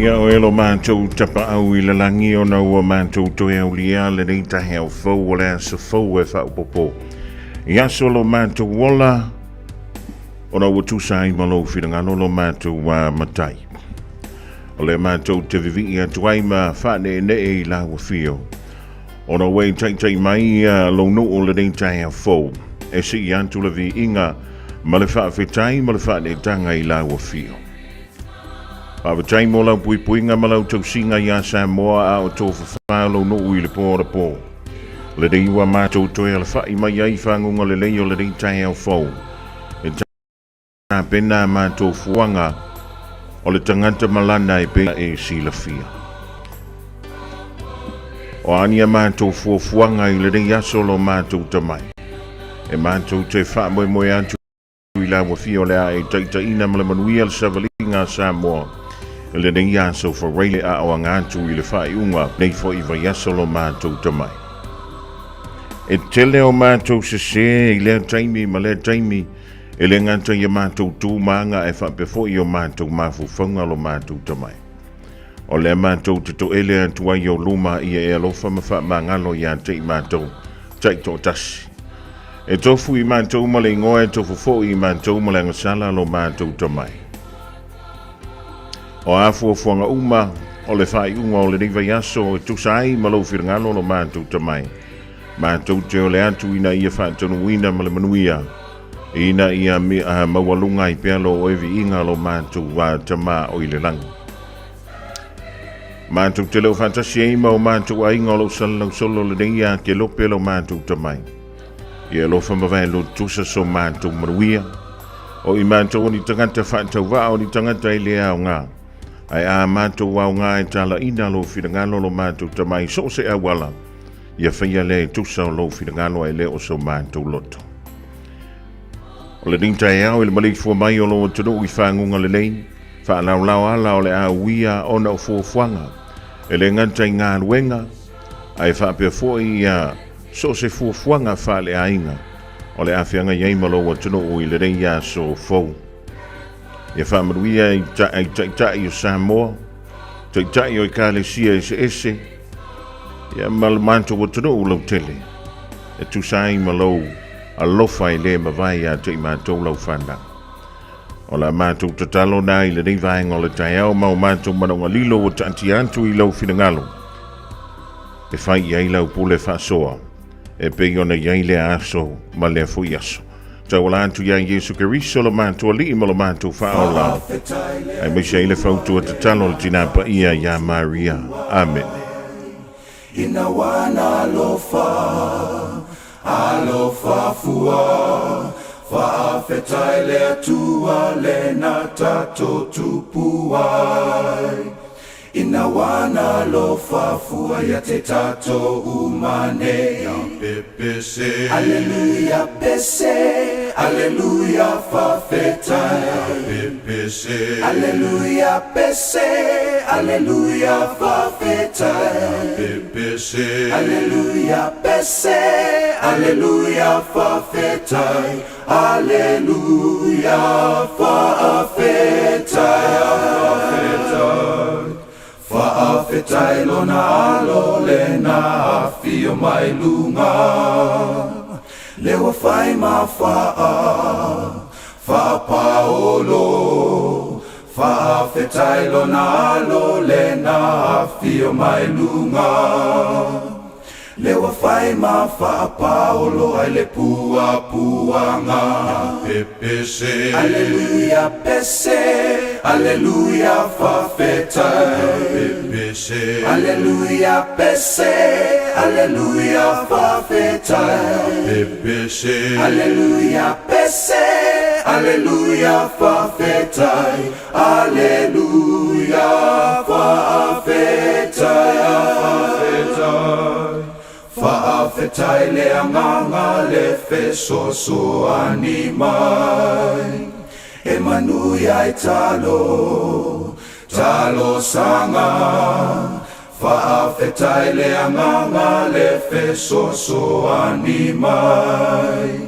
Ia o elo mātou tapa au I lalangi o na ua mātou Taeao lia le nei Taeao fau o le asa fau e whaupopo. Ia solo mātou wola o na ua tusai malo whirangano lo mātou wa matai. O le mātou te vivi atu ai ma whane ne e la ua fio. O na wei tai mai lo no o le nei Taeao fau. E si I antu le vi inga ma le whaafetai ma le whane tanga I la ua fio. Pāwatai mo lau puipuinga ma lau tausinga ia Samoa a o tō whawhalo no ui le pōra pō. Le rei ua mātou toe ala whai mai ai whangunga le lei o le rei Taeao fau. E tā pena mātou fuanga o le tangata malana e pena e sila fia. O ania mātou fuanga I le rei asolo mātou tamai. E mātou te wha moe atu I la wafia o le a e taitaina ma le manuia le savalinga Samoa. Le nei aso fa reile a o ngātu I le whai unga nei fo I vai asolo mātou tamai. E tele o mātou se I lea taimi ma lea taimi e le ngata I mātou tū maanga e whapefo I o mātou mafuwhanga lo mātou tamai. O lea mātou te to ele atua I o luma I e alofa ma wha mangalo I a tei mātou taito tasi. E tofu I mātou ma le ngoe tofu fo I mātou ma le ngasala lo mātou tamai. O afu o fuanga uma, o le whai unga o le niva yaso, e tusai ma lo whirangalo lo mātou tamai. Mātou te o le atu ina ia whātonu wina ma le manuia. Ina ia mawalunga I pealo o evi inga lo mātou wa tama o I le langu. Mātou te leo whātasi eima o mātou a inga o lo salau solo le neia ke lope lo mātou tamai. Ia lo whamawai lo tusa so mātou manuia. O I mātou o ni tangata whātau wa o ni tangata I lea o ngā. Ai a mātou wau ngā e tala ina lo whirangalo lo mātou tamai so se awala. Ia whaia le tusa o lo whirangalo e le o so mātou loto. O le ning Taeao I le malei fua mai o lo tunu I whangunga le lei. Whanau lau ala o le a uia o na o fuafuanga. E le nganta I ngā ruenga. Ai whapea fua I so se fuafuanga wha le a inga. O le a whianga yeima lo o tunu I le rei a so fau. Ia whamaruia I tai o Samoa, tai o I kālesia ese. Ia malamanto o tano o lau tele. E tusai malau alofa I le mawai a te mātou lau whanda. O la mātou tatalo na I le nei vaenga o le Taeao mau mātou manonga lilo o tanti antu I lau whirangalo. E whai I lau pule whasoa. E pei ona I le aso ma le fui aso. Tawala antu ya Yesu Keriso lo mātou ali mo lo mātou whaola. Ai meisa I le whautua te talo le tinapa ia ya Maria. Amen. Ina wana alofa fua, whaafetai le atua le na tato tupuai. Ina wana lofa fua ya te tato umane. Ya pepese. Alleluia pese. Alleluia whawhetai. Ya pepese. Alleluia pese. Alleluia whawhetai. Ya pepese. Alleluia pese. Alleluia whawhetai. Alleluia whawhetai. Whaafetai lona alo le na fio mai lunga. Lewa whai ma wha paolo. Whaafetai lona alo le na fio mai lunga. Lewa whai ma wha paolo ai le pua puanga. Pepese. Alleluia pese. Alleluia whawhetai. Pepese. Alleluia pese. Alleluia whawhetai. Pepese. Alleluia pese. Alleluia whawhetai. Alleluia whawhetai. Whaafetai le anganga le fesoso animai. E manuia I talo sanga. Whaafetai le anganga le fesoso animai.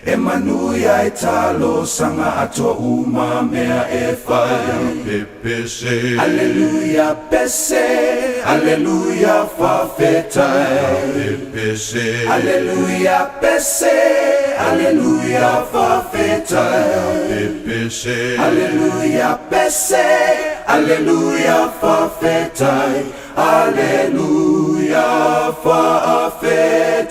e manu ia talo sanga ato uma mea e whai pepese Alleluia pese Alleluia whawhetai pepese Alleluia pese Alleluia whawhetai pepese Alleluia pese Alleluia whawhetai Alleluia whawhetai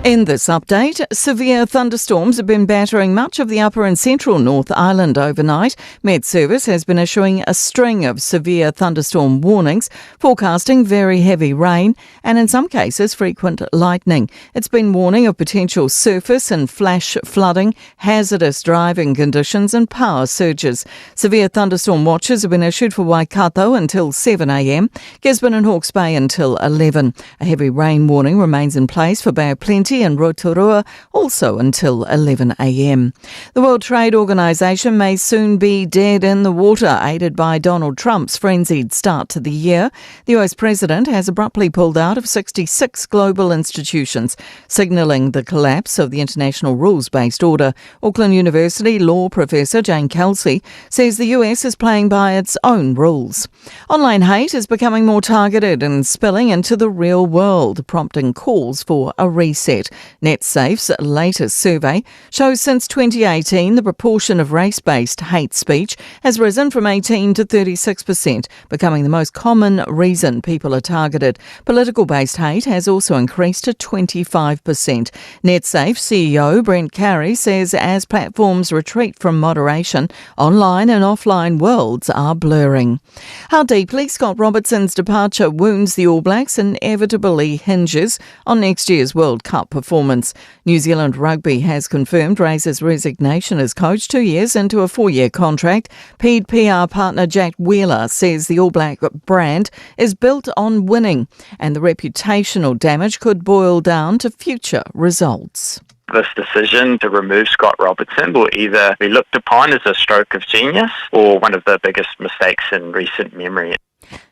In this update, severe thunderstorms have been battering much of the upper and central North Island overnight. Met Service has been issuing a string of severe thunderstorm warnings, forecasting very heavy rain and in some cases frequent lightning. It's been warning of potential surface and flash flooding, hazardous driving conditions and power surges. Severe thunderstorm watches have been issued for Waikato until 7 a.m, Gisborne and Hawke's Bay until 11. A heavy rain warning remains in place for Bay of Plenty and Rotorua also until 11 a.m. The World Trade Organization may soon be dead in the water, aided by Donald Trump's frenzied start to the year. The US President has abruptly pulled out of 66 global institutions, signalling the collapse of the international rules-based order. Auckland University law professor Jane Kelsey says the US is playing by its own rules. Online hate is becoming more targeted and spilling into the real world, prompting calls for a reset. NetSafe's latest survey shows since 2018 the proportion of race-based hate speech has risen from 18 to 36%, becoming the most common reason people are targeted. Political-based hate has also increased to 25%. NetSafe CEO Brent Carey says as platforms retreat from moderation, online and offline worlds are blurring. How deeply Scott Robertson's departure wounds the All Blacks inevitably hinges on next year's World Cup performance. New Zealand Rugby has confirmed Razor's resignation as coach 2 years into a 4-year contract. Paid PR partner Jack Wheeler says the All Black brand is built on winning and the reputational damage could boil down to future results. This decision to remove Scott Robertson will either be looked upon as a stroke of genius or one of the biggest mistakes in recent memory.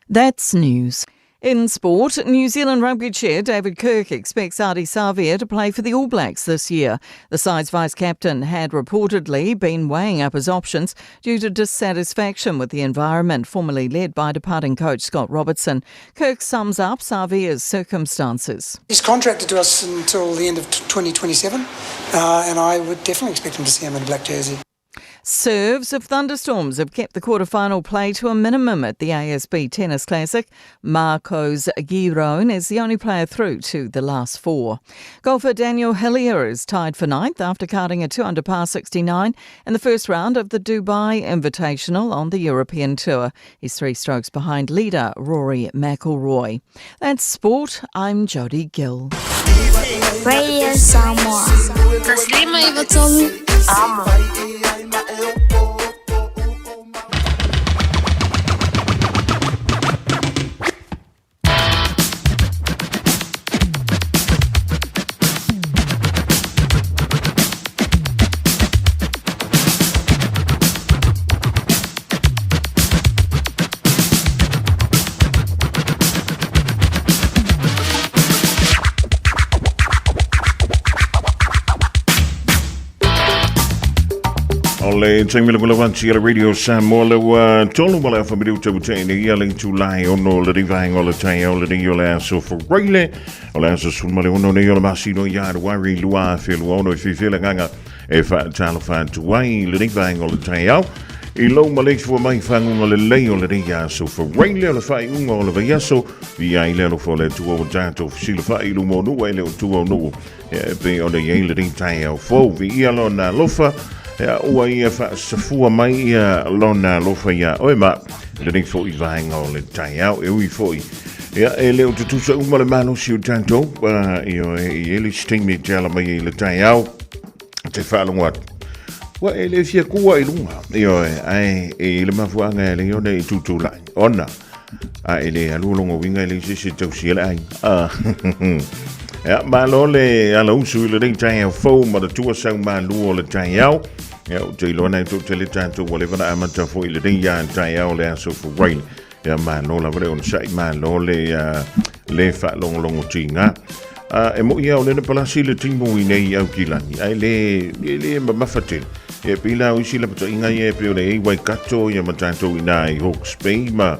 That's news. In sport, New Zealand Rugby chair David Kirk expects Ardie Savea to play for the All Blacks this year. The side's vice-captain had reportedly been weighing up his options due to dissatisfaction with the environment formerly led by departing coach Scott Robertson. Kirk sums up Savea's circumstances. He's contracted to us until the end of 2027, and I would definitely expect him to see him in a black jersey. Serves of thunderstorms have kept the quarter-final play to a minimum at the ASB Tennis Classic. Marcos Giron is the only player through to the last 4. Golfer Daniel Hillier is tied for 9th after carding a 2-under par 69 in the first round of the Dubai Invitational on the European Tour. He's 3 strokes behind leader Rory McIlroy. That's sport. I'm Jodie Gill. Radio Samoa. Taslima Ivatolu. Le taimila kula vanti ala Radio Samoa le tolu mala fa miru te butene ia le July ono le divang le Taeao le dio le so for raile ola so sul male ono ne yola masino ya wari lua feel ono fi feel nganga e fa talo fa tu wai le divang le Taeao I lo male fo mai fangu le leo le dia so for raile le fa ungo le va so via ile lo fo le tu o dato si le fa I lo mo no le tu o no be o le le Taeao fo via lo na lofa ua ia whaasafua mai ia lona lofa ia oe ma le ning fo I vahenga o le Taeao e ui fo ia e leo te tusa umale mano si o tanto io e ele stingme jala mai le Taeao te whaalonga wa e le fia kua I lunga io e le mafuanga e le io ne tutu lai ona e le alulongo winga le sisi tau si ele ai Ja, Malu le ala usu le ding Taeao fo ma de tua sau Malu le Taeao. Ja, te lo na to te le tanto wale vana amata fo le ding ya Taeao le aso for rain. Ja, Malu la vre on sai Malu le fa long tinga. E mo ia o le palasi le timu i nei au kilani. Ai le mafatel. E pila usi le pato inga e pe le wai kato ia matanto i nai Hawke's Bay ma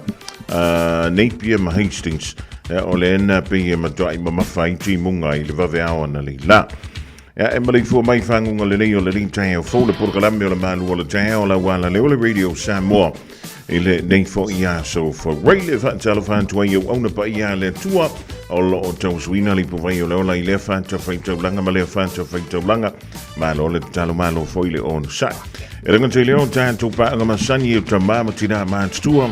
Napier ma Hastings. O le ena pe ia matai ma mafai timu ngai le vave awana le la. E mali fu mai fangunga le nei o le Taeao fo le porkalame o le Malu o le Taeao la wala le o le radio Samoa. Ile nei fo ia so for raile fa telefon to you ona pa ia le tua o lo o tau suina li po vai o le ola ile fa ta fa ta langa ma le fa ta fa ta langa ma lo le talo ma lo fo ile on sa e renga te le on ta to pa nga masani o ta ma tina ma tua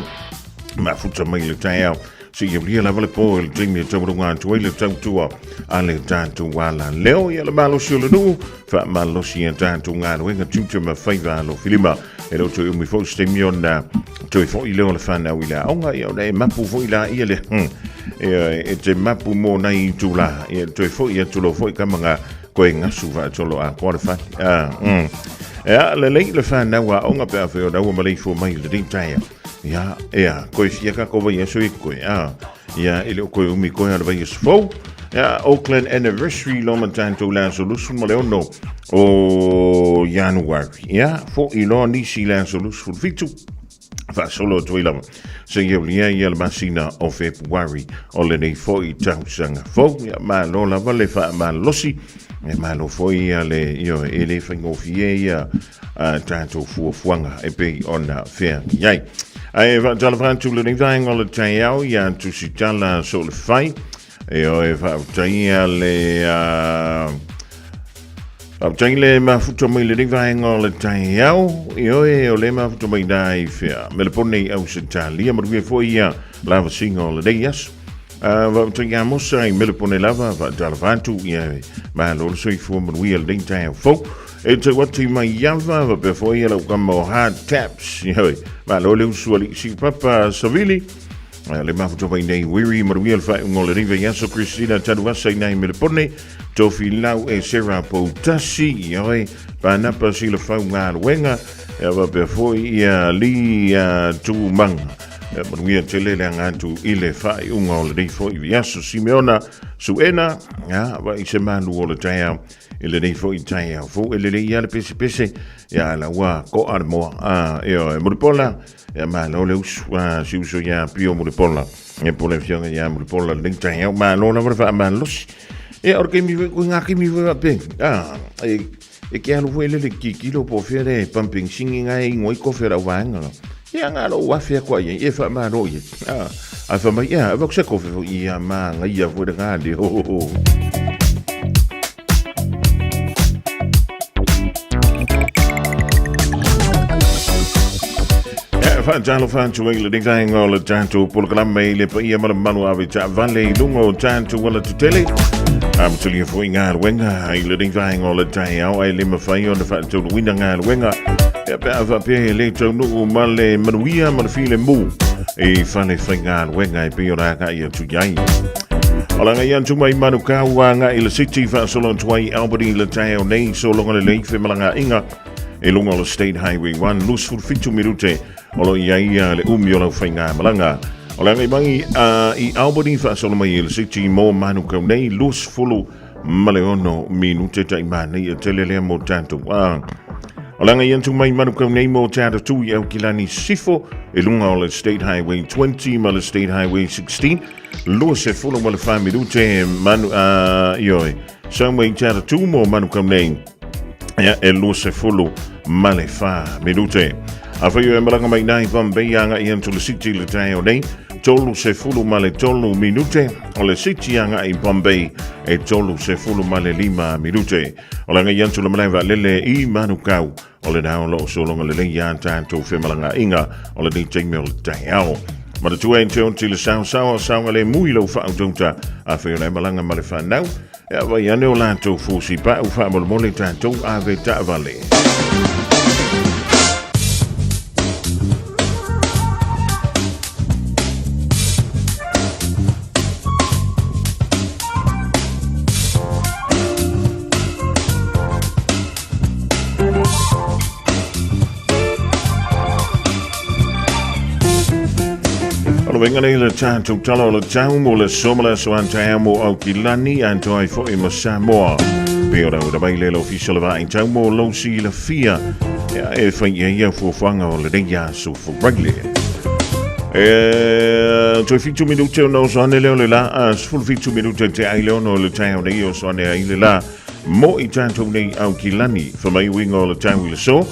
ma futa mai le Taeao si ye blia la vale po il dream to runga to ile tau tua ale ta to wala leo ia le malo si le nu fa malo si ta to nga no nga tu ma fa va lo filima e lo to mi fo stemion na to fo ile o le fa na wila onga ia le mapu fo ila ia le e te mapu mo na i tu la e to fo ia tu lo fo ka manga ko nga su va to lo a ko fa le fa na wa onga pe fa o na wa mali fo mai le ding Taeao ya ko ia ka ko va ia so ko ya ile ko mi ko ya va ia fo Auckland anniversary lo mantanto la solution mo le no o January fo ilo ni si la solution fitu fa solo tuila se ia le masina o February o le nei fo I tausanga fo ma lo la vale fa ma losi ma lo fo ia le io ele fango fie tanto fuanga e pe ona fair yai ai va tala tu le ding o le Taeao ia tu si tala so le fai e o e fa taia le le ma futo mai le ding o le Taeao o le ma futo mai dai fia me le pone au se talia ma vi foi ia lava singo le dias va taia mo sai me le pone lava va tala tu ia ma lo so I fu mo vi le ding Taeao fo e te wati mai yava va pe foi ia ka mo hard taps ma lo le usuali si papa savili le mafuto mai nei wiri maruia le fai ngole riva yaso Christina tadua sai nei me le pone tofi lau e sera potasi pana pa si le fai ngā wenga va pe foi ia li tu manga maruia tele le ngatu ile fai ngole riva foi yaso Simeona suena va I se manu o le Taeao ile nei foi Taeao fo ile le ia le pese ya la wa ko armo muripola ya ma lo le si uso ya pio muripola e pole fianga ya muripola le Taeao ma lo na va ma los e orke mi ko ngaki mi va pe e ke alo foi le kilo po fere pumping singing ai ngoi ko fera wanga ya nga lo wa fe ko ye e fa ma ro ye a fa ma ya va se ko fe ya ma nga ya vo de ngadi Jalo fan tu le ding o le tanto programma le pa ia manu ave cha vale lungo tanto wala tutele am tuli fo inga wenga le ding o le Taeao ai le mafai o le fa tu winga nga wenga e pa va pe le to no male manuia mal file mu e fane finga wenga e pe ora ka ia tu yai ola nga yan tu mai manu ka wa nga ile city fa solo twai Albany le Taeao nei so longa le le fe malanga inga e lungo le State Highway 1 lus fu fitu minute olo ia le umi o lau whainga malanga. O langa I mangi I Albany fa solo mai il city mo manu kau nei lus fulu maleono minute tai mani I telelea mo tanto. O langa iantu mai manu kau nei mo tata tu I au kilani sifo e lunga o le State Highway 20 ma le State Highway 16 lus e fulu ma le wha minute manu ioi. Samway tata tu mo manu kau nei e lus e fulu ma le wha minute. Awhaio e maranga mai nai Bombay anga I antu le city le Taeao nei, tolu se fulu ma le tolu minute, o le city anga I Bombay e tolu se fulu ma le 5 minute. O langa I antu le malaiwa lele I manukau, o le nao lo solonga le leia tanto fe malanga inga, o le teime o le Taeao. Ma le tua ente onti le saunga le mui lau whaautonta, awhaio le malanga ma le whanau, e awai ane o lanto fusi pa u whaamole tanto ave ta vale. venga nei le tātou tala o le tau mo le somala so an Taeao mo au ki lani an toi fo i ma Samoa. Pe ora ura mai le lo official va in tau mo lo si la Fiafia. Ja, e whain ia fuafanga o le reia so for Rugby. Toi fitu minute no so ane leo le la, full fitu minute te ai leo no le Taeao nei o so ane ai le la. Mo i tātou nei au ki lani, fa mai winga o le tau i le so.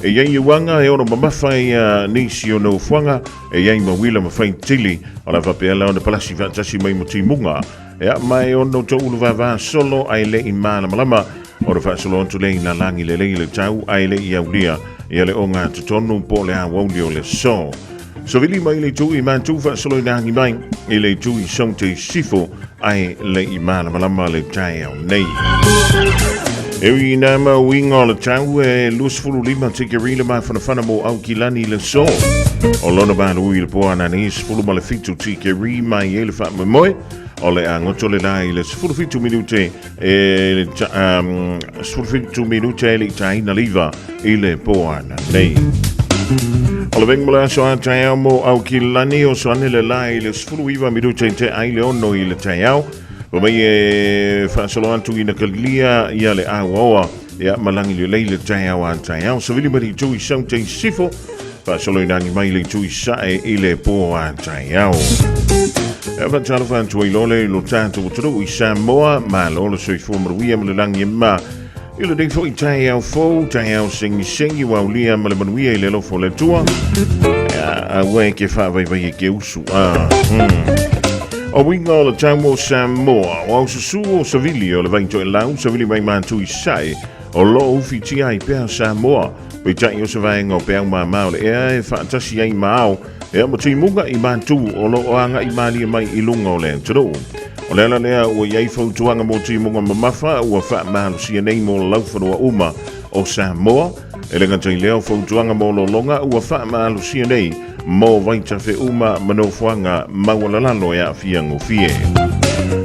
E iei wanga e ono mamawhai nisi o no whanga, e iei mawila mawhai tili, o la whapea lao na palasi vantasi mai mo timunga. Ea mai ono to ulu vava solo ai le i mana malama, o le whaasolo onto le i na langi le le tau ai le i aulia, e le o ngā tutonu po le a wauli o le so. So vili mai le tu i man tu whaasolo i nangi mai, i le tu i song te sifo ai le i mana malama le Taeao nei. Ewi na ma winga o le tau e lusfulu lima tike rila ma whanawhana mo au ki lani le so. O lona ma lui le poa na ni sfulu ma le fitu tike ri mai e le wha moe. O le angoto le lai le sfulu fitu minute e sfulu fitu minute e le taina liva i le poa na nei. O le vengmala so a Taeao mo au ki lani o so ane le lai le sfulu iwa minute te aile ono i le Taeao. O mai e whaasalo antu i na kalia ia le awaoa ia malangi le leile Taeao a Taeao. So vili mari tui sang te sifo whaasalo i nangi mai le tui sae i le po a Taeao. E whaatalo whantu i lole lo tātou turu i Samoa ma lolo soi fuamaruia ma le langi e ma. I le deifo i Taeao fo, Taeao sengi waulia ma le manuia i le lofo le tua. A wai ke whaavai e ke usu. O winga o le tau mo Samoa, o au susu o Savili o le vainto e lau, Savili mai mātu i sae, o lo ufi tia i pēr Samoa, pei tai o sa vaenga o pēr māmau le ea e whaatasi ai māo, ea mo tui munga i mātu o lo oanga i mālia mai i lunga o le antaro. O le ala lea ua iei fautuanga mo tui munga mamafa, ua wha mālu sia nei mo laufanoa uma o Samoa, e le ngantai leo fautuanga mo lo longa, ua wha mālu sia nei, mo vaita fe uma manofuanga maualalalo e a fiango fie.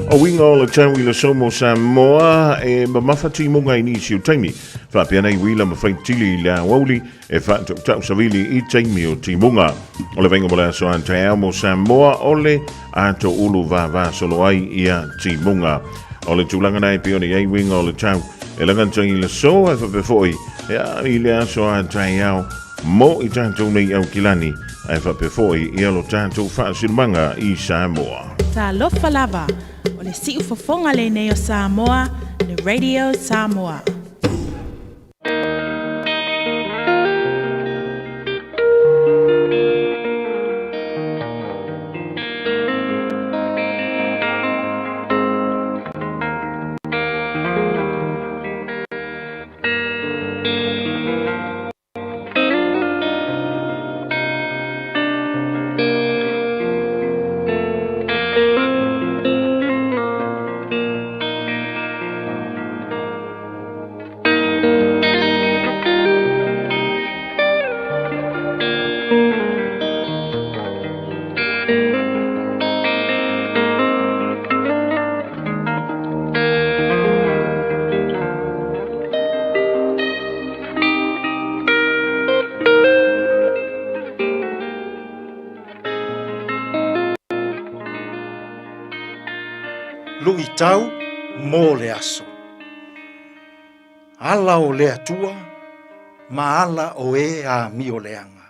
O winga o le tau i le somo Samoa e mamawhati munga i nisi o taimi. Whapiana i wila mawhaitili le awauli e whaatau savili i taimi o timunga. O le venga mo le aso an Taeao mo Samoa o le ato ulu va solo ai i a timunga. O le tūlanga nei pione i winga o le tau e langantai i le so e whapefoi e a i le aso an Taeao mo i tātou nei au kilani. Ai whapefoi i alo tātou whaasilmanga i Samoa. Sa lofa lava, o le siu fofonga le nei o Samoa, le Radio Samoa. Lui tau mō le aso. Ala o le atua, ma ala o e a mi o leanga.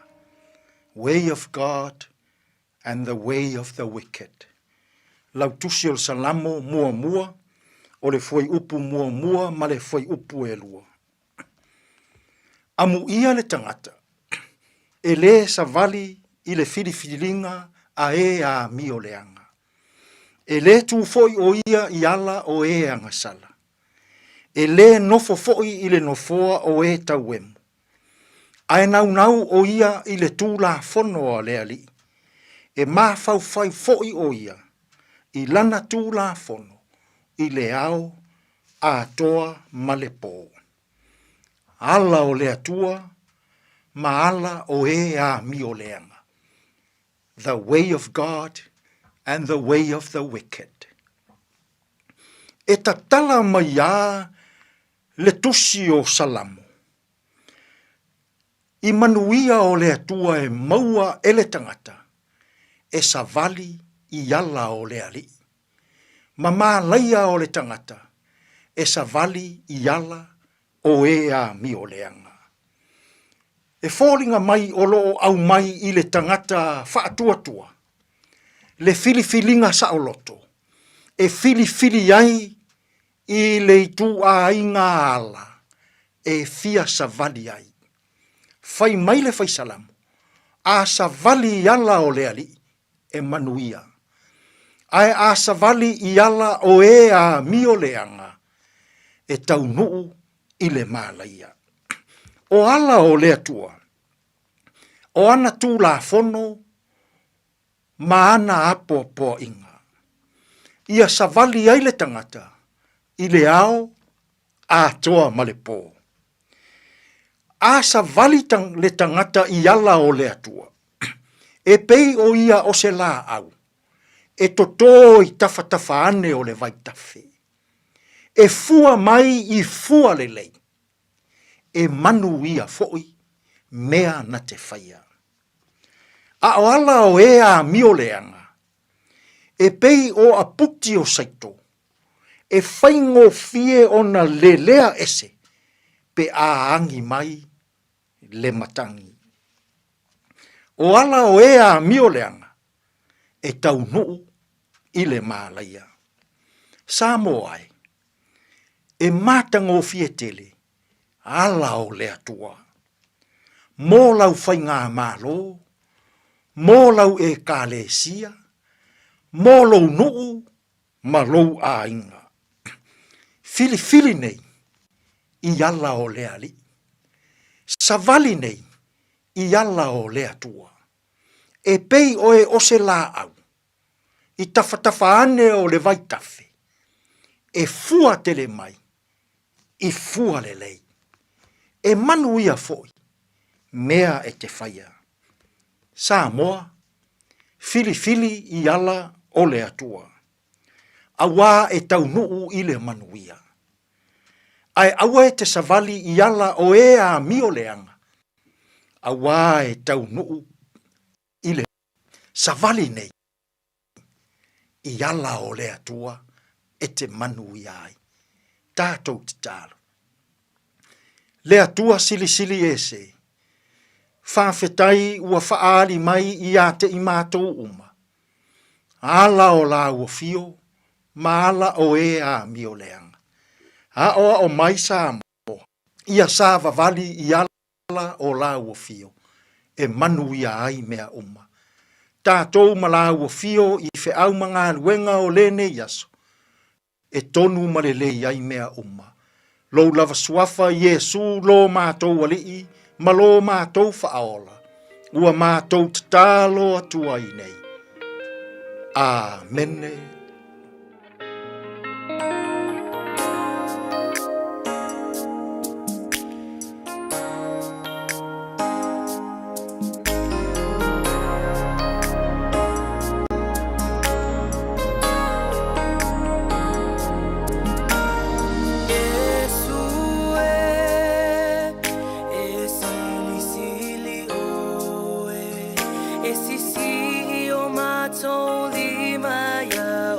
Way of God and the way of the wicked. Lau tusi o salamo mua, o le foi upu mua, ma le foi upu e lua. Amu ia le tangata, e le savali i le filifilinga a e a mi o leanga. E le tu foi o ia i ala o e angasala. E le nofo foi i le nofoa o e tauemu. Ai nau o ia i le tū la fono a le ali. E mā fai foi o ia i lana tū la fono i le au a toa ma le pō. Ala o le atua, ma ala o e a mi o leanga. The way of God and the way of the wicked. E tatala mai a le tusi o salamo. I manuia o le atua e maua e le tangata. e savali i ala o le ali. Ma mālaia o le tangata e savali i ala o e a mi o leanga. E fōringa mai o loo au mai i le tangata whaatuatua. Le filifilinga sa o loto. E filifili ai i le itu a inga ala. E fia savali ai. Fai mai le fai salamu. A savali i ala o le ali e manuia. Ai a savali i ala o e a mi o leanga. E taunuu i le mālaia. O ala o le atua. O ana tū la fono, ma ana apo po inga. Ia savali ai le tangata, i le ao, a toa ma le pō. A savali le tangata i ala o le atua. E pei o ia o se la au. E toto i tawhatafa ane o le vaitafe. E fua mai i fua le lei. E manu ia foi, mea na te whaia. A o ala o e a mio leanga. E pei o a puti o saito. E whaingo fie o na le lea ese. Pe a angi mai le matangi. O ala o e a mio leanga. E tau nuu i le mālaia. Samoa ai. E mātango fie tele. Ala o le atua. Mō lau whai ngā mālo. Mō lau e kālesia. Mō lau nuu. Ma lau a inga. Fili nei. I ala o le ali. Savali nei. I ala o le atua. E pei o e ose la au. I tawhatafa ane o le vaitafe. E fua tele mai. I fua le lei. E manu ia foi. Mea e te whaia. Samoa. Fili i ala o le atua. Awa e tau nuu i le manu ia. Ai awa e te savali i ala o e a mio leanga. Awa e tau nuu i le savali nei. I ala o le atua e te manu ia ai. Tātou te tālo. Le atua sili ese. Whawhetai ua whaari mai i a te i mātou uma. Ala o la ua fio, ma ala o e a mio leanga. A oa o mai sa mo. Ia sa vavali i ala o la ua fio. E manu ia ai mea uma. Tātou ma la ua fio i fe au mga luenga o le ne yaso. E tonu ma le ai mea uma. Lo lava suafa Yesu lo mātou alii, ma lo mātou whaola. Ua mātou tatalo atua i nei. Amene. Esi si o matou lima ya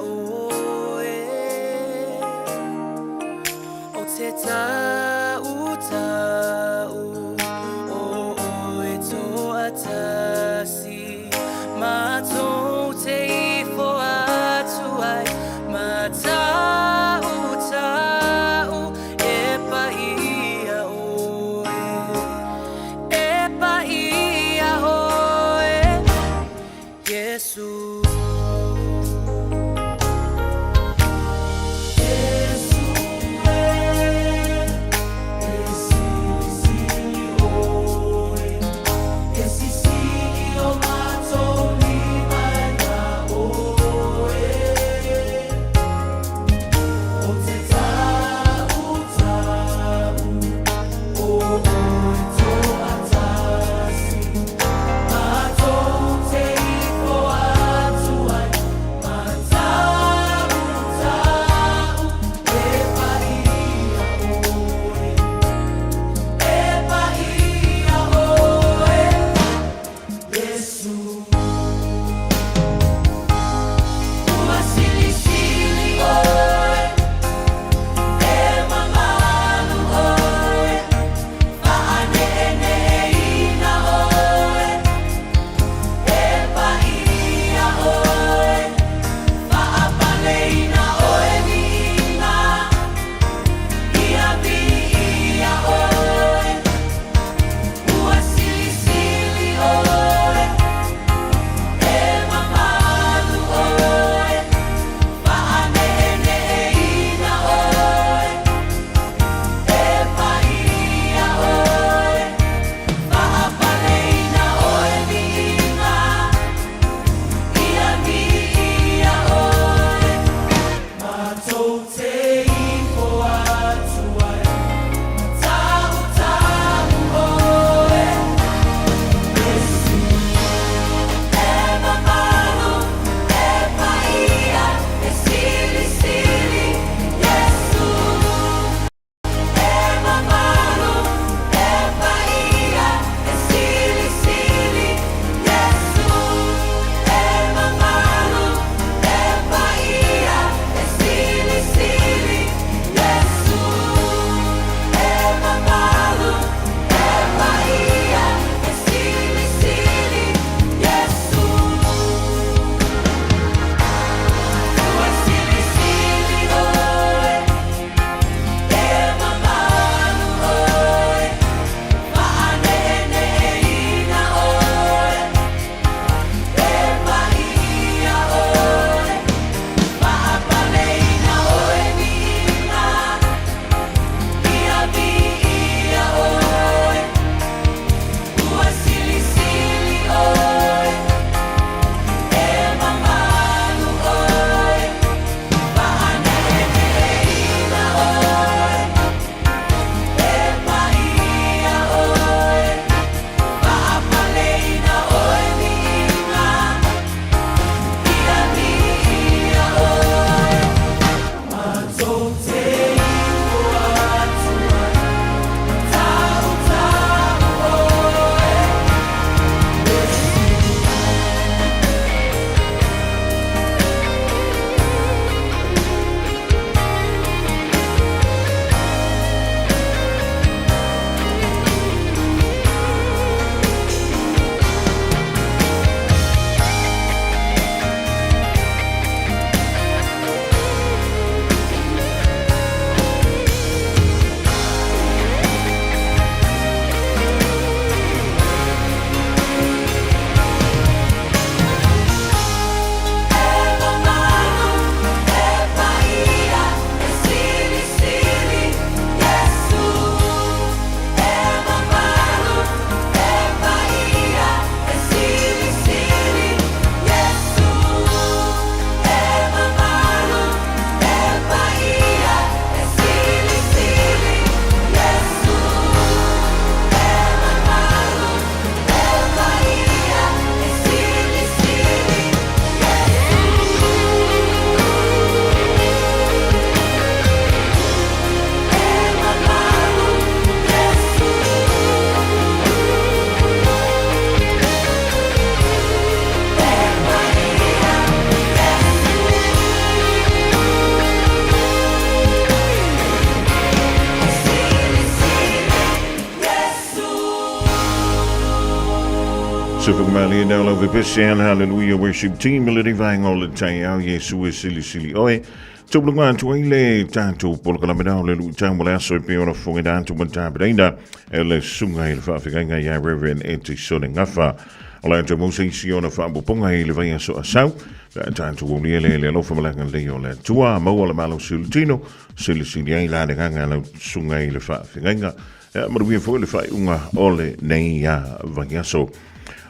Super Mali and all over Pissan, hallelujah, worship team, melody vang all the Taeao, Yesu silly oi. Tubluan to ile tanto polkalamida, little time will answer be on a fungidan to one time, but ain't that ele sunga il fafiganga ya reverend eti soning afa. Ola to musisi on a fabo ponga il vaya so a sau. That time to only ele lo from like a leo le tua mola malo sultino, silly la de ganga sunga il fafiganga. Maar we voor de fai unga ole nei ya vaya so.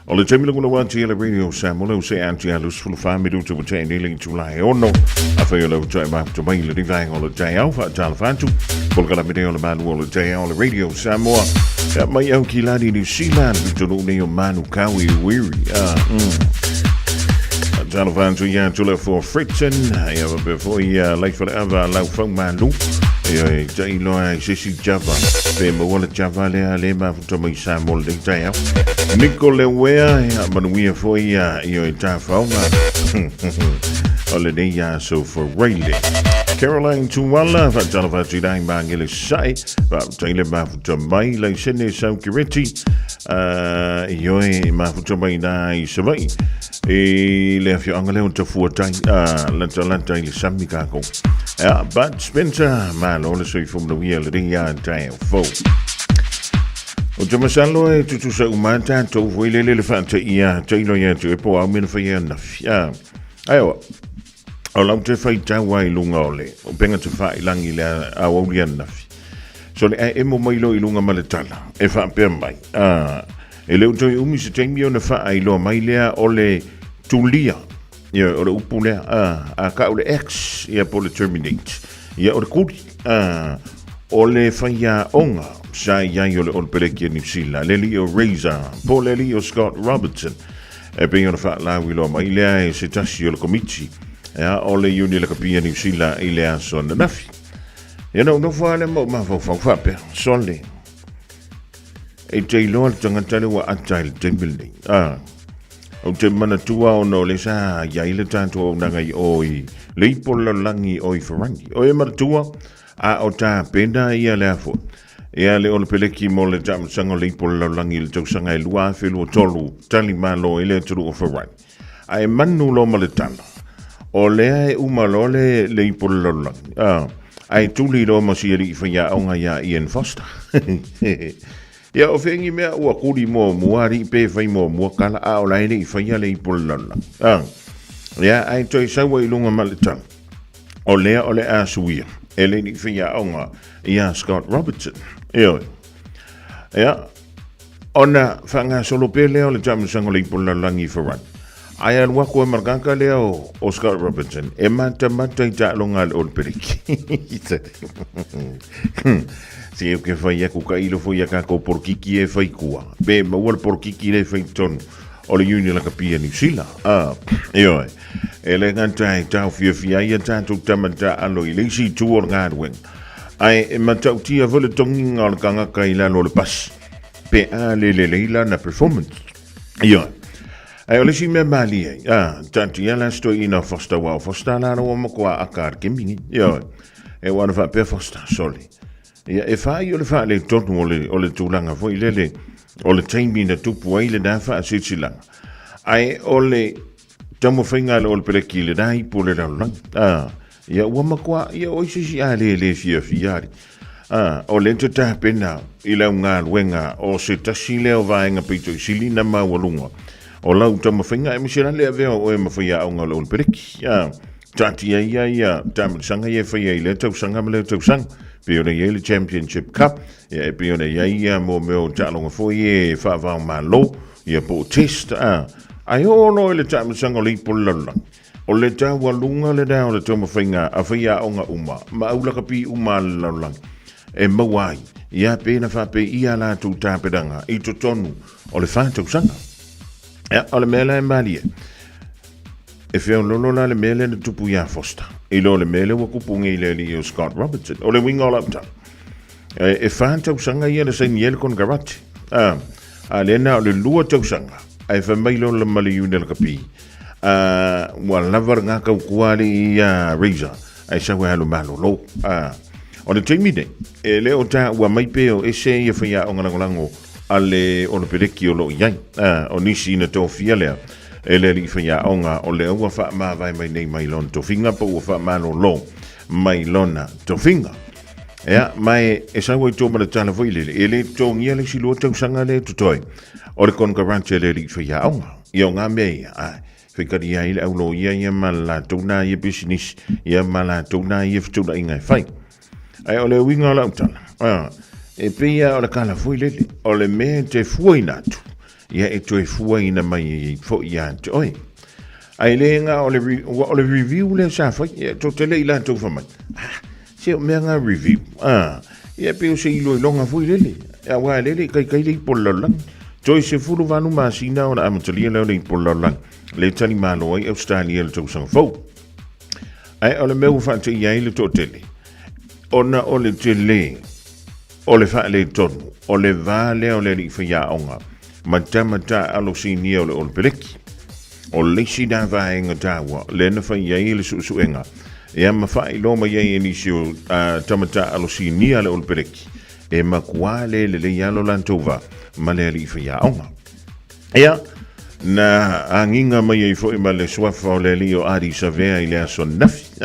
Alle temele kuna wanti ele radio Samoa se anti alus full family do to retain dealing to lie or no. Afelo try back to mail the vang all the Taeao fa talfantu. Polkala video le Malu all the Taeao radio Samoa. Dat my own kiladi New Zealand we to ne Manu kawi weary. Talfantu ya to le for friction. I have before ya like for ever lau from Malu. Jai loa sisi Java. Pe mo wala Java le ma to mai Samoa de Taeao. Nicole wea manuia foi io ta fauna holiday ya so for Rayleigh Caroline Tuwala fa talva tidai bangile sai va tele ma futa mai la sene security io ma futa mai dai sai e le fio angale un fu tai lanta il samika ko but Spencer Malu le sui from the wheel ya tai fo o te masalo e tutu sa umanta to voile le fanta ia tailo ia tu po au min fa ia na fia ayo o lau te fai tawa I lunga ole o penga te fai langi le a o ia na fi so le e mo mai lo I lunga maletala e fa pe mai e le to umi se temi ona fa ai lo mai le ole tulia ia o le upule a ka ole x ia po le terminate ia o le kuri o le faia onga sai ia o le olpereki New Zealand le Leo Razor po le Leo Scott Robertson e pe ona fa la wilo mai le se tasi o le komiti o le uni le kapia New Zealand I le aso na nafi no fa le mo ma fa pe sole e te ilo tanga tale wa atail temple o te mana tua o no le sa ia ile tanto o nanga I oi le polo langi oi farangi o e matua a o ta pena ia le afo ia le o le peleki mo le jam sanga le polo langi le tausanga I lua felu tolu tali malo ile tulu o farai ai manu lo maletana o le e umalo le polo langi ai tuli lo masieri fia onga ia Ian Foster ia o fengi mea ua kuri mo muari pe fai mo kala a o lai le fia le polo langi ia ai toi sawa I lunga maletana o le asuia ele ni fia onga ia Scott Robertson ia ona fanga solo pele o le jamu sango le pola langi faran ai al wako marganka le o Scott Robertson e mata ta longa o periki si o ke fai ku ka ilo foi ka ko porkiki e fai kua be mo wal porkiki le fai ton o le union la kapia New Zealand ele gantai tau Fiafia ia tanto tamata alo I leisi tuor ngadwen ai e matautia vole tonginga o le kanga kai lalo le pas pe a le na performance ai o leisi me mali tanto ia la sto ina fosta wa fosta la no mo kwa akar kimingi e wana fa pe fosta soli ia e fa io le fa le tonu o le tulanga foi lele o le taimi na tupu ai le dafa sitsilanga ai o le tamo fainga le ol peleki le dai pole la lang ia ua makua ia oisisi le fiafiari o le ta pena I la unga luenga o se tasi leo vaenga pito I sili na mawalunga o lau tamo fainga e misera le aveo o e mawhaia aunga le ol peleki tati ia tamu sanga ia whaia I le tau sanga ma le tau sanga pe ona ia le Championship Cup ia pe ona ia mo meo talonga foi e whaavao malo ia po test ai ono le tamu sanga le polala o le tawa lunga le da o le toma fainga a faia onga uma ma ula kapi uma lalang e mawai ia pena fa pe ia la tu tapedanga I totonu o le fa sanga o le mele malie e feo lolo la le mele de tupu ia fosta I lo le mele wa kupungi le Leo Scott Robertson o le wing all up e fa sanga ia le seniel con garage a le na o le lua sanga ai fa mai lo le mali unel kapi wa lavar nga ka kuali ia Razor ai sa wa lo malo lo o le taimi de e le o ta wa mai pe o ese ia fa ia onga lango ale o le peleki o lo iai o nisi na tofia lea e le li whaiaonga o le ua wha maa vai mai nei mai lona tofinga pa ua wha maa lo mai lona tofinga ea mai e sawa i tō mana tala fo ilele e le tō ngia le si lua tausanga le tutoi o le kon garantia le li whaiaonga i o ngā mea whekari ia ile au lo ia mala tōna ia business ia mala tōna ia whtuna ingai whai ai o le winga o la utala e pia o le kala fo ilele o le mea te fuai natu ia e toi fuai na mai i fo ia te oi ai le nga o le review le sa fai to te le ila tō whamai se o mea ngā review ia peo se ilo i longa fo ilele ia wā lele kai le i polalang toi se fulu vanu masina o na amatalia leo le i polalang le tani malo ai Australia le tau sanga fau ai o le meu whante iai le tō tele ona o le tele o le wha le tonu o le vale o le li whaiaonga mata alo sinia o le olpereki o le sida vaenga tawa le na whaiai le suenga e ama whai loma iai e nisi o tamata alo sinia le olpereki e makuale le ialo lantova ma le li whaiaonga ea na anginga mai e fo ima le swafa o le li o ari savea i le aso nafi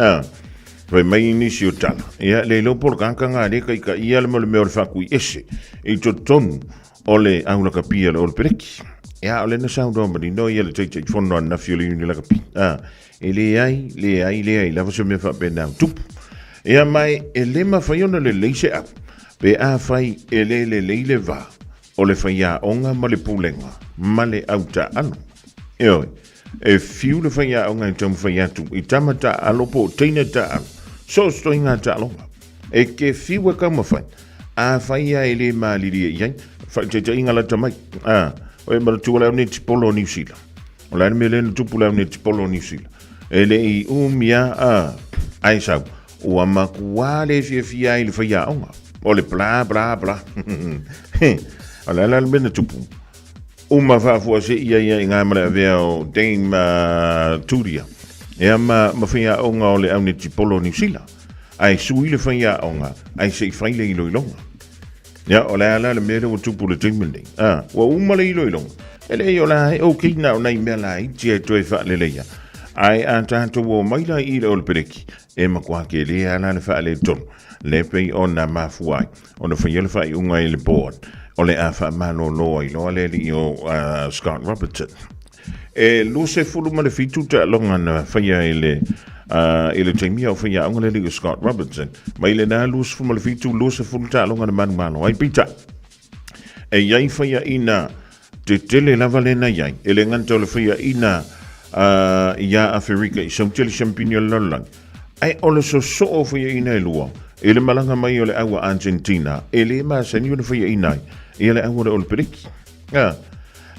Pai mai inisi o tala. Ia le lo por kanka ngā reka i ka ia le mole meo le whakui ese. I to tonu o le aula ka pia le o le pereki. Ia o le na saudo marino ia le teitai whono ana fio le uni la ka pia. E le ai, lava se mea whapena tupu. Ia mai e le mawhaiona le leise au. Pe a whai e le va. O le whaia onga ma le pulenga. Ma le auta anu. Eoi. E fiu le whaia onga i tamu whaia tu. I tamata alopo teina ta anu. So sto inga ta longa. E ke fiu e kama whai. A whaia e le maaliri e iai. Whai te inga la tamai. O e maratu ala ne tipolo New Zealand. O la me le tupu la ne tipolo New Zealand. E le i umia ai sau. O amakua le fiafia i le whaia onga. O le bla. O la mena tupu. Uma whafua se ia ngā mara vea o Dame Turia. Ea ma whaia onga o le au ne tipolo New Zealand. Ai sui le whaia onga. Ai se whaile ilo ilonga. Ia o le mera o tupu le teimene. Wa uma le ilo ilonga. E le o la o kina o nei mea la i tia toe wha le leia. Ai a tātou o maila i le o le pereki. E makua ke le ala le wha le tonu. Le pei o na mafuai. O na whaia le whai unga i le board. O le awha mano loa i loa le li o Scott Robertson. E lo se fulu ma le fitu ta longa na whaia i le taimia o whaia onga le li o Scott Robertson. Ma i le nā lo se fulu ma le fitu lo se fulu ta longa na manu mano. Ai pita. E iai whaia ina te tele lava le na iai. E le nganta o le whaia ina ia Afrika i sautele champigno lolang. Ai o le so o whaia ina e lua. E le malanga mai o le aua Argentina. E le maa sani o le whaia ina ia le aua le olpereki.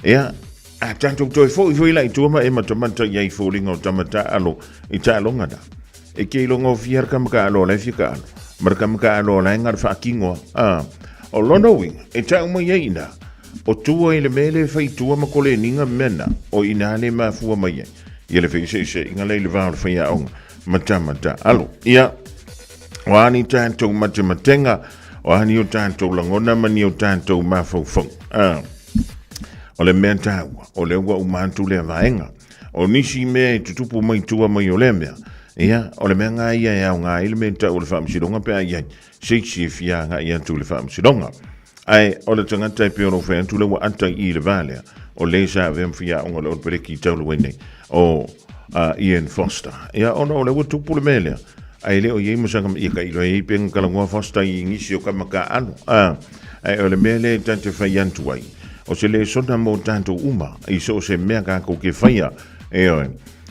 Ia, a tātou toi fo i whaila i tuama e matamata iai fōlinga o tamata alo i tā longa da. E kei longa o fiar kamaka alo lai fika alo. Mara kamaka alo lai ngar whaakingoa. O lono winga, e tā uma iai ina. O tua i le mele whai tuama ko le ninga mena o ina le maa fua mai iai. Ia le whai se inga le vāo le whaia onga. Matamata alo. Ia, wani tātou matematenga. O hani o tātou langona mani o tātou mafaufau. O le mea tāua, o le ua umantu le vaenga. O nisi mea i tutupu mai tua mai o le mea. Ia, o le mea ngā ia e au ngā ile mea tau le whaamsidonga pia iai. Seiksi e fia ngā ia tu le whaamsidonga. Ai, o le tangata e peono whaia tu le wa anta i le valea. O le sa vea mwhia onga le olpereki tau le wene. O Ian Foster. Ia, ono o le ua tupu le mea lea. Ai leo ye musanga i ka ilo e penga kala ngua fosta i ngisi o kamaka anu. Ai o le mea le tante whaiantu ai. O se le sona mo tanto uma. I so se mea kako ke whaia.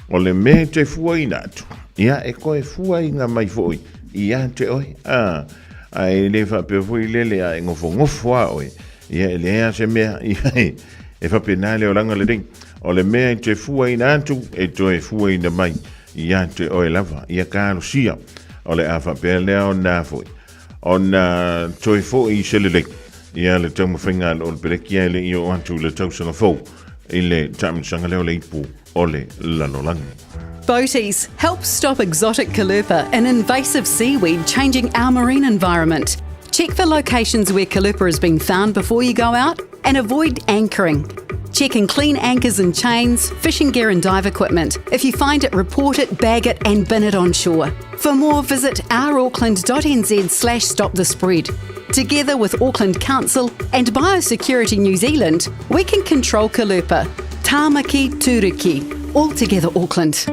O le mea te fua i natu. Ia e koe fua i ngā mai foi. Ia te oi. Ai le whape fui lele a ngofo a oi. Ia e lea se mea. E whape nale o langa le ring. O le mea te fua i natu. E toe fua i na mai. Ia te oe lava, ia kāro sia, o le awha pēr lea o nā fwoi. O nā toi fwoi i selelek, ia le tau mawhinga o le perekia le i o antu le tau sanga fwou, i le tāminsanga leo le ipu o le lalolangi. Boaties, help stop exotic calipa and invasive seaweed changing our marine environment. Check for locations where calipa has been found before you go out and avoid anchoring. Check and clean anchors and chains, fishing gear and dive equipment. If you find it, report it, bag it and bin it on shore. For more, visit ourauckland.nz/stopthespread. Together with Auckland Council and Biosecurity New Zealand, we can control kalupa. Tāmaki Tūriki. All together Auckland.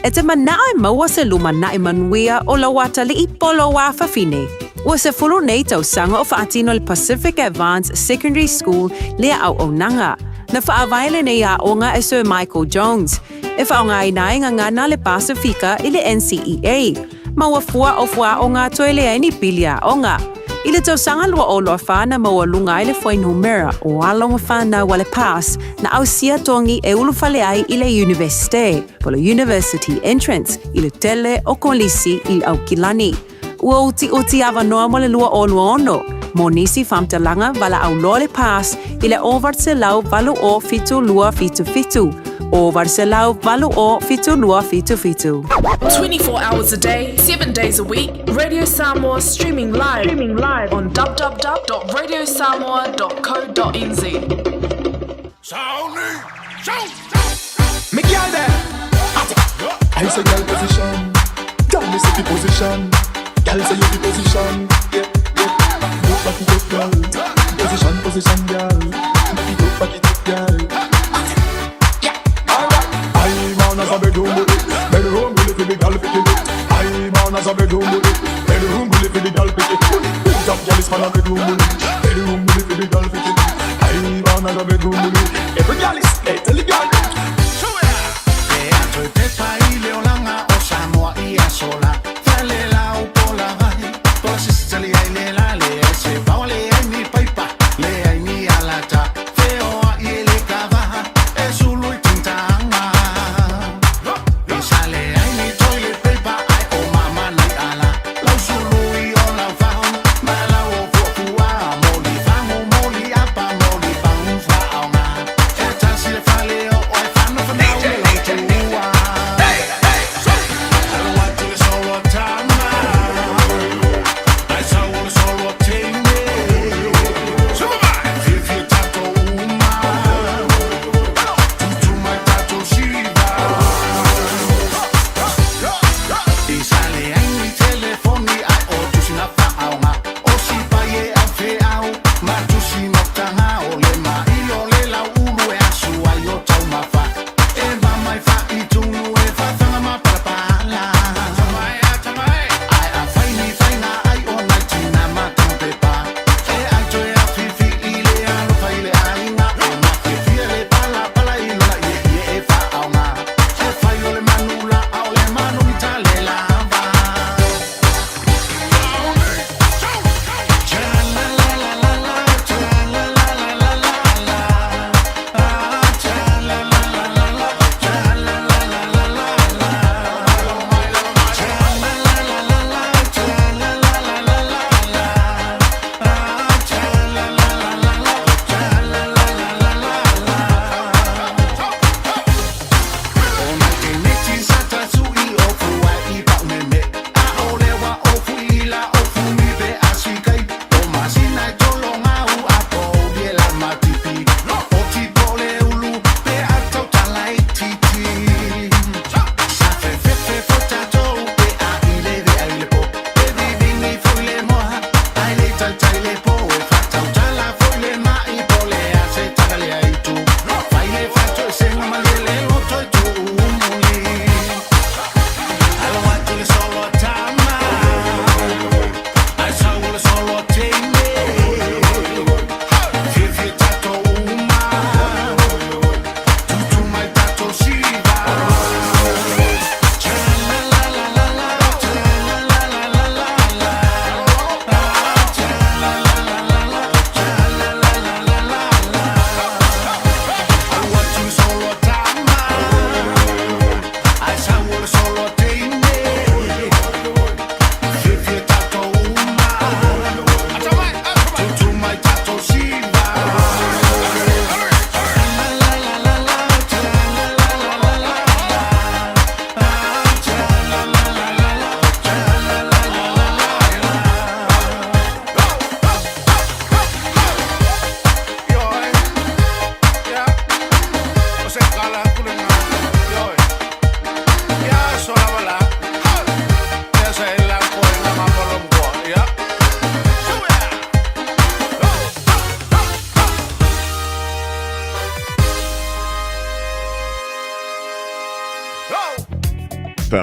E te manae maua se luma na manuia o la wata li I polo wa whawhine. Ua se fulu nei tau sanga o whaatino le Pacific Advanced Secondary School lea au o nanga. Na whaawaile nei a onga e Sir Michael Jones. E whaonga inai ngana le Pasifika I le NCEA. Maua fua o fua o ngā toe lea ni pilia onga. I le tau sanga lua o loa whana maua lungai le whainumera o alonga whana wale pass na au sia tongi e ulu whale ai I le universite. Po le university entrance I le tele o kolisi I au kilani. Ua uti awa noa mo le lua o lua ono. Mo nisi whamtalanga wala au loa le pass I le over se lau valu o fitu lua fitu fitu. Over se lau valu o fitu lua fitu fitu. 24 hours a day, 7 days a week. Radio Samoa streaming live on www.radiosamoa.co.nz. Me girl there. I say girl position. Tell me say the position. Girl say you the position. Yeah. Look back it up, girl. Position, girl. Look back it up, girl. I'm as a bedroom bully. Bedroom bully for the girl pick it. I'm as a bedroom bully. Bedroom bully for the girl pick it. Put up girl is man a bedroom bully. Bedroom bully for the girl pick it. I'm as a bedroom bully. Every girl is tell the girl.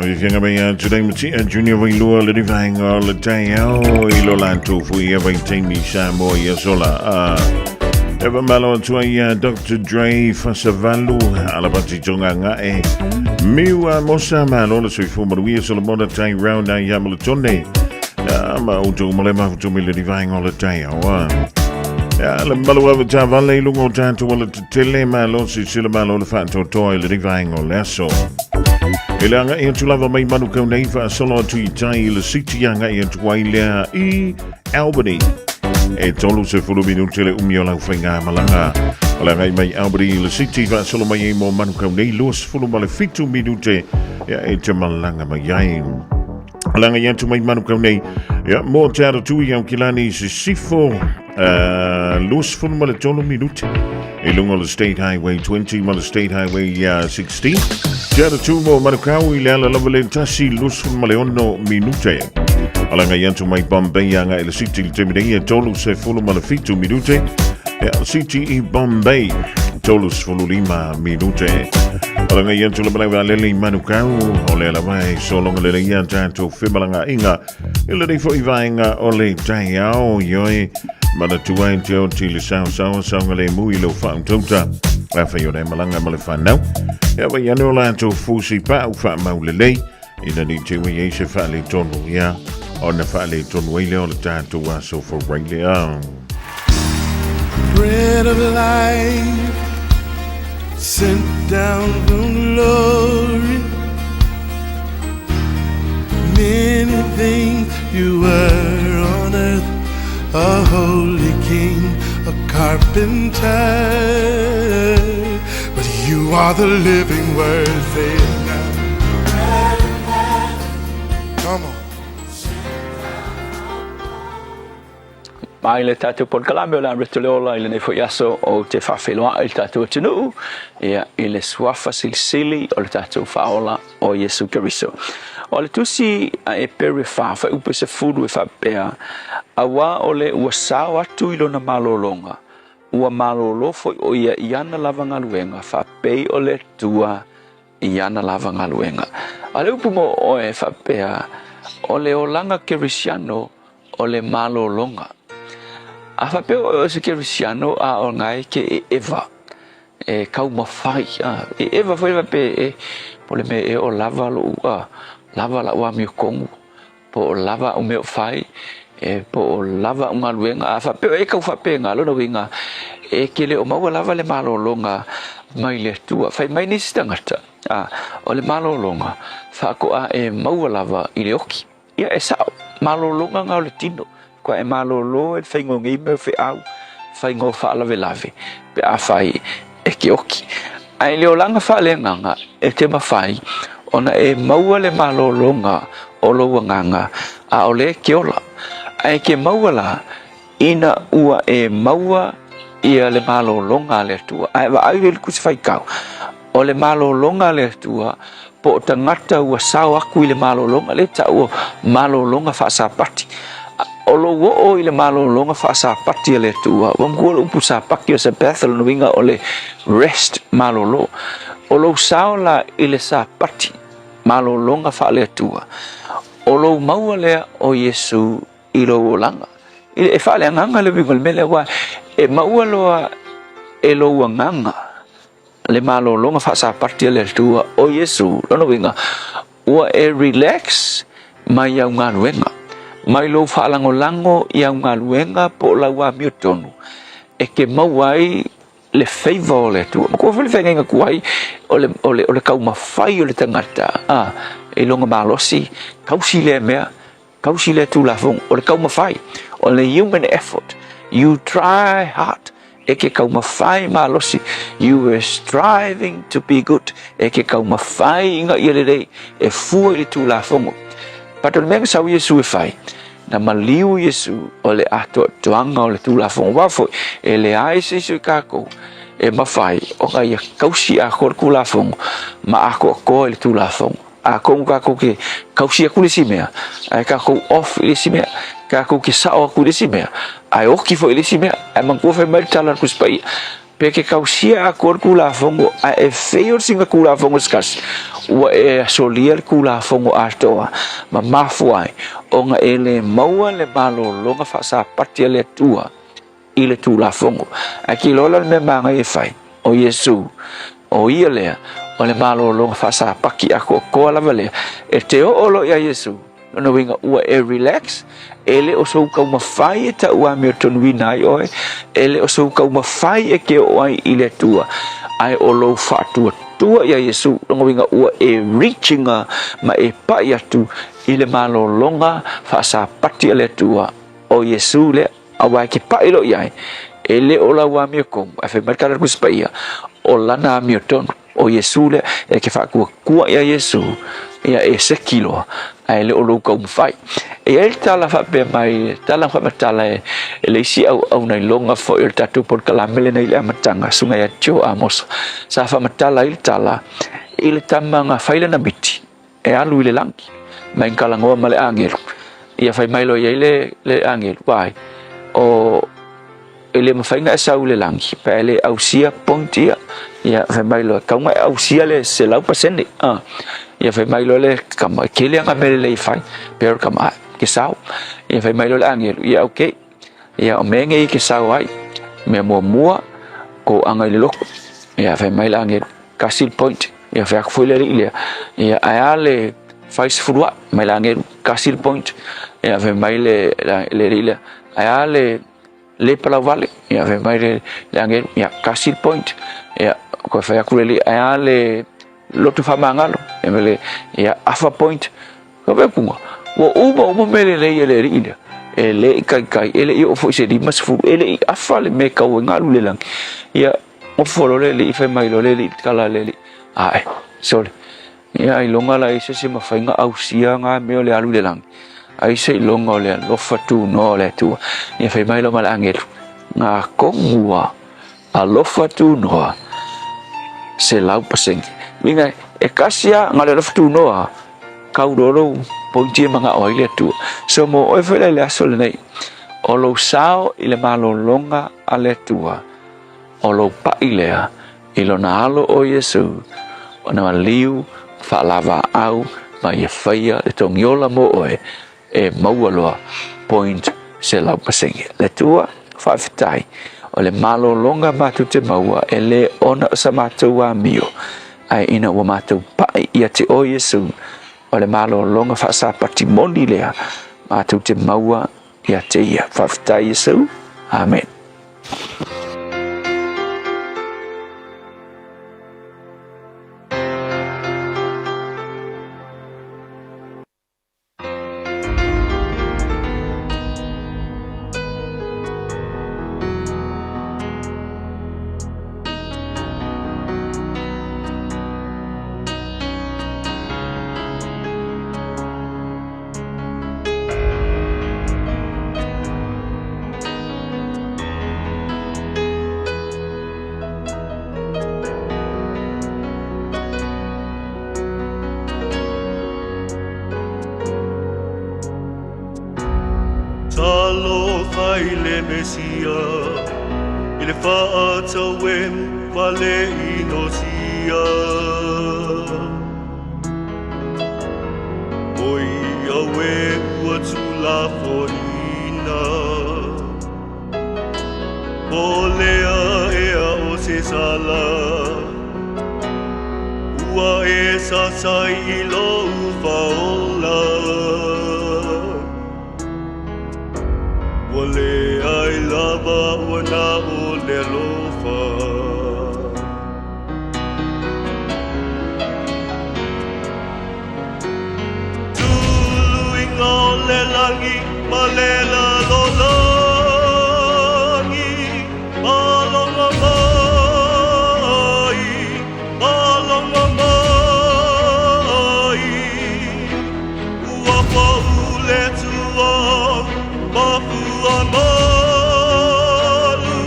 Fiafia mai today mati junior vai lua le divanga le Taeao I lo lanto fui e vai taimi Samoa ia sola. Eva malo tua ia Dr. Dre Fasavalu alabati tonga ngae. Miwa mosa malo le sui fumaru ia sola moda tai round na ia malatone. Ma utu malema utu mi le divanga le Taeao. Ya le malo ava tavale lungo tanto wala tele malo si sila malo le fanto toi le divanga le aso. Ilanga ia tulava mai manu kau nei fa solo tu I tai le siti yanga ia tuailea I Albany. E tolu se fulu minuti le umiola whainga malanga. Ala ngai mai Albany le siti fa solo mai mo manu kau nei luas fulu male fitu minuti ia e te malanga mai ai. Langa ia tu mai manu kau nei ia mo te ara tui au kilani se sifo luas fulu male tolu minuti. E lungo le State Highway 20 male State Highway 16. Tiara tumo marukau I leala lavale tasi lusun maleono minute. Alanga yantu mai Bombay yanga ele city le temidei tolu se fulu malafitu minute. City I Bombay tolu se fulu 5 minute. Alanga yantu lavale lele manukau ole la vai solonga lele yantu fimalanga inga ele de foi vainga ole Taeao yoi mana tuai teo tili sao ngale mui lo fa tota. Rafa yo malanga male fanau. Ya va yano la to fusi pa u fa maulele ina ni te we ye se fa le tonu ya ona fa le tonu we le on ta to wa so for really Bread of life sent down from glory. Many things you were on earth, a holy king, a carpenter. You are the living word, say it now. Come on. Mai le tatu por kalame la retulola ile ne foyaso o te fafeloa il tatu tunu ia ile swafa silsili o le tatu faola o Yesu Keriso. O le tusi e pere fa upe se fudu e fa pea awa o le uasao atu ilo na malolonga. Ua malolo foi o ia iana lava ngaluenga fa pei o le tua iana lava ngaluenga. Ale upu mo o e fa pea o le olanga kerisiano o le malolonga. A fa pea o se kerisiano a o ngai ke e eva e kau mawhai e eva foi fa pe e po le me e o lava lo ua lava la ua mio kongu po o lava o meo fai e po lava unga luenga a fa pe e ka fa pe nga lo no winga e ke le o mau lava le malolonga mai le tua fai mai ni stangata o le malolonga fa ko a e mau lava I le oki ia e sao malolonga nga o le tino ko e malolo e fai ngo ngi me fe au fai ngo fa lave pe a fai e ke oki ai le olanga fa le nga e te mafai ona e mau le malolonga o lo nganga a o le ke ola ai ke mauala ina ua e maua ia le malolonga le tua ai va ai le kusfai kau o le malolonga le tua po tangata ua sao aku I le malolonga le ta o malolonga fa sapati o lo o I le malolonga fa sapati le tua wa ngolo upu sapaki o se Bethel no winga o le rest malolo o lo sao la I le sapati malolonga fa le tua o lo maua le o Yesu I lo langa e fa le nganga le bigol mele wa e maua loa e lo nganga le malolonga fa sa parte le tua o Yesu lo no winga wa e relax mai au ngaluenga mai lo fa lango ia ngaluenga po la wa miotonu e ke mauai le favor le tua ko fa le fenga kuai o le kau mafai o le tangata e longa malosi kausi le mea kausi le tu la fong o le kau mafai o le human effort you try hard e ke kau mafai malosi you were striving to be good e ke kau mafai inga ia le rei e fua I tu la fong pato le menga sau Yesu e fai na maliu Yesu o le ato tuanga o le tu la fong wafo e le ai se su kako e mafai o ka ia kausi a kor ku la fong ma ako ko le tu la fong a ko ka ko ke kausi ku le simea ai ka ko off le simea ka ko ke sa o ku le simea ai o ki fo le simea ai man ko fe mai tala ku spai Peke kausia a kor kula fongo a e feo singa kula fongo skas ua e solier kula fongo astoa ma mafuai onga ele maua le malo longa fa sa patia le tua ile tula fongo a ki lola me manga e fai o Yesu o ia lea o le malo longa fa sa paki ako ko la vale e te olo ya Yesu no winga ua e relax ele o so ka uma fai ta ua me tonu nai oi ele o so ka uma fai e ke oi ile tua ai o lo fatua tua ya Yesu no winga ua e reachinga ma e pa ya tu ile malo longa fa sa pati le tua o Yesu le awa ki pa ilo yai ele o la wa me kom a fe markar ku spaia o lana mi tonu o Yesu le e ke fa ku ya Yesu ia e se kilo ai le olo ka umfai e el tala fa pe mai tala fa matala e le si au nei longa fo il tatu por kala mele nei le matanga sunga ya cho amos sa fa matala il tala il tamanga faile na biti e alu ile lanki mai kala ngo male angel ia fai mai lo ia le angel vai o ele ma fai nga sa ule lanki pe le ausia pontia ia fai mai lo ka nga ausia le se lau pasende ia fai mai lo le kama kele nga mele le fai per kama ke sao ia fai mai lo angel ia okay ia o menge ke sao ai me mua ko anga le lok ia fai mai la angel kasil point ia fai ak foi le ile ia ale fai furua mai la angel kasil point ia fai mai le ile ale le pala vale ia fai mai le angel ia kasil point ia ko fai ak le ale lotu famangalo emele ya afa point ko be kunga wo uma mele le ida ele kai ele yo fo se di mas fu ele afa le me ka wo ngalu le lang ya o folo le ife mai lo le kala le ai sorry ya ilonga la ise se mafainga au sia nga me le alu le lang ai se ilonga le lo fatu no le tu ya fe mai lo mal angel nga kongua a lo fatu no se lau paseng minga e kasia ngale lo fatu noa kaudoro pointi manga oile tu so mo o fele le asole nei o lo sao ile malo longa ale tua o lo pa ilea ilo na alo o Yesu o na liu fa lava au ma ye faia le tongiola mo oe e maualoa point se lau pasengi le tua fa fitai o le malo longa matu te maua e le ona sa matua mio ai ina wa matu pai ia te o Yesu o le malo longa fa sa patimoni lea matu te maua ia te ia fa fitai Yesu amen. Ile faata wem vale inosia Oi awe uatula forina Olea ea o se sala Ua e sasai ilo ufaola Wale ai lava wana o le lofa Tuluing o le langi malela lolangi Malonga mai, malonga mai Ua paule tua mafu Malu,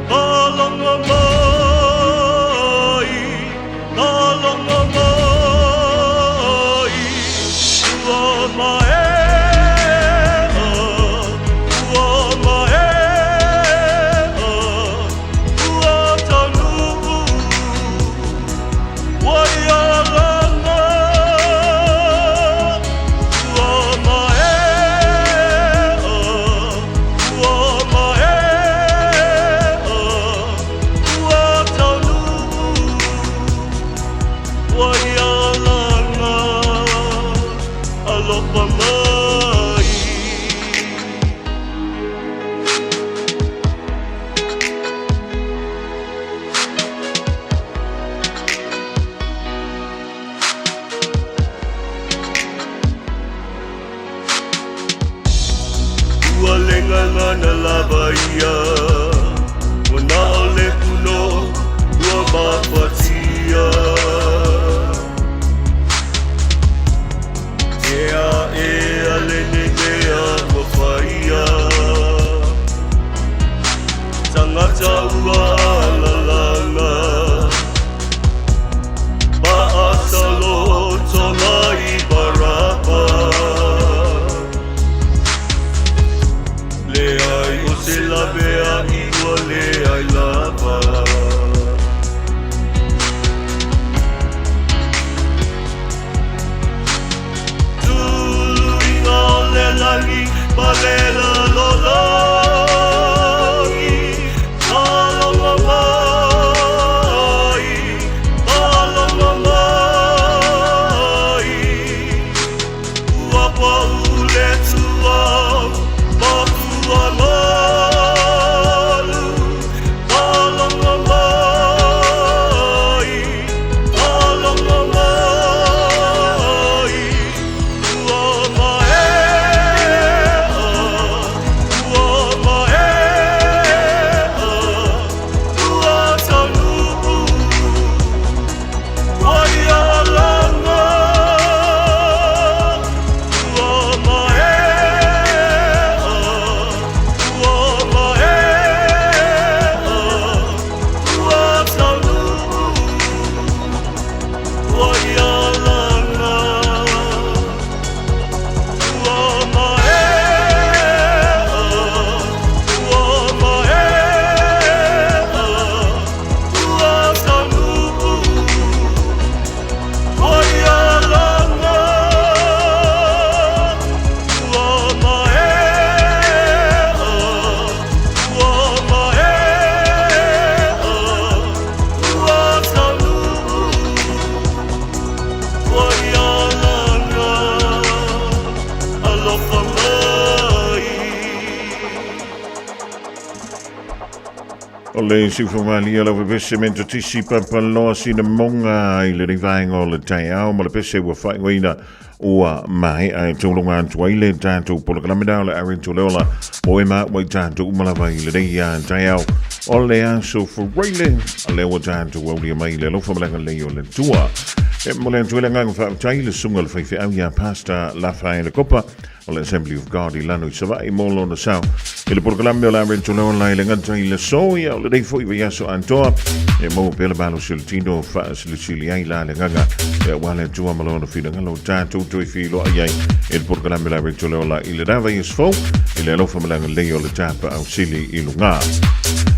malonga mai, malonga mai, ua maea, ua maea, ua ua lenga ngana lava ia Wana ole kuno ua mapatia Ea e alene mea wawhaia Tangata ua lalanga Maasalo tonga i barapa Leai o se lavea iwa leai lava Tulu inga le lagi malela lola Le sifumali ala vese mento tisi papaloa sina monga i le rivainga o le Taeao ma le pese ua whaingoina ua mai ai tūlunga antua i le tātou polokalamida o le arin tūleola o e maa wai tātou umalava i le reia Taeao o le aso fureile a le ua tātou au lia mai le lofa malanga le o le tua e mo le antuele ngang whautai le sunga le whaiwhi au ia pasta la whai le kopa o le Assembly of God i lano i savai molo na sao e le polokalame o le arin tūleola i le nganta i le soia o le reifo i vaiaso antoa e mo pela balo siltino fa silisili ai la le nganga e wale tua malona fina ngalo tātou tui filo ai e le polokalame o le arin tūleola i le rava i sfo i le alofa malanga leo le tapa au sili i lunga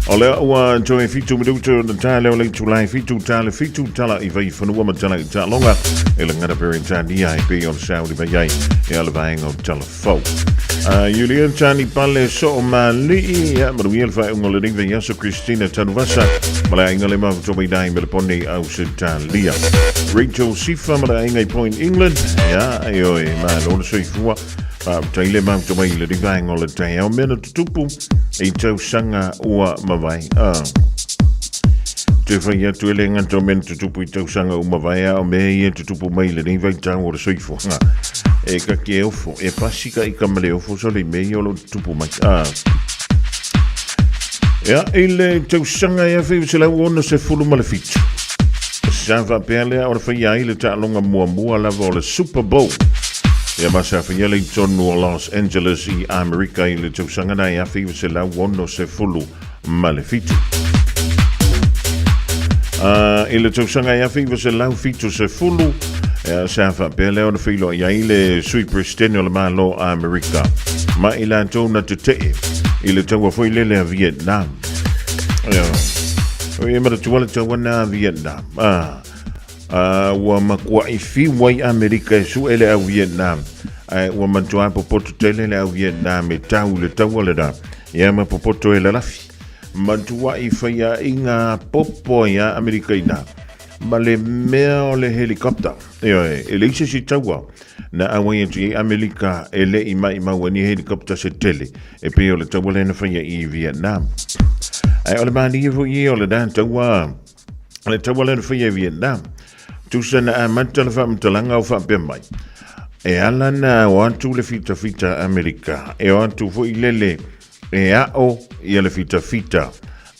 o le ua joe fitu minuto na tale o le tulai fitu tale fitu tala i vai fanua matala i talonga e le ngara peri tania i pe o le sauri vai ai e ala vaenga o tala fau Julian tani pale so o mali ya maruiel fa ungo le ringa yaso Christina Tanuvasa mala inga le mafu toba i dai me le pone au se talia Rachel Sifa mala inga i Point England ya aioi ma lona soifua taile mafu toba i le ringa ingo le Taeao mena tutupu e tau sanga ua mawai te whai atu ele ngata o mena tutupu i tau sanga ua mawai o me i e tutupu mai le ringa i tau o le soifua e ka ke ofo e pasika i ka male ofo so le mei o lo tupu mai ya ile tau sanga ya fi se la uona se fulu male fitu sa va pele o fa ya ile ta longa mua la vo le Super Bowl ya masa fa ya le tonu o Los Angeles i America ile tau sanga na ya fi se la uona se fulu male fitu ile tau sanga ya fi se la fitu se fulu Safa pele o na filo ia ile sui presidente o le malo a Amerika ma ila tona te te ile taua foi lele a Vietnam o e mara tuala taua na Vietnam wa makua i fi wai Amerika su ele a Vietnam wa matua popoto tele le a Vietnam e tau le taua le da ia ma popoto e la lafi matua i faya inga popo ya Amerika ina ma le mea o le helikopter e le ise si taua na awai atu i Amerika e le i mai wani helikopter se tele e pe o le taua le na whaia i Vietnam o le mani i fui o le dan taua le taua le na whaia i Vietnam tusa na amanta le whamtalanga o whape mai E ala na o atu le fita Amerika. E o atu fo ilele e ao i le fita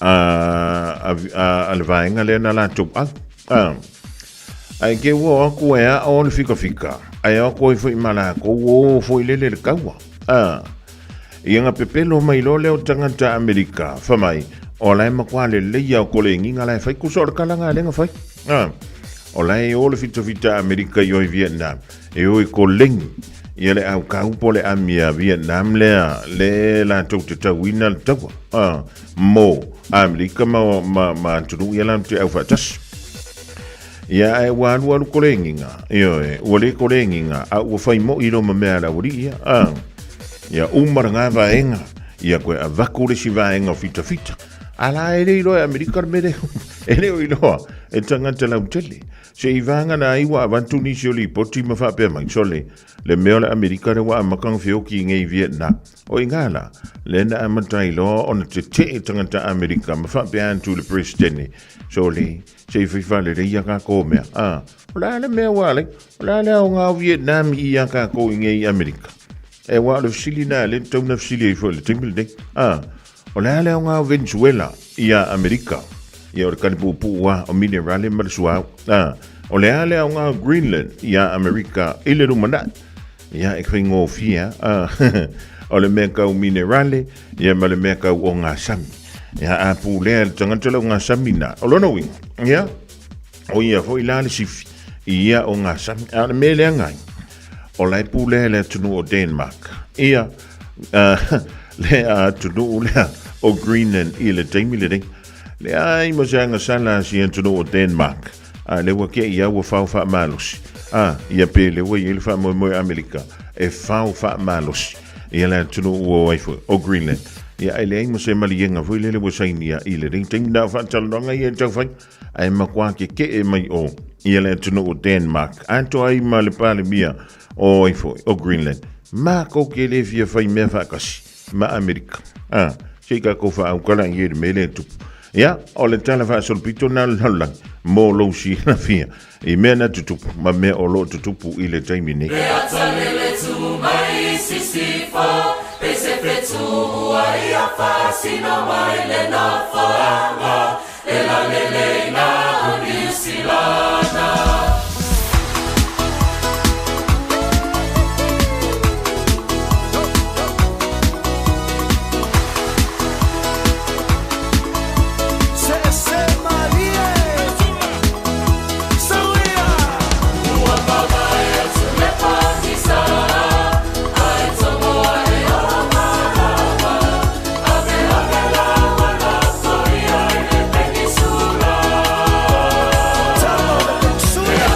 a le vaenga le na la tu. Ai ke wo aku e ao le fika. Ai ako i fo i mala ko wo fo ilele le kaua. Ia pepelo mai lo leo tangata Amerika. Famai, o lai makwale le ia ko le nginga lai fai kusor kalanga lenga fai. O lai o le fita Amerika i oi Vietnam. E oi ko lengi. Ia le au kaupo le amia Vietnam le la tau te tauina le taua. Mo Amerika ma tunu ia lam te au fatas. Ia e walu ko le nginga. Ia e o le ko le nginga. A ua fai mo ilo ma mea la uri ia. Ia umar ngā vaenga. Ia koe a vaku le si vaenga fita. Ala ele iloa Amerika mele. Ele o iloa. E tangata lau tele. Se i vanga na iwa avantu nisi o li poti ma whapea mai sole. Le meo le Amerika re wa amakang whioki ngai Vietnam. O ingala. Le na amatai loa ona te tangata Amerika ma whapea antu le presidente. Sole. Se i whiwhale le ia ka ko mea. Ola le mea wale. Ola le au ngā Vietnam i ia ka ko ngai Amerika. E wa le fsili na le tauna fsili i fo le timbile dek. O le ale o ngā Venezuela i a Amerika. Ia o le kanipupu wa o minerale ma le suau. O le ale o ngā Greenland i a Amerika i le rumanat. Ia e kwhi ngō fia. O le mea kau minerale ia ma le mea kau o ngā sami. Ia a pu lea le tangantala o ngā sami na. O lono wing. Ia. O ia fo i la le sifi. Ia o ngā sami. A le mea lea ngai. O lai pu le tunu o Denmark. Ia le tunu lea o Greenland i le teimi le ding. Le ai mo sanga sala si tunu o Denmark. Le wake ia wa fau fa malusi. Ia pe le wa il fa mo Amerika. E fau fa malusi. Ia le tunu o waifo o Greenland. Ia ai le mo se malienga foi le wa sainia i le ding ting da fa talonga ia tau fai. Ai ma kwa ke e mai o. Ia le tunu o Denmark. Anto ai ma le pale mia. O ifo o Greenland ma ko ke le fia fai me fa kasi ma Amerika se ka ko fa au kala ngi me le tu ya o le tala fa sol pito na la mo lo si na fia e me na tu ma me o lo tu i le time ni le atalele tu mai sisi fo pese pretu ai a fa sino mai le na fa e la le na unisilana. Suya.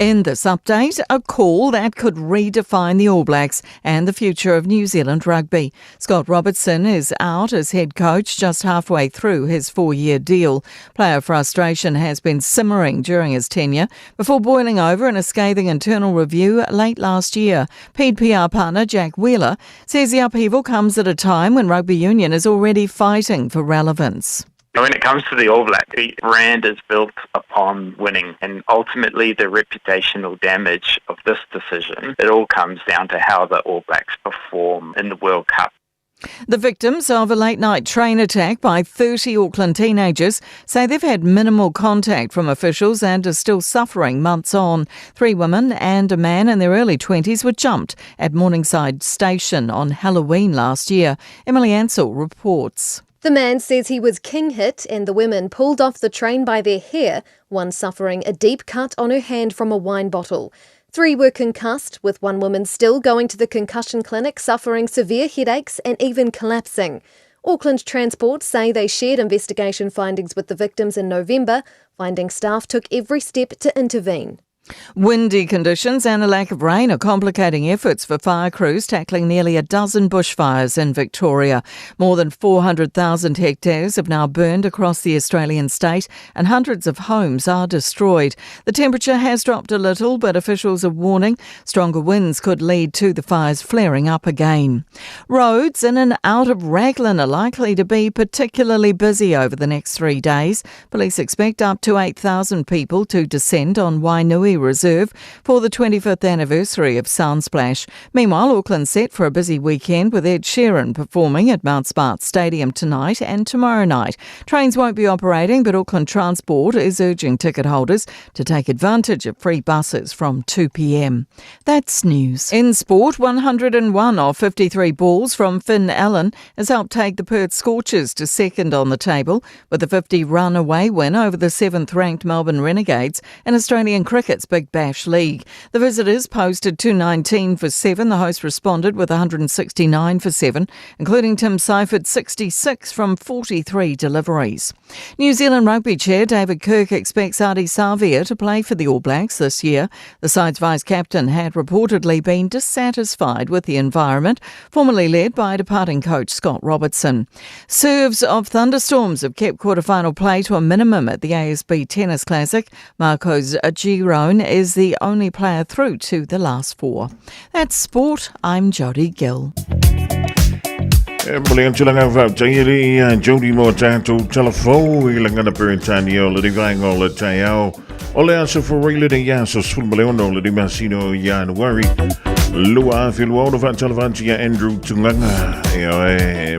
In this update, a call that could redefine the All Blacks and the future of New Zealand rugby. Scott Robertson is out as head coach just halfway through his 4-year deal. Player frustration has been simmering during his tenure before boiling over in a scathing internal review late last year. Paid PR partner Jack Wheeler says the upheaval comes at a time when rugby union is already fighting for relevance. When it comes to the All Blacks, the brand is built upon winning, and ultimately the reputational damage of this decision, it all comes down to how the All Blacks perform in the World Cup. The victims of a late-night train attack by 30 Auckland teenagers say they've had minimal contact from officials and are still suffering months on. 3 women and a man in their early 20s were jumped at Morningside Station on Halloween last year. Emily Ansell reports. The man says he was king-hit and the women pulled off the train by their hair, one suffering a deep cut on her hand from a wine bottle. 3 were concussed, with one woman still going to the concussion clinic suffering severe headaches and even collapsing. Auckland Transport say they shared investigation findings with the victims in November, finding staff took every step to intervene. Windy conditions and a lack of rain are complicating efforts for fire crews tackling nearly a dozen bushfires in Victoria. More than 400,000 hectares have now burned across the Australian state and hundreds of homes are destroyed. The temperature has dropped a little, but officials are warning stronger winds could lead to the fires flaring up again. Roads in and out of Raglan are likely to be particularly busy over the next 3 days. Police expect up to 8,000 people to descend on Wainui Reserve for the 25th anniversary of Sunsplash. Meanwhile, Auckland's set for a busy weekend with Ed Sheeran performing at Mount Smart Stadium tonight and tomorrow night. Trains won't be operating, but Auckland Transport is urging ticket holders to take advantage of free buses from 2 p.m. That's news. In sport, 101 of 53 balls from Finn Allen has helped take the Perth Scorchers to second on the table with a 50-run away win over the 7th-ranked Melbourne Renegades in Australian cricket's Big Bash League. The visitors posted 219 for 7. The hosts responded with 169 for 7, including Tim Seifert 66 from 43 deliveries. New Zealand Rugby Chair David Kirk expects Adi Savia to play for the All Blacks this year. The side's vice-captain had reportedly been dissatisfied with the environment, formerly led by departing coach Scott Robertson. Serves of thunderstorms have kept quarter-final play to a minimum at the ASB Tennis Classic. Marcos Giron is the only player through to the last 4. That's sport. I'm Jodie Gill. Boleh ang Tairi Jody mo tato telefon ilang na perintani o di vango le Taeao o le aso for really de yaso sul maleono le di masino January lua filwo of televantia Andrew Tunganga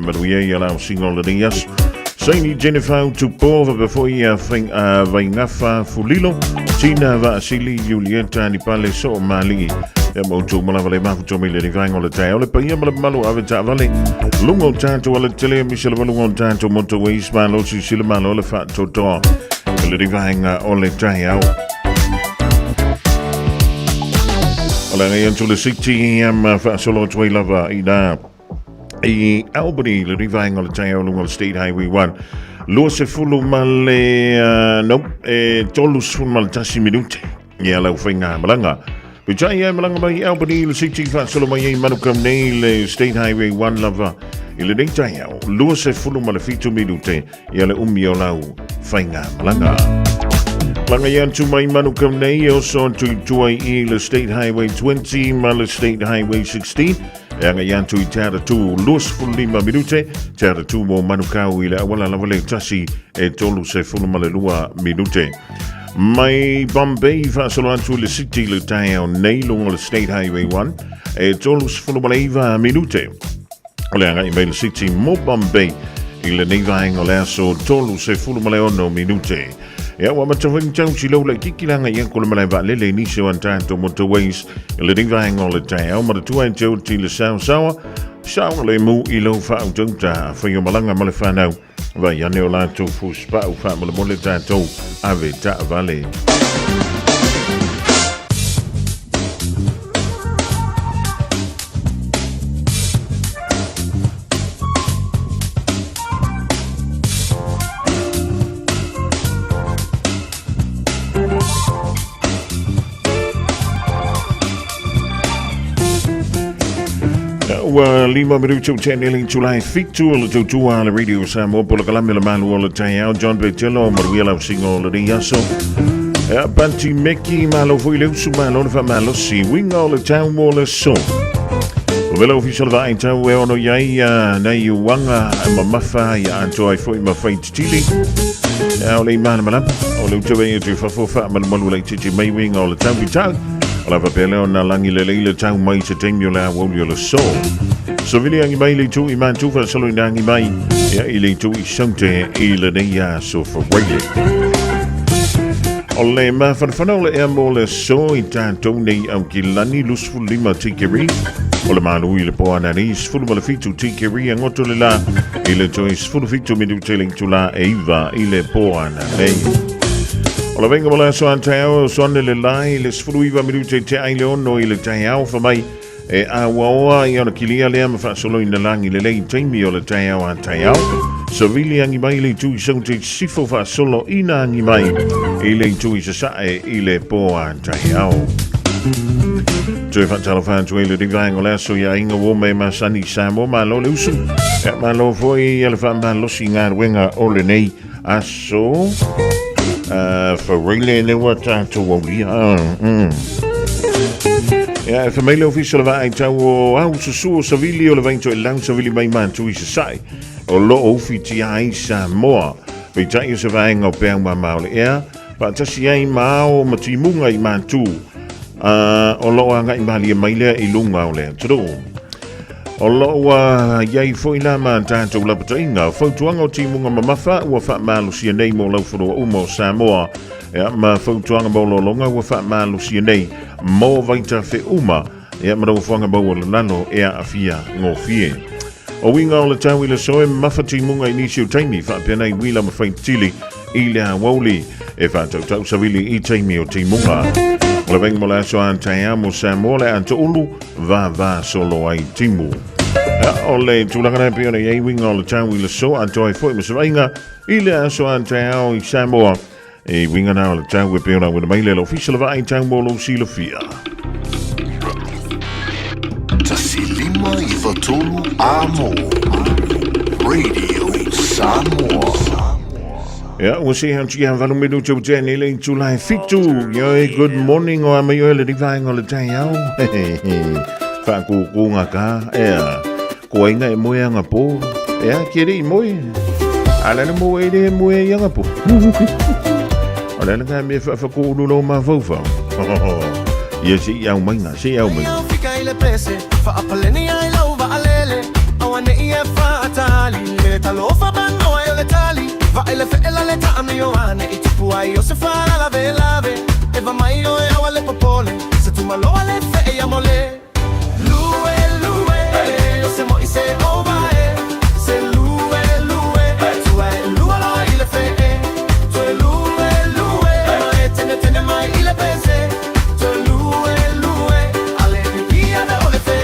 maruia yala singo le yas Saini Jennifer to Pova before you think Vainafa Fulilo Tina Vasili Julieta Nipale so Mali Moto Malavale Mafuto Mili Vang on the tail, but Yamalu Avita Valley, Lungo Tanto, Tele Michel Valon Tanto, Montaway, Smalo, Silamano, the Fat Toto, Living on the Taeao. Olay to the city, Fasolo Twelava, Ida, Albany, Living on the Taeao, Lungo State Highway 1. Lose Fulu Male, no, Tolus Maltasi Minute, Yellow Finger Malanga. Vijaya Malanga Albany, City Fasolomay Manukam Nail, State Highway 1 Lava, Ilidaya, Lose Fulu Malafito Minute, Yellow Umiolau, Finger Malanga. Langayan to my Manukam Nail, also to Tuai, State Highway 20, Mala State Highway 16. Langayan to Terra 2, Luz Fulima Minute, Terra 2 Mo Manukau, Wala Lavale Tassi, et Toluse Fulumalua Minute. My Bombay Fasolan to the city, the town, Nailung on the State Highway 1, et Tolus Fulumaleva Minute. Olanga in the city, Mo Bombay, il Neva Angolaso, Tolus Fulumaleono Minute. Yeah, what much of him Chilo like Kikilanga Yankulmaleva Lily Nisho and Tanto Motorways, Living all the town, but the 2 and 2 till the South Sour, Shaole Mu Ilo Fauta for your Malanga Malefano, Vayaniola to Fuspa, Family Moletato, Avita Valley. wa 5 minuto channel in July fitu le tutua le radio Samoa po le kalame le Malu le Taeao John Betelo Maruela singo le Yaso Banti Meki Malo foi le usumalo fa malo si wingo le town mo le so Velo official va in tau e ono yai na iwanga mamafa ya anto foi ma fight chili o le mana malapa o le tuwe tu fa malu le chichi mai wingo le town bitau Ola papeleo na langi le tau mai se temio la wolu le so. So vili angi mai le tu I man tu fa solo ndangi mai ya ile tu I sonte I le nei so for wailing. Ole ma fanfano le mo le so I tanto nei au kilani lusful lima tikeri. Ole Malu I le po anani sfulu ma le fitu tikeri angoto le la ile tu sfulu fitu midu teling tu la eva ile po anani. Ola venga mola so Taeao so le lai le sfruiva minute te ai leono I le Taeao fa mai e a waoa I ona kilia le ma fa solo in langi le lei taimi o le Taeao a Taeao so vili angi mai le tu so te sifo fa solo ina angi mai I le tu I sa I le po a Taeao Tue fa talo fa tue le divang ola so ya inga wo me ma sani Samoa ma lo le usu e ma lo foi ele fa ma lo singa wenga o le nei aso for really ne wat to woli ja familie official va ai tau au su savili o le vento e lang savili mai man tu I sai o lo ofiti ai Samoa pe tai se va ngo pe ma maule ja pa tasi ai mao matimunga I man tu o lo anga I mali mai le I lunga ole tro o lo yai foi la man tanto la patinga fo tuanga o timunga mamafa ua fa malu si nei mo lau foro umo Samoa ya ma fo tuanga mo lo longa ua fa malu si nei mo vaita fe uma ya ma ro fanga bo lo nano e afia ngo fie o winga o le tawi le soe mafa timunga inisio taimi fa pena I wila ma fain tili I le woli e fa tau savili I taimi o timunga o le venga mo la so Taeao mo Samoa le anto ulu va solo ai timu Ole tulangana piona ye winga o le tawi le so anto foi mo sainga I le so Taeao I Samoa e winga na o le tawi piona with mai le official va in town mo lo si le fia Tasilima I vatolu amo Radio Samoa Ja, we see how you have a minute to Jenny in July fitu. Yo, good morning o ama yo le divang o le Taeao. Fa ku nga ka. Ko inga e moe nga po. Kiri moe. Ala na moe de moe nga po. Ala na ka me fa ku lo ma fofa. Ye si ya manga, si ya manga. Fica ile pese, fa apaleni ai lauva alele. Awane ia fa atali, le talofa bano ai le tali. Va ele fe ela le taami yo ane I tipu ai yo se fa la lave Eva mai yo e awale popole Se tu malo ale fe e amole Lue yo se mo I se ova Se lue Tu e lue lo ile fe Tu e lue Ma e tene mai ile pese Tu e lue Ale mi pia de ole fe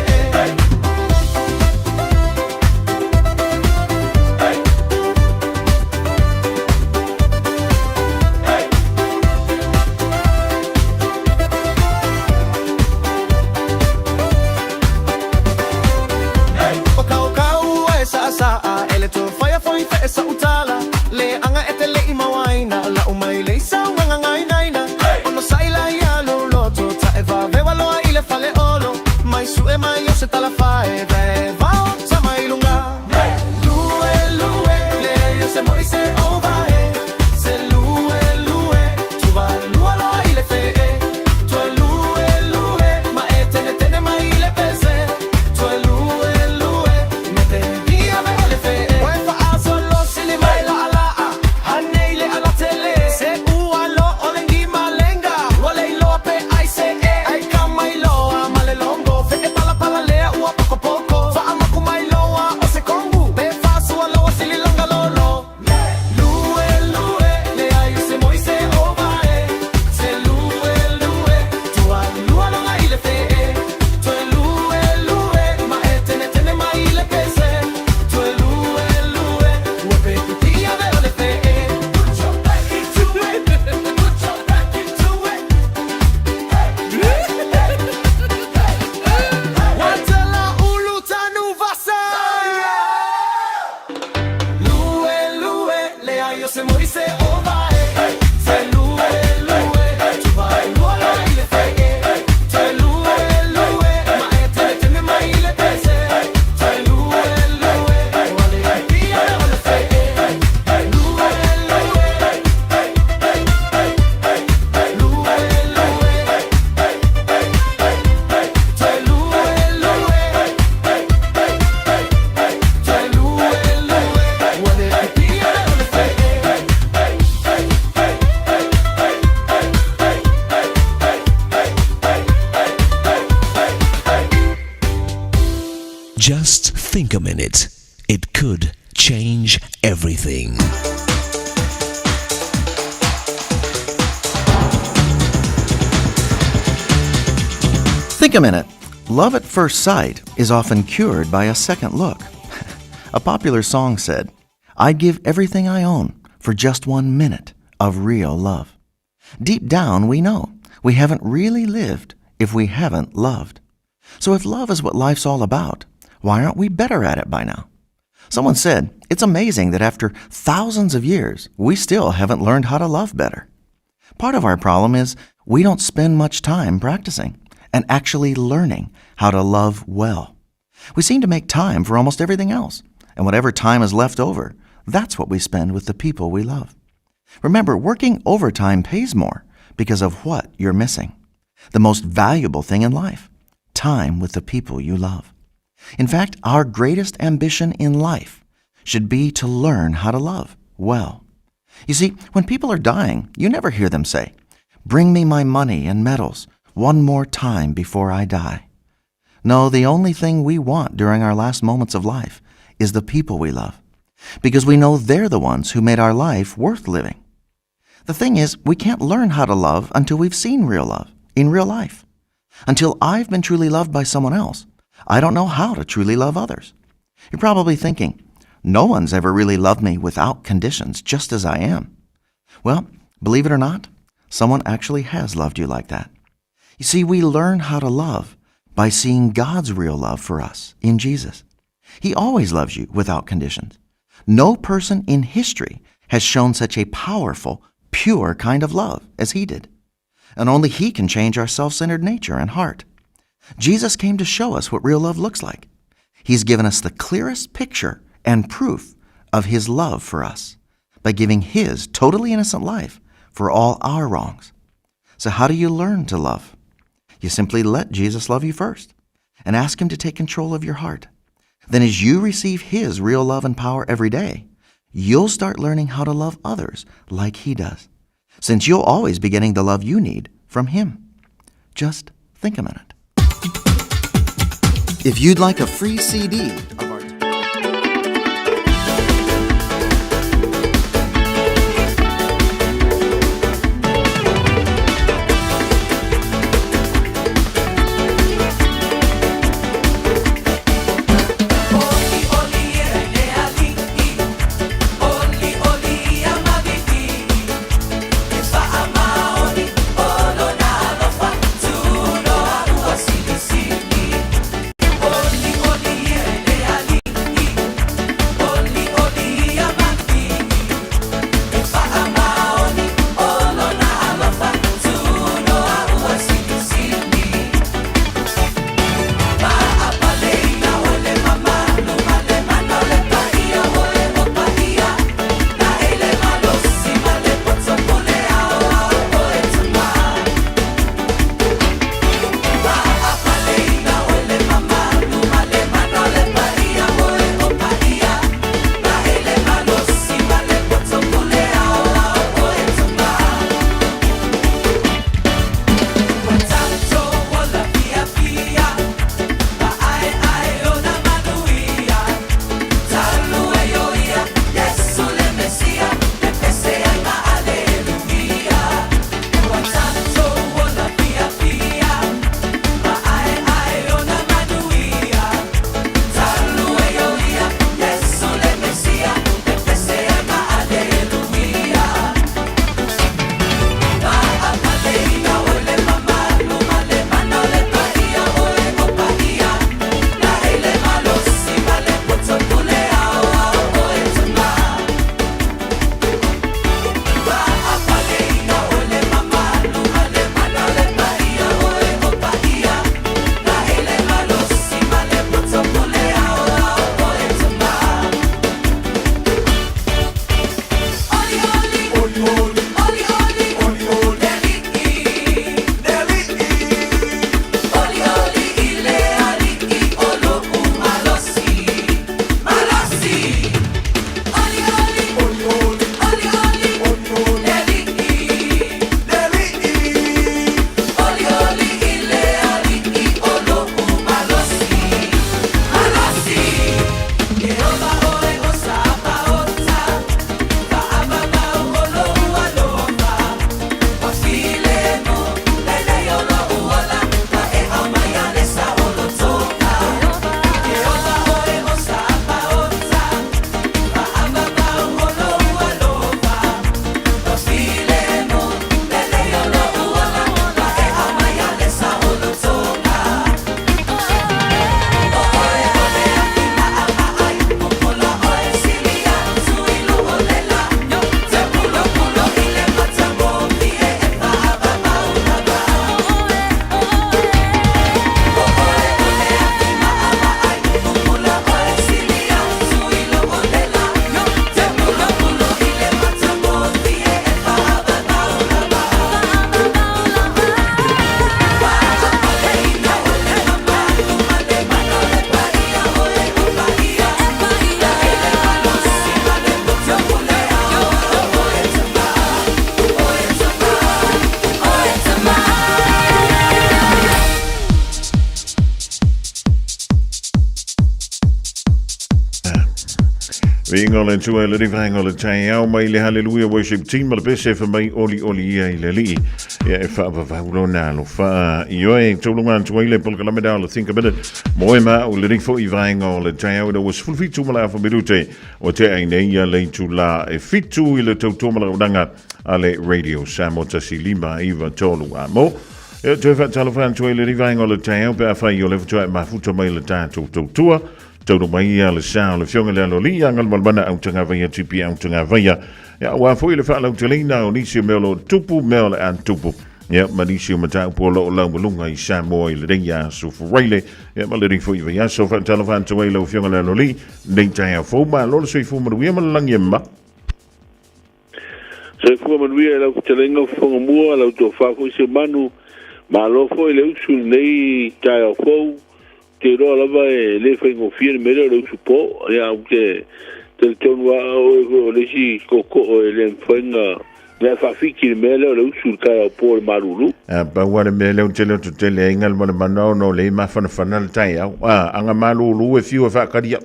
Just think a minute. It could change everything. Think a minute. Love at first sight is often cured by a second look. A popular song said, "I'd give everything I own for just 1 minute of real love." Deep down, we know we haven't really lived if we haven't loved. So if love is what life's all about, why aren't we better at it by now? Someone said, it's amazing that after thousands of years, we still haven't learned how to love better. Part of our problem is we don't spend much time practicing and actually learning how to love well. We seem to make time for almost everything else, and whatever time is left over, that's what we spend with the people we love. Remember, working overtime pays more because of what you're missing. The most valuable thing in life, time with the people you love. In fact, our greatest ambition in life should be to learn how to love well. You see, when people are dying, you never hear them say, "Bring me my money and medals one more time before I die." No, the only thing we want during our last moments of life is the people we love, because we know they're the ones who made our life worth living. The thing is, we can't learn how to love until we've seen real love in real life. Until I've been truly loved by someone else, I don't know how to truly love others. You're probably thinking, no one's ever really loved me without conditions, just as I am. Well, believe it or not, someone actually has loved you like that. You see, we learn how to love by seeing God's real love for us in Jesus. He always loves you without conditions. No person in history has shown such a powerful, pure kind of love as he did. And only he can change our self-centered nature and heart. Jesus came to show us what real love looks like. He's given us the clearest picture and proof of his love for us by giving his totally innocent life for all our wrongs. So how do you learn to love? You simply let Jesus love you first and ask him to take control of your heart. Then as you receive his real love and power every day, you'll start learning how to love others like he does, since you'll always be getting the love you need from him. Just think a minute. If you'd like a free CD of our Vingo le tua le rivango le Taeao mai le hallelujah worship team le bese fa mai oli ia le li. Ja e fa va ulo lo fa io e tolungan tua le polka la medal think about it. Mooi ma o le fo I vango le Taeao da was full fitu mala fa bedute o te ai nei ia le tula e fitu I le tautu mala udanga ale radio Samoa tasilima iva tolu amo. Ja te fa talofan tua le rivango le Taeao pe fa io le tua ma futu mai le tatu tua. Tau mai le sa le fionga le loli anga le malbana au tanga vai tipi au tanga vai ya wa foi le fa la utelina o nisi melo tupu mel an tupu ya manisi o mata po lo la mulunga I Samoa le ringa so fuile ya malering foi vai so fa telefon to le fionga le loli ding tai fo ma lo so fu mo wi ma lang yemma so fu mo wi la utelinga fo mo la to fa fu se manu ma lo foi le usul nei tai fo te roa lava e le whaingo whiere mera rau supo, ea au te tonu o le si koko o e le whainga mea whawhiki mera rau surkai au po le maruru. Pa wale mea leo te leo te le ingal mana manao no le ma whana le tai au. Anga maruru e whiu e whakaria.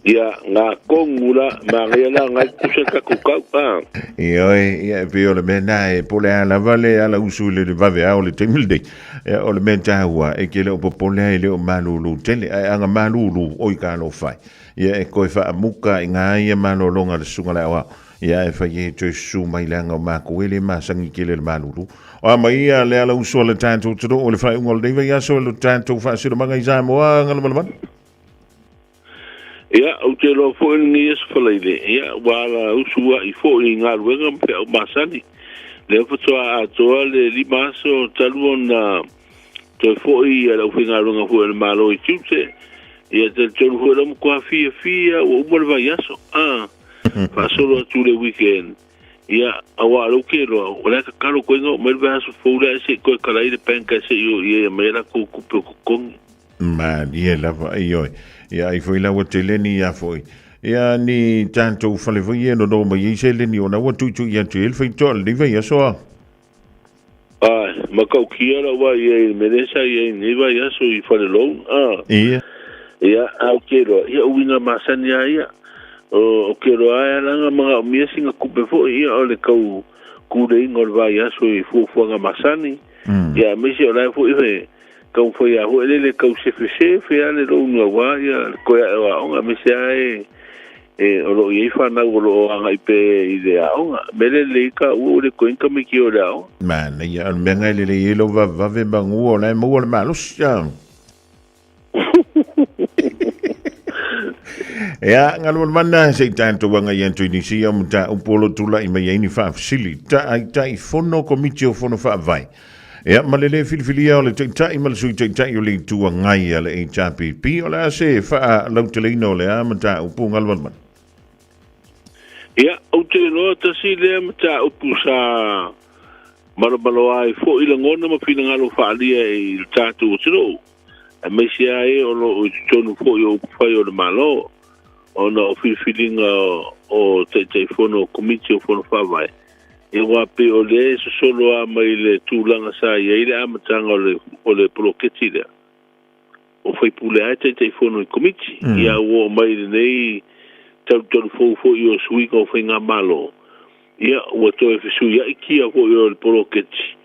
Ia, ngā kongura, ma ngea la ngai kusa kakukau. Ia, pe o le mena e pole ala vale ala usu le vave au le temilde. O le mena hua e ke leo popole e leo malulu tele. Anga malulu oi ka lo fai. Ia e koe wha amuka I ngā ia malo longa le sunga le awa. Ia e whai e tue su mai langa o mako ele ma sangi ke le malulu. O ama ia le ala usu le tanto tudo o le whai ungol deiva ia so le tanto wha sira manga I Samoa ngala malaman. Ia, au te roa fo e ngi esu whalaile. Ia, wala usua I fo I ngā ruenga mpe au masani. Leo fatoa a toa le lima aso taluo na toi fo I ala uwhi ngā ruenga fo e le malo I tiute. Ia, te tonu fo e la mkua Fiafia o umare vai aso. Whasolo atu le weekend. Ia, awa aluke roa. Wala ka karo koenga o merwe aso fōura e se koe karai le penka se I mera ko kupe o kukongi. Man, ia lava ai oi. Ia I foi lawa te leni ia foi. Ia ni tanto fale foi ia no no mai se leni ona wa tu ia te el fai tol ni vai aso. Ma kau kia la wa ia menesa ia ni vai aso I fale long. Ia. Ia au kero. Ia uina masani ia. O kero ai langa mga mia singa kupe fo ia o le kau kure ingol vai aso I fuanga masani. Ia mesi o lai fo I kau foi a ho ele kau se ale lo no wa ya ko ya onga me se ai o lo I fa na o lo anga ipe idea onga mele le ka o le ko inka me ki o la man ya me ngai le yelo va ve bangu o la mo le malus ya ya ngal mana se tanto wanga yentu ni si am ta o polo tula I me ni fa facilita ai tai fono komiti o fono fa vai. Ja, maar le filia o le tai mal sui tai o le tua ngai ale e chapipi o la se fa lautelino le amata o pungal man. Ja, o te no ta si le amata o pusa malo ai fo I ngona ma fina ngalo fa ali e tatu o tiro. A me si ai o lo tonu fo yo fa yo le malo. O no filinga o te fono komiti o fono fa vai. E wa pe o le solo a mai le tūlanga sa ia I le amatanga o le proketi lea. O whai pule ai te whono I komiti. Ia o mai le nei tau fo I o suika o whainga malo. Ia o to e fisu ia I kia fo I o le proketi.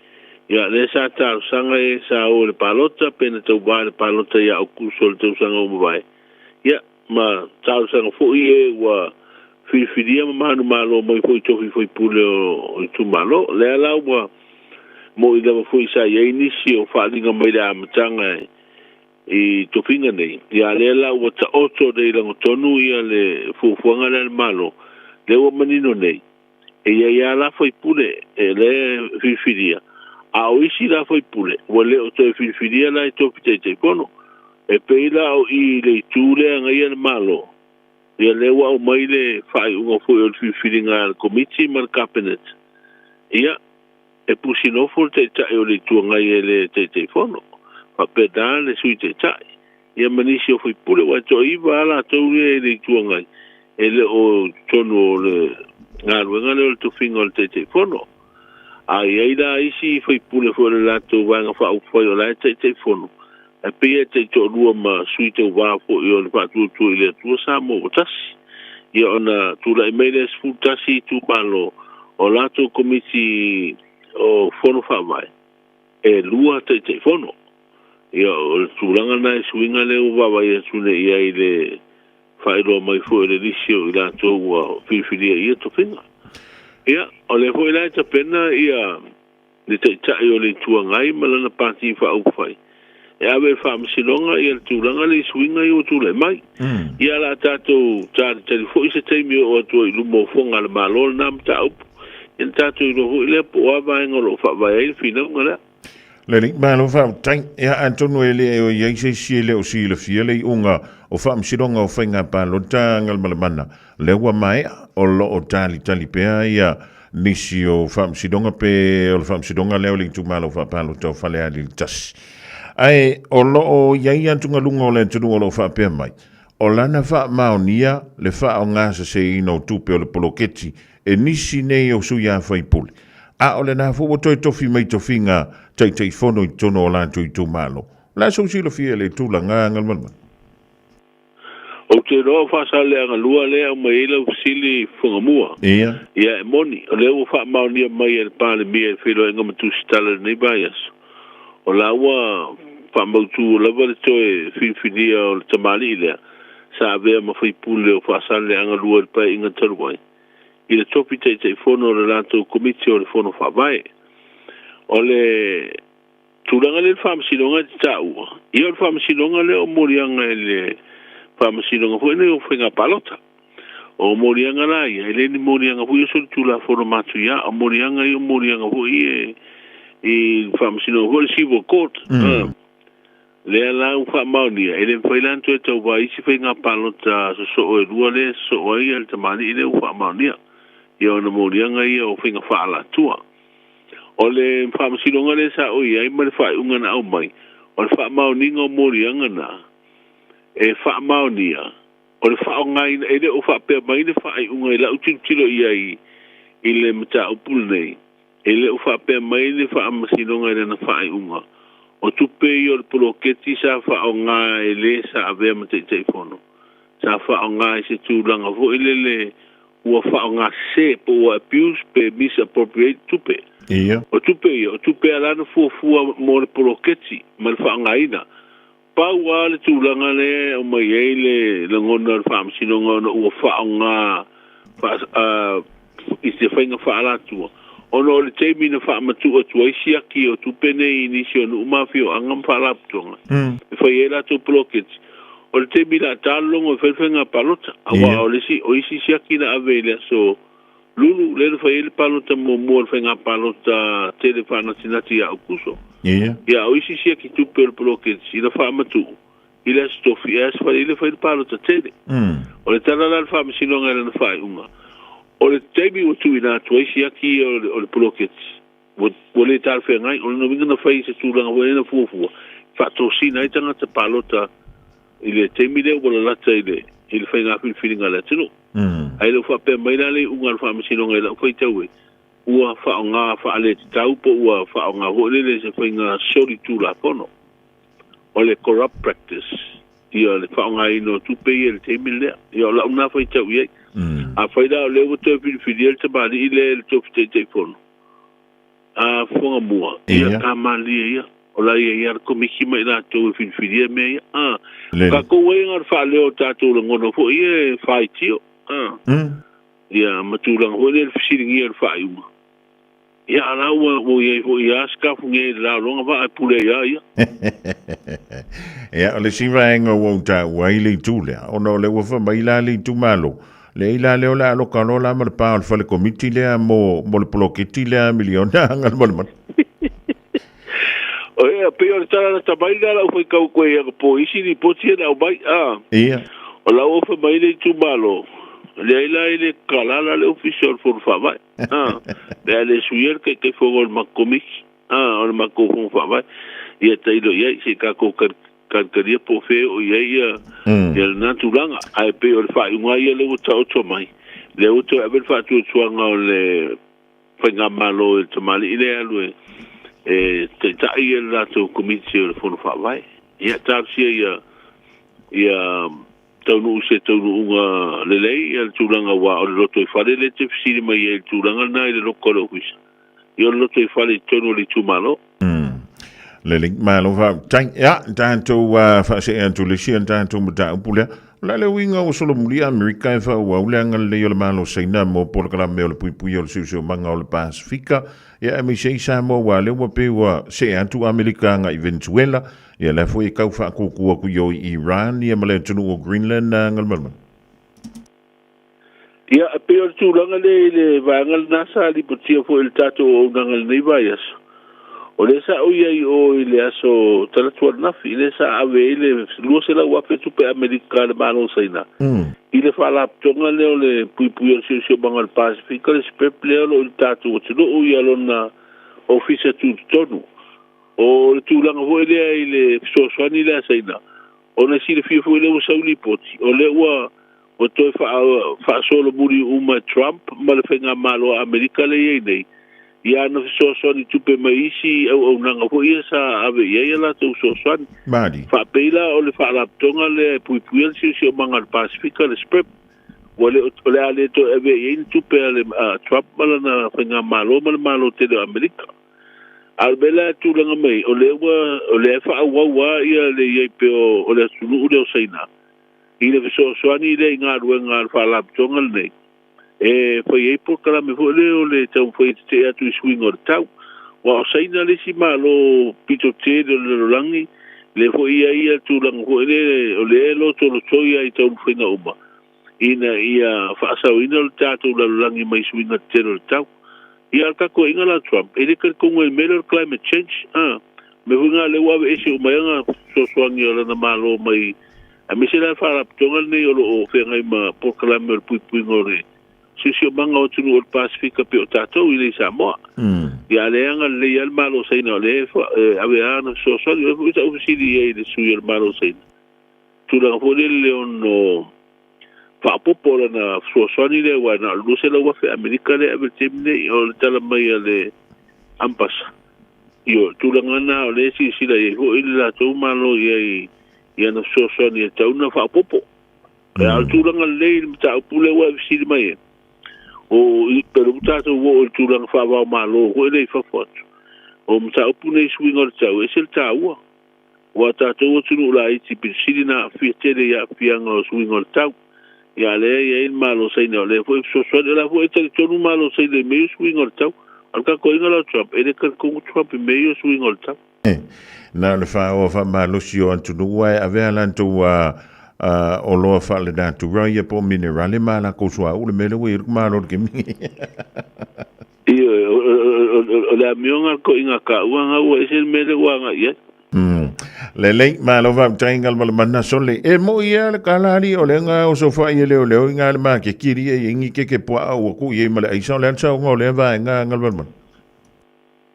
Ia le sa tau sanga e sa o le palota pena tau ba le palota ia o kuso le tau sanga o mawai. Ia ma tau sanga fo I e wa filia manu malo mai foi tofi foi pule o tu malo le ala wa mo I lava foi sa ia inisi o whalinga mai le amatanga I tofinga nei ia le ala wa ta oto de lango tonu ia le fuanga le malo le wa manino nei e ia la foi pule e le filia a o isi la foi pule wa le o to filia la tofi te pono e peila o I le tule ngai le malo ia lewa o mai le whai unga fwoi o whiwhiringa al komiti mar cabinet. Ia, e pusinofo te tai o le tuangai e le te whono. Whapeda le sui te tai. Ia manisi o whipule wa to iwa ala taure e le tuangai. E le o tono o le ngā ruenga le o le tuwhinga o le te whono. Ai ai la isi whipule fo le lato wanga wha au whai o le te whono. e pe te to rua ma sui te wa fo yo le pa tu ile tu Samoa tasi ia ona tu la mele fu tasi tu malo o lato komiti o fono fa vai e lua te fono ia o tulanga na swinga le o baba ia sune ia ile fairo mai fo le disio ila to wa fifilia ia to finga ia o le fo ila te pena ia le te tai o le tuangai malana pati fa au fai e ave fa msilonga ia tulanga le swinga ia tu le mai ia la tato te fo ise te mi o to i lumo fonga le malol nam ta up in tato i lo ile po ava ngolo fa vai fina ngala le ni malo fa tai ya Antonio ele o ye se siele o sile fiele unga o fa msidonga o fainga pa lo tanga malmana le wa mai o lo o tali pe ya nisi o fa msidonga pe o fa msidonga le o le tu malo fa pa lo to fa le ali tas ai o lo o ye antunga lunga o le tu o lo fa pe mai o lana fa maonia le fa o nga se ino tu pe o le poloketi e nisi nei o su ya fa ipuli a o le na fo to tofi mai tofinga tai fono i tono la tu malo la so si lo fiele tu la ngal mal o te ro fa sale nga lua le o mai lo sili fongamua ia moni o le o fa mauni mai el pale mi el filo nga tu stala nei bias o la wa fa mo tu la va to e fidia o tamali le sa ave ma foi pule o fa sale nga lua pa inga terwai i le topi te fono le lato komiti o le fono fa vai o le tulanga le famsilonga te tau i o le famsilonga le o morianga le famsilonga foi ne o fenga palota o morianga la ia ele ni morianga foi so tula fono matu ya o morianga foi e famsilonga foi civil court le la u fa maunia ele foi lanto e tau vai si fenga palota so o rua le so o ia le tamani ile u fa maunia ia na morianga ia o fenga fa ala tua o le whamasilonga le sa o iai ma le whae unga na au mai o le wha mauninga o morianga na e wha maunia o le wha o ngai e le o wha pia mai le whae unga i la utilo iai i le mata upul nei e le o wha pia mai le wha masilonga i le na whae unga o tupe i o le poloketi sa wha o ngai le sa avea mata i teifono sa wha o ngai se tūlanga vo i le ua wha o ngā se po ua abuse pe misappropriate tupe ia o tupe ala na fuafua mo le poloketi ma le whaangaina pau a le tūlanga le o mai ei le langona le whaamsinonga ona ua whaonga i te whainga whaalatua ono o le teimi na whaamatua tuaisi aki o tupe nei inisi ona umafi o angam whaalaputonga e whai e la tō poloketi o le teimi la tālongo e whaiwhenga palota awa o le si o isi siaki na avele so lulu le fa ele palota mo le fenga palota tele fana tinati ya ukuso ya o isi sia ki tu per bloke si la fa matu ile stofi es fa ele fa palota tele o le tala la fa misino ngala na fa unga o le tebi o tu ina tu isi ki o le bloke o le tal fe ngai o no vinga na fa isi tu langa o na fufu fa to sina ita na palota ile temi le o la tele il fa nga feeling ala tino ai lo fa pe mai le unga fa misino ngai la foi tawe ua fa nga fa ale tau po ua fa nga ho le se fa nga sorry tu la kono o le corrupt practice ia le fa nga ino tu pe el te mil ia la una foi tau ye a fa da le o to fidel te ba ile to te fono a fonga mua ia kamali ia o la ia ko miki mai la to fidel me ka ko we ngar fa le o tatu ngono fo ie fa tio ia matulang ho le fisiringi el fa uma ia ala o ia ska funge la longa va pule ia ia le sivaenga o ta waile tule ono le wo fa mai la le tu malo le ila le ola lo kanola ma pa al fa le committee le mo le poloketi le miliona ngal mo o ia pe o tala ta mai la o foi ka ko ia po isi ni po tia da bai ia o la o fa mai le tu malo le ila ile kalala le official for fa vai le suyer que fo gol makomik o makofon fa vai ia tailo ia se ka ko karia po fe o ia el natulanga ai pe o fa un ai le o mai le o to avel fa tu tuanga o le fenga malo el tomali ile alwe te tai la to committee o for fa vai ia tāsia ia taunu se taunu unga lelei ia tūranga wā o le loto I whare le te fisiri mai ia tūranga nai le loko le huisa. Ia le loto I whare tonu le tūmalo. Le link malo va tang ya tanto fa se antu le si tanto mata upula la le winga o solo mulia America fa wa ulanga le yo malo se na mo por kala me o pui pui o su manga o le Pacifica ya mi se Samoa wa le wa pe wa se antu America nga Venezuela ya la foi ka fa ku ku yo Iran ya male tunu o Greenland ngal mal ia pe o tūranga le vangal nasa li potia fo il tato o ngal nei vaias. O le sa o ia o le aso talatua nafi, le sa ave le lua se la wafe tupe Amerika le malo saina. I le whala ptonga leo le pui pui o sio bangal Pacifica le spep leo lo il tatu o tino o ia lona ofisa tu tonu. O le tūlanga hoe lea I le soaswani lea saina. O na si le fiofo le o sauli poti. O le ua o toi wha solo muri uma Trump ma le whenga malo a Amerika le iei nei. Ia na soaswani tupe maisi au nanga ho ia sa ave ia la tu soaswani. Madi. Fa peila o le fa laptonga le pui pui al sio manga Pacifica le sprep. Wale o le ale to ave ia tupe ale Trump mala na whenga malo te de Amerika. Albela tu langa mai o le fa wa ia le ia pe o le sulu o saina. I le soaswani le nga fa laptonga le foi ei por kala me foi o le tau foi te atu swing o tau wa saina le si malo pito te de langi le foi ia tu lang foi le o le lo to lo soia I tau foi na uma ina ia fa sa ina o tatu la langi mai swing o te o tau ia ka ko inga la Trump ele ka ko el melo climate change me hunga le wa ese o mai nga so swangi o na malo mai a me se la fa la tonga ne o fe ngai ma por kala me pui ngore sio manga o tunu o Pacifica pe o tatou I le Samoa. Ia leanga le al malo saina le ave ana so o ofisili le sui al malo saina. Tu la fo le no fa popo na so le wa na lu se la wa fe America le ave temne o tala mai le ampasa. Io tu la ngana o le si la o I la to malo ia na so ni tau na fa popo. Ia tu la le ta pule wa ofisili mai. O pero tato wo o tulang fa wa malo ho le fa fot o mta upune swing o tau esel tau wa tato o tunu la iti pisili na fietele ya pianga o swing o tau ya le ya il malo sai no le foi so la foi te tonu malo sai le me swing o tau alka ko ingala Trump ele ka ko Trump me swing o tau na le fa o fa malo si o tunu wa ave alanto wa o loa whale nātu raya po minerale mana ko sua ule mele we malo ke mi. Iyo o le amionga ko inga ka uanga ua ese mele uanga ia. Le lei malo va taingal mal mana sole e mo ia le kalari o le nga o sofa ia leo inga le ma ke kiri e ingi ke poa o ku ye male ai sa le sa ngo le va nga ngal mal.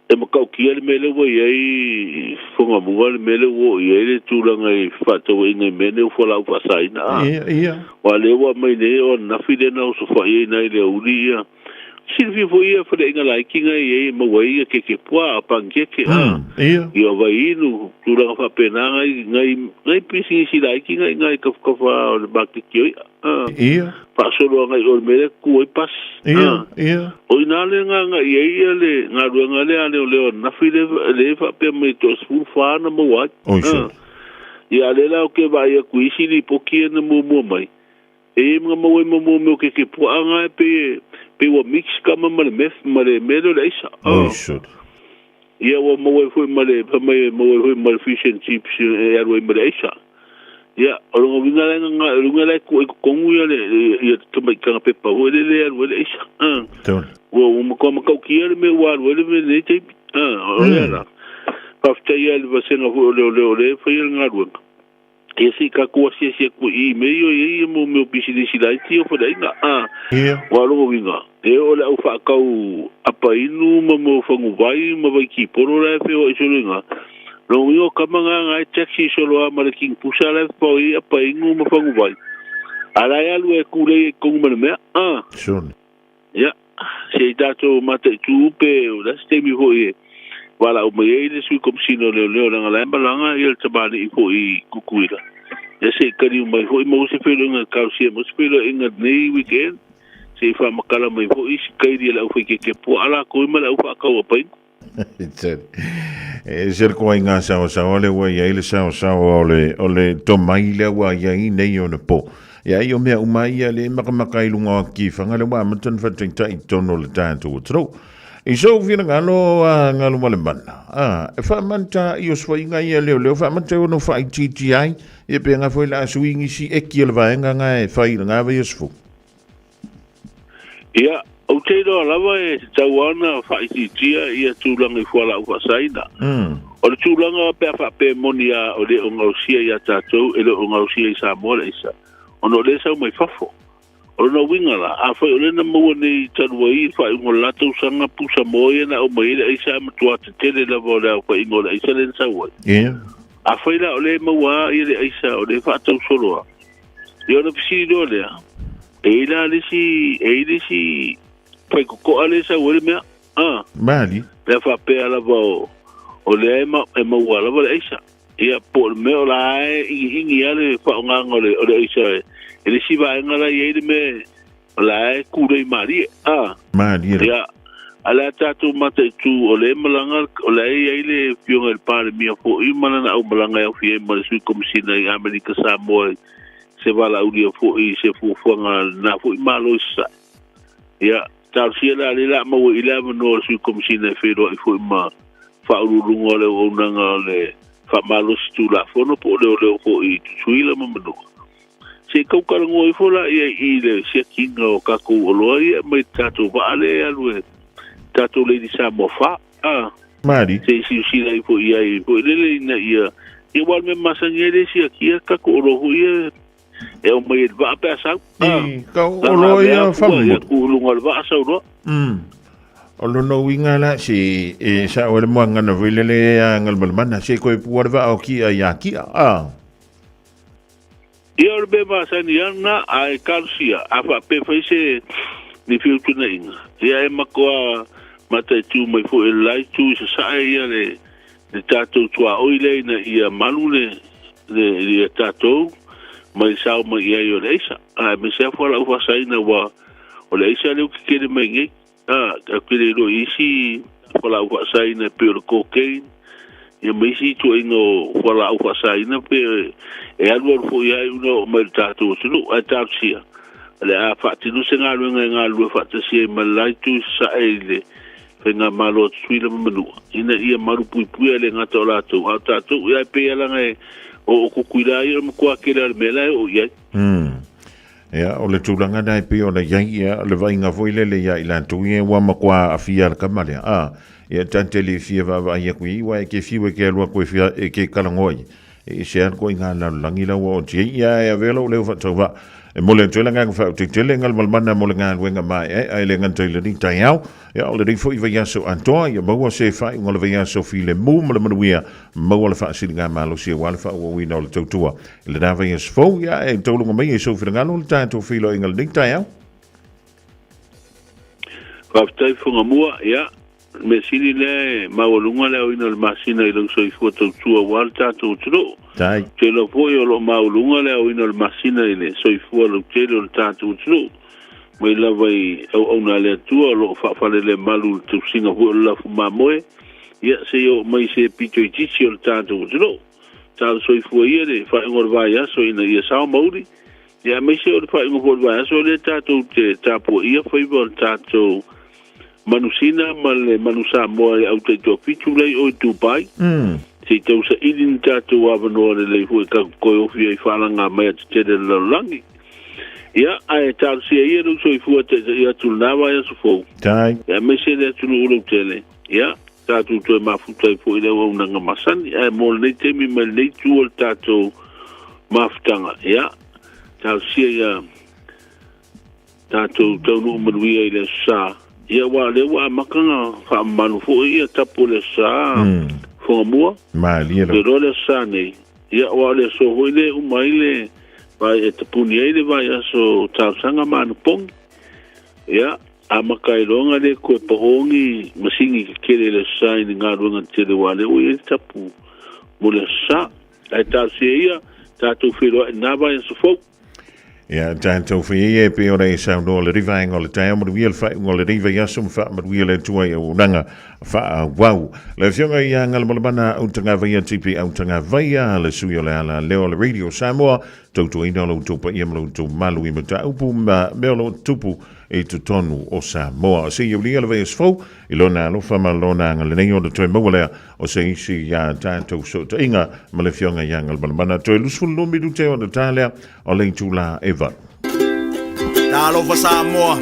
E mo kau kia le mele wo iei funga mua le mele wo iei le tūranga I whātau ingai mene o whalau whasaina. Ia. Wa le wa mai ne o nafi le nau so whai nei le uri ia. Silvi fo ia whare inga laikinga iei mawa ia ke pua a pangkeke. Ia. Ia wa inu tūranga whapenanga ngai pisi isi laikinga ngai kafkafa o le makikio ia. Ia. Pasolo ngai o le mele kuoi pas. Ia. O ina le nga ia le nga ruanga le ale o leo nafi le fa pe me to sfu fa na mo wa. Ia le la o ke va ia kuisi ni poki na mo mai. E mga mo ke po anga pe wa mix kama ma le melo le isa. Ia wa mo foi ma le pa mai mo foi ma fish and chips e aroi ma le isa. Ia o lo vinga le ko kongu ia le to mai ka pepa o le isa. Wo mo ko kia me wa le me te o la. Pafta ia le vasenga ho le foi nga ruanga. E si ka ko si ku I me yo mo bisini si lai ti o fa dai nga wa lo vinga e o le fa ka u apa inu mo fangu vai mo vai ki poro la fe o so nga lo yo ka manga taxi solo a ma king pusa la po I apa inu mo fangu vai ala ya lu e ku le ko mo me ya se dato mate tu pe o la ste mi ho wala o mai le sui komsino leo langa la balanga ia te bani I fo I kukuila ya se kari mai fo I mo se pelo nga kausia mo se pelo inga nei weekend se fa makala mai fo I kairi la fo ke po ala ko ma la fa ka o pai ser ko inga sa ole wa ia ile sa ole to mai le wa ia I nei ona po ya io mea umai ia le maka ilunga ki fanga le wa matan fa tai tono le tanto tro I so vina ngalo male mana e fa manta io swa inga ia le fa manta no fa TTI e pe nga foi la swingi si e ki le va nga e fa nga va yesfu ia o te do lava e tawana fa TTI ia tulanga I fola o saina o le tulanga pe monia o le ngausia ia tatou e le ngausia I Samoa isa ono le sa mai fafo o no wingala a foi o le na mo ni tanwai fa I ngola tu sanga pusa moia na o mai le isa matua te tele la vola fa I ngola isa le sa wa a foi la o le mawa I le isa o le fa tau solo yo no pisi do le e la le si fa ko ale sa wa me mali le fa pe ala vo o le e mawa la vola isa ia por me o la I ale fa nga ngole o le isa ele si va ngala ye me la kure mari mari ya ala tatu mate tu ole malanga ole ile fiong el par mi fo I mana na malanga ya fie mal sui komsina I Amerika Samoa se va la udia fo I se fo na fo I Malu sa ya tal si la la mo ila no sui komsina fe do I fo ma fa urungo le onanga le fa Malu stu la fo no po le fo I sui la mo se kaukara ngoi fola ia I le sia kinga o kako o loa ia mai tato vaale alue tato le di Samoa fa mari se si la fo ia fo le na ia wal me masangere sia kia kako o loa ia e o mai va pesa ka o loa ia famu ku lunga va sa ro o lo no winga la si sa o le mo ngana vile le ngal mana se ko puar va o kia ia kia ia o be masani ana ai kalsia afa pe faise ni fiu tuna inga ia e makoa mata tu mai fo e lai tu sa ia le tato tua oile na ia Malu le tato mai sao mai ia yo leisa me se fo la ufa saina wa o leisa le ke le mai ka kire ro isi fo la ufa saina pe cocaine ia mai si tu ingo fo la ufa saina pe e alua fo ia uno mai tato tulu a tapsia le a fati no se ngalu fati si malai tu sa ele penga malo suila manu ina ia maru pui le ngata o lato a tato ia pe ala ngai o kukuira ia mo kwa kira mela o ia ia o le tulanga dai pe o le ia le vai nga voile le ia ila tu ia wa makwa afia ka male ia tanteli fia va ia kui wa ke fiwe ke lua ko fia ke kalangoi e se ko inga la langila wo ia e velo le fa tova e mole tele nga fa tele ngal malmana mole nga wenga mai e le ngan tele ni Taeao ia o le ri foi va so anto ia mo se fa ngol va so file mo mo mo mo le fa singa malo se wal fa wo we no le totua le dava is fo ia e tolu mai so file ngalo le tanto filo ngal ni Taeao fa tai fu ngamua ia me sili le maulunga le ina le masina I so I foto tua walta tu tro tai te lo foi o lo maulunga le ina le masina ile so I fu lo te lo tatu tro me la vai o na le tua lo fa fa le Malu tu singa fu la fu mamoe ia se yo mai se pito I tisi o tatu tro tal so I fu ia le fa ngor vai so ina ia sa mauri ia me se o fa ngor vai so le tatu te tapo ia fa I tatu manusina male manusa mo au te to pitulei o Dubai se tau sa idin tatu avano le fu ka ko fi I fala nga mai te de langi ia ai tal si ia no so I fu te ia tu lava ia so fo tai ia me se le tu no tele ia tatu to ma fu tai fu ile o nga masani ai mo le te mi me le tu tatu maftanga ia tal si ia tatu to no mo wi ile sa ia wa le wa makanga fa manu fo ia tapo le sa fo mua mali le sa nei ia wa le so hoile umaile vai e tapuni ele vai so tal sanga manu pong ia Amakailonga le ko pohongi masingi kele le sai ni ngarunga tele wale o e tapu mole sa ai ta sia ta tu filo na ba so fo Ja, tanto voor je pe ora e sa no le riva ngol tae mo wiel fa ngol riva ya sum fa mo wiel e tua o nanga fa wow le fionga ya ngal mo bana o tanga va ya tipi o tanga va ya le suyo le ala le radio Samoa to indolo to pa yemlo to Malu i mata upu ma melo tupu e to tonu o Samoa se yo le ve sfo ilona lo fa malona ngal le nyo to mo le o se si ya tanto so to inga mo le fionga ya ngal bana to lu sul no mi du te o talia o le tula eva Talo va Samoa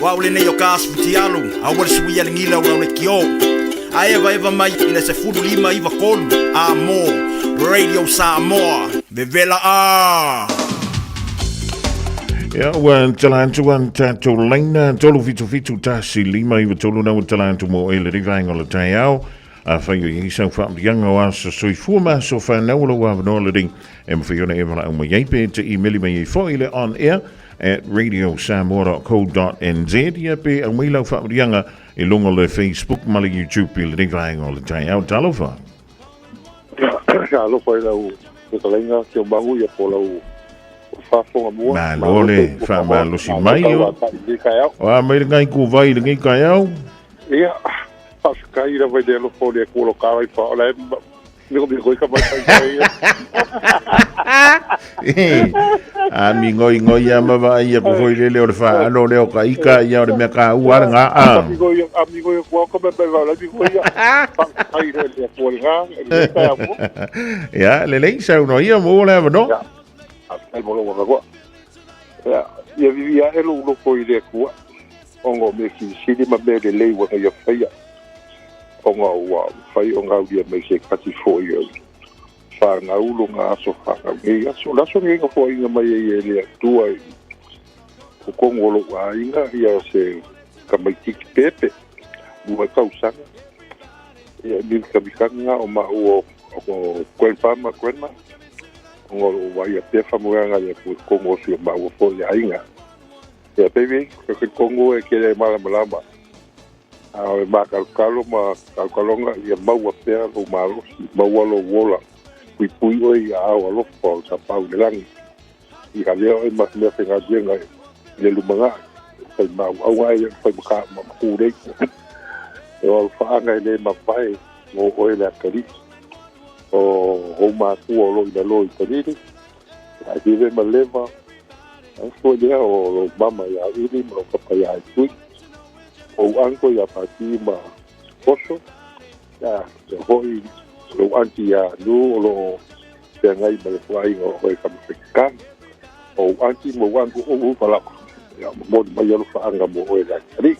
wa ule ne yo kas futialu a wal suia ngila wa le kio a eva mai ina se fudu lima iva kolu amo Radio Samoa Vivela a Ja, wan talantu wan tato laina tolu fitu tasi lima iwa tolu na talantu mo ele rivaingo le Taeao a faio i sang fa yanga wa so forma so fa na ulo wa no le ding em faio na eva o yepe te email me foile on air at radiosamoa.co.nz ya pe a wilo fa yanga e longo le Facebook ma le YouTube le rivaingo le Taeao talofa ja lo foi la o talenga que o bagu ia pola o fa fonga mo ma lole fa ma lo si mai o wa mai ngai ku vai ngai ka au ia pas kai ra vai de lo foi de ko lo ka vai fa la mi ko ka vai a mi ngoi ya ma va ia ko foi le o fa no le o ka ika ia o me ka u ar nga a amigo ko ko be va la mi ko ia ai le ko nga ya le le sa no ia mo le no el bolo ko ya ia vivia e lo ko ile ko ongo me ki sidi ma be le wa ia fa ia ongo wa fa ia nga dia me se kati fo ia fa nga ulo nga so fa nga so la so nga fo ia mai ele tua ko kongo wa inga ia se kamaiti pepe bua kausanga ia bil kabikanga o ma o kwelpama kwema ngo wa ia te famuanga ia kongo si ma o fo ia inga ia pepe ko kongo e kele mala malama a ma kalkalo ma kalkalonga ia ma wa pe o malo ma wa lo wola pui o ia o lo fo sa pau de lang i ka leo e ma me tenga jenga le lumanga sai ma au ai fa ka ma ku de o fa nga le ma pai o le akali o ma ku o lo ina lo itali a dive ma leva an fo de o mama ya ili ma ka pa ya tu o anko ya pati ma poso ya hoi lo anti ya lu lo tengai ma le fai o e ka mexican o anti mo wango o pala ya mo mai lo fa anga mo e la ali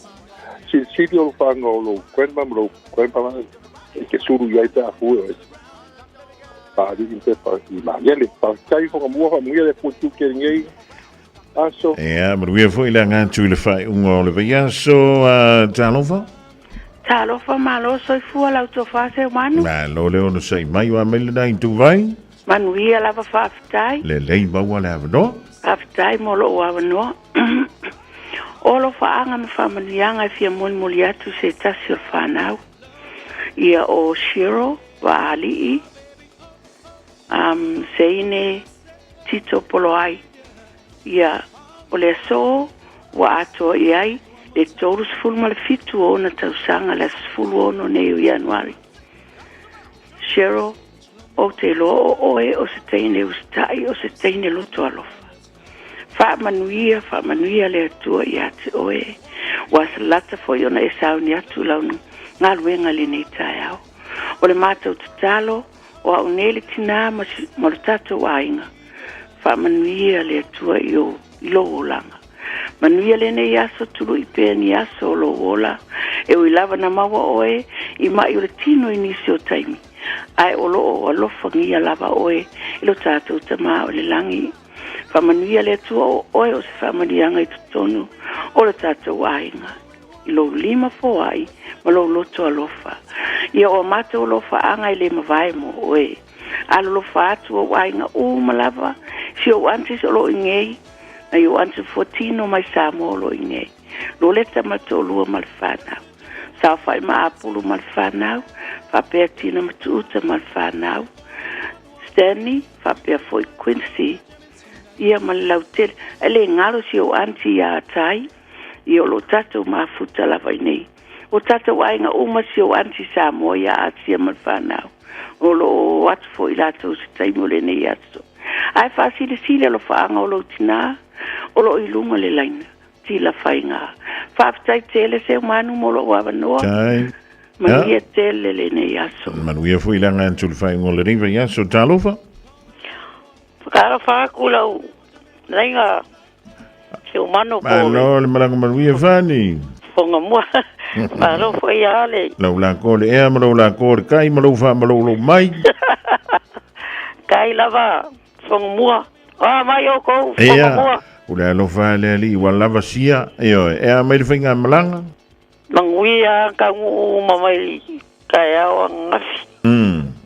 si lo fa anga lo kwenda mo kwenda ke suru ya ita fu pa di inte pa i ma yele pa kai ko mo fa mo yele ko tu ke ngai aso ja maar weer voor ile nga tu le fai un le ya so talova malo so fu la to fa se manu ma lo le ono sei mai wa me le dai tu vai manu ia la fa aftai le ba wala no aftai mo lo wa no olo fa anga me fa manu yanga fia mon moliatu se tasio fa now ia o shiro wa ali seine tito poloai ia o le so wa ato iai le torus ful mal fitu ona tausanga las ful ono ne januari shiro o te lo o e o se teine ustai o se teine luto alofa fa manuia le atua ia te oe was lata fo yona e sauni atu launu ngaluenga le nei Taeao o le matau tutalo o a unele tina marutato wainga fa manuia le atua io lo langa manuia le nei aso tulu i peni aso lo wola e o ilava na mawa oe i mai o le tino inisio taimi ai o lo o alofa ngia lava oe ilo tato tama o le langi fa manuia le atua oe o se fa manianga i tutonu o le tato wainga ilo lima fo ai ma lo loto alofa ia o mate o lofa anga i le mawai mo oe alo lofa atu o wainga o malava si o antis o lo ingei na yo antis 14 o mai Samoa o lo ingei lo le tamatolua ma le whanau. Sa whai ma apulu ma le whanau, whapea tina matuuta ma le whanau. Stanley, whapea foi Quincy, ia ma le lautele, ele ngaro si o anti a tai, i o lo tatou mafuta lava i nei. O tatou ainga uma si o anti Samoa ia atia ma le whanau. O lo atu fo i latou se taimo le nei atu. Ai whaasile sile lo whaanga o lo tina, o lo ilunga le laina, tila whainga. Whaafitai tele se manu mo lo wawanoa. Tai. Manuia tele le nei aso. Manuia fo ilanga antu le whai ngole riva ia so talofa. Whakara whaakulau, lainga, ke o mano po. Mano, le maranga manuia whani. Whonga mua, maro fo i ale. Lau la kore ea, maro la kore kai, maro wha, maro lo mai. Kai lava, whonga mua. Mai o kou, whonga mua. Ule alofa le ali, wa lava sia, ea mai le whainga malanga. Manguia ka ngu mamai Taeao ngafi.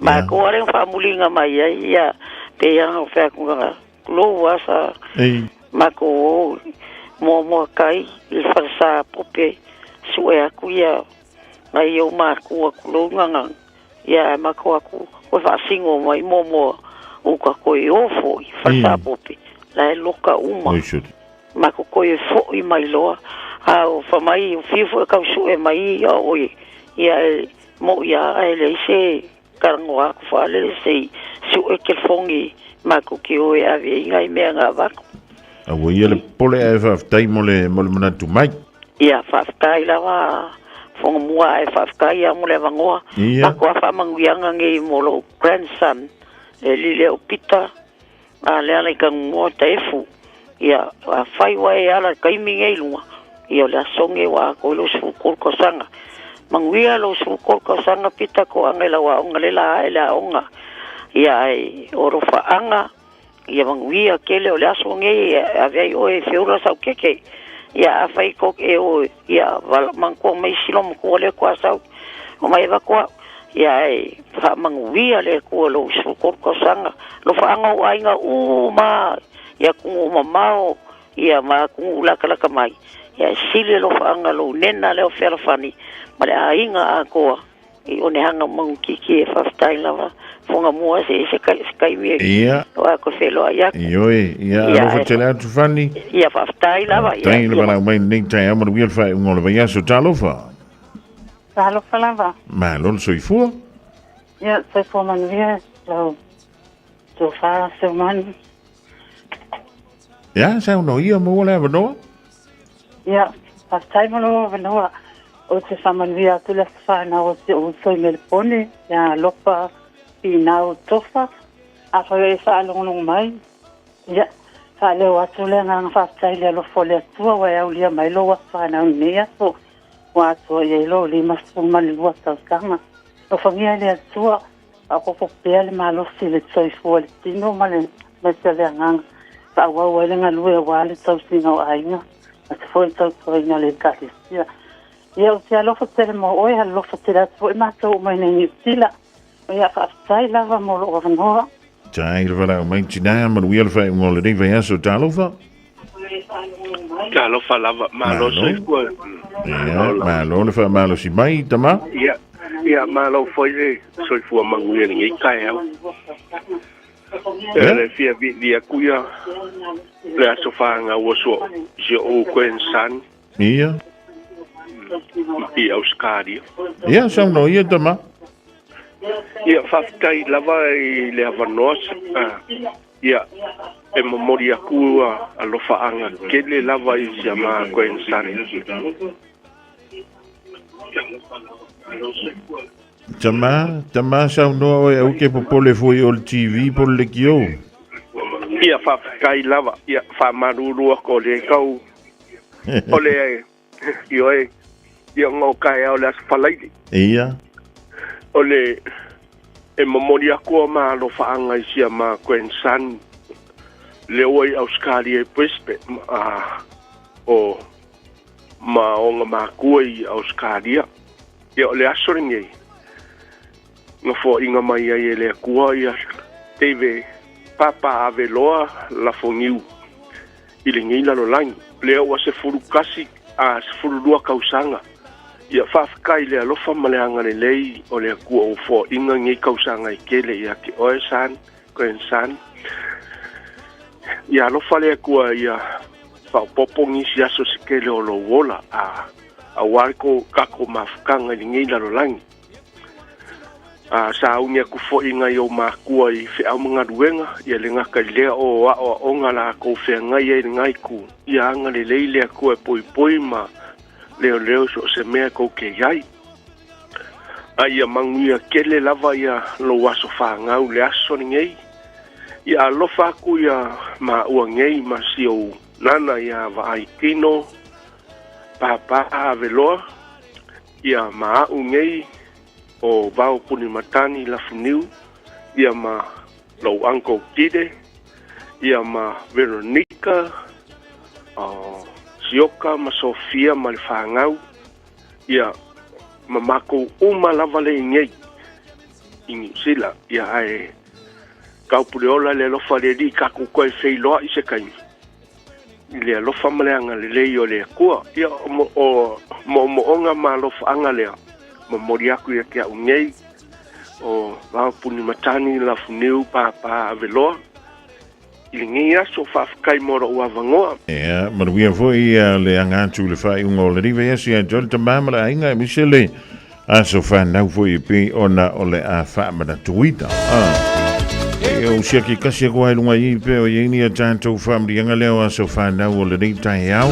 Ma ko are famulinga mai ia pe yang fa ku nga lo wasa. Ma ko mo kai il farsa pope suea ku ia mai yo ma ku lo nga ia ma ko ku o fa singo mai mo o ka ko yo fo farsa pope la loka uma. Ma ko fo i mai loa. Au fa mai o fifo ka su e mai o ia mo ia ele se karangoa ku fa le se su e ke fongi ma ku ki o ia vi ngai me nga va a wo ia le pole e fa tai mo le mana tu mai ia fa tai la va fong mua e fa kai ia mo le vangoa ma ku fa manguianga ngai mo lo grandson le lile o pita a le ala ka mo tefu ia a fai wa ala kai mi ngai lunga ia le songe wa ko lo su ko sanga manguia lo su ko sanga pita ko angela wa ongalela ela onga ia oro fa anga ia manguia kele o le songe ave o e feura sa keke ia afai ko e o ia val man ko mai silom ko le ko sa o mai va ko ia fa manguia le ko lo su ko sanga lo fa anga o ainga ma ia ku mamao ia ma ku la kala mai ia sile lo fanga lo nena le ofera fani male ainga ko i one hanga mang kiki e faftai lava fonga mua se kai mi ia wa ko felo ia ia lo fatela tu fani ia faftai lava ia tai le bana mai ning tai amor wil fa ngolo va ia so talofa lava ma lo so i fu ia se fo man via lo so fa se man ia sa no ia mo la no ia pastai malo venoa o te samanvia tu le fana o te o soi melpone ia lopa pinau tofa a foi sa longo mai ia sa le o atu le nga pastai le lo fole tua wa ia ulia mai lo fana nea so wa to ia lo li mas mal lo ta kama o famia le tua a ko pele malo si le soi fole tino male me se le nga sa wa le nga lu wa le tau sino ainga Mas foi tau foi na le kasi. Ia o te alofa tere mo oi alofa tere atu ma tau mai nei tila. Ia fa sai lava mo lo vanoa. Tai le vala mai tina ma wi alfa mo le ding va so talofa. Talofa lava ma lo so ko. Ia ma lo le fa ma lo si mai tama. Ia ma lo foi le so fu ma ngui ni kai au. Le fia via kuia le asofanga woso je o kwensan ia Euskadi ia sa no ia tama ia faftai lava le avanos ia e memoria kua alofa anga kele lava i sama kwensan Tama sa no e o ke popole foi o TV por le kio. Ia fa kai lava ia fa maruru ko le kau. Ole ia ngo kai o las falai. Ia. Ole e memoria ko ma lo fa anga sia ma kwensan. Le oi Australia e prespe o ma onga ma kui Australia. Ia ole asoringi. Nga fo inga mai ai le kua ia teve papa aveloa la fongiu ile ngila lo lang leo wa se furu kasi a fululua kausanga ia whawhakai le alofa maleanga le lei o le kua o fo inga ngi kausanga i kele ia ki oesan grandson ia alofa le kua ia whapopongi si aso si kele o lo wola a wariko kako mafukanga i ngi lalo langi sa unia ku fo inga yo makua i fe au mga ruenga ia le ngaka lea o onga la ko fe ngai e ngai ku ia anga le leile ku e poi ma leo so se mea ko ke yai ia manguia kele lava ia lo waso fa ngau le aso ngei ia lofa ku ia ma uangei ma sio nana ia va aitino papa aveloa ia ma ungei o vau puni matani la funiu ia ma lo uncle Tide ia ma Veronica Sioka ma Sofia ma le whangau ia ma mako uma lava le ngei ingi sila ia ai kaupureola le lofa le di kaku koe feiloa i se kaimi le alofa maleanga le lei o le kua ia mo onga ma lofa anga lea ma mori aku ia kia ungei o vau puni matani la funiu papa aveloa i ngi aso whawhakai mora ua vangoa. Ia, maruia foi le angatu le whai unga o le riva esi a jole ta mamala a inga e misele aso whanau foi pi ona o le a whamana tuita. E o sia ki kasi a kua ilunga i pe o ieni a tātou whamrianga leo aso whanau o le rei Taeao.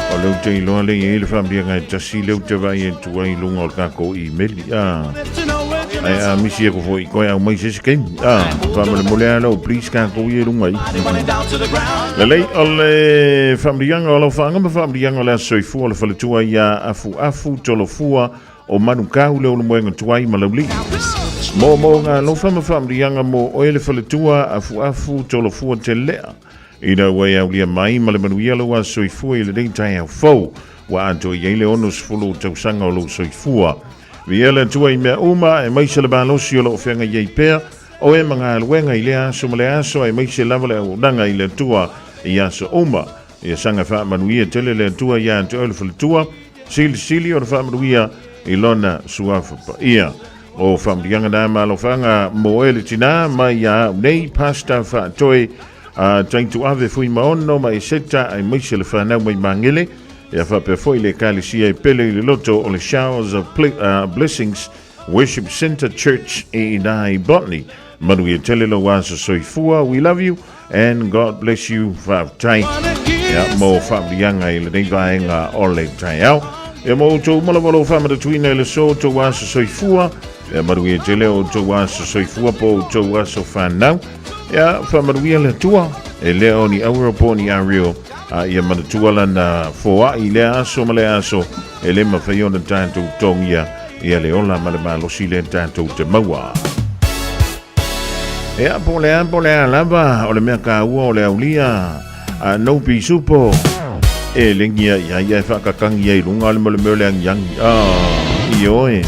O leu te iloa le i le whamrianga e tasi leu te vai e tua ilunga o le kako i meli. Ai a misi e ko foi koe au mai se skem. Whamana molea lau, please kako i ilunga i. Le lei o le whamrianga o lau whanga ma whamrianga o le asoifu o le whaletua i a afu tolofua o manukau leo le moenga tuai ma lau li. Mo ngā lofa ma whamrianga mo o ele whaletua afu tolofua te lea. Ina wai au lia mai ma le manuia lau a soifua i le rei Taeao fau wa anto i eile ono sifulu tausanga o lau soifua. Viela tua i mea uma e maise le balosi o lau whenga i pēr o e mga aluenga i lea aso ma le aso e maise lava le au nanga i le tua i aso uma. Ia sanga wha manuia tele le tua i anto ele whaletua sili o le wha manuia i lona suafapa. Ia o whamrianga nā malofanga mo ele tina mai a nei pasta wha toi taitu ave fui maono ma e seta ai maise le whanau mai mangele ia whape foi le kalisia e pele i le loto o le Showers of Blessings Worship Center Church e nai Botany manu i tele lo wasa soifua we love you and God bless you whaptai ia mo whamrianga i le nei vaenga o le Taeao ia mo tō malawalo whamata tuina i le so tō wasa soifua ia manu i tele o tō wasa soifua po tō wasa whanau ia whamaruia le tua e leo ni aura po ni ario ia manatua lana foa i le aso ma le aso e le mawhaiona tātou tongia ia le ola ma le malosi le tātou te maua ia po le lava o le mea ka ua o le aulia no pi supo e lengia ia e whakakangi e runga le mole mole ang yang i oe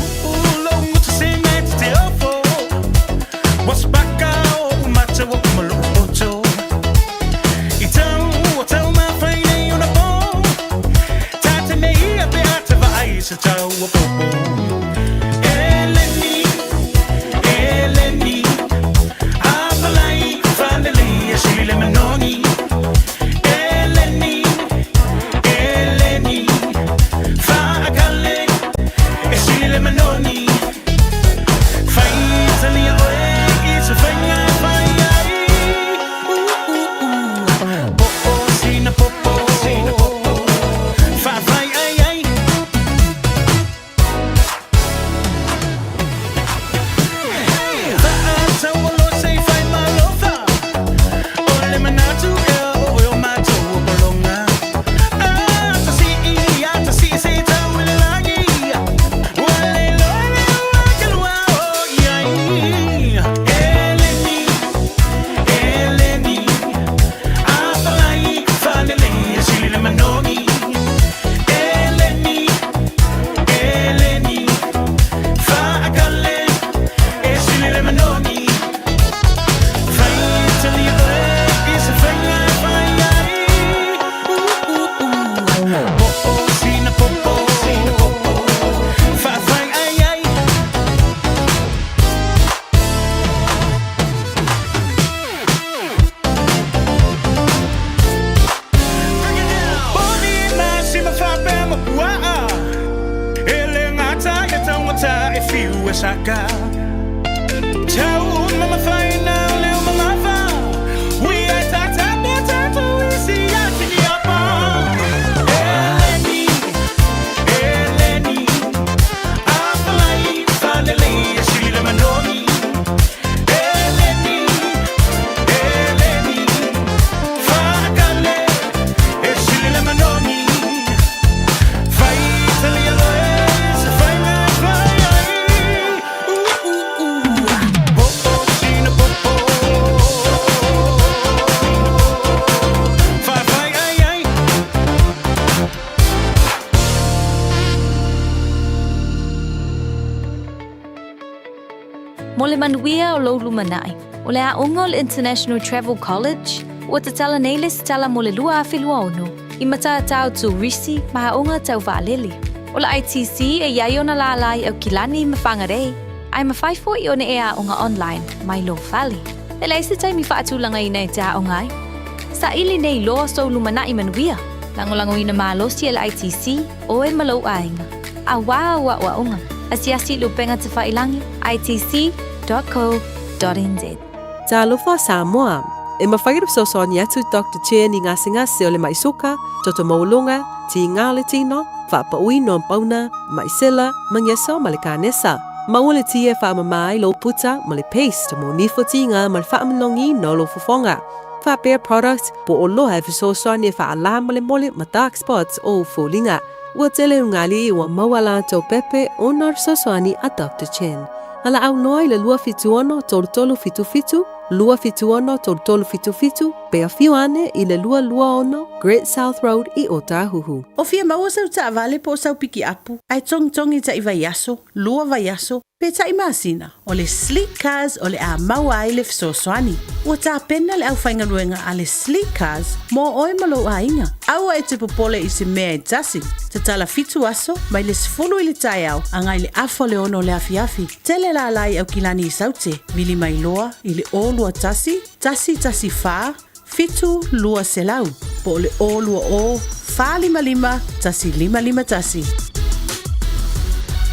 Let me know. Tau mama faina leo mama fa. We are tata we see ya tini apa. Eleni, afalai finally shili le manoni. Eleni, fakale shili le manoni. Finally aloes, Mole manuia o lo lumanai. O le aunga o le International Travel College. Ua te tala nei le se tala mole lua a whilua ono. I mataa tau tu risi maha unga tau vaalele. O le ITC e iai ona la alai au kilani ma whangarei. Ai ma whaifo i one ea unga online, mai lo whali. Le leise taimi whaatulanga i nei te aongai. Sa ili nei loa so lumanai manuia. Langolango ina maalosi e le ITC o e malau ainga. A waa unga. Asiasi lupenga te whailangi, itc.co.nz. Talofa Samoa. E mawhairu sosoni atu Dr. Chair ni ngasi o le maisuka, toto maulunga, ti ngā le tino, whaapa ui no pauna, maisela, mangyesa ma le kānesa. Maua le tia whaamamai lo puta ma le paste mo nifo ti ngā ma le whaamalongi no lo fofonga. Whaapea product po o loha e fisosoni e whaala ma le mole ma dark spots o fulinga. Ua tele ungali ua mawala tau pepe o nar sosoni a Dr. Chen. Ala au noi le lua fituono tolu fitu, lua fituono tolu fitu, pe a fiuane i le lua ono, Great South Road i Otahuhu. O fia maua sau ta avale po sau piki apu. Ai tongi ta i vaiaso, lua vaiaso, pe ta i masina. O le sleek cars o le a maua ai le fisosoani. Ua ta pena le au whaingaruenga a le sleek cars mo oe malo a inga. Aua e te popole i se mea e tasi. Te tala fitu aso, mai le sifulu i le Taeao, angai le afo le ono le afiafi. Tele la alai au kilani i saute, vili mai loa i le o lua tasi faa, fitu lua selau, po le o lua o, faa lima, tasi lima tasi.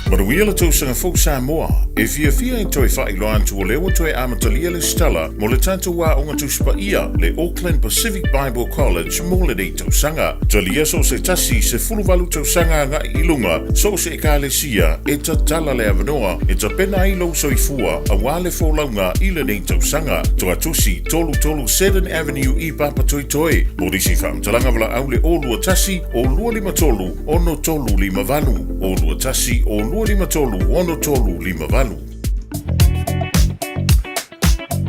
Maruia le tausanga fau Samoa, e Fiafia in toi whailoan tu o lewa toi amatalia le stella mo le tātou wā onga tuspa ia le Auckland Pacific Bible College mo le dei tausanga. Talia so se tasi se fuluwalu tausanga nga ilunga, so se e kālesia e ta tala le avanoa, e ta pena ilo soifua a wale fōlaunga i le dei tausanga. Toa tusi tolu 7th Avenue i Papa Toi. Mo risi whaamtalanga wala au le olua tasi o lua lima tolu ono tolu lima valu. Olua tasi o lua lima tolu ono tolu lima valu.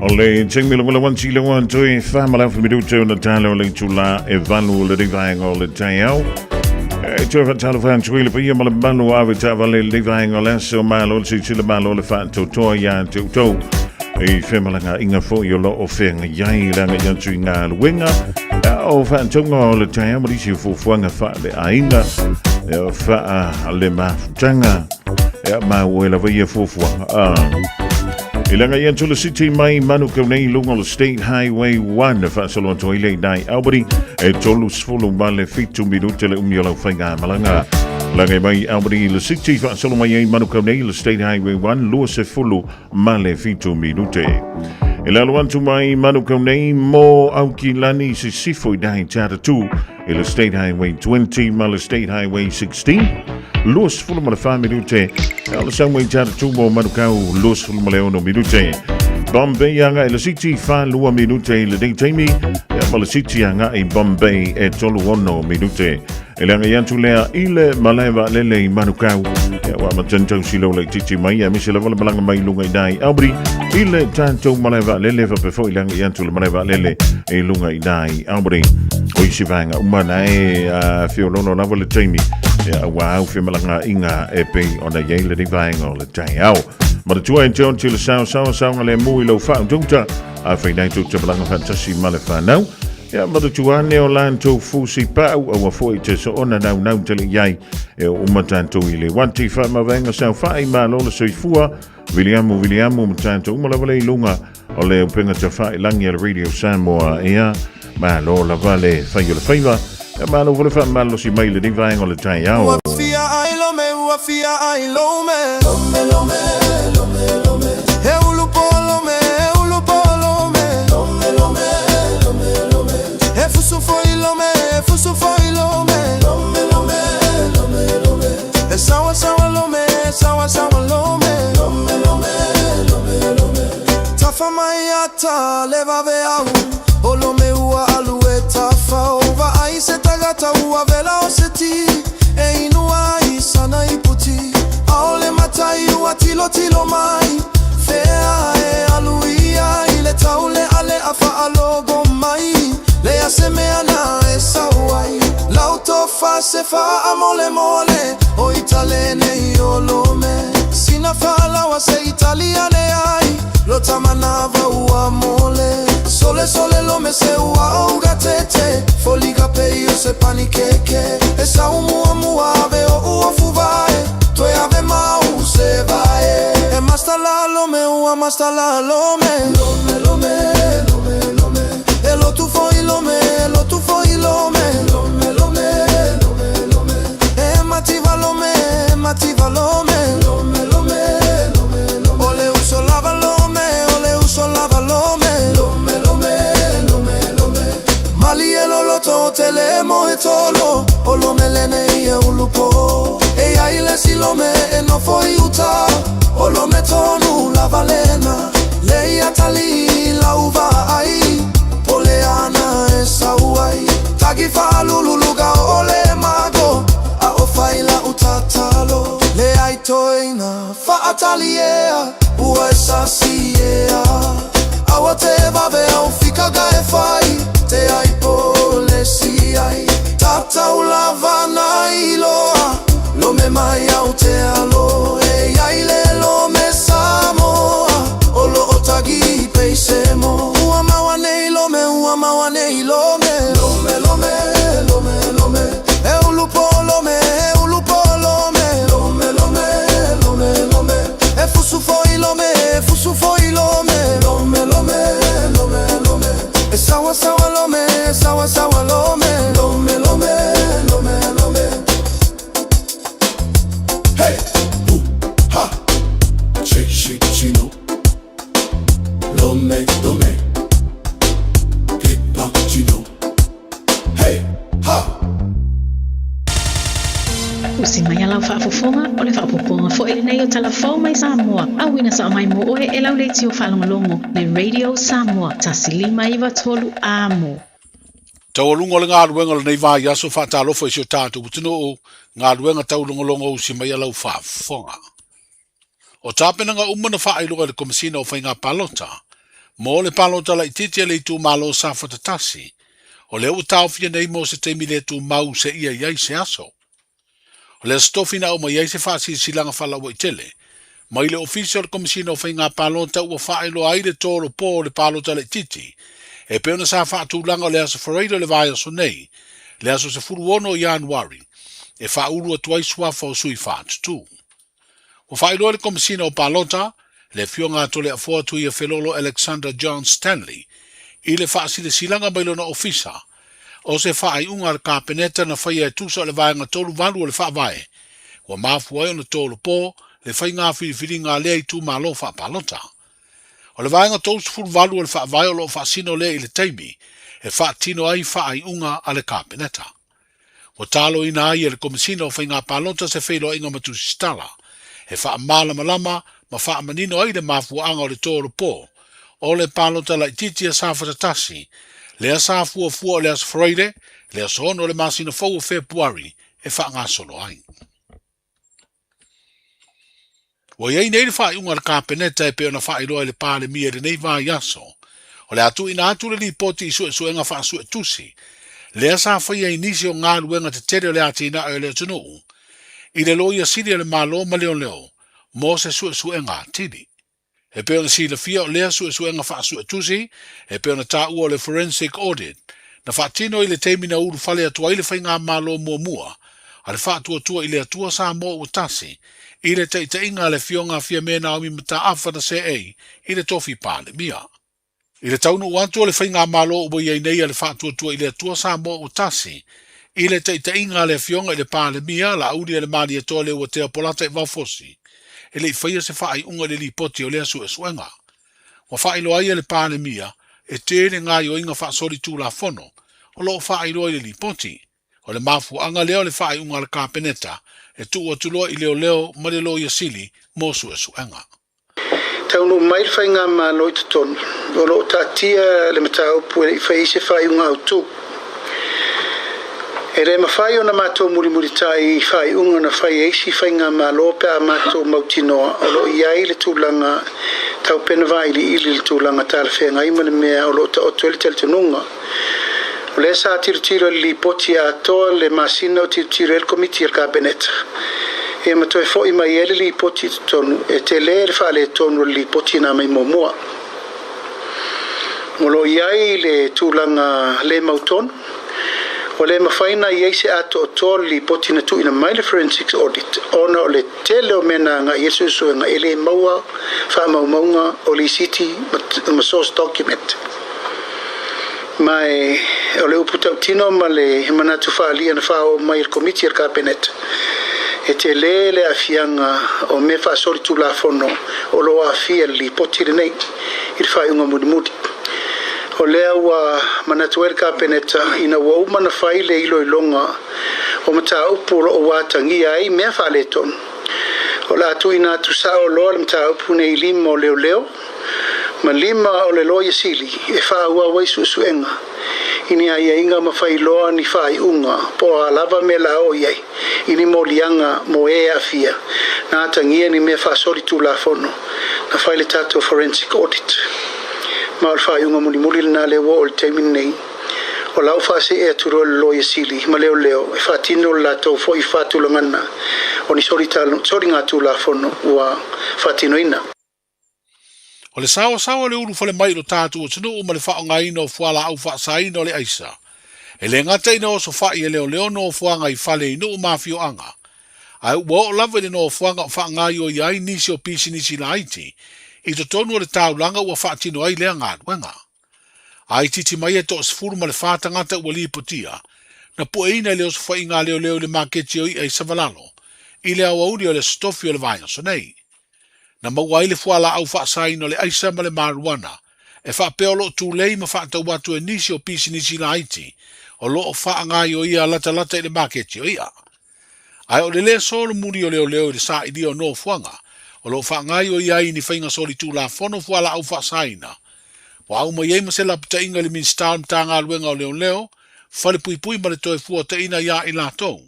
Ole teng mila wala wansi le wan toi whamala whamiruto na talo le tula e valu le rivaenga o le Taeao. E toi whatalo whantuile pa ia mala malu awe tawa le rivaenga o leso malo le sisila malo le whanto toa ia te utou. E whamalanga inga fo i o lo o whenga iai ranga yantu i ngā luenga. O whantonga o le Taeao marisi fufuanga wha le ainga. E o wha le mafutanga. E ma uela vai e fufuanga. Ilanga ia tula city mai manu kaunei lunga le State Highway 1 whaasalo anto ile nai Albany e tolu sfulu male fitu minute le umiolau whainga malanga. Langa mai Albany le city whaasalo mai e manu kaunei le State Highway 1 lua se fulu male fitu minute. Ilalo antu mai manu kaunei mo au ki lani se sifo i dai tata tu le State Highway 20 ma le State Highway 16. Luas fulu ma le 5 minute. Ala samway tata tu mo manukau luas fulu ma le 1 minute. Bombay anga e le city fa lua minute le dei taimi. Ma le city anga e Bombay e tolu 1 minute. Ele anga yantu lea ile maleva lele manukau. Wa matantau silo le titi mai a misi le wala malanga mai lunga i dai Albany. Ile tantou maleva lele va pe foi langa yantu le maleva lele e lunga i dai Albany. O isi vanga umana e fio lono na wale taimi. Wow, fio malanga inga e pe ona yeile di vanga o le Taeao. Ma le tua intion ti le sao le mui lo fa unta. A fai nai tu te malanga fantasi male whanau. Ma le tua ne o lantou fusi pau a wafoi te so ona nau tele iai. E o umatantou i le wanti wha ma venga sao whai ma lola soifua. Williamu umatantou umalawale i lunga o le upenga te whai langi a Radio Samoa ea. Ma lola vale whai o le whaiva. Ma lo vole fa malo si mai le divang o le Taeao. Wafia ai lome. He ulu pola fa mai ata leva veau olo me ua alu e tafau va ai se tagata ua vela o se ti e inua i sana i puti aole matai ua tilo tilo mai fea e alu ia i le taule ale afa alogo mai le ase mea na e sauai lauto fa se fa amole mole o italene i olome sina fa lawa se italiane ai lo tamanava ua mole sole sole lo me se ua auga tete foliga pe io se panikeke e sa umua mua ave o ua fuvae toe ave mau se vae e mastala lo me ua mastala lo me lome lome lome lome e lo tu foi lo me lo tu foi lo me lome lome lome lome e mativa lo me mativa lo me lome lome lome lome ole uso lava lo lava lome lome lome lome lome mali e loloto telemo e tolo o lome lene e ulupo e ai le si lome e no foi uta o lome tonu la valena lei atali la uva ai o le ana e sauai tagi fa lululuga o le mago a o fai la utatalo le ai toina fa ataliea ua esasiea awa te vave au fika gae fai te ai pole si ai tata ulava na iloa lo me mai au te alo e ai le lo me Samoa o lo otagi peisemo ua mawane ilome ua mawane ilome lome lome lome lome e ulupo lome e ulupo lome lome lome lome lome e fusu foi lome e fusu foi lome lome lome lome lome e sawa sawa lome sawa sawa lome lome lome lome lome hey ha che chino lome lome hip hop chino hey ha Usi mai alau whaafofonga o le whaapoponga fo ele nei o tala whao mai Samoa. Awina sa o mai mo oe e lau leiti o whalongalongo le Radio Samoa tasilima iwa tolu a mo. Taualunga o le ngā ruenga le nei vai aso whaatalofa i sio tātou putino o ngā ruenga taulongolongo usi mai alau whaafofonga. O tāpena ngā umana whaailoga le komisina o whainga palota, mo le palota la ititia le tu malo sa whatatasi, o le u tāwhia nei mo se teimi le tu mau se ia iai se aso. O le stofina o mai iai se whaasi silanga whalawa i tele, mai le official komisina o whainga palota ua whaelo aile tōro pō le palota la ititi, e peona sa whaatulanga o le aso whareira le vai aso nei, le aso se furu ono i Januari, e whauru atuai suafa o sui whaatutu. O whaeloa le komisina o palota, le fionga tole a fuatu i a felolo Alexander John Stanley, i le whaasi le silanga mailona ofisa, o se whaai unga le kāpeneta na whaia e tusa le vai ngā tolu valu o le whaavae, wa mafu ai o na tolu pō, le whai ngā whiriwhiri ngā lea i tū malo wha palota. O le vai ngā tolu furu valu o le whaavae o lo whaasino lea i le teimi, e whaatino ai whaai unga a le kāpeneta. O talo ina ai e le komisina o whai ngā palota se whailo inga matusi stala, e wha malama lama ma wha manino ai le mafuanga o le tōru pō, o le palota la ititia sa whatatasi, lea sa fua o le asfreire, lea sohono le masina fau o Februari, e wha ngā solo ai. Wa iei nei le wha iunga le kāpeneta e peo na wha iloa le pāle mia le nei vā yaso, o le atu ina atu le li poti i sue suenga wha sue tusi, lea sa whaia inisi o ngā luenga te tere o le ati ina o le tunuu, i le loia siri le malo ma leo leo, mo se sue ngā tini. E peo na si le fia o lea sue ngā wha sue tusi, e peo na tā ua le forensic audit, na wha tino i le teimi na uru whale atua i le whai ngā malo mua, a le wha tua i le atua sa mo o tasi, i le te inga le fionga fia mena o mi mata awha na se ei, i le tofi pāle mia. I le taunu uantua le whai ngā malo o boi nei a le wha tua i le atua sa mo o tasi, i le te inga le fionga i le pāle mia, la auri e le mani e toa le ua te apolata i waufosi, e le i whaia se whaai unga le li poti o lea suenga. Wa whaai loa ia le pāle mia, e tere ngā i o inga wha sori tū la fono, o loo whaai loa i le li poti, o le mafu anga leo le whaai unga le kāpeneta, e tu o tuloa i leo ma le loa ia sili, mo suenga. taunu mai whainga malo I tutonu. O lo tatia le matau pue I whaise whaiunga utu. E re mawhai o na mātou muri tai whaiunga na whai eisi whainga malo pe a mātou mautinoa. O lo iai le tūlanga tau pena vai ili le tūlanga tāle whenga ima le mea o lo ta o tuele tele tununga. O le sa tiro li poti a toa le masina o tiro el komiti el kabineta. E matoe foi mai ele li poti tonu e te le whale tonu li poti na mai momua. Molo iai le tūlanga le mautonu. O le mawhaina I eise ato o tō li poti na tuina mai le forensics audit. Ona o le tele o mena nga Yesu nga ele maua wha o li city ma source document. Mai o le uputau tino ma le manatu whaalia na whao mai il komiti al cabinet. E te le afianga o me whaasori tu la fono o lo afia li poti le nei I le whaiunga mudi. O lea ua manatu el capeneta ina ua umana whai le ilo ilonga o mata upu o watangi ai mea whale ton. O la atu ina atu sao loa le mata upu ne lima o leo. Ma lima o le loa sili e wha ua waisu suenga. Ini ai inga ma whai loa ni whai unga po a lava me la o iai. Ini mo lianga mo e afia. Na atangia ni mea whaasori tu la fono. Na whai le tato forensic audit. Ma al whaiunga muli na le wo o le teimin nei. O lau whaase e aturo le loa sili ma leo e whaatino la tau fo I whaatulangana. O ni sori ngā tu la fono ua whaatino ina. O le sawa le uru fale mai lo tātu o tunu ma le whaonga ina o fuala au whaasaina o le aisa. E le ngata ina o so whai e leo no o fuanga I fale inu o mafio anga. Ai ua o lava le no o fuanga o whaanga I o iai nisi o pisi nisi la aiti. I to tonu o le taulanga ua whaatino ai lea ngā duenga. Ai titi mai e to sfuru ma le whaatangata ua li potia. Na pua ina leo so whai ngā leo le maketi o I ai savalalo. I lea wauri o le stofi o le vaina so nei. Na maua ile fuala au whaasaina o le aisa ma le maruana. E whaapeo lo tu lei ma whaatau watu e nisi o pisi nisi la aiti. O lo o whaangai o ia lata i le maketi o ia. Ai o le lea solo muri o leo le sa idi o no fuanga. O lo whaangai o ia ni whainga soli tu la fono fuala au whaasaina. Wa au mai eima se la pita inga le minstar mtanga luenga o leo. Whale pui ma le toe fua te ina ia I la tou.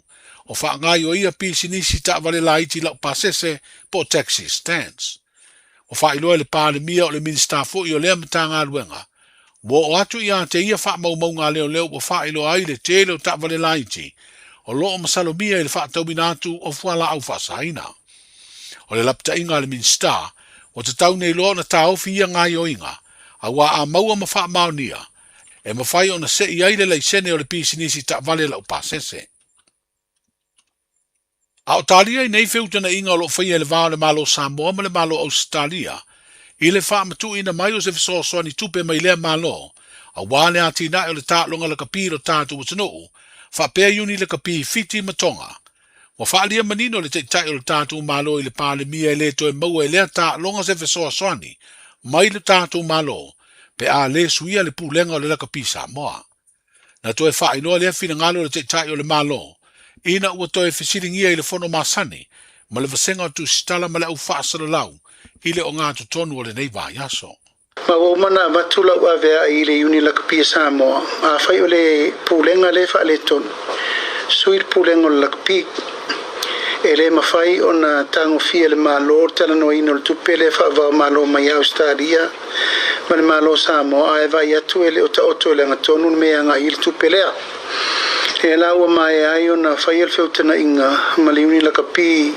O whaangai o ia pisi nisi ta vale la iti lau pasese po taxi stands. O whailoa le pāle mia o le minstar fu I o lea mtanga luenga. Wo o atu ia te ia wha mau ngā leo o whailoa ai le tele o ta vale la iti. O lo o masalo mia I le whaatau minatu o fuala au whaasaina. O le lapta inga le minstar, o te tau nei loa na tau fia ngā ioinga, a wā a maua ma wha maunia, e ma whai o na se I aile lai sene o le pisinisi ta vale lau pasese. A o talia I nei whiutana inga o lo whaia le vāo le malo Samoa ma le malo Australia, I le wha matu ina mai o se fisosoa ni tupe mai lea malo, a wā le ati nai o le tātlonga le kapiro tātu utanuu, wha pēr yuni le kapi fiti matonga. Wa whaalia manino le te tai o le tātou malo I le pāle mia le toe maua lea tā longa se fesoa soani, mai le tātou malo, pe a le suia le pūlenga o le laka pisa moa. Na toe whainoa lea fina ngalo le te tai o le malo, ina ua toe fesiringia I le fono masani, ma le vasenga tu stala ma le au whaasara lau, I le o ngā tonu o le nei vā yaso. Ma o mana matula ua vea I le uni laka pisa moa, a whai o le pūlenga le wha le tonu, suil pūlenga o le laka pika, e le mawhai o na tango fia le malo tala no ino le tupele whaavao malo mai Australia ma le malo Samoa a e vai atu e le o ta oto le ngatonu mea nga I le tupelea. E la ua mai ai o na whai al whiutana inga ma le uni laka pi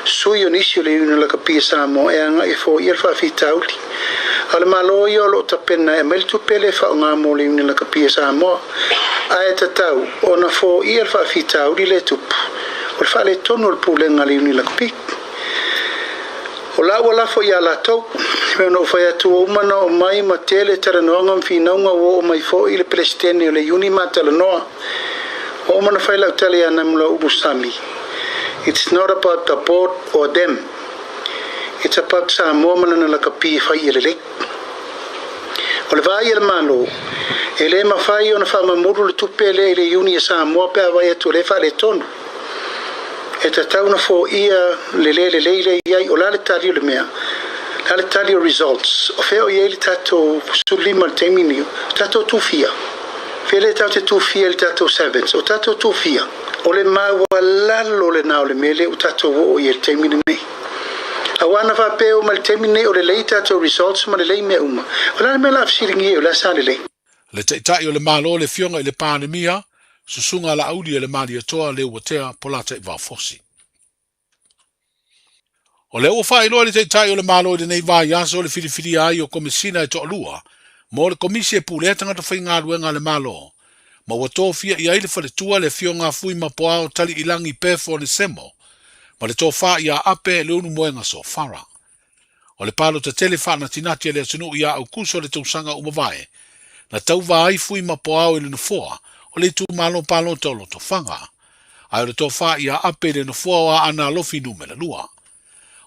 sui o nisi o le uni laka pi Samoa e anga e fo I al whaafi tauli. A le malo I o lo ta pena e mai le tupele whao ngā mo le uni laka pi Samoa a e tatau o na fo I al whaafi tauli le tupu. O le whale tonu le pūlenga le uni lakapik. O la ua lafo I a la tau, me ono whai atu o umana o mai ma tele taranoanga mwhinaunga o mai fo I le presidente o le uni ma talanoa. O umana whai lau tale ana mula ubusami. It's not about the board or them. It's about Samoa manana lakapi whai I le lek. O le vai le malo, e le mawhai o na whamamuru le tupele I le uni a Samoa pe a vai atu le whale tonu. E ta tauna fo ia le iai o la le tari o le mea. Hale tali o results. O feo i ele tato sulima le temini. Tato tufia. Fele tato tufia le tato sevens. O tato tufia. O le maua lalo le nao le mele o tato o i le temini nei. Awana fa peo ma le temini o le lei tato results ma le lei me uma. O la me la fsiringi o la sa le lei. Le tai o le malo le fionga i le pandemia, susunga la audi le mali atoa le watea polata i va fosi. O le ua whai loa le tai o le malo i le nei vai aso le whiriwhiri ai o komisina e toa lua, mo le komisi e pule tangata whai ngā ruenga le malo. Ma wato fia i aile whale tua le fionga fui ma poao tali ilangi pefo le semo, ma le tō wha i a ape le unu moenga so whara. O le palo ta tele wha na tinati le atunu i a au kuso le tausanga umawai, na tau wa ai fui ma poao i le nufoa, o le tu malo palo tolo to whanga. Ai o le tō wha i a ape le nufoa wa ana lofi numela lua.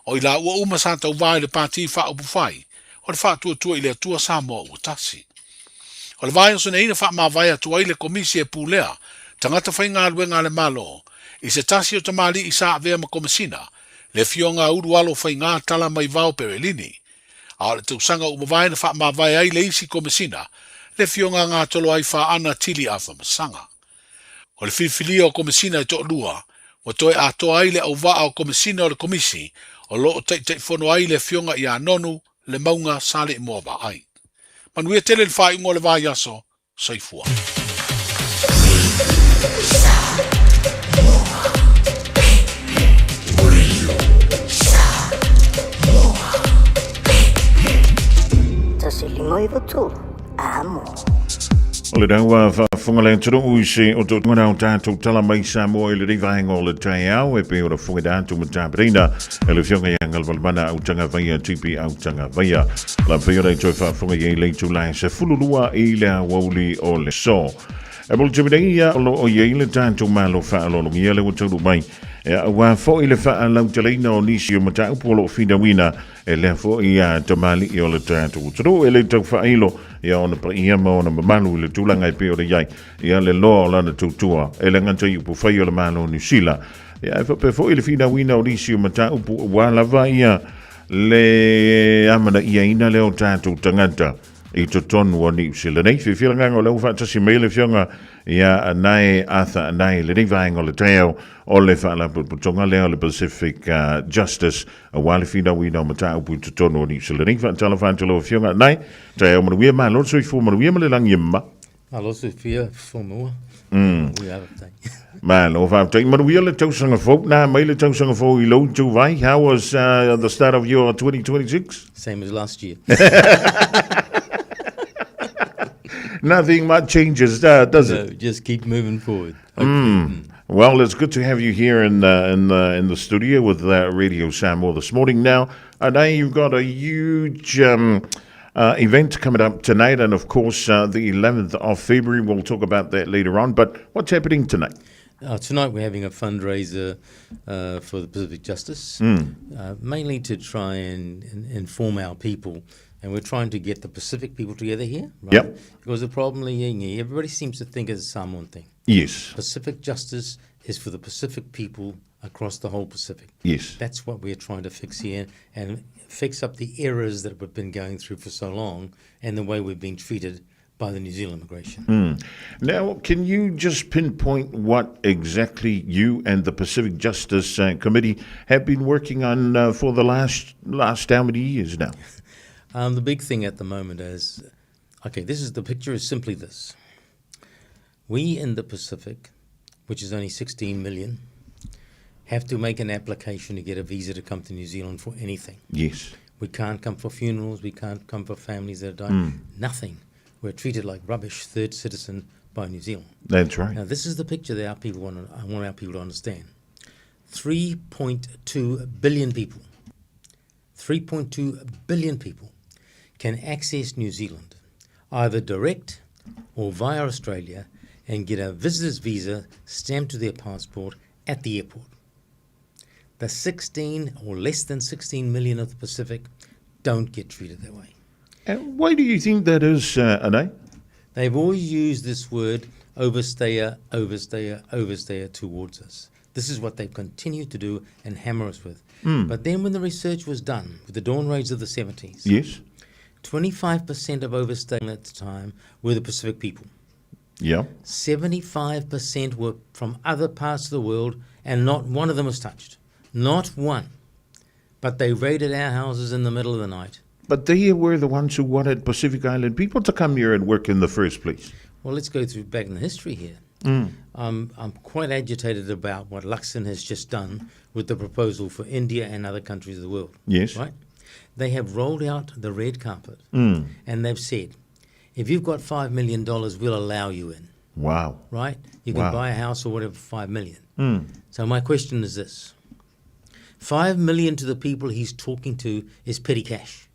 O i la ua uma sa tau vai le pati wha upu whai, o le wha tua i le atua Samoa ua tasi. O le vai o ina wha ma vai atua i le komisi e pūlea, tangata whai ngā ruenga le malo, i se tasi o tamali i sa avea ma komisina, le fionga uru alo whai ngā tala mai vau perelini. A o le tausanga umawai na wha ma vai ai le isi komisina, le fionga ngā tolo ai wha ana tili afa masanga. O le whiwhilia o komisina i to lua, wa toi a toa ai le au waa o komisina o le komisi, o lo o tei whono ai le fionga i a nonu, le maunga sale i mua ba ai. Manuia tele le wha ingo le vai aso, saifua. O le daua whafunga le turu ui se o tō ngana o tātou tala mai Samoa i le rivahenga o le Taeao e pe o le funga dātu ma tāperina e le fionga ianga walmana au tanga vaia tipi au tanga vaia. La whiora i toi whafunga i le tūlai se fulurua i le wauli o le so. E bol tibiringia o lo o i le tātou malo whaalolongia le o tūru mai. E wa fo i le whaalau teleina o nisi o matau polo o whidawina e le fo i a tamali i o le tātou. Turu e le tau whailo ia ona pa ia ma ona Malu le tūlanga i pe o le iai ia le loa o lana tūtua e le nganta i upu whai o le malo New Zealand ia e pe fo i le whidawina o nisi o matau upu walawa ia le amana ia ina le o tātou tangata i to tonu o New Zealand. Nei, whiwhiranga o lau whaatasi mei le whionga ia anai atha anai le rivahenga o le Taeao o le whaala putonga lea o le Pacific Justice a wale whina wina o matau pu to tonu o New Zealand. Nei, whaatala whaatala o whionga nai Taeao manuia ma lo sui fu manuia ma le langi imma. Alo sui fia whomua. Man, o whaatei manuia le tausanga fōk na mai le tausanga fō i lo tu vai. How was the start of your 2026? Same as last year. Nothing much changes, does it? No, just keep moving forward. Well, it's good to have you here in the studio with Radio Samoa this morning. Now, I know you've got a huge event coming up tonight, and of course, the 11th of February. We'll talk about that later on. But what's happening tonight? Tonight we're having a fundraiser for the Pacific Justice, mainly to try and inform our people. And we're trying to get the Pacific people together here, right? Yep. Because the problem is everybody seems to think it's a Samoan thing. Yes. Pacific Justice is for the Pacific people across the whole Pacific. Yes. That's what we're trying to fix here and fix up the errors that we've been going through for so long and the way we've been treated by the New Zealand immigration. Now, can you just pinpoint what exactly you and the Pacific Justice Committee have been working on for the last how many years now? The big thing at the moment is, the picture is simply this. We in the Pacific, which is only 16 million, have to make an application to get a visa to come to New Zealand for anything. Yes. We can't come for funerals, we can't come for families that are dying, nothing. We're treated like rubbish, third citizen by New Zealand. That's right. Now this is the picture that I want our people to understand. 3.2 billion people, 3.2 billion people can access New Zealand, either direct or via Australia, and get a visitor's visa stamped to their passport at the airport. The 16 or less than 16 million of the Pacific don't get treated that way. And why do you think that is, Ane? They've always used this word overstayer, overstayer, overstayer towards us. This is what they've continued to do and hammer us with. Mm. But then when the research was done with the dawn raids of the 70s, Yes. 25% of overstaying at the time were the Pacific people. Yeah. 75% were from other parts of the world, and not one of them was touched. Not one. But they raided our houses in the middle of the night. But they were the ones who wanted Pacific Island people to come here and work in the first place. Well, let's go through back in the history here. Mm. I'm quite agitated about what Luxon has just done with the proposal for India and other countries of the world. Yes. Right? They have rolled out the red carpet, Mm. and they've said, if you've got $5 million, we'll allow you in. Wow. Right? You can Wow. buy a house or whatever for $5 million. Mm. So my question is this. $5 million to the people he's talking to is petty cash.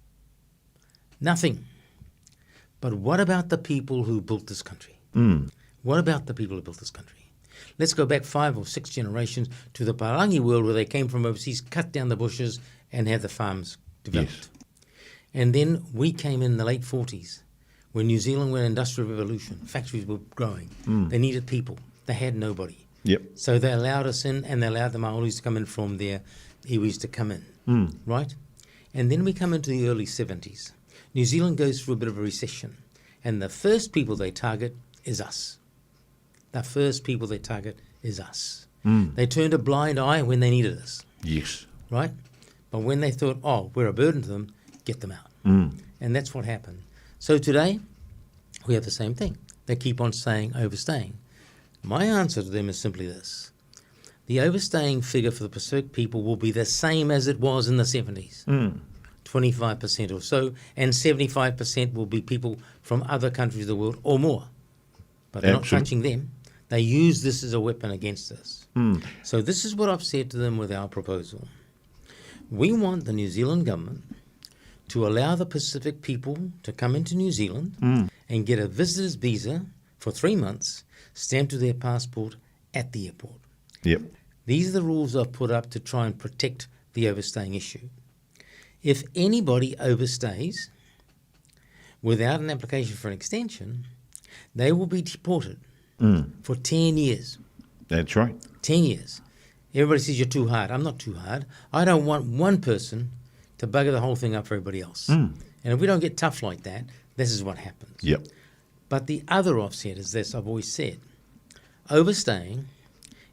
Nothing. But what about the people who built this country? Mm. What about the people who built this country? Let's go back 5 or 6 generations to the Parangi world where they came from overseas, cut down the bushes and had the farms developed. Yes. And then we came in the late 40s when New Zealand went industrial revolution. Factories were growing. Mm. They needed people. They had nobody. Yep. So they allowed us in, and they allowed the Maoris to come in from their iwis to come in. Mm. Right? And then we come into the early 70s. New Zealand goes through a bit of a recession. And the first people they target is us. The first people they target is us. Mm. They turned a blind eye when they needed us. Yes. Right? But when they thought, oh, we're a burden to them, get them out. Mm. And that's what happened. So today, we have the same thing. They keep on saying overstaying. My answer to them is simply this. The overstaying figure for the Pacific people will be the same as it was in the 70s. Mm. 25% or so, and 75% will be people from other countries of the world or more. But they're not touching them. They use this as a weapon against us. Mm. So this is what I've said to them with our proposal. We want the New Zealand government to allow the Pacific people to come into New Zealand and get a visitor's visa for 3 months, stamped to their passport at the airport. Yep. These are the rules I've put up to try and protect the overstaying issue. If anybody overstays without an application for an extension, they will be deported for 10 years. That's right. 10 years. Everybody says you're too hard. I'm not too hard. I don't want one person to bugger the whole thing up for everybody else. And if we don't get tough like that, this is what happens. Yep. But the other offset is this, I've always said. Overstaying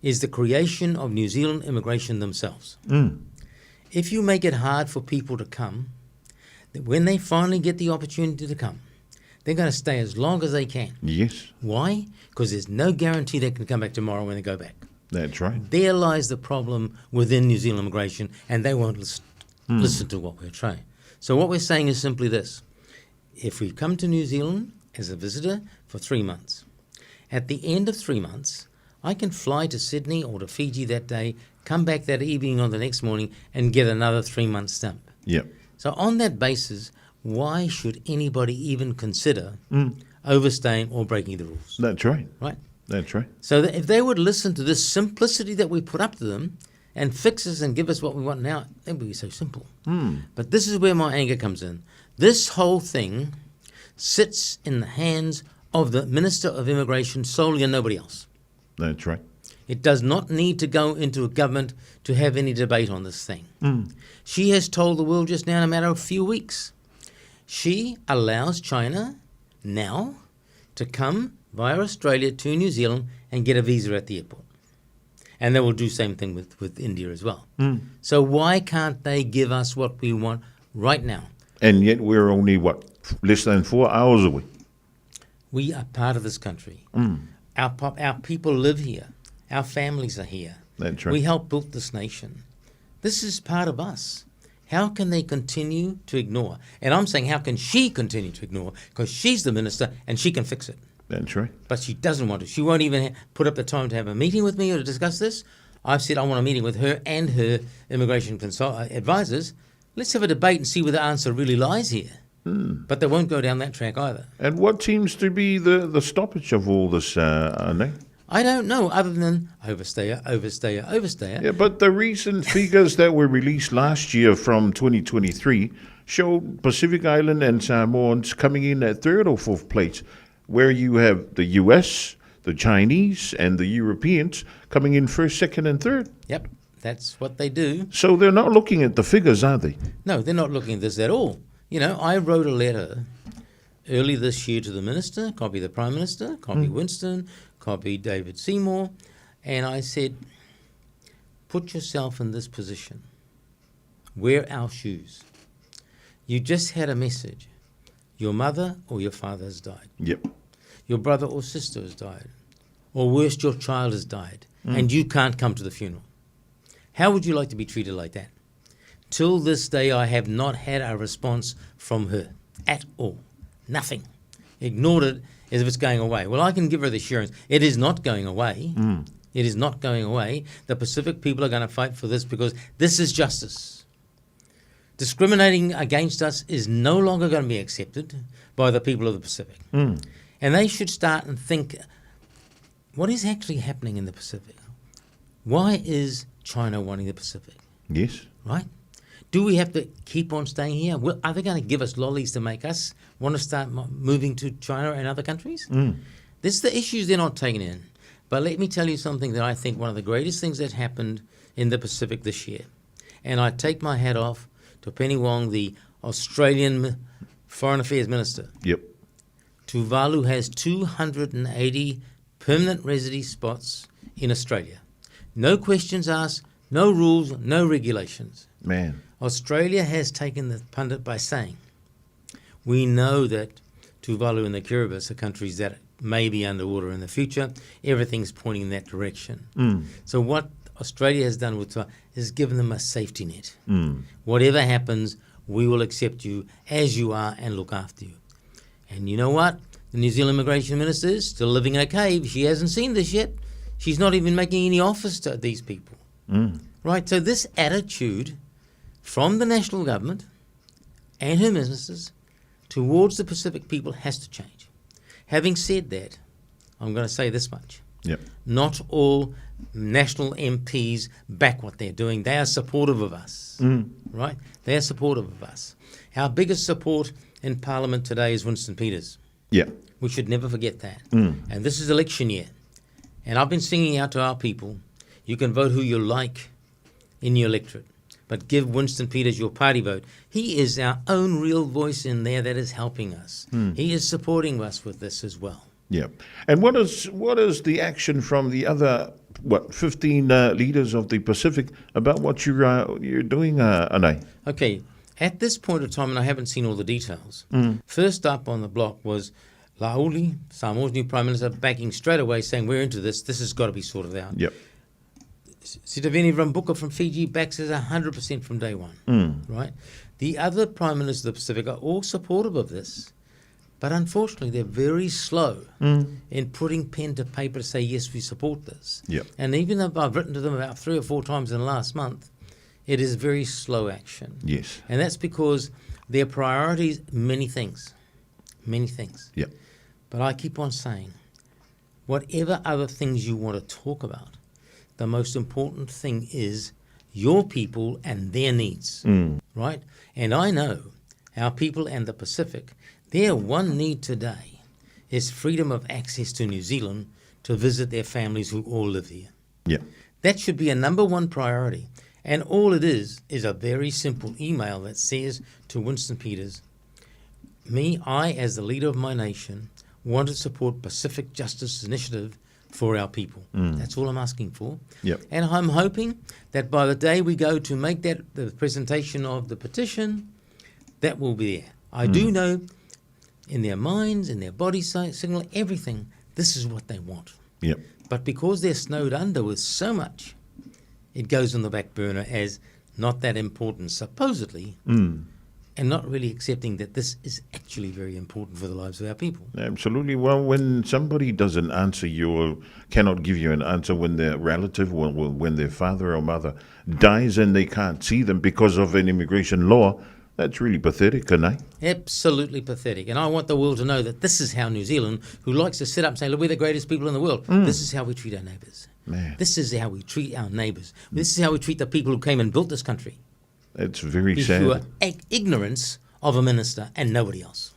is the creation of New Zealand immigration themselves. Mm. If you make it hard for people to come, that when they finally get the opportunity to come, they're going to stay as long as they can. Yes. Why? Because there's no guarantee they can come back tomorrow when they go back. That's right. There lies the problem within New Zealand immigration, and they won't listen to what we're trying. So what we're saying is simply this. If we come to New Zealand as a visitor for 3 months, at the end of 3 months, I can fly to Sydney or to Fiji that day, come back that evening or the next morning, and get another 3-month stamp. Yep. So on that basis, why should anybody even consider overstaying or breaking the rules? That's right. Right? That's right. So that if they would listen to this simplicity that we put up to them and fix us and give us what we want now, it would be so simple. But this is where my anger comes in. This whole thing sits in the hands of the Minister of Immigration solely and nobody else. That's right. It does not need to go into a government to have any debate on this thing. She has told the world just now in a matter of a few weeks. She allows China now to come via Australia to New Zealand and get a visa at the airport. And they will do the same thing with India as well. So why can't they give us what we want right now? And yet we're only, less than 4 hours away. We are part of this country. Our people live here. Our families are here. That's right. We helped build this nation. This is part of us. How can they continue to ignore? And I'm saying, how can she continue to ignore? Because she's the minister and she can fix it. That's right. But she doesn't want to. She won't even put up the time to have a meeting with me or to discuss this. I've said I want a meeting with her and her immigration advisors. Let's have a debate and see where the answer really lies here. But they won't go down that track either. And what seems to be the stoppage of all this, Arne? I don't know, other than overstayer. Yeah, but the recent figures that were released last year from 2023 showed Pacific Island and Samoans coming in at 3rd or 4th place, where you have the US, the Chinese and the Europeans coming in first, second, and third. Yep, that's what they do. So they're not looking at the figures, are they? No, they're not looking at this at all. You know, I wrote a letter early this year to the Minister, copy the Prime Minister, copy Winston, copy David Seymour, and I said, put yourself in this position. Wear our shoes. You just had a message. Your mother or your father has died. Yep. Your brother or sister has died. Or worst, your child has died, and you can't come to the funeral. How would you like to be treated like that? Till this day, I have not had a response from her at all. Nothing. Ignored it as if it's going away. Well, I can give her the assurance. It is not going away. It is not going away. The Pacific people are going to fight for this because this is justice. Discriminating against us is no longer going to be accepted by the people of the Pacific. And they should start and think, what is actually happening in the Pacific? Why is China wanting the Pacific? Yes. Right? Do we have to keep on staying here? Well, are they going to give us lollies to make us want to start moving to China and other countries? This is the issues they're not taking in. But let me tell you something that I think one of the greatest things that happened in the Pacific this year. And I take my hat off to Penny Wong, the Australian Foreign Affairs Minister. Yep. Tuvalu has 280 permanent residence spots in Australia. No questions asked, no rules, no regulations. Man. Australia has taken the pundit by saying, we know that Tuvalu and the Kiribati are countries that may be underwater in the future. Everything's pointing in that direction. So what Australia has done with Tuvalu is given them a safety net. Whatever happens, we will accept you as you are and look after you. And you know what? The New Zealand Immigration Minister is still living in a cave. She hasn't seen this yet. She's not even making any offers to these people. Right? So this attitude from the national government and her ministers towards the Pacific people has to change. Having said that, I'm going to say this much. Yep. Not all national MPs back what they're doing. They are supportive of us. Right? They are supportive of us. Our biggest support in Parliament today is Winston Peters. Yeah. We should never forget that. And this is election year. And I've been singing out to our people, you can vote who you like in your electorate, but give Winston Peters your party vote. He is our own real voice in there that is helping us. He is supporting us with this as well. Yeah. And what is the action from the other 15 leaders of the Pacific about what you're doing, Anai? Okay. At this point of time, and I haven't seen all the details, first up on the block was Lauli, Samoa's new Prime Minister, backing straight away, saying we're into this. This has got to be sorted out. Yep. Sitiveni Rambuka from Fiji backs us 100% from day one. Right? The other Prime Ministers of the Pacific are all supportive of this, but unfortunately they're very slow in putting pen to paper to say, yes, we support this. Yep. And even though I've written to them about 3 or 4 times in the last month, it is very slow action. Yes. And that's because their priorities, many things. Yep. But I keep on saying, whatever other things you want to talk about, the most important thing is your people and their needs, right? And I know our people and the Pacific, their one need today is freedom of access to New Zealand to visit their families who all live here. Yeah. That should be a number one priority. And all it is a very simple email that says to Winston Peters, I, as the leader of my nation, want to support Pacific Justice Initiative for our people. That's all I'm asking for. Yep. And I'm hoping that by the day we go to make that the presentation of the petition, that will be there. I do know in their minds, in their body signal, everything, this is what they want. Yep. But because they're snowed under with so much, it goes on the back burner as not that important, supposedly, and not really accepting that this is actually very important for the lives of our people. Absolutely. Well, when somebody doesn't answer you or cannot give you an answer when their relative, when their father or mother dies and they can't see them because of an immigration law, that's really pathetic, isn't it? Absolutely pathetic. And I want the world to know that this is how New Zealand, who likes to sit up and say, look, we're the greatest people in the world, this is how we treat our neighbours. Man. This is how we treat our neighbours. This is how we treat the people who came and built this country. It's very It's sad. your ignorance of a minister and nobody else.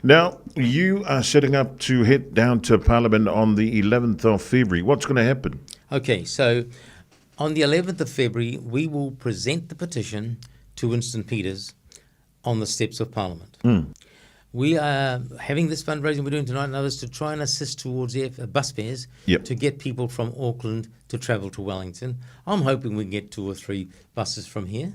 Now, you are setting up to head down to Parliament on the 11th of February. What's going to happen? Okay, so on the 11th of February, we will present the petition to Winston Peters on the steps of Parliament. We are having this fundraising we're doing tonight and others to try and assist towards bus fares to get people from Auckland to travel to Wellington. I'm hoping we can get 2 or 3 buses from here.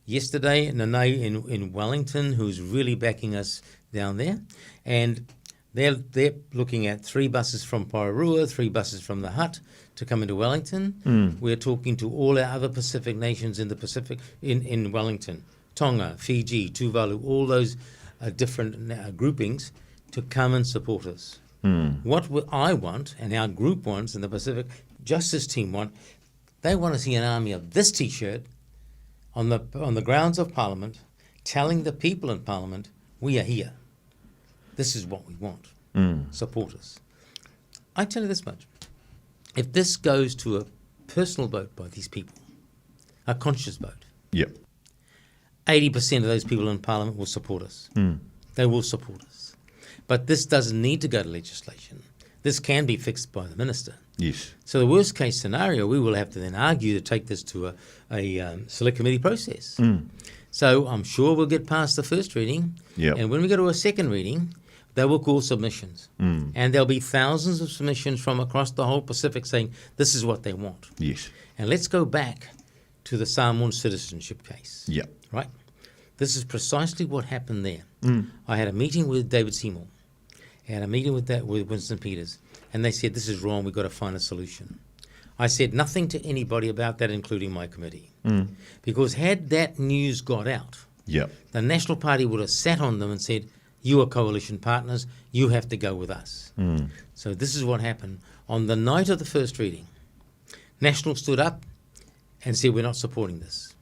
Yesterday, Nanae in Wellington, who's really backing us down there, and they're looking at 3 buses from Pairua, 3 buses from the Hut to come into Wellington. We're talking to all our other Pacific nations in the Pacific, in Wellington, Tonga, Fiji, Tuvalu, all those different groupings to come and support us. What I want, and our group wants, and the Pacific Justice Team want, they want to see an army of this T-shirt on the grounds of Parliament, telling the people in Parliament, we are here. This is what we want. Support us. I tell you this much. If this goes to a personal vote by these people, a conscious vote, 80% of those people in Parliament will support us. They will support us. But this doesn't need to go to legislation. This can be fixed by the minister. Yes. So the worst case scenario, we will have to then argue to take this to a select committee process. So I'm sure we'll get past the first reading. And when we go to a second reading, they will call submissions. And there'll be thousands of submissions from across the whole Pacific saying this is what they want. Yes. And let's go back to the Samoan citizenship case. Right? This is precisely what happened there. I had a meeting with David Seymour. I had a meeting with Winston Peters. And they said, this is wrong, we've got to find a solution. I said nothing to anybody about that, including my committee. Because had that news got out, the National Party would have sat on them and said, you are coalition partners, you have to go with us. So this is what happened. On the night of the first reading, National stood up and said, we're not supporting this.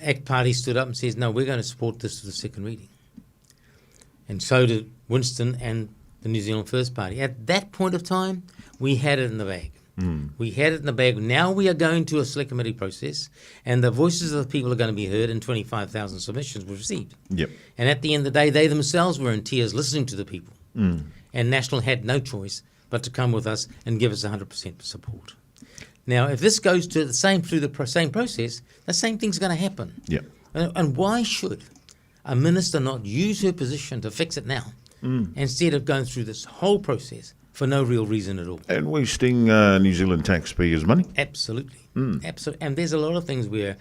ACT Party stood up and says, no, we're going to support this to the second reading. And so did Winston and the New Zealand First Party. At that point of time, we had it in the bag. We had it in the bag. Now we are going to a select committee process, and the voices of the people are going to be heard, and 25,000 submissions were received. And at the end of the day, they themselves were in tears listening to the people. And National had no choice but to come with us and give us 100% support. Now, if this goes to through the same process, the same thing's going to happen. And why should a minister not use her position to fix it now instead of going through this whole process for no real reason at all? And wasting New Zealand taxpayers' money. Absolutely. Absolutely. And there's a lot of things we're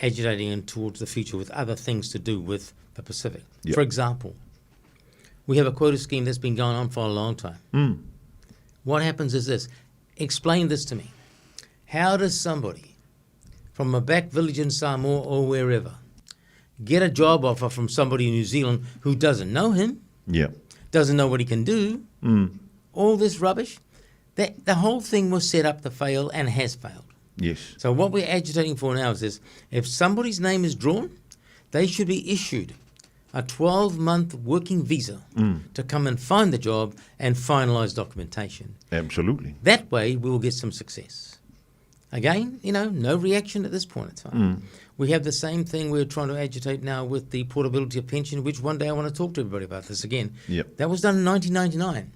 agitating in towards the future with other things to do with the Pacific. For example, we have a quota scheme that's been going on for a long time. What happens is this. Explain this to me. How does somebody from a back village in Samoa or wherever get a job offer from somebody in New Zealand who doesn't know him, doesn't know what he can do, all this rubbish? The whole thing was set up to fail and has failed. So what we're agitating for now is this. If somebody's name is drawn, they should be issued a 12-month working visa to come and find the job and finalise documentation. Absolutely. That way we will get some success. Again, no reaction at this point in time. We have the same thing we're trying to agitate now with the portability of pension, which one day I want to talk to everybody about this again. That was done in 1999.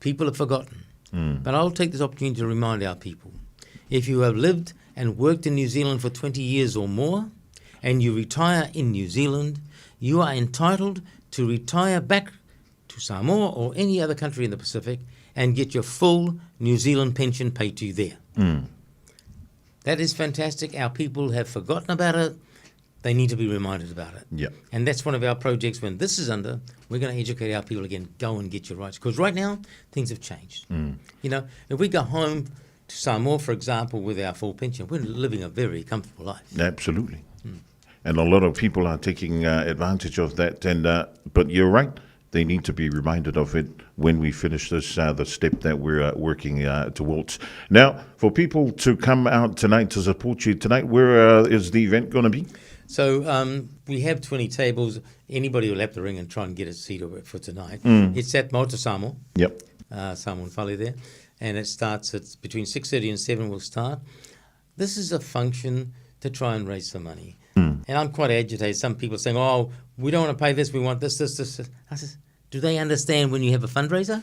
People have forgotten. But I'll take this opportunity to remind our people. If you have lived and worked in New Zealand for 20 years or more, and you retire in New Zealand, you are entitled to retire back to Samoa or any other country in the Pacific and get your full New Zealand pension paid to you there. That is fantastic. Our people have forgotten about it. They need to be reminded about it. And that's one of our projects. When this is under, we're going to educate our people again. Go and get your rights. Because right now, things have changed. If we go home to Samoa, for example, with our full pension, we're living a very comfortable life. Absolutely. And a lot of people are taking advantage of that. And but you're right. They need to be reminded of it when we finish this, the step that we're working towards. Now, for people to come out tonight to support you tonight, where is the event going to be? So we have 20 tables. Anybody will have to ring and try and get a seat for tonight. It's at Mouta Samoa. Samoan Whale there. And it starts at between 6:30 and 7 will start. This is a function to try and raise some money. And I'm quite agitated. Some people saying, oh, we don't want to pay this, we want this. I says, do they understand when you have a fundraiser?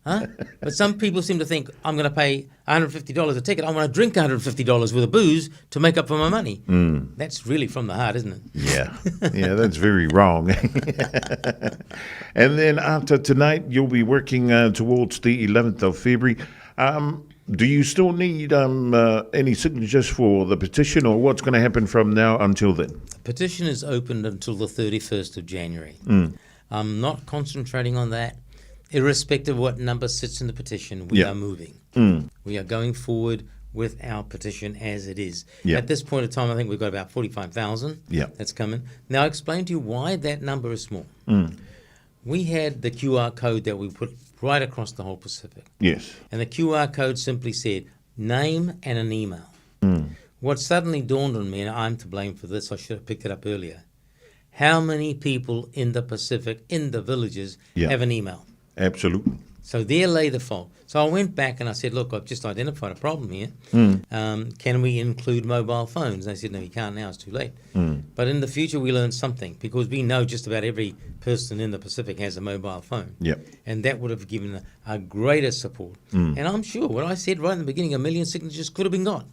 Huh? But some people seem to think, I'm going to pay $150 a ticket. I want to drink $150 worth of booze to make up for my money. That's really from the heart, isn't it? Yeah. Yeah, that's very wrong. And then after tonight, you'll be working towards the 11th of February. Do you still need any signatures for the petition, or what's going to happen from now until then? The petition is opened until the 31st of January. I'm not concentrating on that. Irrespective of what number sits in the petition, we are moving. We are going forward with our petition as it is. At this point in time, I think we've got about 45,000 that's coming. Now, I'll explain to you why that number is small. We had the QR code that we put right across the whole Pacific. Yes. And the QR code simply said, name and an email. What suddenly dawned on me, and I'm to blame for this, I should have picked it up earlier, how many people in the Pacific, in the villages, have an email? Absolutely. So there lay the fault. So I went back and I said, look, I've just identified a problem here. Can we include mobile phones? And they said, no, you can't now, it's too late. But in the future, we learned something, because we know just about every person in the Pacific has a mobile phone. And that would have given a greater support. And I'm sure what I said right in the beginning, 1 million signatures could have been got.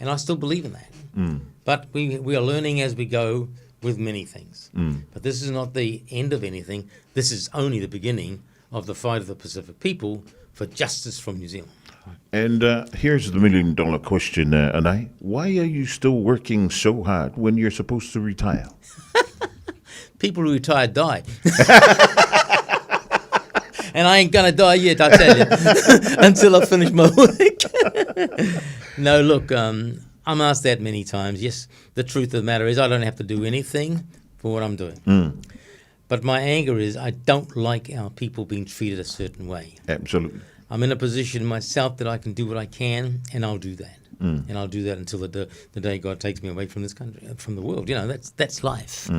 And I still believe in that. But we are learning as we go with many things. But this is not the end of anything. This is only the beginning of the fight of the Pacific people for justice from New Zealand. And here's the $1 million question, Anai. Why are you still working so hard when you're supposed to retire? People who retire die. And I ain't going to die yet, I tell you, until I finish my work. No, look, I'm asked that many times. Yes, the truth of the matter is I don't have to do anything for what I'm doing. But my anger is I don't like our people being treated a certain way. Absolutely. I'm in a position myself that I can do what I can, and I'll do that. And I'll do that until the day God takes me away from this country, from the world. You know, that's life.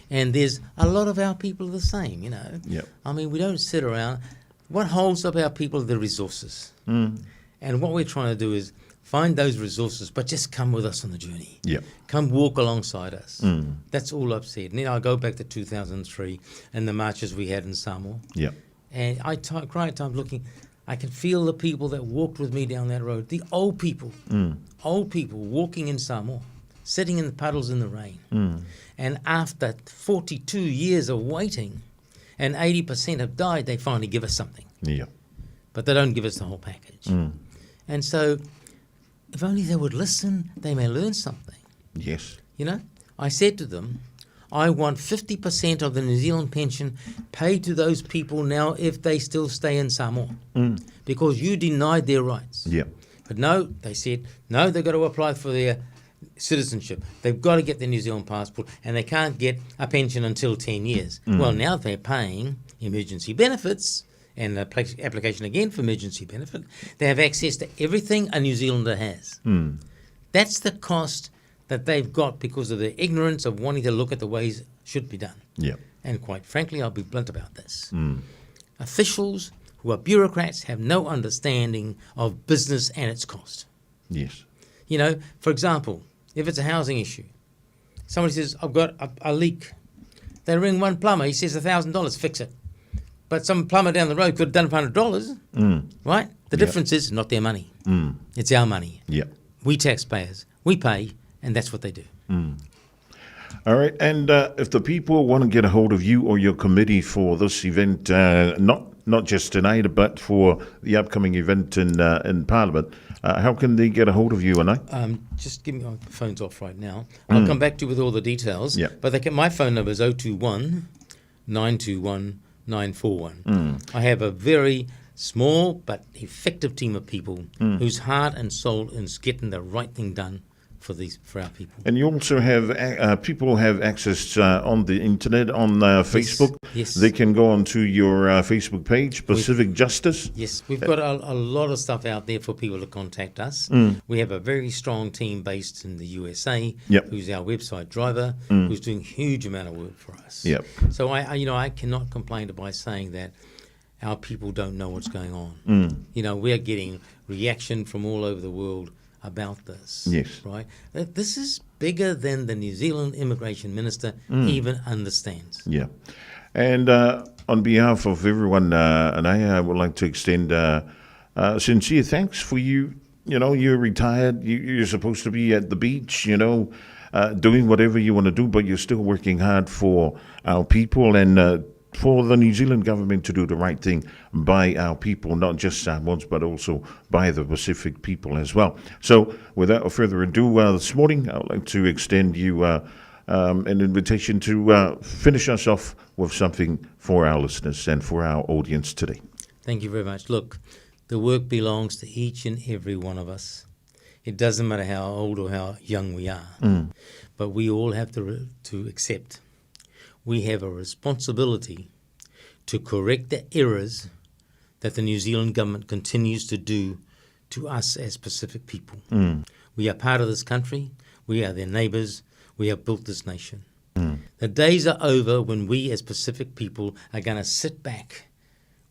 And there's a lot of our people are the same, you know. I mean, we don't sit around. What holds up our people are the resources. And what we're trying to do is find those resources, but just come with us on the journey. Come walk alongside us. That's all I've said. And then I go back to 2003 and the marches we had in Samoa. And I cry at times looking, I can feel the people that walked with me down that road, the old people walking in Samoa, sitting in the puddles in the rain. And after 42 years of waiting, and 80% have died, they finally give us something. But they don't give us the whole package. And so, if only they would listen, they may learn something. Yes. You know, I said to them, I want 50% of the New Zealand pension paid to those people now if they still stay in Samoa. Because you denied their rights. But no, they said, no, they've got to apply for their citizenship. They've got to get their New Zealand passport, and they can't get a pension until 10 years. Well, now they're paying emergency benefits, and the application again for emergency benefit, they have access to everything a New Zealander has. That's the cost that they've got because of their ignorance of wanting to look at the ways it should be done. And quite frankly, I'll be blunt about this. Officials who are bureaucrats have no understanding of business and its cost. Yes. You know, for example, if it's a housing issue, somebody says, I've got a leak. They ring one plumber, he says $1,000, fix it. But some plumber down the road could have done $100, right? The difference is not their money. It's our money. We taxpayers, we pay, and that's what they do. All right, and if the people want to get a hold of you or your committee for this event, not just tonight, but for the upcoming event in Parliament, how can they get a hold of you, Anai? Just give me my phone's off right now. I'll come back to you with all the details. But my phone number is 021 921 941. I have a very small but effective team of people whose heart and soul is getting the right thing done for our people. And you also have people have access on the internet, on Facebook. Yes. They can go onto your Facebook page, Pacific Justice. Yes, we've got a lot of stuff out there for people to contact us. We have a very strong team based in the USA, who's our website driver, who's doing a huge amount of work for us. So I cannot complain by saying that our people don't know what's going on. You know, we're getting reaction from all over the world about this. Yes. Right? This is bigger than the New Zealand Immigration Minister even understands. Yeah. And on behalf of everyone, and I would like to extend sincere thanks for you. You know, you're retired. You're supposed to be at the beach, you know, doing whatever you want to do, but you're still working hard for our people and for the New Zealand government to do the right thing by our people, not just Samoans, but also by the Pacific people as well. So without further ado, this morning, I would like to extend you an invitation to finish us off with something for our listeners and for our audience today. Thank you very much. Look, the work belongs to each and every one of us. It doesn't matter how old or how young we are, but we all have to accept we have a responsibility to correct the errors that the New Zealand government continues to do to us as Pacific people. We are part of this country. We are their neighbours. We have built this nation. The days are over when we as Pacific people are going to sit back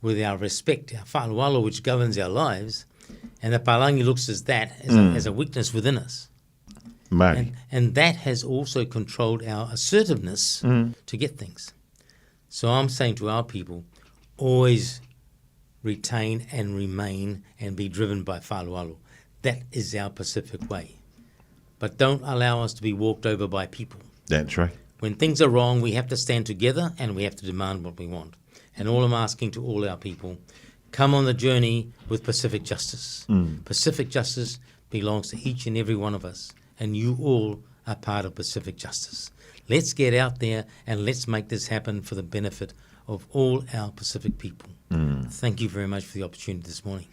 with our respect, our whālualo, which governs our lives, and the Palangi looks as that, as a weakness within us. And that has also controlled our assertiveness to get things. So I'm saying to our people, always retain and remain and be driven by whālualo. That is our Pacific way. But don't allow us to be walked over by people. That's right. When things are wrong, we have to stand together and we have to demand what we want. And all I'm asking to all our people, come on the journey with Pacific justice. Pacific justice belongs to each and every one of us. And you all are part of Pacific justice. Let's get out there and let's make this happen for the benefit of all our Pacific people. Thank you very much for the opportunity this morning.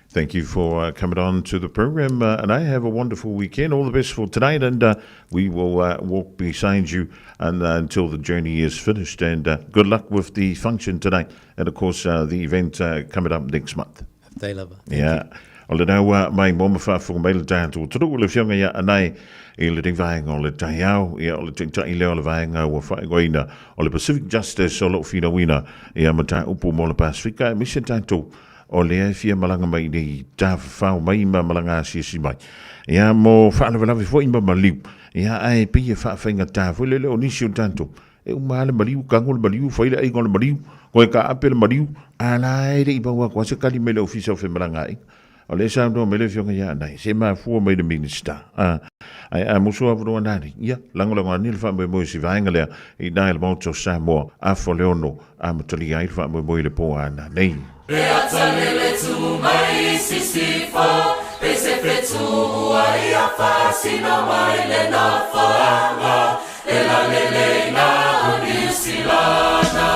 Thank you for coming on to the program, and I have a wonderful weekend. All the best for tonight, and we will walk beside you until the journey is finished. And good luck with the function tonight, and of course the event coming up next month. They love it. Yeah. O le nau mai moma whaafonga mai le tātou turu le whionga ia anai i le tingvaenga o le Taeao ia o le tingtai leo le vaenga ua whaegoina o le Pacific Justice o lo whina wina ia mata upu mo le Pasifika e misi tātou o le fia malanga mai ni tāwhau mai ma malanga asiasi mai ia mo whaalawe fo ima maliu ia ai pia whaafenga tāwhu le leo nisi o tātou e umale maliu kango le maliu whaile aingo le maliu koe ka ape le maliu alai le ipa ua kwa se kali me le ofisa o whemalanga ai o le sa no mele fionga ya nai se ma fu mai de minister ai a muso avro nani ya lango ni le fa mo si vaenga le i dai le moto Samoa a foleono a motoli ai fa mo le po ana nei e atalele tu mai sisifo pese pretu ai a fasino mai le no fanga e la lele na unisilana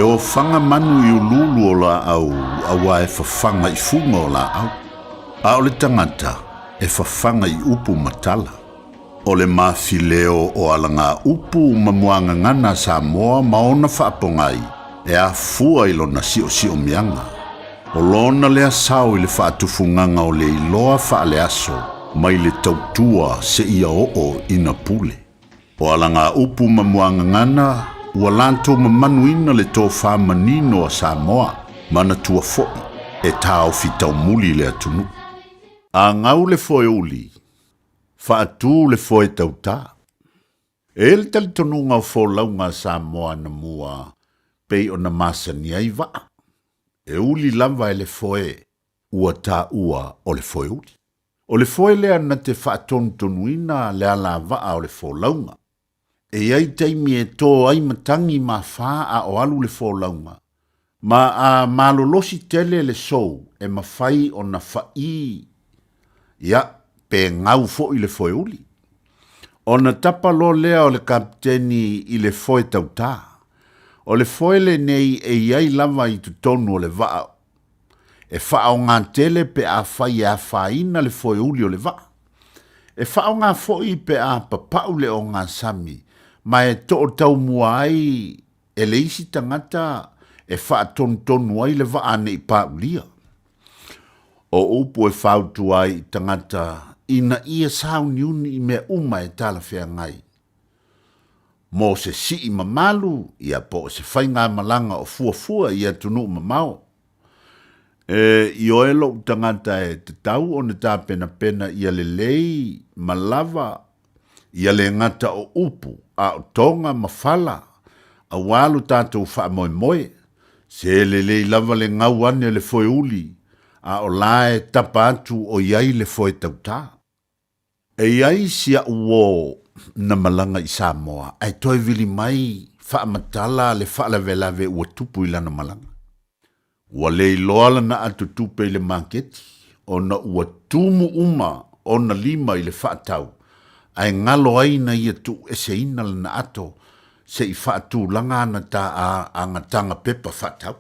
o whanga manu i ululu o la au, awa e whawhanga I funga o la au. A o le tangata e whawhanga I upu matala. O le mawhileo o alanga upu mamuanga ngana Samoa maona whaapongai e a fua I lona sio mianga. O lona lea sao I le whaatufunganga o le iloa whaale aso mai le tautua se ia o ina pule. O alanga upu mamuanga ngana ua lanto mamanuina le tō whamanino a Samoa mana tua fo'i e tāo fitau muli le atunu. A ngau le foe uli, whaatū le foe tautā. E le tali tonu ngau fō launga Samoa na mua pei o na masani ai waa. E uli lava e le foe ua tā ua o le foe uli. O le foe lea na te whaatonu tonuina le ala waa o le fō launga. E ai taimi e tō ai matangi ma wha a o alu le fō launga. Ma a malolosi tele le sou e mawhai o na whai. Ia, pe ngau fo I le foe uli. O na tapa lo lea o le kapteni I le foe tautā. O le foe le nei e iai lava I tutonu o le vaa. E wha o ngā tele pe a whai a whaina le foe uli o le vaa. E wha o ngā foe pe a papau le o ngā sami. Ma e to tau mua ai e le isi tangata e wha tonu ai le vaa nei paulia. O upu e whautu ai tangata ina ia sao niuni I mea uma e tala whea ngai. Mo se si ma Malu ia po se whainga malanga o fuafua ia tunu mamao. I oelo tangata e te tau o ne tā pena ia le lei malava ia le ngata o upu a o tonga mawhala a walu tātou wha moe se le lei lava le ngau ane le foe uli a o lae tapa atu o iai le foe tautā. E iai sia uo na malanga I Samoa ai toi vili mai wha matala le wha lave ua tupu I lana malanga. Ua le loala na atu tupe I le marketi o na ua tumu uma o na lima I le wha tau. Ai ngalo ai na ia tu e se ina lana ato se I whaatu langa ana ta a ngatanga pepa whatau.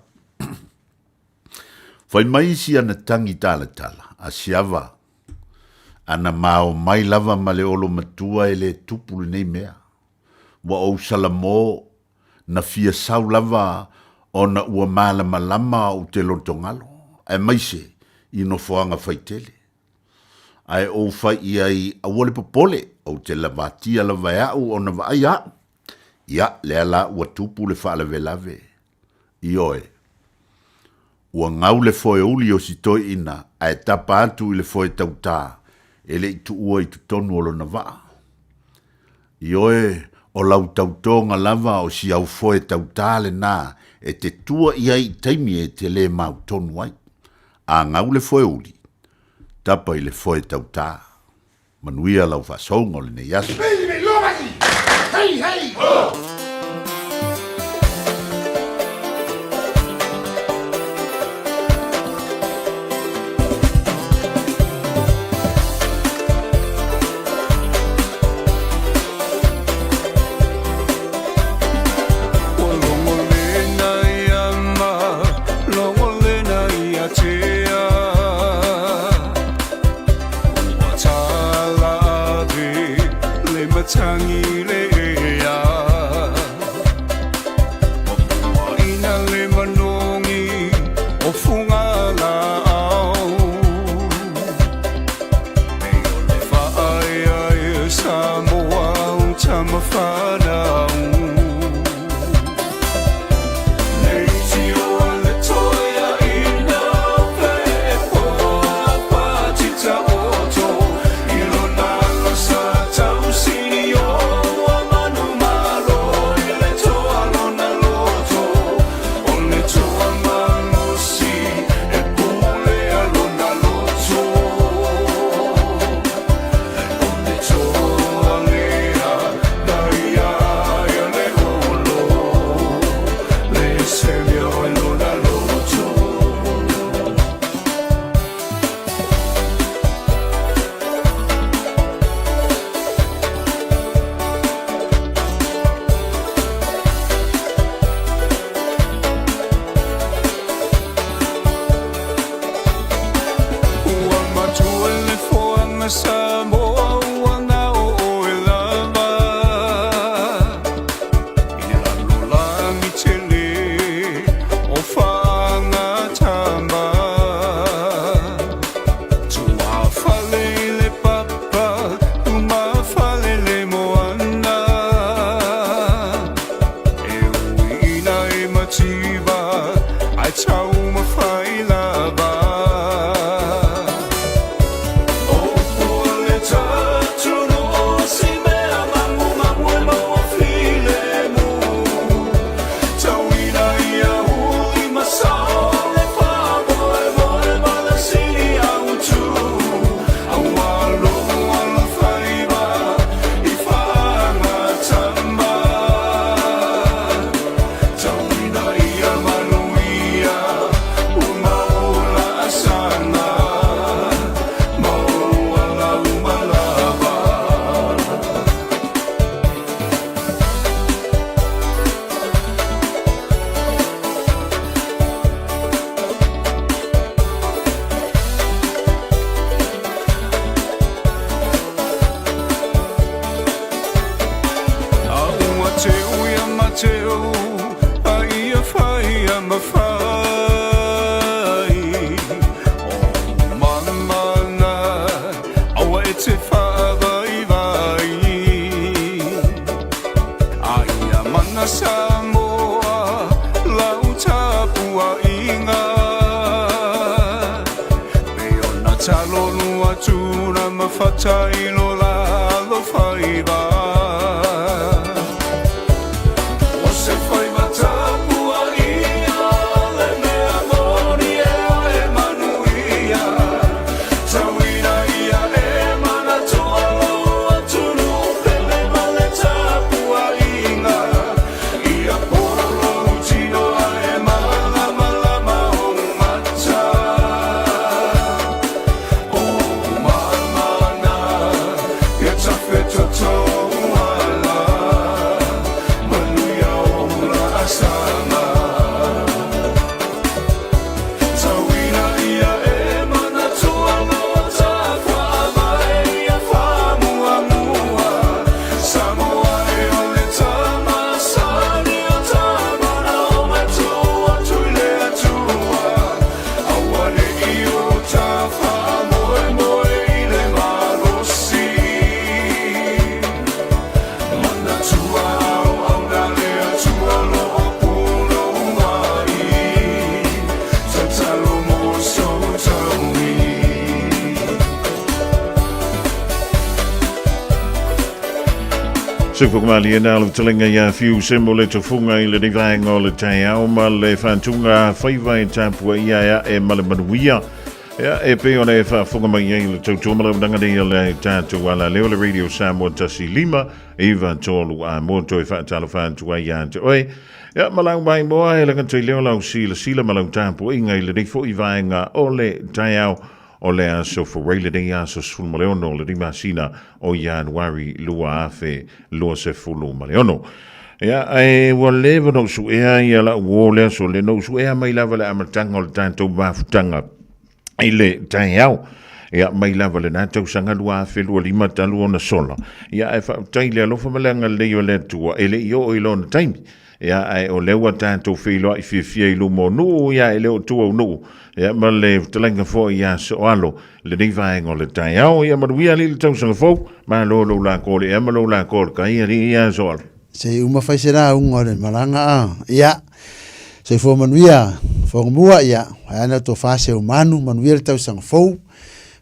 Whai mai si ana tangi tala a siava. Ana mao mai lava ma le olo matua e le tupu le nei mea. Wa o salamo na fia sau lava o na ua mala malama o te lontongalo. Ai mai se ino foanga whaitele. Ai o whai iai awole popole o te lavatia lavaiau o na vai au. Ia le ala ua tupu le whaalave. Ioe. Ua ngau le foe uli o si toi ina ai tapa atu I le foe tautā. E le itu ua I tutonu o lona waa. Ioe o lau tautonga lava o si au foe tautā le nā e te tua iai taimi e te le mau tonu ai. A ngau le foe uli. Tapa I le foe tautā. Manuia lau whasongo le ne yasu. Hey, hey! Oh! Ai a whai a mawhai O mamana Awa e te whaavai vai Ai a mana Samoa Lau tapua inga Me ona talonu atuna mawhatai lo la lo whaiva Whakamali and Al of Telinga ya few symbol to funga i le divang o le Taeao ma le whantunga whaiva i tapua ia e malamanuia e pe o le whafunga mai i le tautoma le dangani le tātou ala leo le radio Samoa tasi lima iwa tolu a moto e whaatalo whantua ia te oe malau mai moa e langa te leo lau sila malau tapua inga i le rifo i vaenga o le Taeao o le aso whareile nei aso sfulmaleono le rima sina o Januari lua afe lua se fulu maleono. Ia, e walewa no su ea ia la uole so le no su ea mai lava le amatanga o le tātou mafutanga i le Taeao. Ia, mai lava le nātou sanga lua afe lua lima talu o na sola. Ia, e whautai le alofa malanga leo le tua, e le io o ilo na taimi. Ia, e o lewa tātou whiloa i Fiafia i lumo nu, ia, e leo tua nu. Ia, ma le talenga fo ia so alo, le nei vaenga o le Taeao, ia maruia li le tausanga fo, ma lo la kore, ia ma lo la kore, ka ia li ia so alo. Se uma whaisera unga le maranga a, ia, se fo manuia, fo mua ia, ana to fase umanu, manuia le tausanga fo,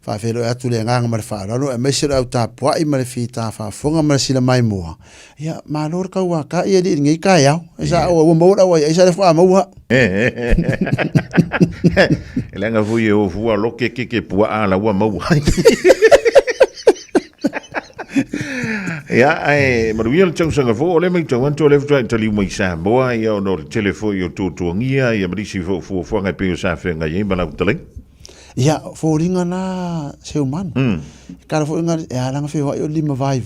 whawhelo atu le nganga ma le whaarano, e meisera au tā puai ma le whita whafonga ma le sila mai mua. Ia, ma lor kau a ka ia li ngai kai au, e sa o ua maura wa, e sa le wha maua. E lenga fui e o fua loke ke pua ala ua maua. Ia, ai, maruia le tausanga fo, le mai tau anto le futai tali mai Samoa, ia o no le telefo i o tūtuangia, ia marisi fo ngai peo sa whenga i malau taleng. Ia, fo ringa na se umanu. Kara fo ringa, e alanga whiwa i o lima vai.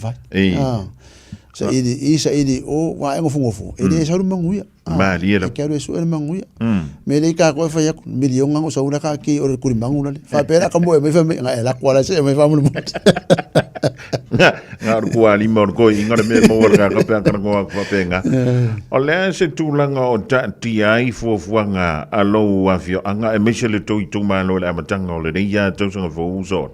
Sa ili o wa engo fungofu. Ele e sauru manguia. Ma liera. Ke aro e su e manguia. Me le ka koe whai aku, milionga o saura ka ki o le kuri mangula le. Wha pera ka moe, me wha me, e la kuala se, me wha munu mut. Ngā rukua lima o koe, ingara me mōra ka kapea kana ngoa kua penga. O lea se tūlanga o ti ai fuafuanga alo a fio, anga e meise le toi tūma alo le amatanga o le reia tausanga fo uso.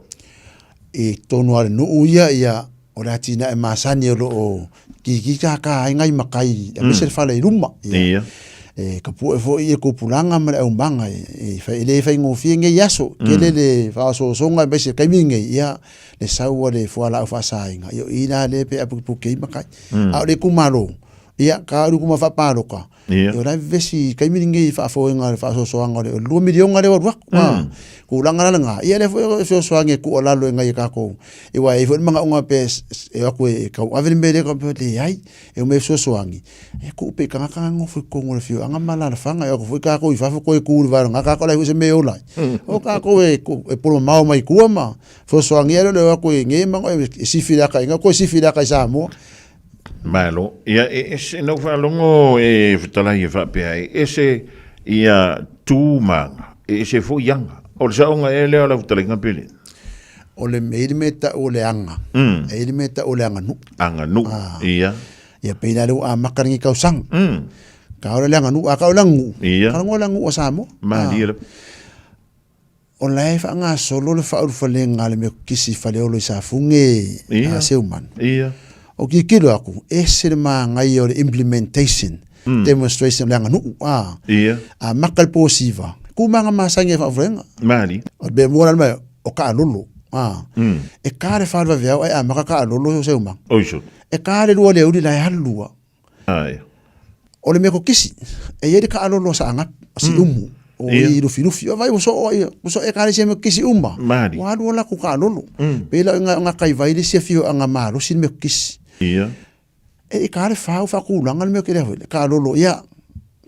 E tonu are no uia ia, o la tina e masani o o ki ka ngai makai e meise le fala i ruma. Ia. E ka pu e fo i e kupulanga ma le au manga e le fai ngofie nge yaso ke le fa so songa meise kai minge ia le saua le fuala au fa sainga yo ina le pe apu ke makai a le kumalo ia ka ru kuma fa paroka yo la vesi kai minge fa fo nga fa so soanga le 2 milion ngare wa ku langa langa ia le fo soanga ku ola lo nga ka ko e wa e fo manga unga pe e aku e ka aveni mele ka pe ai e me so soangi e ku pe ka ngo fo ko ngol fio anga mala na fanga e fo ka ko i fa fo ko ku va nga ka ko la se me ola o ka ko e por mau mai ku ma fo soangi le aku e nge manga e sifira ka nga ko sifira ka Samoa Malo, ia e no fa longo e futala ia fa pe ai ese ia tūmanga ese fo yanga o le saonga e leo la futala nga pele o le meiri meta o le anga e le meta o le anga nu ia Ia peina lu a makaringi kau sang. Ka ora langa nu a ka langu. Ia. Ka ngola ngu o Samoa. Malia. O lai fa nga solo le fa ur fa le ngale me kisi fa le o le sa funge a seuman. Ia. O ki kilo aku ese ma ngai o le implementation demonstration langa nu Ia. A makal posiva. Ku manga masange fa frenga. Mali. O be moral mai o ka lulu. E kare fa va vea ai maka ka lulu seuman. Oiso. E kare lua le uri la halua. Ai. O le me ko kisi. E yeri ka lulu sa anga si umu. O i rufi vai so e kare se me kisi umma wa do la ku ka lolo pela nga kai vai le se fio anga malo sin me kisi e kare fa ku langa me ke le ka lolo ya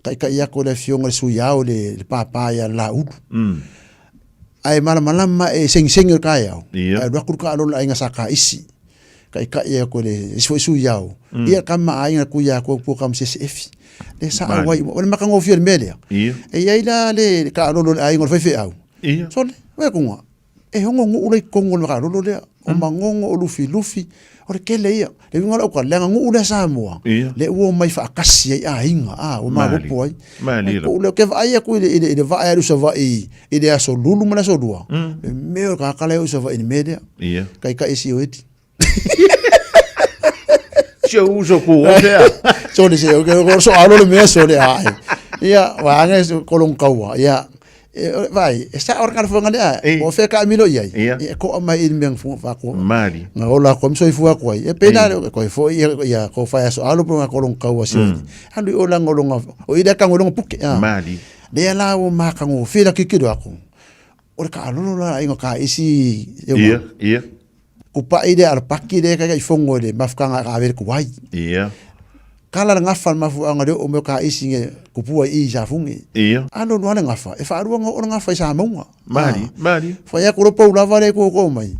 kai ya ko le fio ngal su ya o le papa ya la u ai mala e sing ka ya ai do ku ka lolo ai nga saka isi kai ya ko le su ya o ia kama ai nga ku ya ko kam se efi le sa wai o le makango fio melia e ia ila le ka lolo ai ngol fe au so le we kunga e hongo ngu le kongo le ka lolo le o mangongo o lufi o le kele ia le ngol o ka lenga ngu le Samoa le o mai fa kasi ai inga o ma bo ai o le ke vai ku ile vai aru sa vai ile aso lulu mala so dua me o ka kala o sa vai media kai ka isi o eti uso ku o sea so le se o so alo le me so le ai ia wa nga so kolong kaua ia vai esta or kan fonga le o fe ka milo ia ko mai il meng fu fa ko mali nga ola kom so fu ko e pena ko fo ia ko fa so alo pro kolong kaua si anu ola ngolonga o ida ka ngolonga puke mali le la o ma ka ngo fe la kikido ako o ka alo la ingo ka isi ia kupa ide ar paki de ka fongo de mafkanga ka ver ku wai kala ngafa mafu anga de o me ka isinge kupua I ja fungi ano no ngafa e fa ruanga o ngafa sa monga mali fa ya ku po la vale ko mai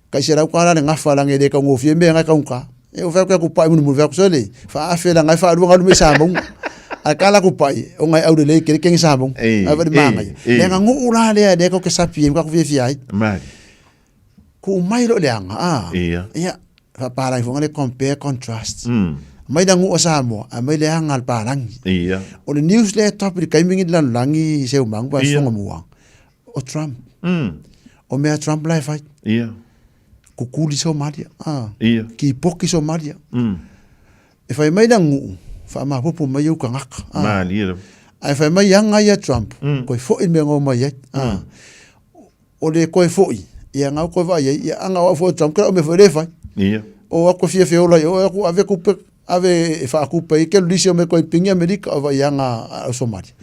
ka sera ku ala ngafa la ngede ka ngofie me nga ka unka e o fa ku pa mu fa ku sole fa afela ngafa ruanga lu me sa monga akala ku pai o ngai au de le ke sa monga ava de manga le nga ngu ula le de ko ke sapi ka ku Fiafia mali ku mai lo leanga ia fa para fonga le compare contrast mai dangu o Samoa mai le hangal parang o le news le top de kaiming lan langi se umang ba fonga mua o Trump o me Trump lai fai ku kuli so madia ki poki so madia e fai mai dangu fa ma popo mai u kangak ai fai mai yanga ya Trump ko fo in me ngo mai o le ko fo ia nga ko vai ia anga wa fo Trump ka me fo le fai o ko Fiafia o la o ko ave ku ave fa ku pe ke lisio me ko pinga America o vai anga Somalia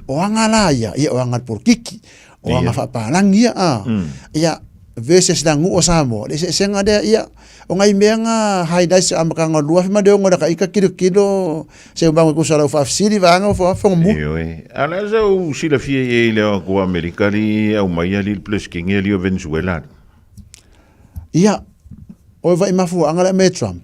o anga la ia o anga por kiki o anga fa palang ia ia versus dangu o Samoa le se nga de ia o ngai menga highlights amaka nga lua fa de ngora ka ika kilo se bango ko sala fa siri vanga fo mu ala zo si la fie le ko America li au mai ali plus kinge li Venezuela ia o vai mafu anga me Trump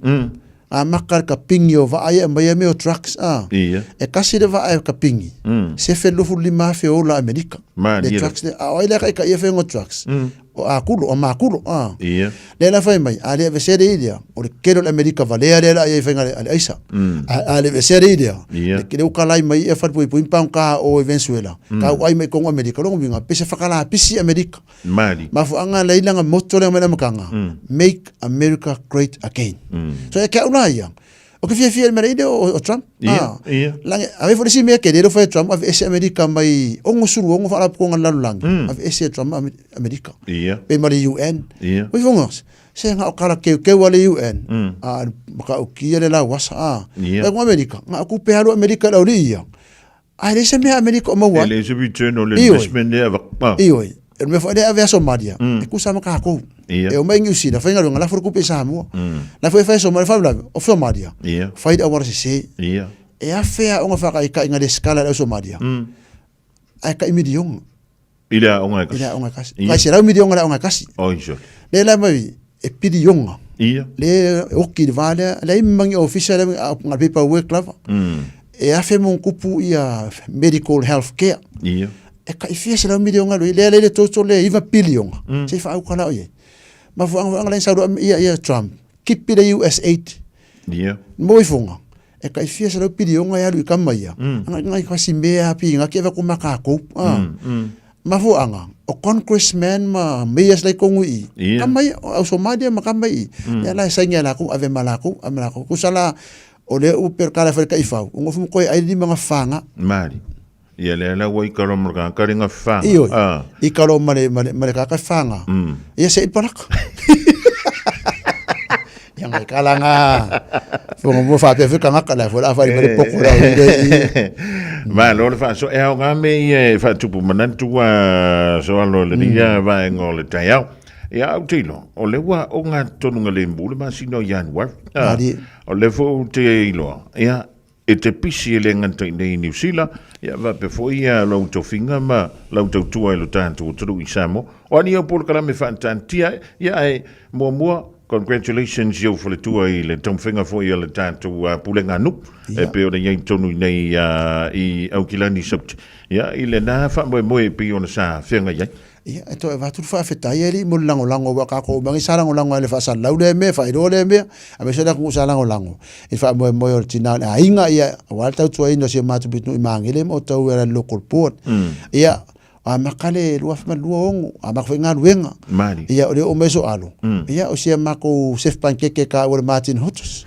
a makar ka pingi o va ai mai me o trucks e kasi de va ai ka pingi se fe lo fu lima fe o la America de trucks de ai la ka ia fe ngo trucks o akulo o makulo le la fai mai ale ve sere idea o le kero la America vale ale la ia fe ngale aisa ale ve sere idea le kero kala mai e fa pui pam ka o Venezuela ka ai mai ko America lo vinga pese fakala pisi America mali mafu anga leila nga moto le mena makanga make America great again so e ka una ia o ke Fiafia me ide o Trump la ave fo si me ke de fo Trump ave ese America mai o ngusuru o ngfa ko ngala lang ave ese Trump America pe mari UN we fongos se nga o kala ke wale UN maka o ki le la wasa e ko America nga ku pe halu America la ria ai le se me America o mo wa le se return o le investment de ava e me fa de ave Somalia e ku sa maka ko e o mai ngiusi na fainga nga la for ku pe Samoa na foi fa Somalia fa o Somalia fight our se e a fea o nga fa ka inga de skala o Somalia ai ka imidiong ila o nga kasi ka sera imidiong la o nga kasi le la mai e pidiong le o ki vale le mangi official nga paperwork lava e a fe mon kupu ia medical health care e ka ifia sera milion ngalo le toto le iva billion se fa au kana oye ma fu ang la sa ia Trump keep the US 8 mo ifunga e kai fia sa pidi onga ya lu kamai ngai kasi mea pi nga ke va ko makako mafu anga o congressman ma meias lai kongui kamai au somalia makamai ya la sanya la ko ave malako amlako kusala ole u per kala fer kai fau ngofu ko ai di mga fanga mari ia le la wai karo mga karinga fanga i karo mare ka fanga ia se panak yang ai kala nga fongo mo fa pe ka ngaka fo la fa i mare poko la ma lo le fa so e nga me fa tupu manantu so alo le dia va ngol Taeao ia autilo o le wa o nga tonu le mbule ma sino January o le fo te ilo ia e te pisi le ngata nei New Zealand ia va pe fo ia lo to finga ma lo to tua lo tanto tru i Samoa o ani o por kala me fantantia ia e mo congratulations yo for le tua i le tom finga fo ia le tanto pulenga nu e pe o nei tonu nei i au kilani sopt ia i le na fa mo e pe ona sa finga ia ia to e vatu fa feta ia li mo lango wa ka ko bangi sarango lango le fa sa laude me fa iro le me a me sera ku sarango lango e fa mo o tina a inga ia walta tu ai no se matu bitu i mangile mo to era local port ia a makale lua fa lua ongo a makwenga luenga ia o meso alo ia o se mako chef pancake ka o Martin Hotus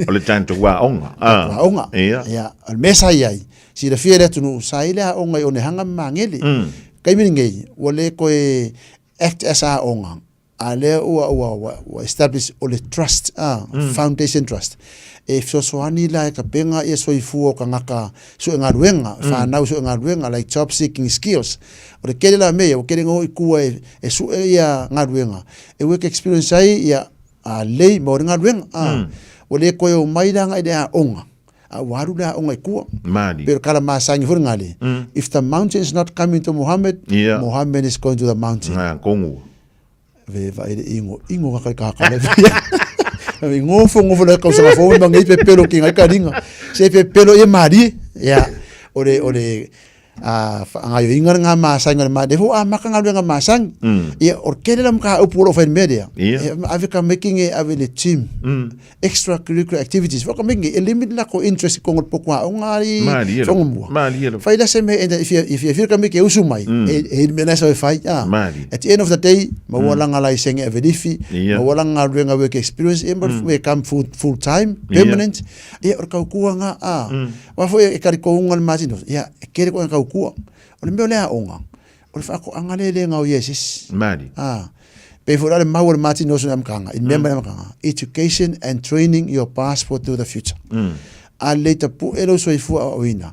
o le tanto wa onga ia al mesa ia si le fiere tunu saile a onga o ne hanga mangeli kai mingi o le ko act as a onga ale o establish o le trust foundation trust e soani la ka penga e soifu o ka ngaka so ngaruenga fa na so ngaruenga like job seeking skills o le kele la me o kele ngo ku e su ia ngaruenga e work experience ai ia a lei mo ngaruenga o le ko o mai danga ida onga a waru la onga ku pero kala masangi for ngale if the mountain is not coming to Muhammad Muhammad is going to the mountain kongu ve va ingo ka ngofo la kausa fo ngai pe pelo ki ngai karinga se pe pelo e mari ya ore ngayo ingar nga masang nga ma defo maka nga nga masang ya orkele lam ka upuro fa media avika making a le team extra curricular activities for making a limit la ko interest ko ngol pokwa ngari fongo fa ida se me if you ka make usumai e mena so fa at the end of the day ma wala nga lai seng evedifi ma wala nga nga work experience we come full time permanent ya orka ku nga wa fo e kari ko ngal masino ya kere ko nga kuwa o le meo lea onga o le whaako angalele ngau yesis pe furale maua le mati nosu na mkanga in member na mkanga education and training your passport to the future a leita pu elo soifua o ina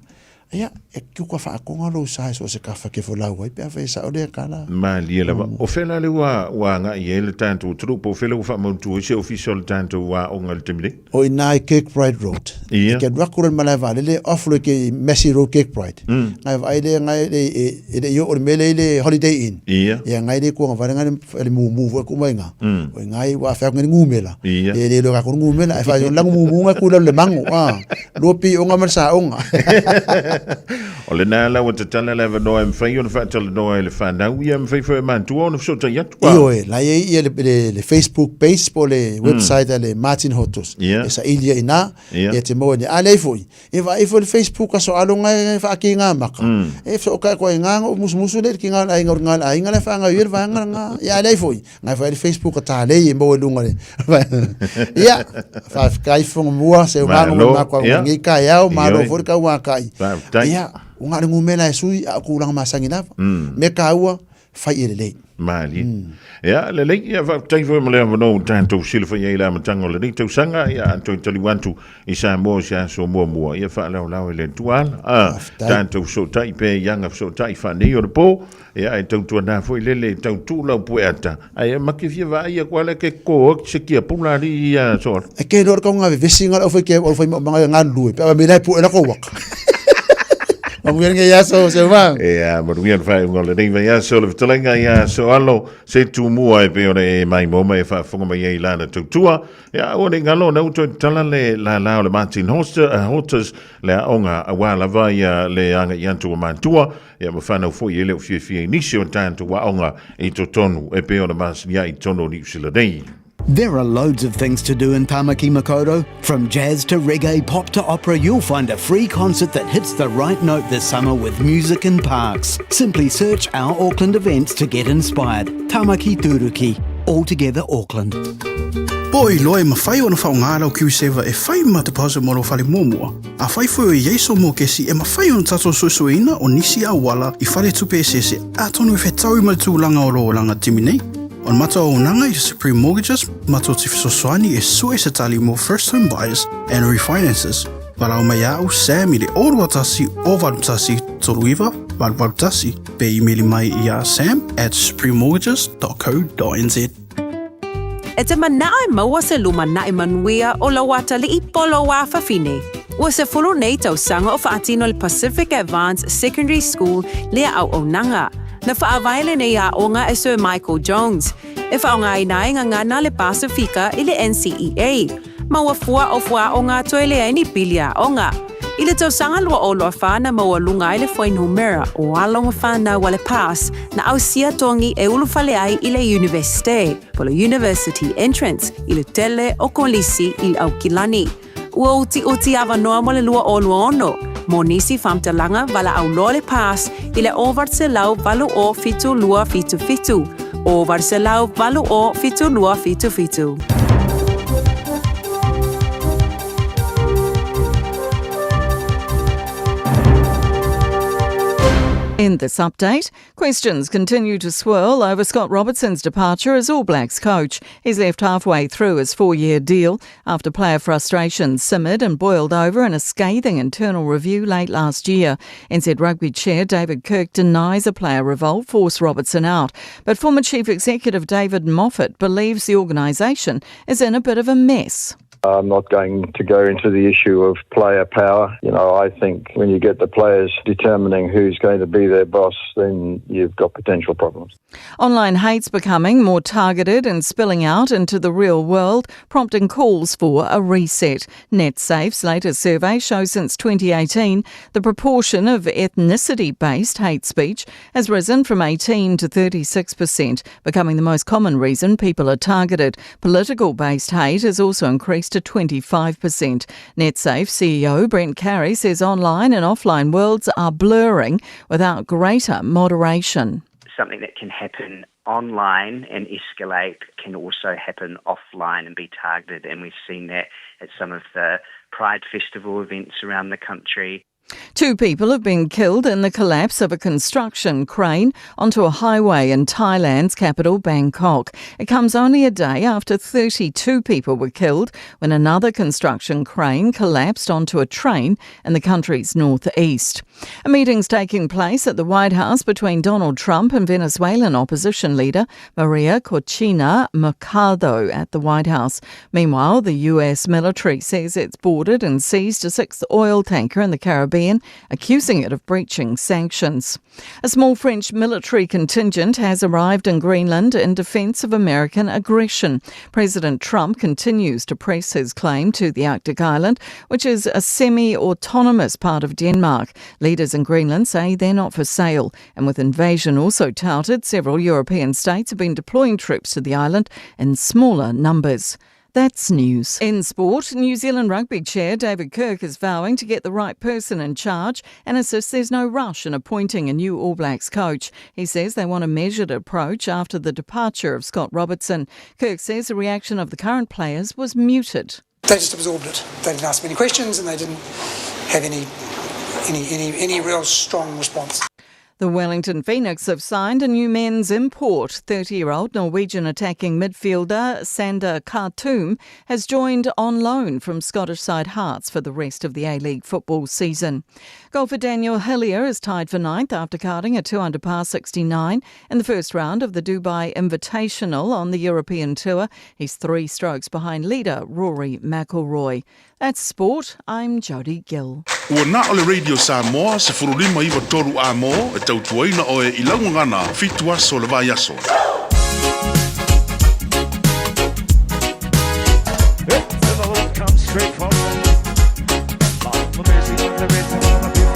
ia e kuka whaako ngalo sai so se kafa ke folau wai pe awe sa o lea kala lia lava o fela le wa nga i ele tanto trupo o fela u wha mauntu o se official tanto wa onga le temile o ina i Kirkbride Road ke rakura malai vale le offlo ke Messi Road Kirkbride ngai vai le ngai le yo o mele le Holiday Inn ia ngai le ko ngavare ngai le mu ko mai nga o ngai wa fa ngai ngumela le lo ka ko ngumela fa yo lang mu ngai ku le mangu lo pi o ngai sa onga o le nala o te tala leva noa mwhai o na whaatala noa e le whanau ia mwhai whai mantua o na whsota iatu iyo la ia le Facebook page po le website le Martin Hotus e sa ilia ina e te moa ni ale foi e va le Facebook aso alonga e whaaki ngā maka e whaoka koe ngā o musu le ki ngā ainga le whaanga uir vanga ngā e ale foi ngai whai le Facebook a tā lei e moa lunga le ia whaakai whonga mua se umango mā kwa ngi kai au maro fori ka wakai ia unga ngumela e sui a kurang masangi lava me kaua fai ele lei mali ya le lei ya va tai foi male no tanto silfa ia la matango le dei sanga ya to taliwantu i Samoa ya so mo ia fa la le tual tanto so tai pe yanga so tai fa nei o po ya e to na foi le tu la poeta ai ma ke va ia kwala ke ko se ki pula ri ya so e ke lor ka nga vesinga o foi ke o foi manga nga lu pe me lai pu ela ko wak Mungkin ya so sebang. Ya, mungkin fai ngol ding ya so le telenga ya so alo se tu mua e pe ore mai mo mai fa fonga mai ai lana tu tua. Ya o ding alo na uto tala le la le Martin Hotus le onga wala vai le anga yantu mantua. Ya mo fa no fo ile o Fiafia inisio tanto wa onga e to tonu e pe ore mas ya i tono ni sila dei. There are loads of things to do in Tamaki Makaurau. From jazz to reggae, pop to opera, you'll find a free concert that hits the right note this summer with music in parks. Simply search our Auckland events to get inspired. Tamaki Turuki. Altogether Auckland. Poi loe mawhai o na whaongara o Q7 e whai ma te pause moro whare mōmua. A whai fwoi o Yeso mō kesi e mawhai o na tato susuina o nisi a wala I whare tupe e sese a tonu e whetau I tūlanga o roolanga timinei. On mata o nanga I Supreme Mortgages, mata o te whesoswani e sue se tali mo first home buyers and refinances. Parau mai au Sam I le orua tasi o varutasi toruiva, varutasi pe emaili mai I a sam@suprememortgages.co.nz. E te manae maua se luma nae manuia o la wata li I polo wa whawhine. Ua se fulu nei tau sanga o whaatino le Pacific Advanced Secondary School lea au o nanga. Na whaawaile nei a onga e Sir Michael Jones. E whaonga I nae ngana le Pasifika I le NCEA. Maua fua o fua o ngā toe lea ni pilia onga. I le tau sanga lua o loa whana maua lunga I le Whainhomera o alonga whana wale pass na au sia tongi e ulufale ai I le Universite, po le University Entrance, I le tele o kolisi I au kilani. Ua uti awa noa mo le lua o lua ono. Mo nisi whamtalanga wala au loa le pass I le ovart se lau valu o fitu lua fitu fitu. Ovart se lau valu o fitu lua fitu fitu. In this update, questions continue to swirl over Scott Robertson's departure as All Blacks coach. He's left halfway through his 4-year deal after player frustrations simmered and boiled over in a scathing internal review late last year. NZ Rugby chair David Kirk denies a player revolt forced Robertson out, but former Chief Executive David Moffat believes the organisation is in a bit of a mess. I'm not going to go into the issue of player power. I think when you get the players determining who's going to be their boss, then you've got potential problems. Online hate's becoming more targeted and spilling out into the real world, prompting calls for a reset. NetSafe's latest survey shows since 2018, the proportion of ethnicity-based hate speech has risen from 18 to 36%, becoming the most common reason people are targeted. Political-based hate has also increased to 25%. NetSafe CEO Brent Carey says online and offline worlds are blurring without greater moderation. Something that can happen online and escalate can also happen offline and be targeted, and we've seen that at some of the Pride Festival events around the country. 2 people have been killed in the collapse of a construction crane onto a highway in Thailand's capital, Bangkok. It comes only a day after 32 people were killed when another construction crane collapsed onto a train in the country's northeast. A meeting's taking place at the White House between Donald Trump and Venezuelan opposition leader Maria Corina Machado at the White House. Meanwhile, the US military says it's boarded and seized a 6th oil tanker in the Caribbean, accusing it of breaching sanctions. A small French military contingent has arrived in Greenland in defence of American aggression. President Trump continues to press his claim to the Arctic island, which is a semi-autonomous part of Denmark. Leaders in Greenland say they're not for sale, and with invasion also touted, several European states have been deploying troops to the island in smaller numbers. That's news. In sport, New Zealand Rugby chair David Kirk is vowing to get the right person in charge and insists there's no rush in appointing a new All Blacks coach. He says they want a measured approach after the departure of Scott Robertson. Kirk says the reaction of the current players was muted. They just absorbed it. They didn't ask many questions and they didn't have any real strong response. The Wellington Phoenix have signed a new men's import. 30-year-old Norwegian attacking midfielder Sander Khartoum has joined on loan from Scottish side Hearts for the rest of the A-League football season. Golfer Daniel Hillier is tied for 9th after carding a 2-under par 69 in the first round of the Dubai Invitational on the European Tour. He's 3 strokes behind leader Rory McIlroy. That's sport. I'm Jodie Gill. Ua na ole Radio Samoa se furulima iwa toru a mo e tautuaina o e ilaungangana fitu aso le vai aso. Come straight from long for mercy on the rhythm of a few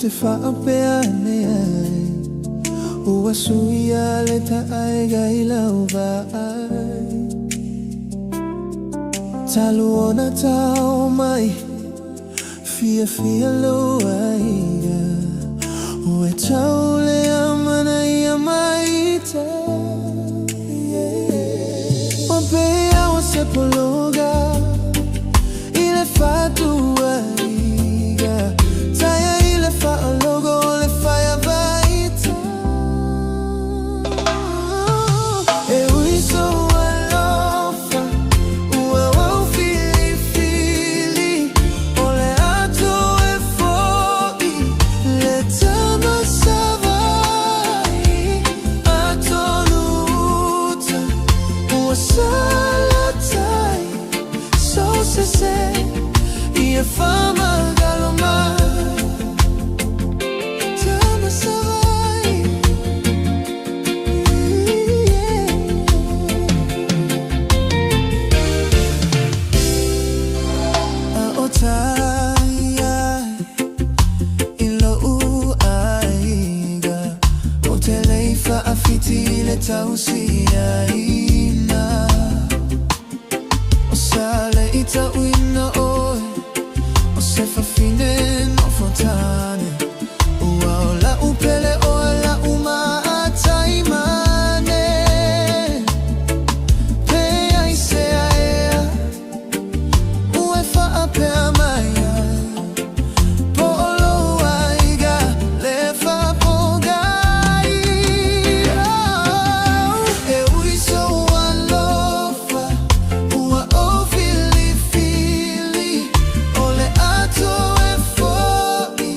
se whaapea nei ua suia le tae gai lau vai talu ona tau mai Fiafia lo aiga ue tau le amana ia mai ta o pea o se pologa i le fatu aiga taia i le fa logo le faia vai ta e ui so alofa ua wau fili o le ato e foi le tama savai ato luta ua salatai so se ia fama galomai tama savai a otaya ilo u aiga o te leifa a fiti le tausia ina o sale ita uina oe o se fafine no fontane ua o la upele o la uma ataimane pea i se aea ue faa pea maia po olo aiga le fa pogai e ui so alofa ua o fili o le ato e foi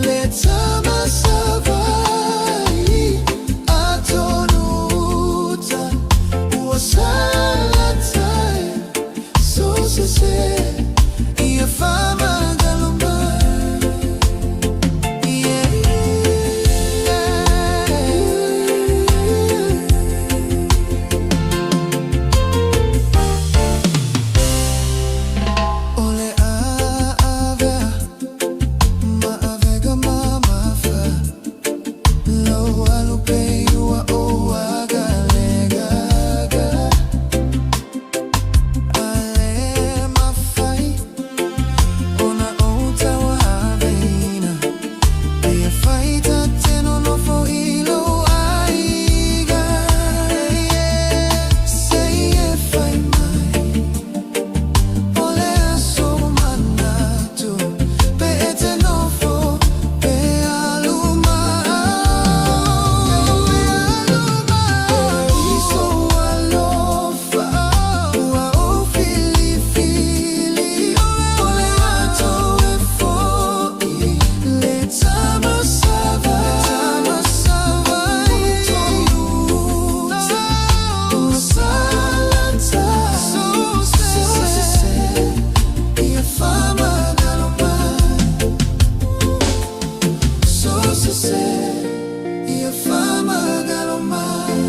le tama savai ato luta ua salatai so se ia fama galomai ole avea ma avega mama fa lo alupe ua o agalega ale mafai ona o tawa aveina e fai ta teno no fo ilo aiga sei e fai mai ole aso manatu pe ete no fo pe aluma iso alofa ua o fili ole ato e foi le tama savai luta ua salatai se ia fama galomai so se ia fama galomai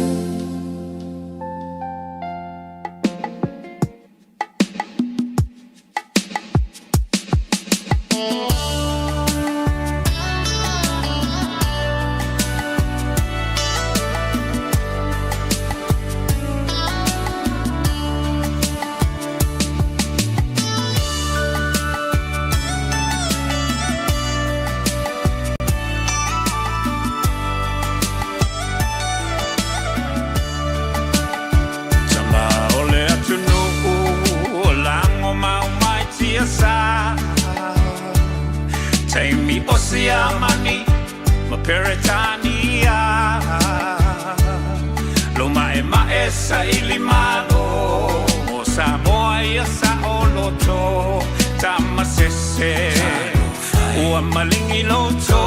Tama ole atu no o lango mau mai tia sa Taimi osia mani ma peretania Loma e maesa ili mano o Samoa ia sa oloto Tama sese ua malingi loto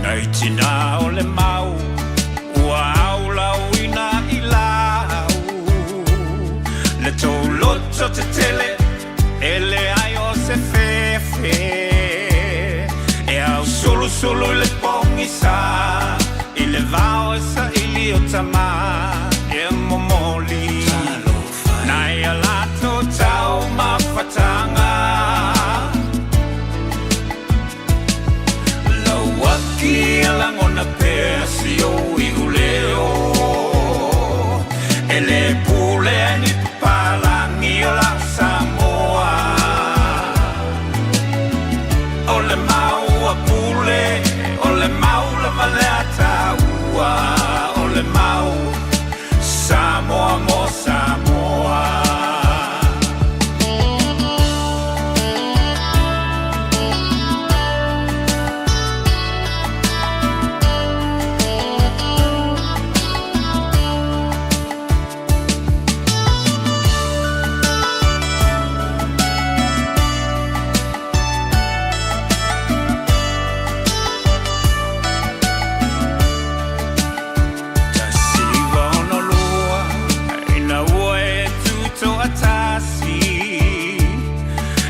Naitina ole mau ua aula uina i lau Le tau loto te tele ele ai o se fefe E au sulu le pongi sa I le vao e sa ili o tama E momoli Nai a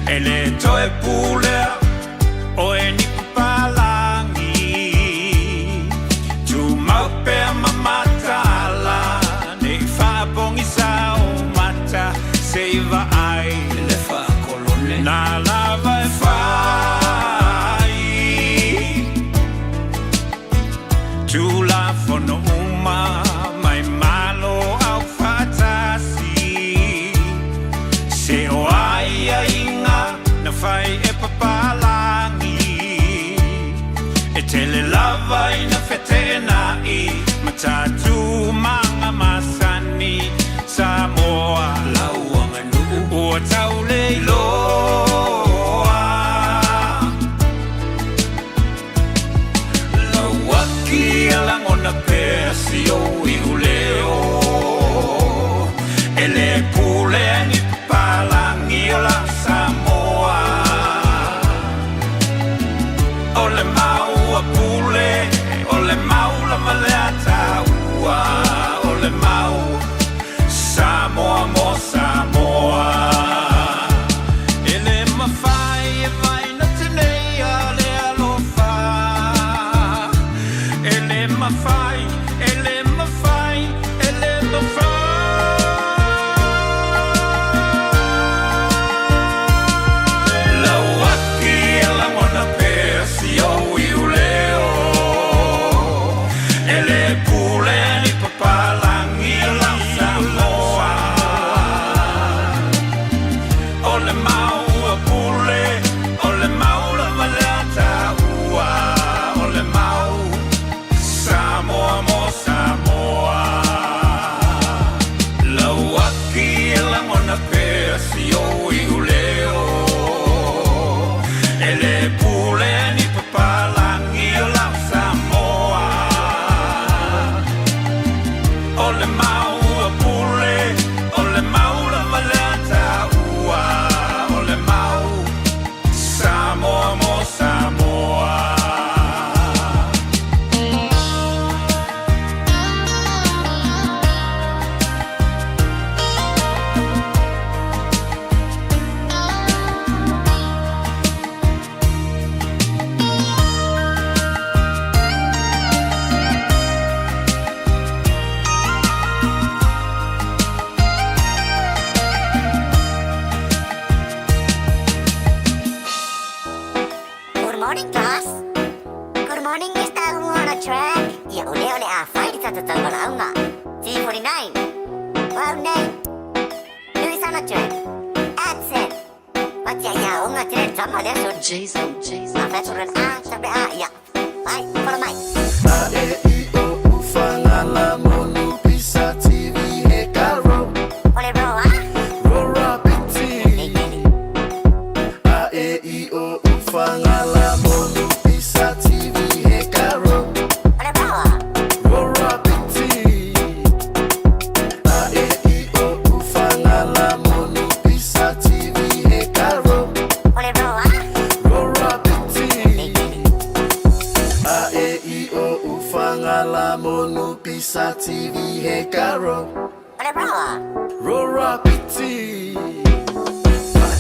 Ele toe pulea o e ni papalangi tu mau pe mamatala nei whapongi sa o mata seiva ai le whakolone na lava e whai tu la fono uma mai malo au whatasi se o ai a inga na whai e papalangi e tele lava ina whetena i matatu manga masani Samoa lauanga nuku ua tau leiloa lauaki alangona pea si o iuleo ele pule ni papalangi o la Samoa ole mau a pule ole mau la maleata ua ole mau Samoa mo Samoa ele mawhai e vai na tenei a le alofa ele mawhai ele mawhai ele mawhai lauaki ala mona pea si o iuleo ele pule ni papalangi la Samoa ole mau a pule ole mau la maleata ua ole mau Samoa mo Samoa lauaki la mona pea si o iuleo ele pule ni papalangi la Samoa ole mau a pule ole mau la maleata ua ole mau Samoa mo Samoa Good morning, class. Good morning, Mr. Who on a track. Yeah, ole ole a fight it at the Tangalanga. T49. Well, name. Luis on a track. Accent. What's ya? Yeah, on a track. Tama there, so Jason. My veteran A, sabi A, yeah. Bye, follow Mike. Ufangala monu pisa TV hekaro Ole bro, ah? Rora biti A E I O ufangala monu pisa TV hekaro Ole bro, ah? Rora biti A E I O ufangala monu pisa TV hekaro Ole bro, ah? Rora biti A E I O ufangala monu pisa TV hekaro Ole bro, ah? Rora biti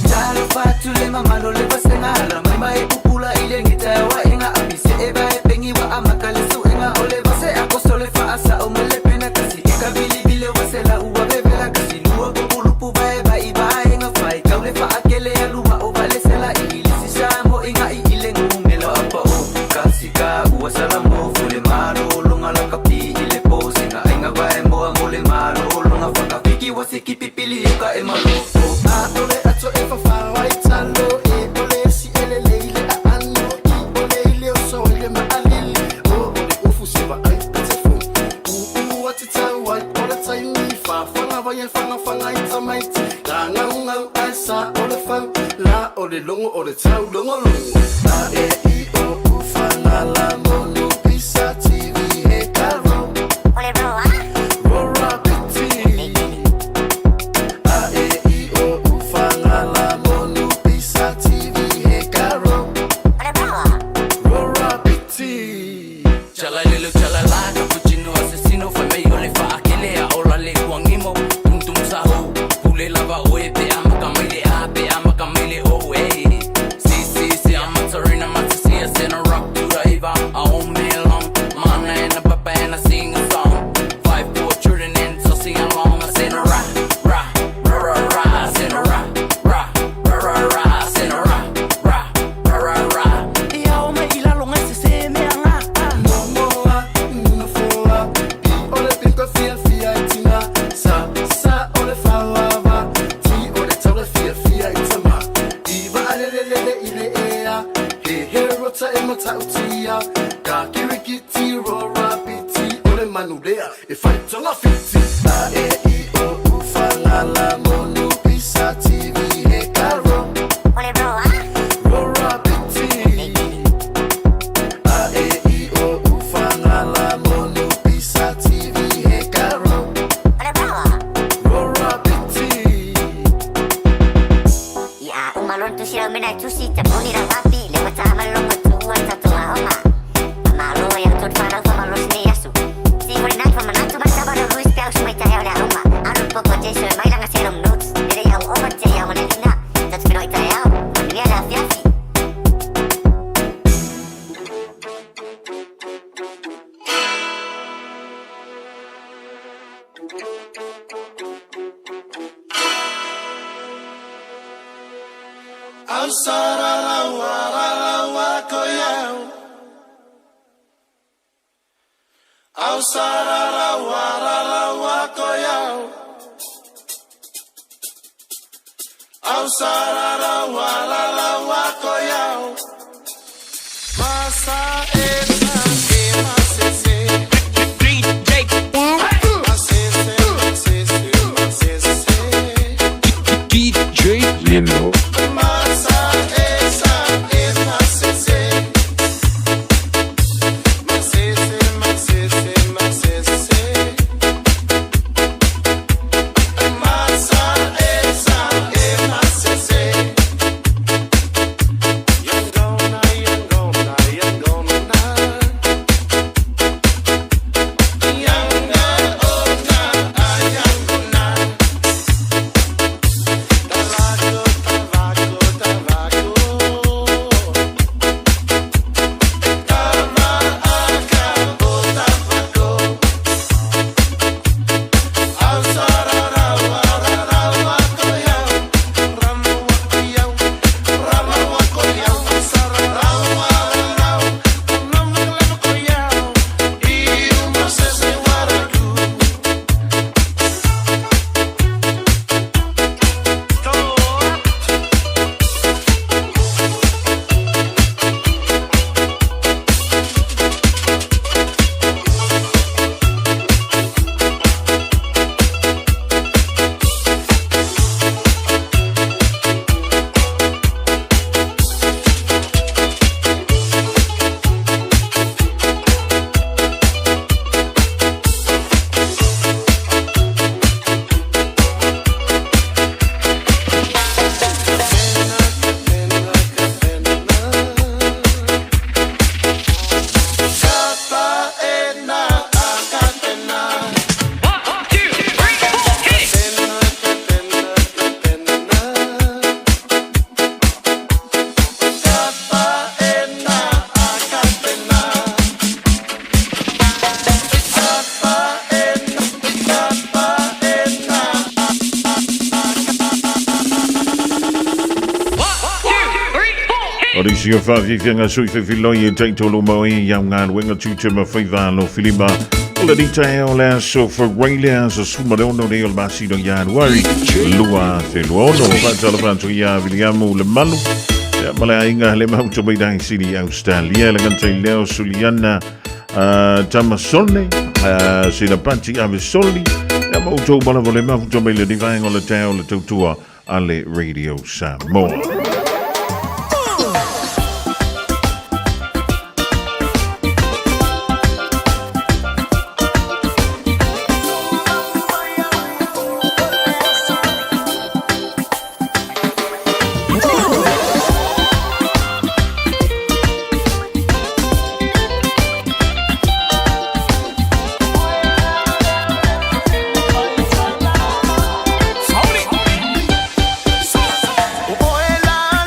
Jalo fatu le mamalo le basengala mai mai pupula ile ngitawa inga abise eba epengi wa amakale su inga ole base akosole fa asa o mele pena kasi ikabili bile wasela uwa bebela kasi luwa populupu bae ba iba inga fai kaule fa akele ya luwa o vale sela ilisi shamo inga ile ngumelo apa o kasi ka uwa salamo fule malo longa la kapi ile pose inga inga bae moa mole malo longa fa kapiki wasiki pipili yuka e malo Ole ato e fa waitalo e ole si ele leile a ano I ole ile o so ile ma alili o ole ufu siva ai pete wati tai wai ole tai mi fa fanga vaye fanga ita maiti la nga aisa ole fa la ole longo ole tau longo la e I o ufanga la monu pisa TV hekaro Ole bro, ah? Rora biti A E I O ufangala monu pisa TV hekaro Ole bro, ah? Rora biti Chala lelo chala la cappuccino asesino fue medio le fa akele a ola le kuangimo tum tum saho pule lava oe pe ama kamele o e ta e matautia ka kirikiti ro rapiti ole manulea e fai tonga fiti a e I o ufalala monu pisa TV he karo ole bro ro rapiti a e I o ufalala monu pisa TV he karo ole bro ro rapiti ya umalon tu sila mena tu si te poni ra rapi le mata malong tu ata tu ama Malu yang tu fana fa malu ni yasu si for night fa manatu mata ba lu spell su mai Taeao le ama anu poco je so mai langa serum notes ele yang over je yang mana ina that's been like Taeao ni ada Fiafia Au sararawa koyau Au sararawa koyau Au sararawa koyau Masa esa que masese DJ DJ Lino. Orisi o Fiafia nga sui whiwhiloi e teitolo mo e iau ngā ruenga tūte ma whaiwhalo whilima. Ola di Taeao lea so whagwailea sa sumarono reo le masino i anuari. Lua te luono, whatala whanto i a Viliamu le Malu. Mala inga le mauto mai dai siri Australia. Le gantai leo suliana tamasone. Sina panti ave soli. Ya mauto bala vole mauto mai le divaingo le Taeao le tautua ale Radio Samoa. Oela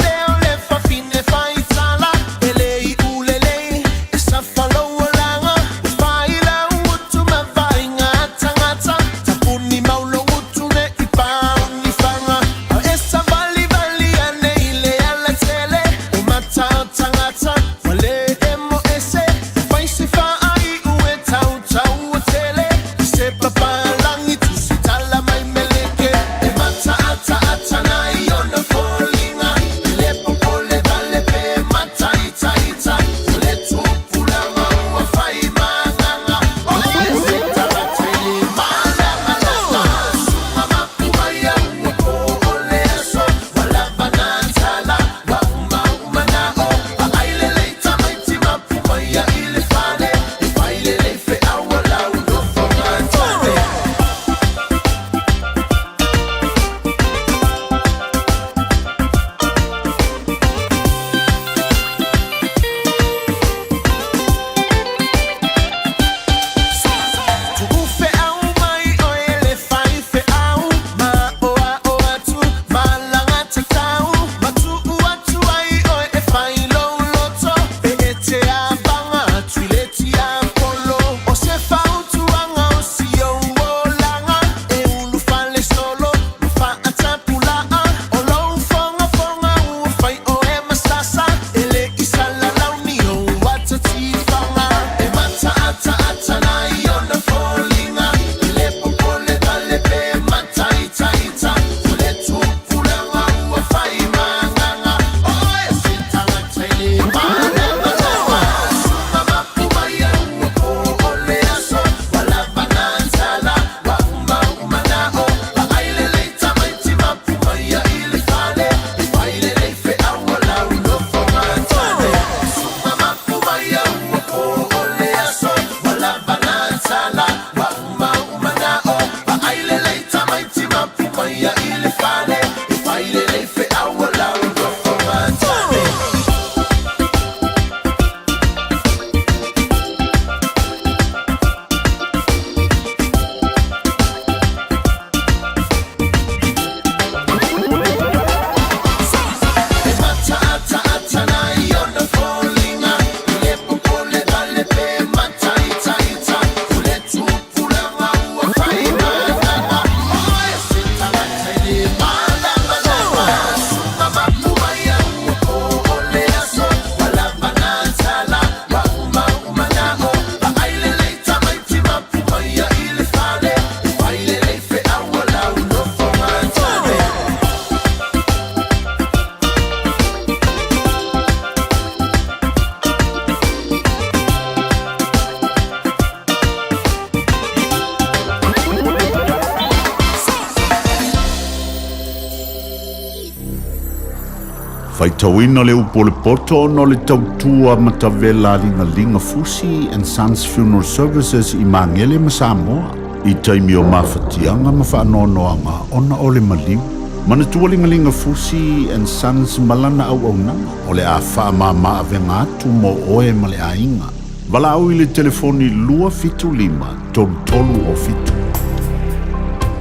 Faitauina le upo le poto no le tautua matavela linga Fusi and Sons Funeral Services I Mangele ma Samoa. I taimi o mawhatianga ma whaanoanoanga ona o le maliu. Mana tualingalinga Fusi and Sons malana au nanga. O le a whaamama avenga atu mo oe ma le ainga. Wala au I le telefoni lua fitu lima, tolu o fitu.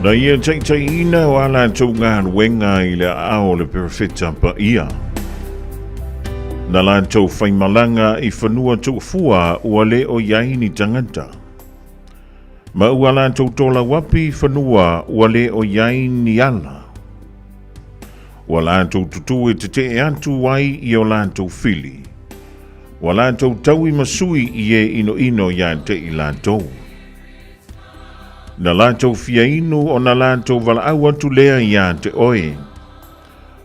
Na ia tai ina wala tau ngā wenga I le ao le perfecta pa ia. Na lantou whaimalanga I whanua tau fua ua le o iai ni tangata. Ma ua lantou tola wapi whanua ua le o iai ni ala. Ua lantou tutu te te antu wai I o lantou fili. Ua lantou tau I masui I e ino ia te I lantou. Na lantou fia inu o na lantou wala au atu lea ia te oe.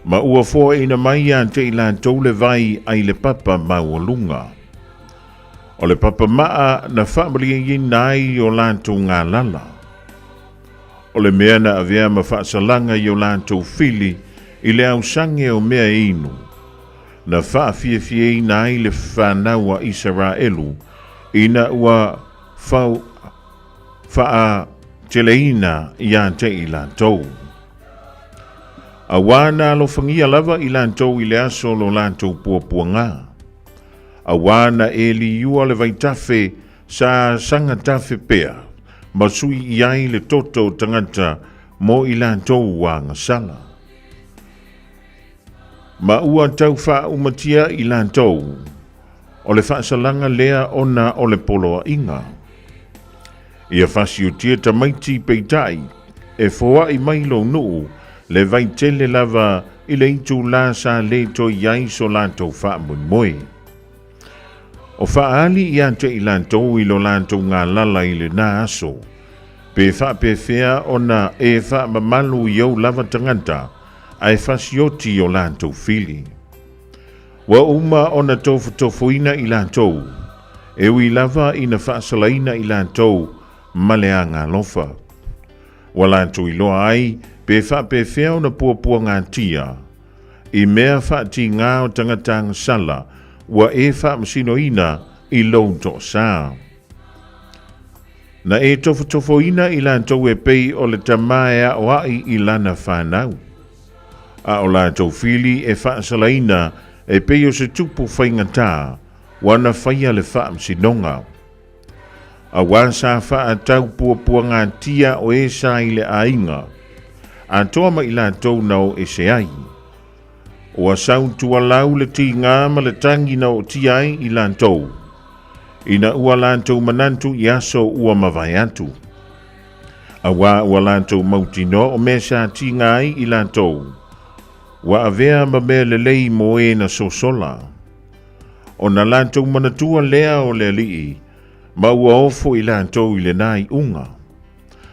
Ma ua fōa ina mai ia te I lantou le vai ai le papa maualunga. O le papa maa na whaamali I nai o lantou ngā lala. O le mea na avea ma whaasalanga I o lantou fili I le au sange o mea inu. Na Fiafia I nai le whanaua Israelu ina ua wha teleina ia te I lantou. A wana lo fangia lava I lantou I le aso lo lantou puapuanga. A wana e li iua le vaitafe sa sanga tafe pea. Masui iai le toto tangata mo I lantou wanga sala. Ma ua tau wha umatia I lantou. O le whaasalanga lea ona o le poloa inga. Ia whasi o tia tamaiti peitai, e fōa I mailo nuu, le vai tele lava I le itu la sa le to iai so lantou wha moi. O whaali ia te I lantou I lo lantou ngā lala I le nā aso, pe wha pe whea ona e wha mamalu iau lava tanganta, ai whasi o ti o lantou fili. Wa uma ona tofuina I lantou, e ui lava ina whaasalaina I lantou, maleanga lofa. Walantu I loa ai, pe wha pe whea na puapua ngā tia. I mea wha ti ngā o tangatanga sala, wa e wha masino ina I lou to sā. Na e tofoina I lantou e pei o le tamaea o ai I lana whanau. A o lantou fili e wha asalaina e pei o se tupu whaingatā, wana whaia le wha masinonga. A wansa wha a tau puapua ngā tia o e sa I le ainga. A toa ma I lantou nao e se ai. O a sau tua lau le ti ngā ma le tangi nao ti ai I lantou. Ina ua lantou manantu I aso ua mawai atu. A ua lantou mautino o me sa ti ngāi I lantou. Wa avea ma me le lei mo e na sosola. O na lantou manatua lea o le lii. Ma ua ofo I lantou I le nai unga.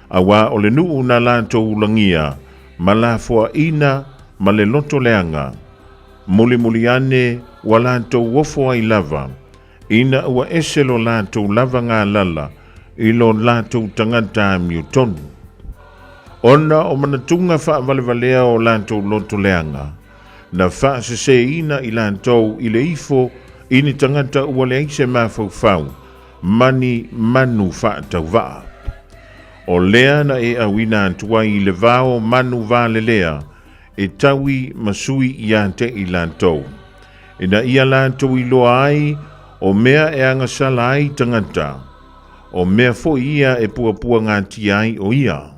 A wa o le nuu na lantou langia, ma la fua ina, ma le loto leanga. Muli ane, wa lantou ofo ai lava. Ina ua eselo lantou lava ngā lala, I lo lantou tangata miutonu. Ona o manatunga wha valea o lantou loto leanga. Na wha se ina I lantou I le ifo, ini tangata ua le aise mafau. Mani manu wha tau waa. O lea na e awina antua I le vao manu vale lea, e tawi masui ia te I lantou. Ina ia lantou I loa ai, o mea e anga sala ai tangata. O mea fo ia e puapua ngā ti ai o ia.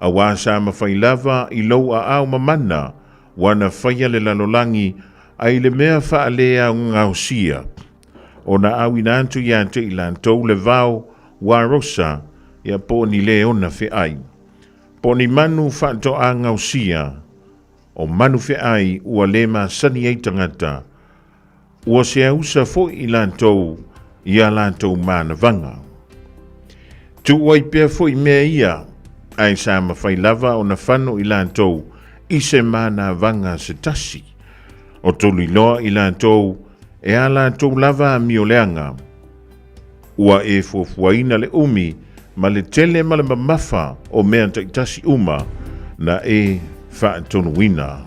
A wasa mawhailava I lau a au mamana, wana whaia le lalolangi, ai le mea wha lea ngausia. O na awina antu ia te I lantou le vao, wa rosa, ia po ni le ona fe ai. Po ni manu whato a ngausia, o manu fe ai ua le ma sani ei tangata, ua se ausa fo I lantou, ia lantou mana vanga. Tu wai pia fo I mea ia, ai sa mawhai lava o na whano I lantou, I se mana vanga se tasi. O tolu loa I lantou, e a lantou lava mi o leanga. Ua e fuafuaina le umi, ma le tele ma le mamafa o mea taitasi uma, na e wha tonuina.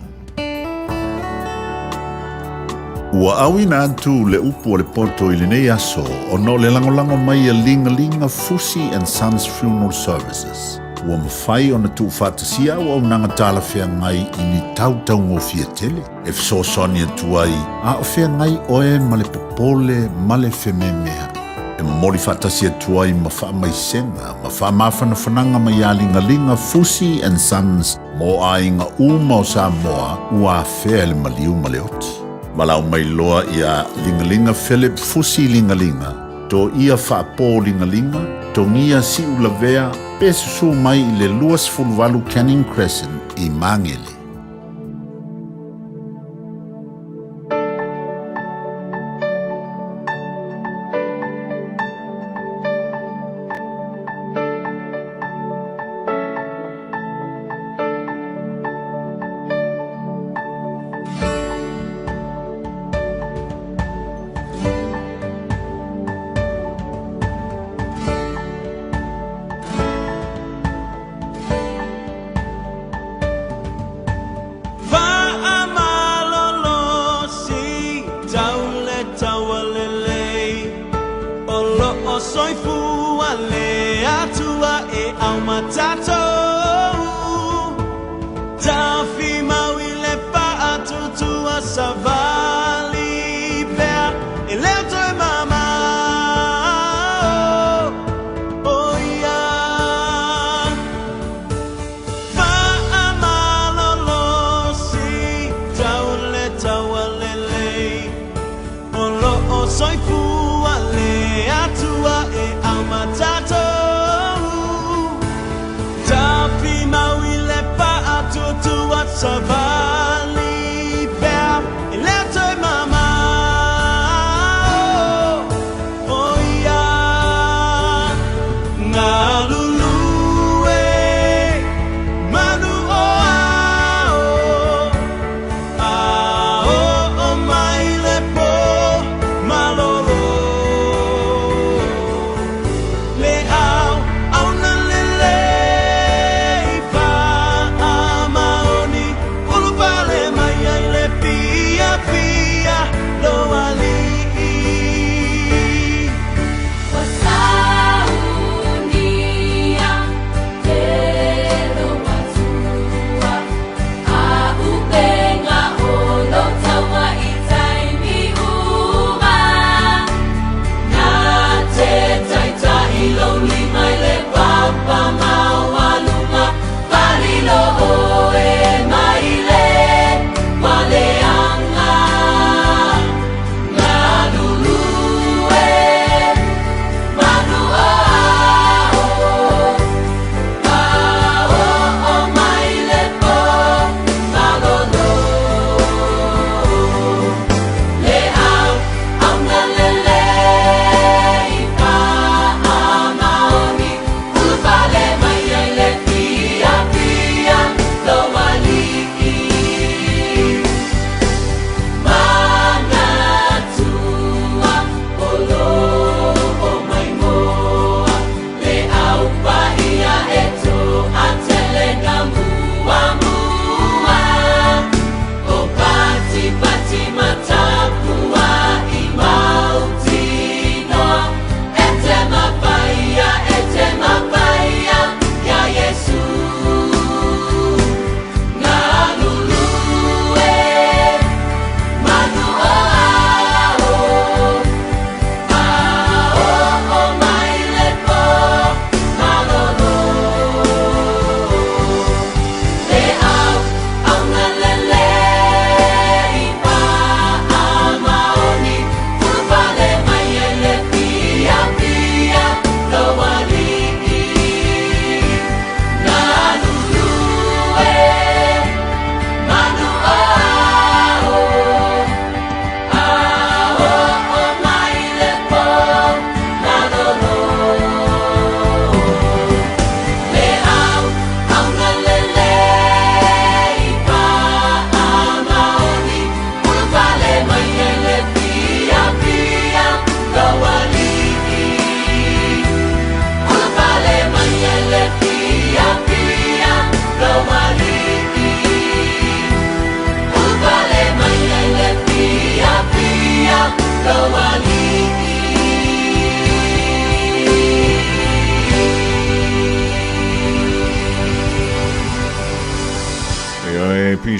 Ua awina atu le upu o le poto I le nei aso o no le langolango mai a linga Fusi and Sons Funeral Services. Ua mawhai o na tu whātasia o au nanga tāla whea ngai I ni tautau ngō fia tele. E fso soni atu ai, a o whea ngai oe ma le popole ma le whememea. E mori whātasia atu ai ma wha mai senga, ma wha mawhana whananga mai a linga Fusi and Sons mo a inga uma o Samoa ua whea le maliu ma le oti. Malau mai loa ia lingalinga Philip Fusi lingalinga. To ia whaapō lingalinga, to ngia si ulavea, pesusu mai I le luas fulvalu Canning Crescent I Mangele.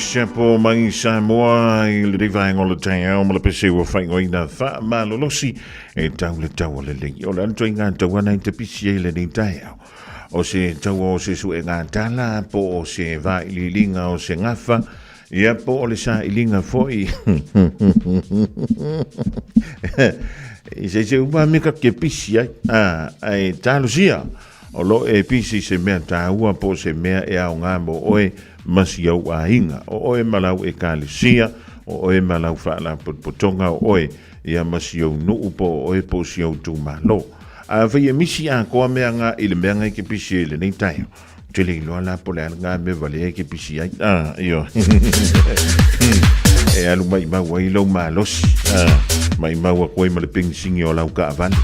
siapo mai Samoa I le rivaenga o le Taeao ma le pese ua whaingoina wha malolosi e tau le tau le lei. O le anto I ngā tawana I te pisi e le nei Taeao. O se tau o se su e ngā tala po o se va ili linga o se ngafa ia po o le sa ilinga foi. I se upa meka ke pisi ai talo sia. O lo e pisi se mea tāua po se mea e au ngā mo oe masi au a hinga. O oe malau e kālisia, o oe malau whaala potonga o oe ia masi au nuu po oe po si au tū malo. A whai e misi a koa mea ngā ile mea ngai ke pisi e le nei taio. Te le iloa la po le ngā me vale e ke pisi ai. Iyo. E alu mai maua I lau malosi. Mai maua koe ma le pingisingi o lau ka avani.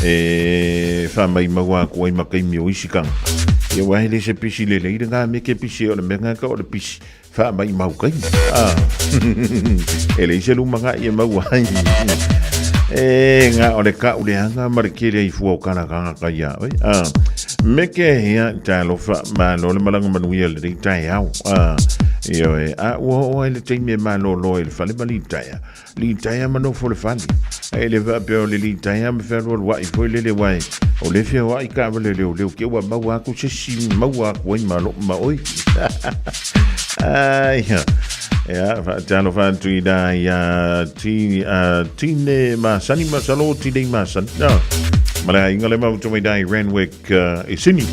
E fa mai maua ko I makai mi o isikang e wa hele se pisi le le nga me ke pisi o le menga ka o le pisi fa mai mau kai e le se lu manga e maua e nga o le ka o le hanga markere I fu o kana kanga ka ya me ke ya ta lo fa ma lo le malanga manuia le Taeao io e o le te me ma lo le fa le Taeao mano fo le fali e le va pe o le Taeao me fer wa I foi le wai o le fia wa I ka le ke wa ma ku se si ma wa ko I malo ma oi ya fa talo fa tu da ya ti ne ma sani ma salo ti dei ma san mala ingale ma to me dai Renwick e sini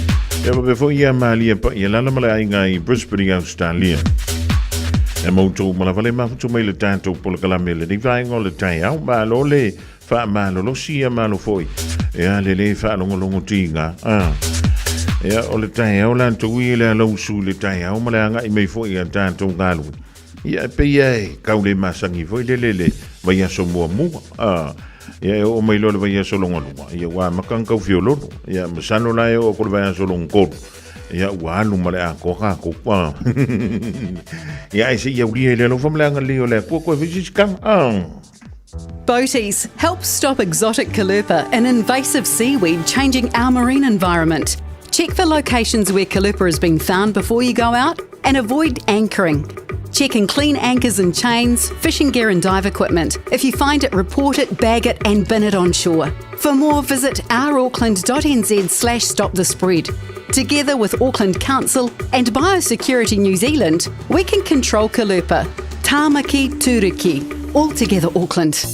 ya ba fo ya mali pa ya la mala inga I Brisbane Australia e mo to mala vale ma to me le tanto po le kala mele di vai ngol le Taeao ma lo le fa ma lo sia ma lo foi ya le fa longo tinga ya o le Taeao la to wi le lo su le Taeao mala nga I me foi ya tanto ngalu ya pe ya ka le masangi foi le vai ya so mo ya o mai lo vai ya so longo ya wa makanka fiolo ya masano la o ko vai ya so longo ya wa lu male a ko ka ko ya isi ya uri le lo famla ngali o le ko visi kan Boaties, help stop exotic calopa, an invasive seaweed changing our marine environment. Check for locations where calopa has been found before you go out and avoid anchoring. Check and clean anchors and chains, fishing gear and dive equipment. If you find it, report it, bag it and bin it on shore. For more, visit ourauckland.nz/stop the spread. Together with Auckland Council and Biosecurity New Zealand, we can control calopa. Tāmaki Turiki. All together Auckland.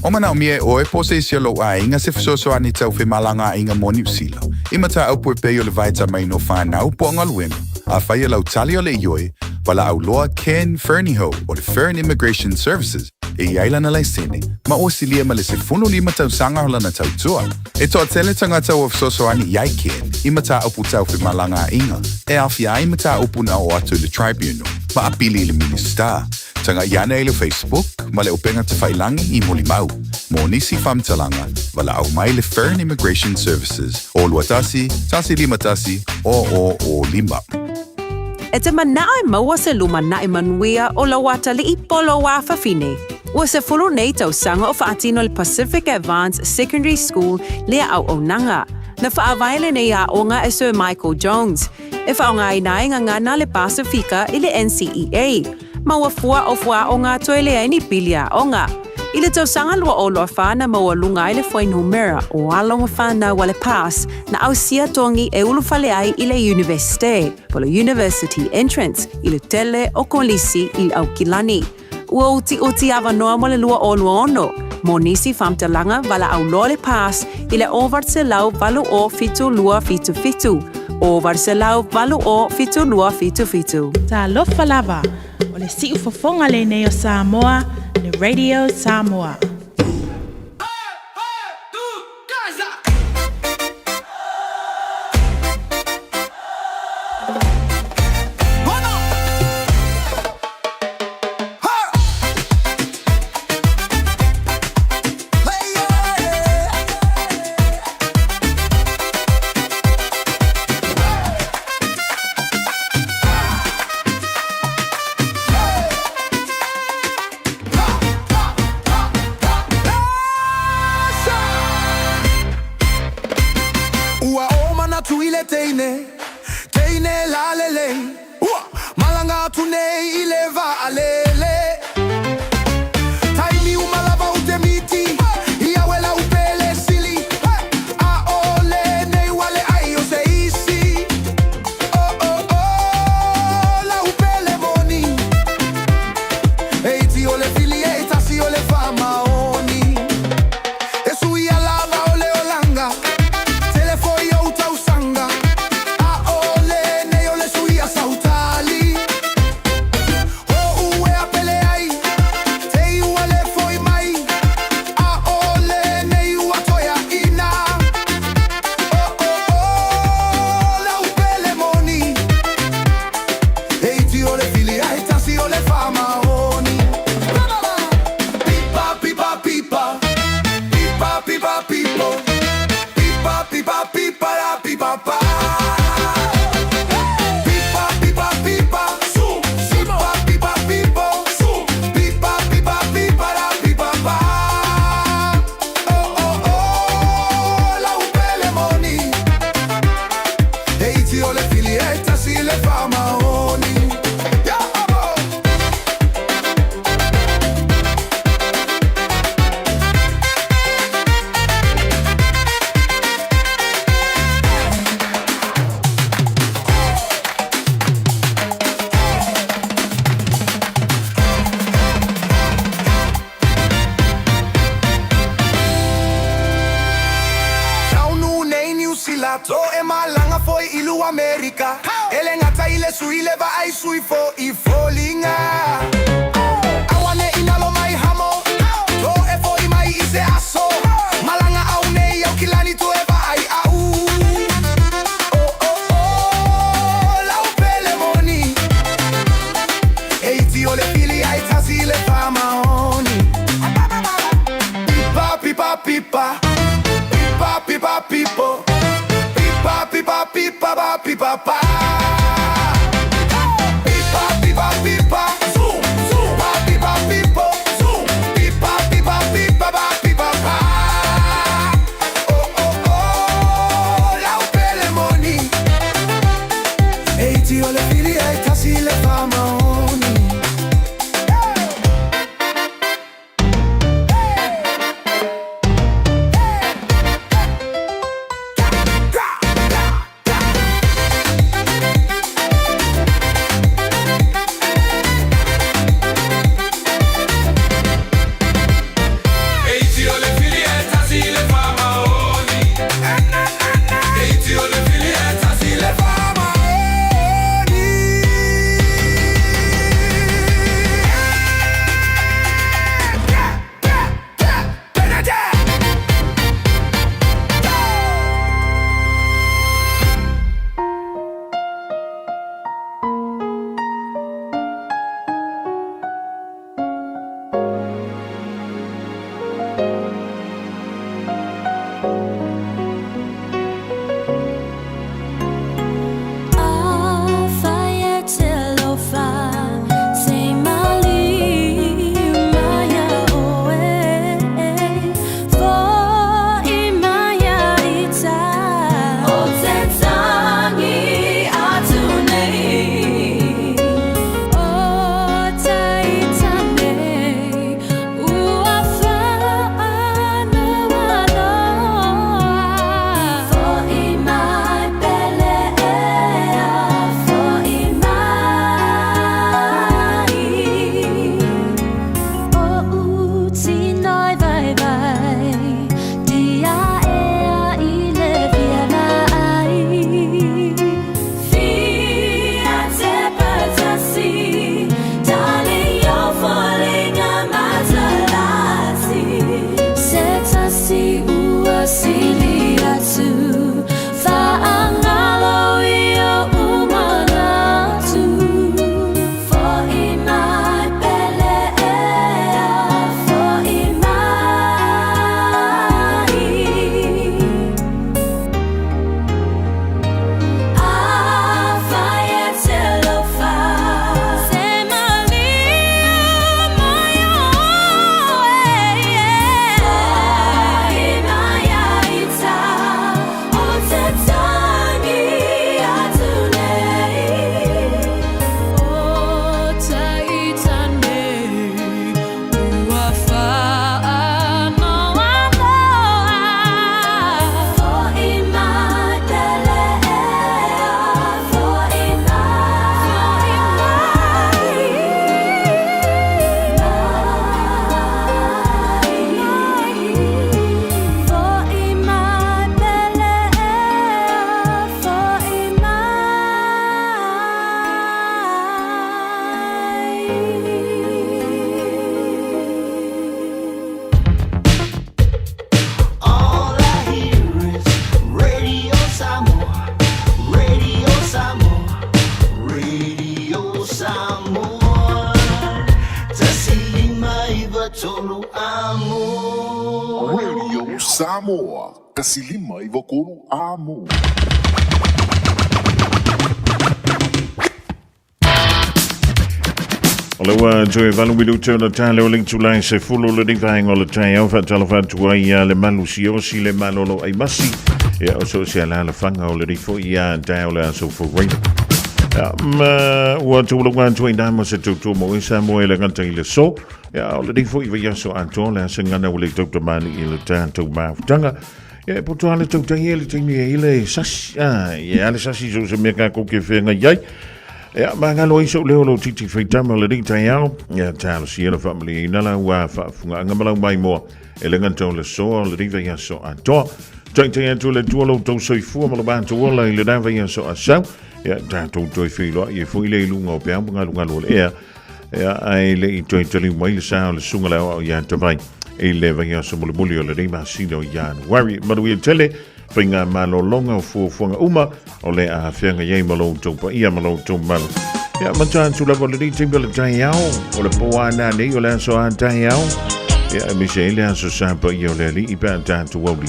O mana o mie o e pose isi lo a inga se fisosoani tau whi malanga inga mo New Zealand. Imata au pue peo le vaita mai no whanau po ngaluenga. A whaia lau tali o le ioi, wala au loa Ken Ferniho o le Fern Immigration Services e iailana lai sene, ma o silia ma le se funu lima tau sanga hola na tau tua. E toa tele tangata o fisosoani iai Ken, imata upu tau whi malanga inga, e awhia imata upu na o atu le tribunal, ma apili le minister. Tanga iana ele Facebook, ma le upenga te whailangi I molimau. Mo nisi whamtalanga, wala au mai le Fern Immigration Services. O luatasi, tasi lima tasi, o lima. E te manae maua se luma nae manuia o la wata li I polo wa whawhine. Ua se fulu nei tau sanga o whaatino le Pacific Advanced Secondary School lea au o nanga. Na whaawaile nei a onga e Sir Michael Jones. E whaonga I nae ngana le Pasifika I le NCEA. Maua fua o fua o ngā toe lea ni pilia o ngā. I le tau sanga lua o loa whana maua lunga I le whai numera o alonga whana wale pass na au sia tongi e ulu whale ai I le universite, po le university entrance, I le tele o kolisi I au kilani. Ua uti awa noa mo le lua o lua ono. Mo nisi whamtalanga wala au loa le pass I le ovart se lau valu o fitu lua fitu fitu. Ovart se lau valu o fitu lua fitu fitu. Ta lofa lava. O le si'u fofonga le nei o Samoa, le Radio Samoa. tunei ileva alele Taimi umalava utemiti Iawela upele sili Aole nei wale ayo se isi La upele moni Eiti ole fili eita si ole fama oni Esu ia lava ole olanga Telefoi au tausanga Aole nei ole suia sautali Ue apele ai Tei uale foi mai Aole nei ua toia ina La upele moni Eiti ole fili aita si ole fama oni Pipa, pipa, pipa Pipa, pipa, pipo Pipa, pipa, pipa, la pipa, pa Pipa, pipa, pipa Su, pipa, pipa, pipo Su, pipa, pipa, pipa, la pipa, pa La upele moni Eiti ole fili eta si le fama oni Taunu nei New Zealand To e malanga foi ilu Amerika Ele ngata ile sui leva ai sui fo I folinga Awane inalo mai hamo To e foi mai ise aso Malanga au nei au kilani to eva ai au La upele moni Eiti ole fili ai tasi le fama oni Pipa, pipa, pipa Pipa, pipa, pipo Pipa, pipa, pipa, ba, pipa, pa Pipa, pipa, tolu amo. Radio Samoa, kasilima i vokulu amo. Aloha, joe valuidu tuna tale o ling tulai se fulu le divang o le Taeao fa talafatu ai le Malu si osi le malolo ai masi. Ya o so se la fanga o le rifo ia Taeao le so for rain. Ua tu lo wan tu ina ma se tu mo Samoa le ngata ile so. Ya o le rifo i va so anto le sengana o le Dr. Mani i le tanto ma tanga. Ya po to ale tu tangi le tingi ile sas. Ya le sasi so se meka ko ke fenga yai. Ja, maar gaan we zo leo titi feitama le ding Taeao. Ja, talo si ele family nala wa fa funga ngamala mai mo. Ele nganto le so le ding ya so ato. Taeao to le tuolo to so fu mo le ban to le le dan ya so asa. Ja, ta to filo ye fu ile lunga o pia bunga lo le. Ja, ai le to le mai le sa le sunga la ya to vai. Ele va ya so mo le bulio le ding ma sino ya. Worry, but we tell it. Pinga malolonga fu funga uma o le a fianga ye malo topa ia malo tomal ya mantan tu la voledi timbele Taeao o le poana ne o le so an Taeao ya Michelle an so sapa yo le li ipa tanto woli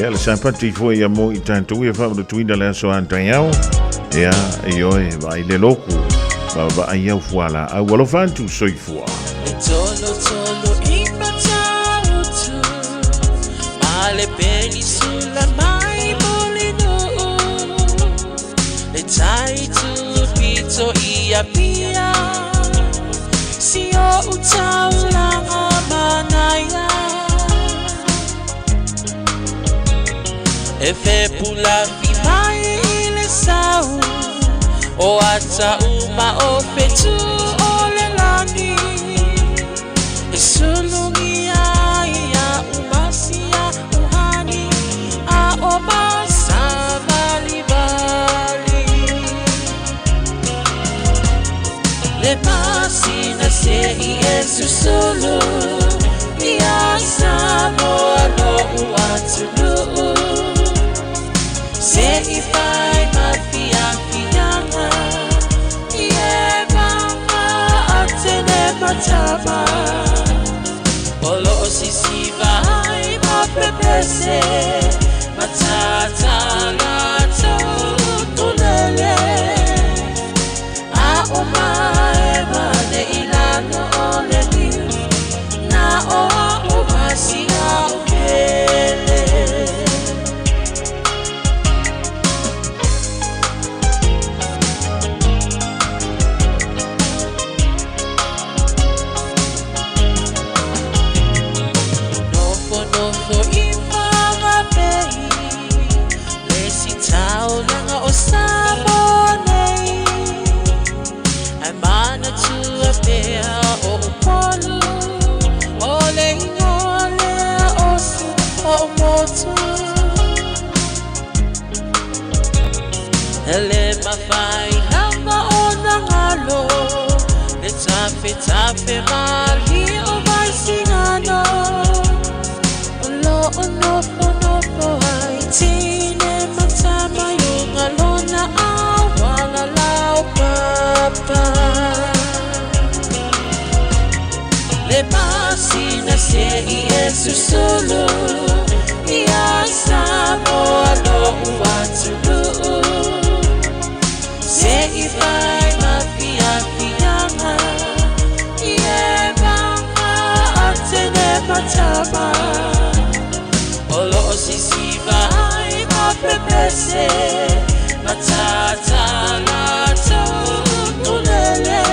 ya le sapa ti fu ya mo i tanto ia fa le tuina le so an Taeao ya yo e vai le loku ba ai au fuala a wolo fantu soifua tolo ipa tautu male Sulla mai molino le tai tu pito ia pia si o utaula manaya e fe pula fi mai le sau o ata uma o fetu o le lani e solo ia umasia o basa vali le pasina se Yesu solo ia Samoa no uatulu se ifai mafianga ie mama atene matama olo sisi vai ma pepese matata la tulele a omae mane ilano ole liu na o masia ukele nofo ifama pei Taulanga o Samone Amana tu a pea o polu Ole ingole o su o motu Ele mafai nama o nangalo Le tafe mali o mai singano Olo o nofo haitine matama yung alona awala lao papa le pasina se Yesu solo ia Samoa no uatulu se ifai mafianga ie mama atene matama olo sisi vai ma pepese matata la tulele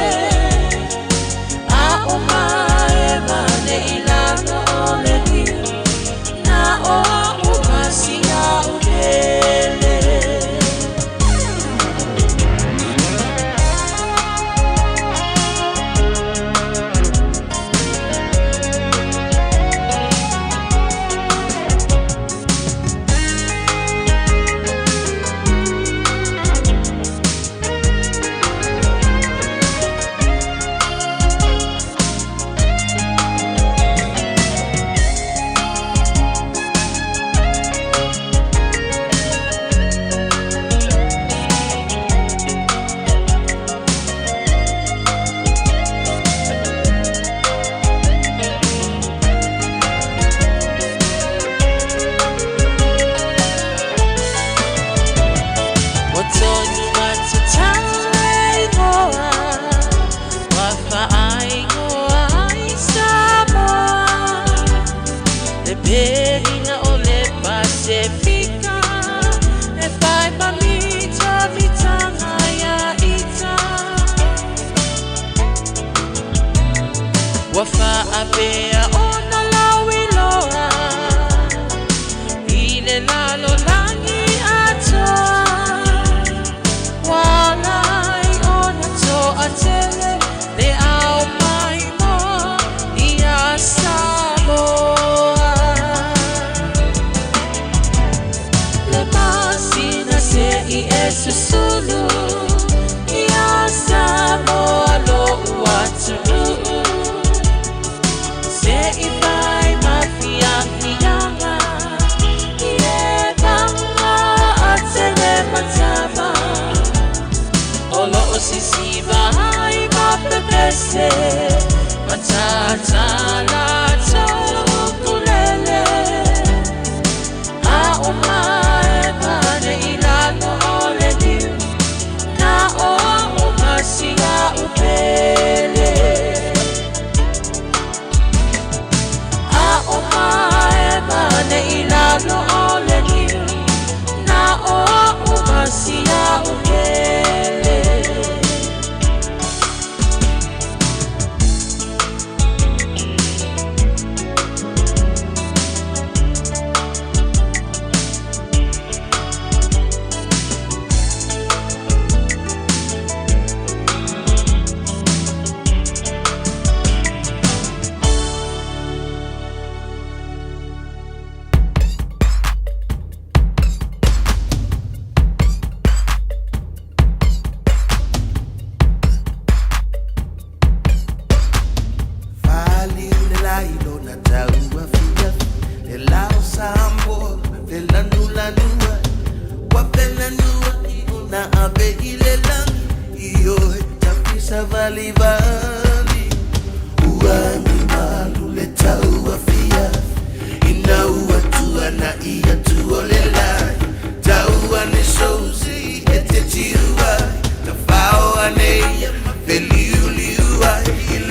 a omae mane ilano ole liu na o umasia ukele Wafa apea ona lawi loa Ile lalo langi atoa Walai ona toa tele Le au mai mo Ia Samoa Le masina se I esusulu Ia Samoa lo watu Seifai Fiafia Ie banga atele matama Olo osisiba hai mapepese Matata la tokulele Auma mane ilano ole niu Na o umasia upele Mane ilano ole niu Na o umasia ukele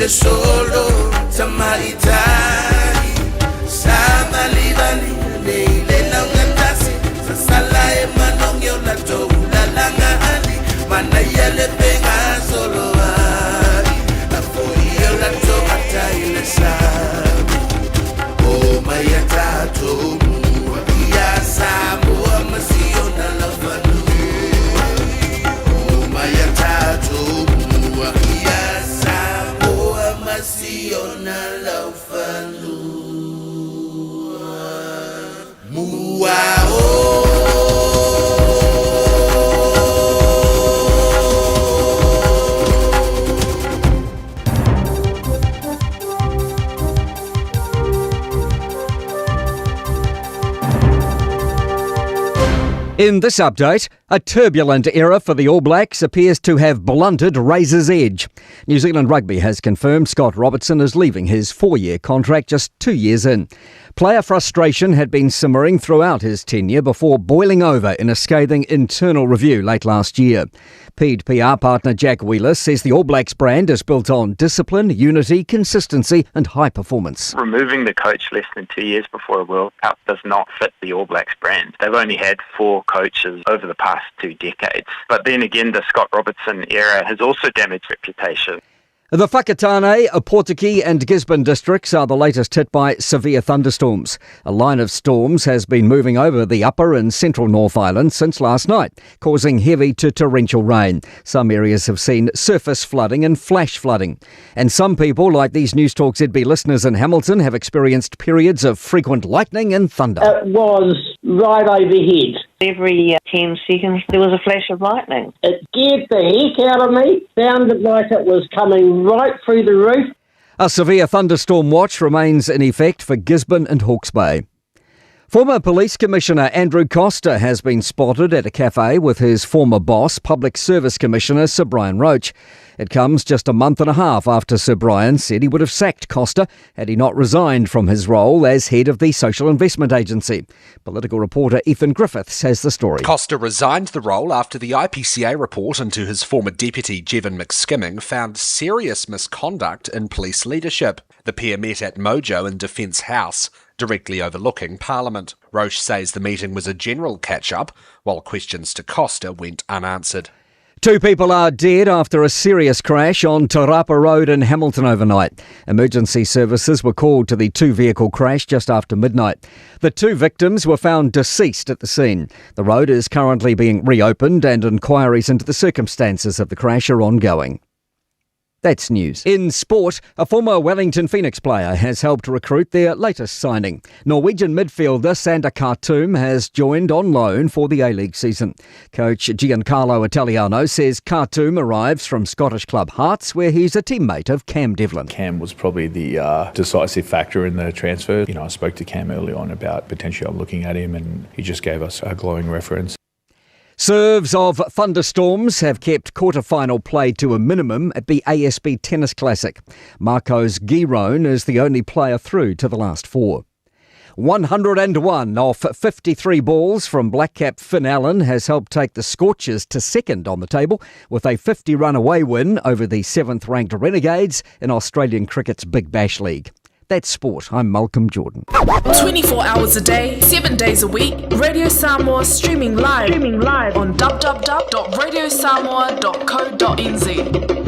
Solo Samaitai Sama Livani Leile Langatasi Sasala Emanong Yola Toula Langani Manayale Penga Solo Ari Afoi Yola Tomata Ilesami Oh Mayata Tomu Ia Samoa Masiona Lavanu Oh Mayata Tomu Ia Samoa Masiona Lavanu In this update, a turbulent era for the All Blacks appears to have blunted Razor's edge. New Zealand Rugby has confirmed Scott Robertson is leaving his 4-year contract just 2 years in. Player frustration had been simmering throughout his tenure before boiling over in a scathing internal review late last year. Peed PR partner Jack Wheeler says the All Blacks brand is built on discipline, unity, consistency and high performance. Removing the coach less than 2 years before a World Cup does not fit the All Blacks brand. They've only had 4 coaches over the past 2 decades. But then again, the Scott Robertson era has also damaged reputation. The Whakatane, Opotiki and Gisborne districts are the latest hit by severe thunderstorms. A line of storms has been moving over the upper and central North Island since last night, causing heavy to torrential rain. Some areas have seen surface flooding and flash flooding. And some people, like these News Talk ZB listeners in Hamilton, have experienced periods of frequent lightning and thunder. It was right overhead. Every 10 seconds there was a flash of lightning. It scared the heck out of me. Sounded like it was coming right through the roof. A severe thunderstorm watch remains in effect for Gisborne and Hawke's Bay. Former Police Commissioner Andrew Coster has been spotted at a cafe with his former boss, Public Service Commissioner Sir Brian Roach. It comes just a month and a half after Sir Brian said he would have sacked Coster had he not resigned from his role as head of the Social Investment Agency. Political reporter Ethan Griffiths has the story. Coster resigned the role after the IPCA report into his former deputy, Jevon McSkimming, found serious misconduct in police leadership. The pair met at Mojo in Defence House, directly overlooking Parliament. Roche says the meeting was a general catch-up, while questions to Coster went unanswered. 2 people are dead after a serious crash on Te Rapa Road in Hamilton overnight. Emergency services were called to the 2-vehicle crash just after midnight. The 2 victims were found deceased at the scene. The road is currently being reopened and inquiries into the circumstances of the crash are ongoing. That's news. In sport, a former Wellington Phoenix player has helped recruit their latest signing. Norwegian midfielder Sander Khartoum has joined on loan for the A-League season. Coach Giancarlo Italiano says Khartoum arrives from Scottish club Hearts, where he's a teammate of Cam Devlin. Cam was probably the decisive factor in the transfer. I spoke to Cam early on about potentially looking at him, and he just gave us a glowing reference. Serves of thunderstorms have kept quarter-final play to a minimum at the ASB Tennis Classic. Marcos Giron is the only player through to the last 4. 101 off 53 balls from black cap Finn Allen has helped take the Scorchers to second on the table with a 50-run away win over the 7th-ranked Renegades in Australian cricket's Big Bash League. That's sport. I'm Malcolm Jordan. 24 hours a day, 7 days a week. Radio Samoa streaming live on www.radiosamoa.co.nz.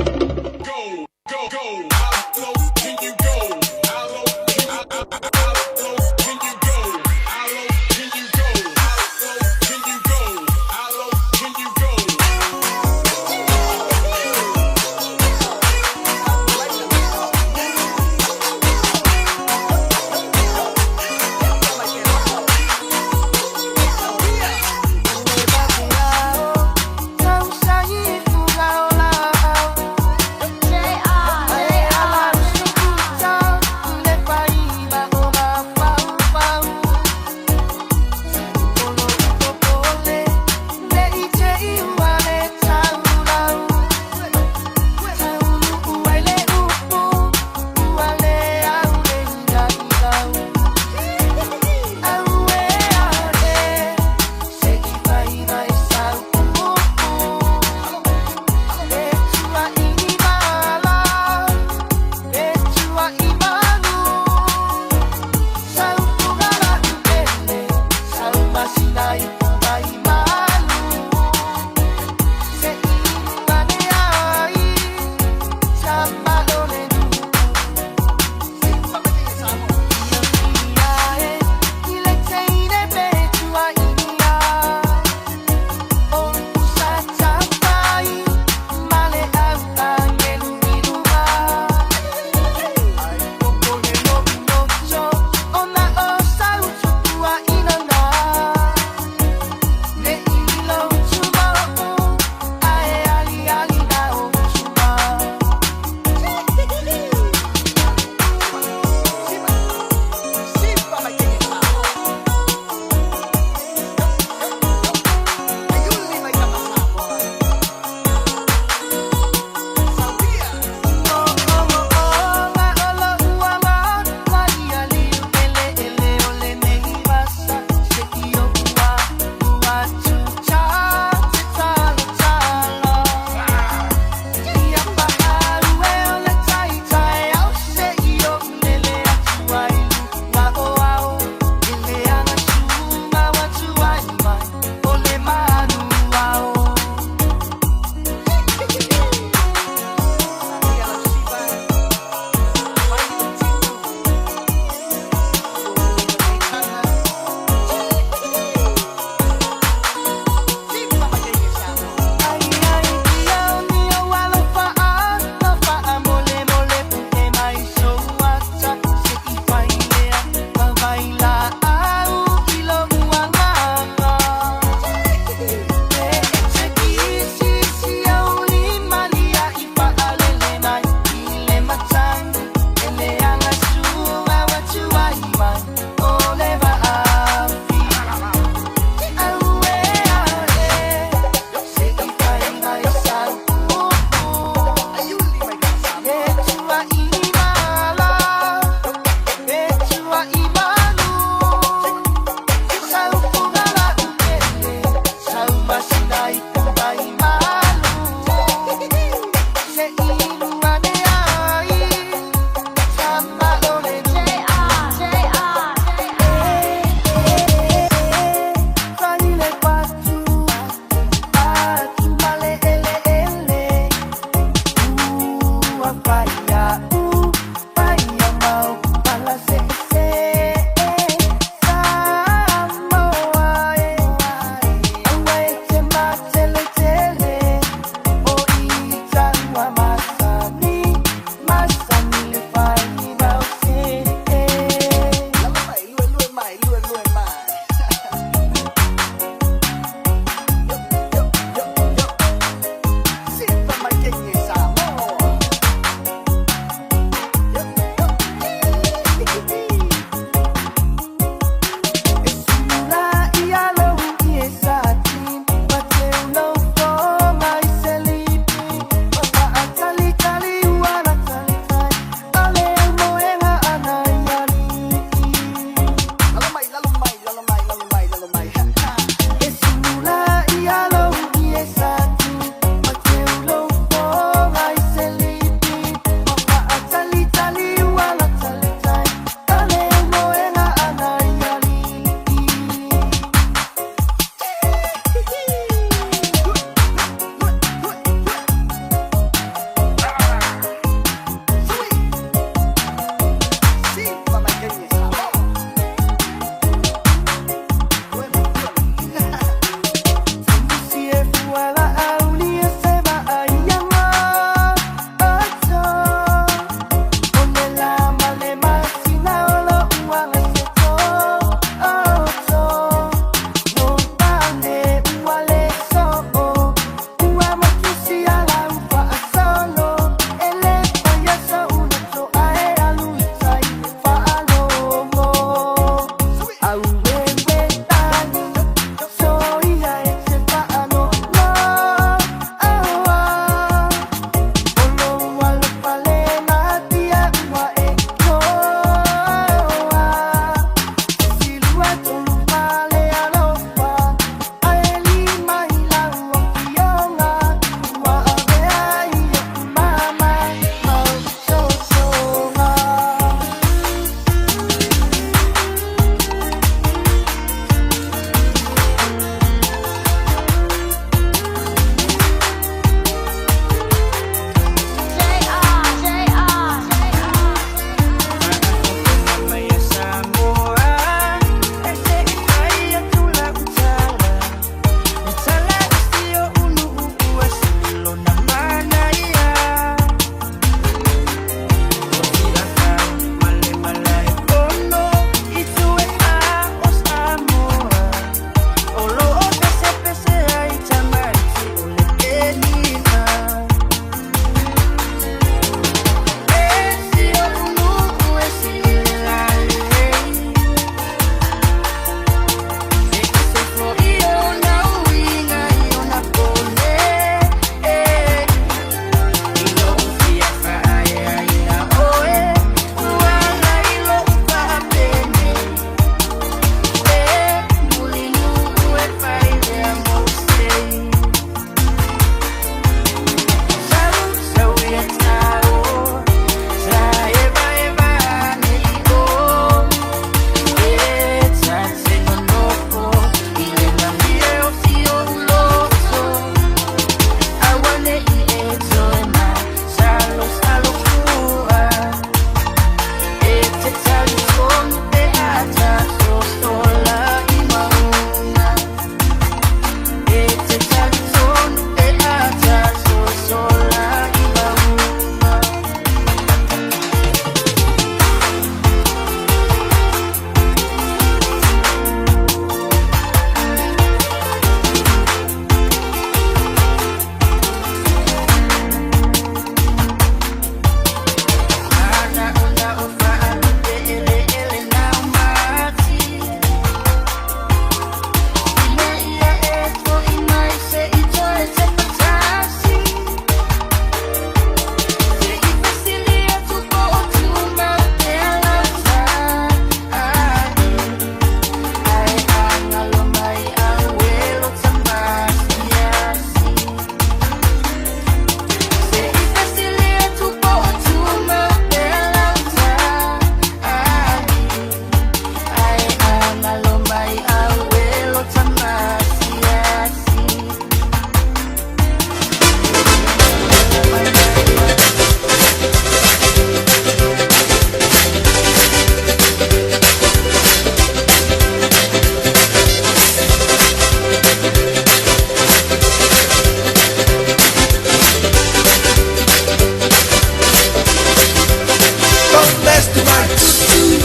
to my tutu.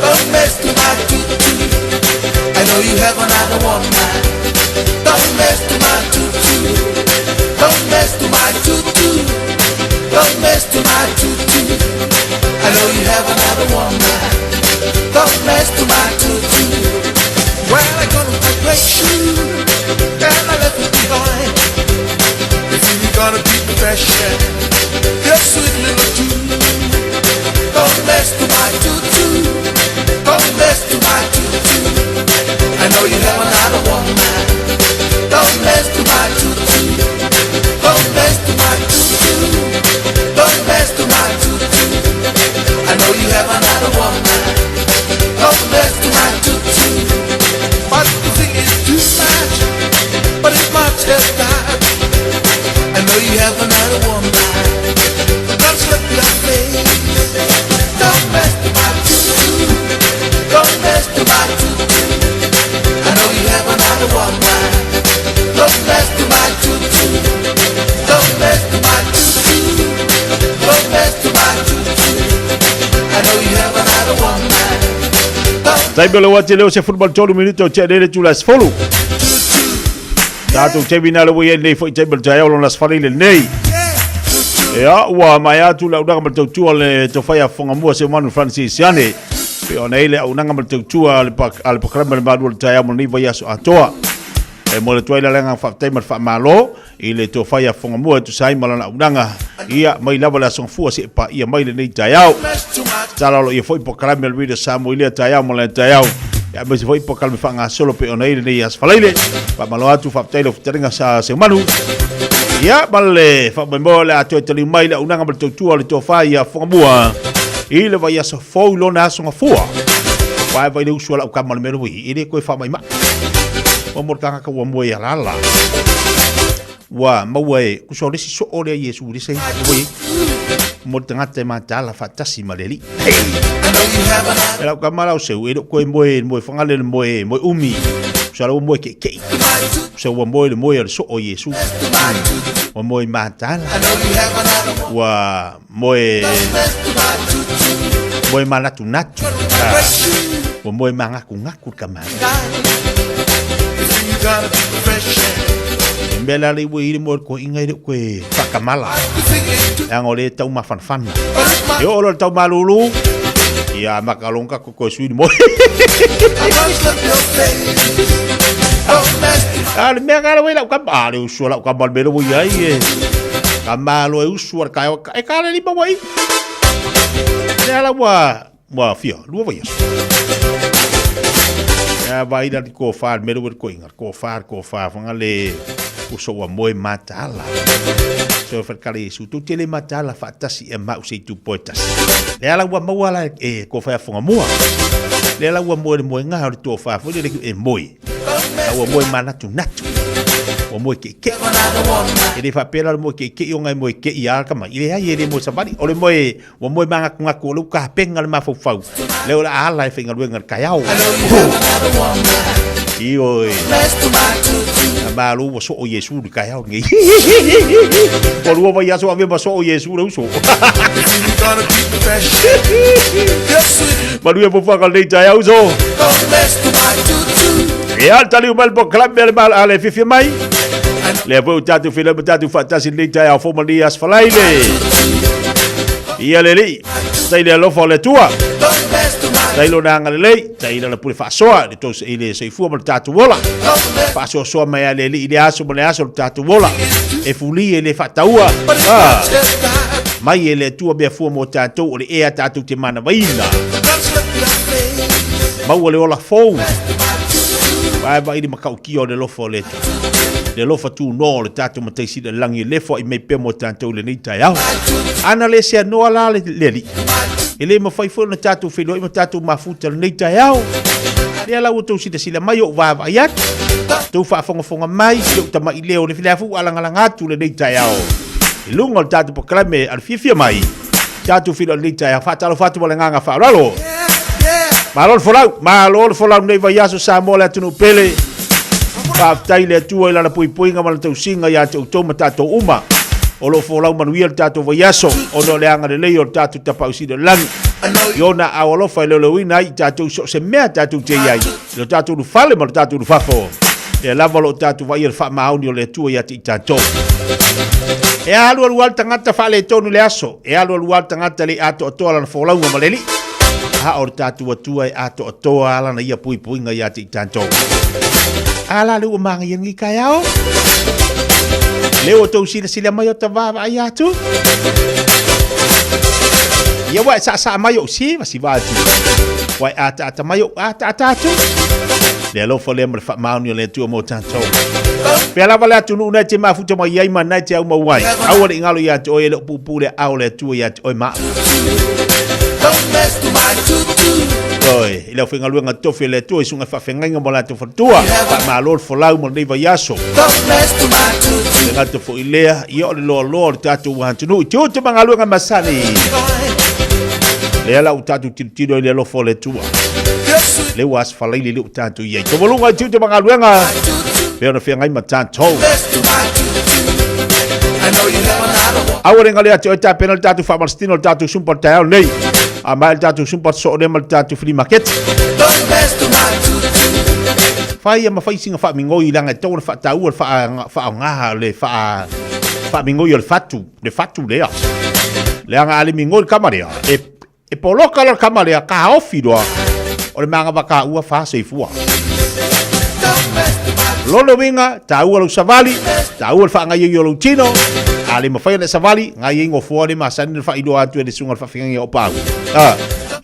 Don't mess to my tutu. I know you have another one man. Don't mess to my tutu. Don't mess to my tutu. Don't mess to my tutu. I know you have another one man. Don't mess to my tutu. Well, I got my great shoe and I left it behind. If you gonna keep me fresh, your sweet little tune. Don't mess to my tutu. Don't mess to my tutu. I know you have another one man. Don't mess to my tutu. Don't mess to my tutu. Don't mess to my tutu. I know you have another one man. Don't mess to my tutu. But the thing is too much. But it's much as that. I know you have another one man. Don't slip your face. Don't mess to my tutu. Don't mess to my tutu. I know you have another one man. Don't mess to my tutu. Don't mess to my tutu. Don't mess to my tutu. I know you have another one man. Tai belo wate leo se football tolu minuto che dele tu las folu. Tato che bina lo ye nei foi che bel Taeao lo las farile nei. Ya wa maya tu la uda mal tu le to faya fonga mo se manu Francis Yane. Pe ona ile una ngal tu al program mal madu Taeao mo ni vaya so atoa. E mo le toila lenga fa tai mal fa malo ile to faya fonga mo tu sai mal na unanga. Ia mai lava la son fu se pa ia mai le nei Taeao. Tala lo ia foi program mal video Samoa ile Taeao mo le Taeao. Ya me se foi por calme fanga solo pe ona ile nei as falaile. Pa malo atu fa tai lo teringa sa se manu. Ya bale fa mo le atu tali mai le unanga mal tu le to faya fonga mo. Ile vai so fo lo na so fua. Vai le usula ka mal mero wi ile ko fa mai ma. Mo tanga ka wa mo ya lala. Wa mawe ku so le si so ole Yesu le sei wi. Mo tanga te mata la fatasi maleli. Ela ka mala o se wi ko mo fanga le mo umi. So la mo ke. So wa mo le mo so o Yesu. Wa mo mata. Wa mo mana tu natu. Wa mo manga ku ngaku kamana. Bela le wi mo ko inga ko fakamala. Yang ole tau mafan. Yo ole tau malulu. Ya makalongka ko sui mo. Al me agora we la kabale usu la kabal belo wi ai. Kamalo usu ka e kala li ba wai. Ya la wa fia, lu vai. Ya vai da ko fa melo ko inga ko fa fangale uso wa moi matala. So fer kali su tu tele matala fatasi e ma usi tu poetas. Le ala wa mawala e ko fa fonga mua. Le ala wa mo nga to fa fo le e moi. Wa moi mana tu natu. Wa moi ke. E fa pela mo ke yo ngai moi ke ia ka mai. Ile ai ele mo sabari. Ole moi wa moi manga kunga ko lu ka penga ma fo fau. Le ala ala finga lu ngar kayao. Oi. Malu so o Yesu di kaya ngi. Kalau wa ya so ave so o Yesu lo so. Malu ya pofa kal dei Taeao so. Ya tali mal bo club mal ale Fiafia mai. Le vo tatu film tatu fatasi dei Taeao fo malias falaile. Ia leli. Sai le lo fo le tua. Dai lo nanga le, dai la pure fa soa, le tos ile sei fu mal tatu wola. Fa so mai ale ile aso mole aso tatu wola. E fuli ele fa taua. Mai ele tua be fu mo tatu o le e tatu te mana vaina. Ma ole ola fo. Vai ile makau ki o le lo fo le. Le lo fa tu no le tatu matei si le langi le fo i me pe mo tatu le ni Taeao. Ana le se no ala le li. Ele ma fai fo na tatu filo ma tatu mafuta nei Taeao. Le ala uto si sila mai o va yak. Tu fa fonga mai yo ta mai leo le filafu alanga tu le nei Taeao. Lungo tatu proclame al Fiafia mai. Tatu filo nei Taeao fa talo fatu le nganga fa ralo. Malol folau nei vai aso Samoa le tunu pele. Fa tai le tu ila la pui nga mal tu singa ya tu toma tatu uma. O lo folau manuia tatu vai aso o no le anga le leo tatu tapa usi de lang Yo na awalo fa le wina I tatu so se mea tatu te ai. Lo tatu lu fale mo tatu lu fafo. E lava lo tatu vai fa mauni o le tua ia ti tatu. E alu alu tangata fa le tonu le aso. E alu alu tangata le ato toa la folau mo maleli. Ha o tatu atua e ato toa ala na ia pui pui nga ia ti tatu. Ala lu mang yengi kayao. Leo tau sila mai o tava ai atu. Ia wa sa mai o si ma si va atu. Wa ata mai o ata atu. Le lo fo le mo fa mauni le tu mo tanto. Pe la vala tu na te ma futo mai ai ma na te au ma wai. Au le ngalo ia o le pupu le au le tu ia o ma. Oi, ele foi ngalo nga tofe le tu isunga fa fenga mo la tu fatua. Pa ma lo fo lau mo le va yaso. Nga te fo ilea ia le lo tatu wa tu no tu te ngalo nga masani. Le ala utatu tiro le lo fo le tua. Le was falai le utatu ye. To volunga tu te ngalo nga. Pe ona fenga ma tanto. Awore ngale atu ta penal tatu fa marstino tatu sumpo Taeao nei. Amal tatu sumpo so de mal tatu free market. Fai ma fai singa fa mingo ilanga to fa tau fa nga le fa mingo yo fatu le fatu le. Le nga ali mingo kamarea e poloka la kamarea ka ofido. O le manga baka ua fa se fua. Lolo winga tau lo savali tau fa nga yo lo chino. Ali ma fai le savali ngai ngo fuori ma san fa ido atu e sunga fa finga o pau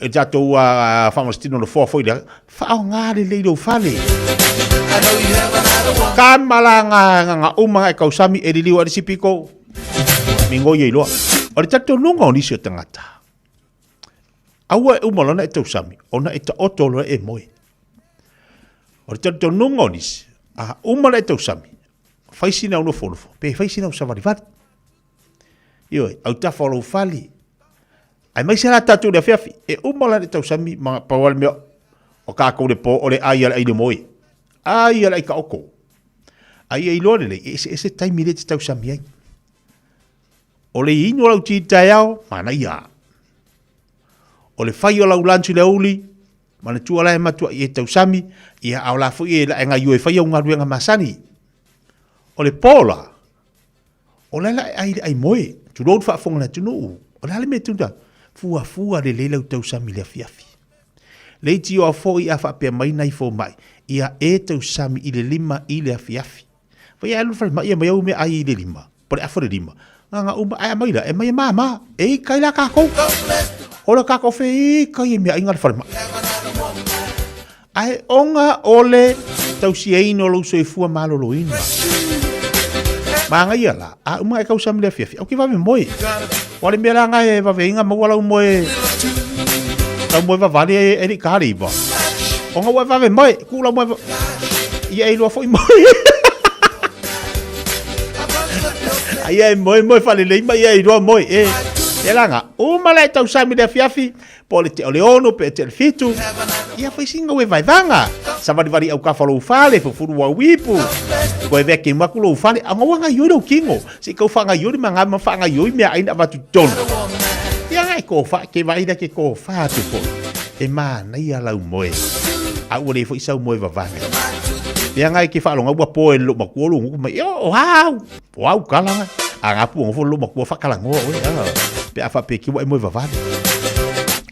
e jato fa mastino no foi fa nga le do fale kan malanga nga uma e kausami e liwa di sipiko mingo ye lo o jato nunga ni se tangata awa uma lona e tausami ona e ta otolo e moi o jato nunga ni uma le tausami fai sina no folfo pe fai sina o savali vat Yo, au ta follow fali. Ai mai sera tatu de Fiafia e umala de tau sami ma pawal me o ka ko de po o le ai ai de moi. Ai ai ka oko. Ai ai lo le ese time le tau sami ai. O le ino la uti Taeao mana ia. O le fai o la ulantu le uli mana tu ala ma tu e tau sami ia au la fu e la nga yu e fai o nga ruenga masani. O le pola. O la ai moi. Tu road fa fonga tu no. O la me tu da. Fua le le tau sami le Fiafia. Le ti o fo ia fa pe mai nai fo mai. Ia e tau sami i le lima i le Fiafia. Fa ia lu fa mai mai o me ai le lima. Por afo le lima. Nga uma ai mai la e mai mama. E kai la ka ko. O la ka ko fe kai me ai ngal fa mai. Ai onga ole tau si e no lo so e fua malo lo ina. Manga ia la, a uma e kausa mele Fiafia. O ki vave moi. Wale mera nga e vave inga mawala umoe. Tau moe vavale e ni kari iwa. O nga vave moi, kula moe ia e lua foi moi. Ia e moi fale leima ia e lua moi. E langa, uma la e tau sa mele Fiafia. Pole te ole ono pe te fitu. Ia foi singa we vai vanga. Savari vari au ka falo fale fo furu wa wipu. Ko e veke makulo fale anga wanga yoro kingo. Si ko fanga yori manga ma fanga yori me ainda batu ton. Ia ngai ko fa ke vai da ke ko fa tu po. E mana ia la moe. A ule fo isa moe va vanga. Ia ngai ke fa longa wa po en lo makulo ngu ma yo wow kala. Anga pu ngo fo lo makulo fa kala ngo. Pe afa pe ki wa moe va vanga.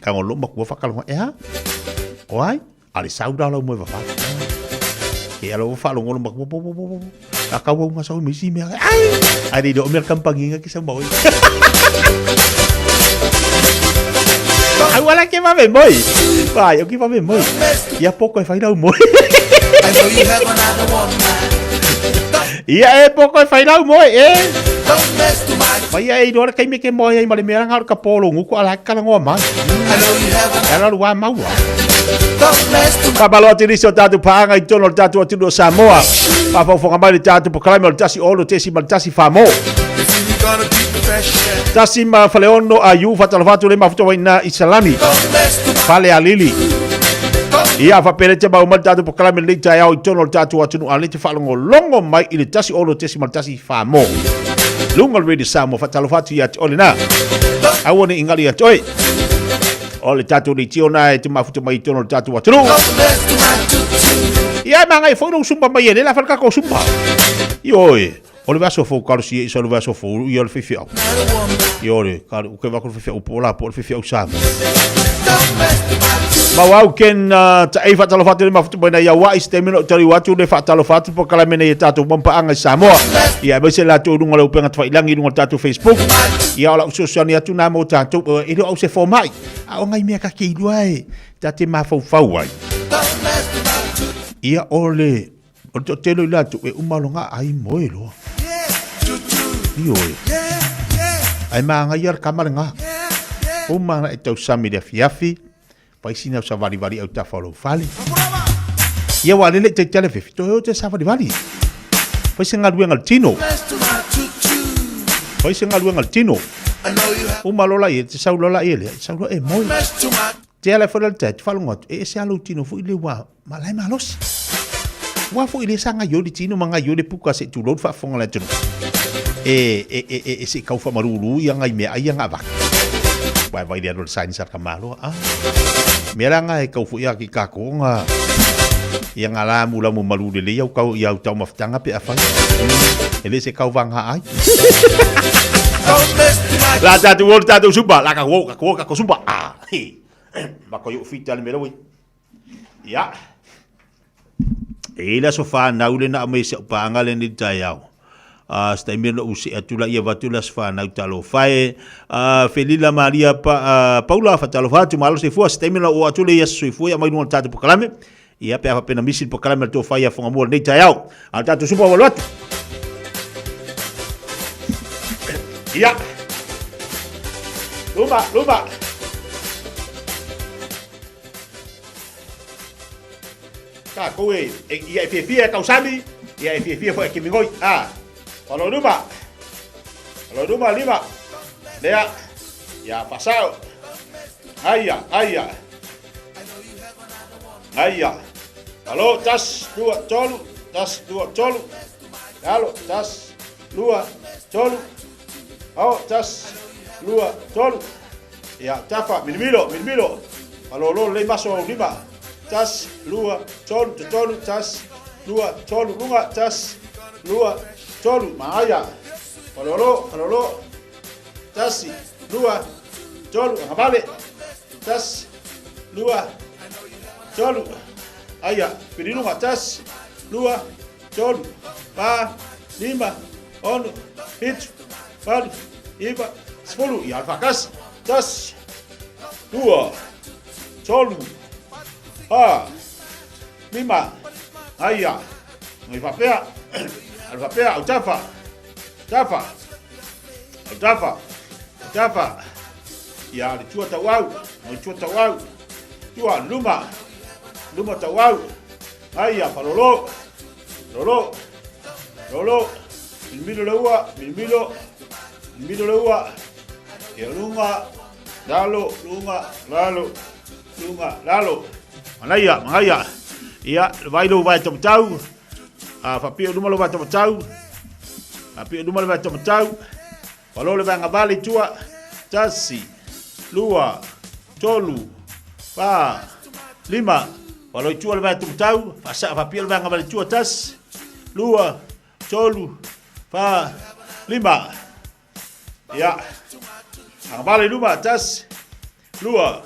Ka ngo lo makulo fa kala ngo e ha. Oi, ali sauda lo moe va vanga. E alo fa lo ngolo makbo bo. Akaw nga sa misi me. Ai di do mer kampangi nga kisa mo. Ai wala ke va me moi. Vai, o que va me moi. E a pouco vai dar moi. E a pouco vai dar moi, Vai ai do kai me ke moi ai male meranga ka polo nguko ala kala ngo ma. Ela lu wa mau. Kabalo tiri so tatu panga i tono tatu atu Samoa. Pa fonga mai tatu po kalame tasi olo tesi mal tasi famo. Tasi ma faleono ayu fatalvatu le mafuto waina isalani. Fale alili. Ia fa perete ba umal tatu po kalame le Taeao i tono tatu atu ale te falongo longo mai i tasi olo tesi mal tasi famo. Lungal ready Samoa fatalvatu ya olina. Awone ingali ya toy. O le tātou ni tiona e te mafuta mai tono le tātou atunu. Ia mga i whonong sumpa mai e la whanaka ko sumpa. Ioi, o le vaso fo karosi e isa le vaso fo i o le whiwhiau. Ioi, kare uke wako le whiwhiau po la po le whiwhiau sāma. Mawau ken ta e whatalo whatu le mafuta mai na ia wa i stemino tari watu le whatalo whatu po kalamene e tātou mampaanga i Samoa. Ia mai se la tō runga lau penga twailangi runga tātou Facebook. Ia ola usosani atu nā mo tātou e reo au se fōmai. A o ngai mea ka keirua e ta te mawhau ai. Ia ole o te telo i latu e umalonga ai moe loa. Ioi. Ai maa ngai ar kamarenga. Umana e tau sami rea Fiafi. Paisina sa vari au ta follow fali. Ia wa lele te telefefi. To te sa vari. Paisina ngadu ngal tino. Paisina ngadu ngal tino. Umalola e te saulola ele. Saulola e moe. Te ala fora te falungot e se alo tino fu ile wa malai malos. Wa fu ile sanga yo di tino manga yo de puka se tu lot fa fonga la tino. E se kau fa maruru yang ai me ai yang ava. Vai dia dol sain sar kamalo ah. Meranga e kau fu ia ki ka konga. Yang ala mula mo malu de le kau ia tau maftanga pe afa. Ele se kau vanga ai. La tatu suba la ka ko suba ah. Mako yo fita le mero. Ya. Ela sofa na ule na me se panga le ni Taeao. Sta imeno usi atula ia vatula sfa na utalo fae. Felila Maria Paula fatalo fatu malo se fua sta imeno o atule ia se fua mai no tatu pokalame. Ia pe apa pena misil pokalame to faia fonga mo ni Taeao. Al tatu suba walatu. Ya. Luba. Ka koe ia Fiafia kau sami ia Fiafia fo ke mingoi kalau rumah lima dia ya pasal ayah kalau tas dua colu kalau tas dua colu tas dua colu ya tafa milmilo kalau lo le maso lima tas lua colu tas lua colu lunga tas lua colu maaya kalau lo tas lua colu ngabale tas lua colu aya pililunga tas lua colu pa lima onu hitu pali iba 10 ya alfakas tas lua colu lima aya ngifapea alfapea utafa ya litua tawau tua luma tawau aya palolo milmilo leua ya lunga lalo Mangaya. Ia vai lo vai tau. Fa pio duma lo vai tau. Palo le vai ngabali tua. Tasi. Lua. Tolu. Pa. Lima. Palo tua le vai tau. Fa pio le vai ngabali tua tas. Lua. Tolu. Pa. Lima. Ya. Ngabali luma tas. Lua.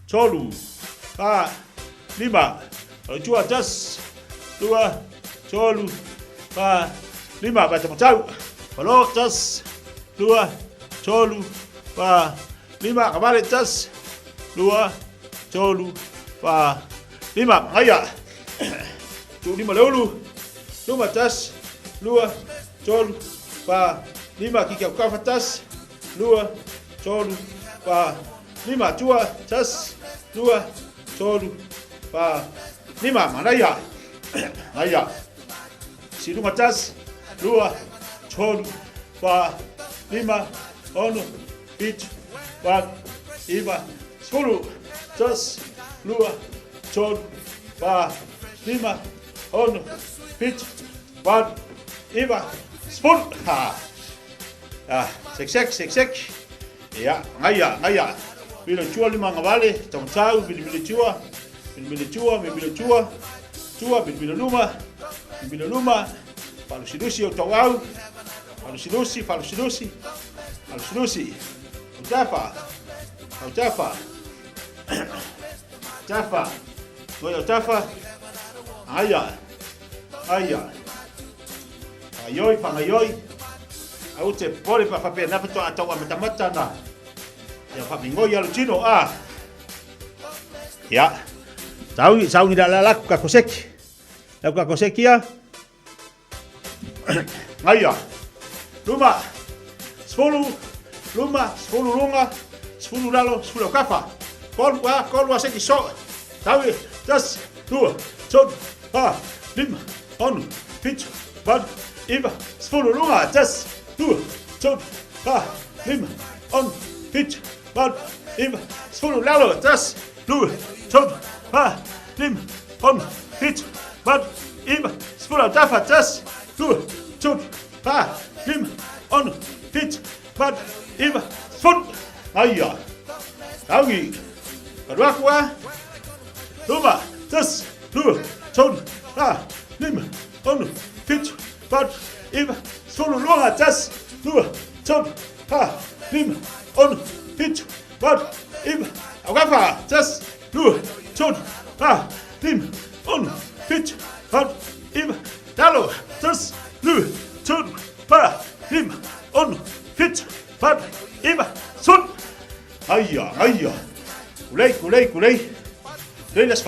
Tolu. Pa. Lima, cua tas, dua, colu, pa, lima, baca macau, kalau tas, dua, colu, pa, lima, kembali tas, dua, colu, pa, lima, ayah, tu lima lalu, lima tas, dua, colu, pa, lima, kiki kau tas, dua, colu, pa, lima, cua tas, dua, colu, pa lima manaya silunga tas lua colu pa lima ono pitu pa iba 10 tas lua colu pa lima ono pitu pa iba 10 sek ya ngaya Bila chua lima ngawale, tau, bila chua, chua, bila luma, falusidusi o tauau, falusidusi, tafa, goyo tafa, aya, whangaioi, au te pore pa whapea napato atau amatamata na, ia whamingoi alu tino ia, sau ni da laku kakoseki ia, aya, luma, sepuluh lunga, 10 lalo, 10 kafa. Kolua seki so. Tawi, das, 2, 3, 4, 5, 6, 7, 8, 10 lunga, das, 2, 3, 4, 5, 6, 7, 8, 10 lalo, das, 2, 3, 4, 5, 6, 7, 8, 10 dafa, das, 2, 3, 4, 5, 6, 7, 8, 10. Aya. Tawi. Kadwakwa. Luma. Das. 2, 3, 4, 5, 6, 7, 8, 10 lunga, das, 2, 3, 4, 5, 6, 7, 8. Agafa. Das. 2, 3, 4, 5, 6, 7, 8. Dalo. Das. 2, 3, 4, 5, 6, 7, 8. Sun. Aya. Kulei. Lelas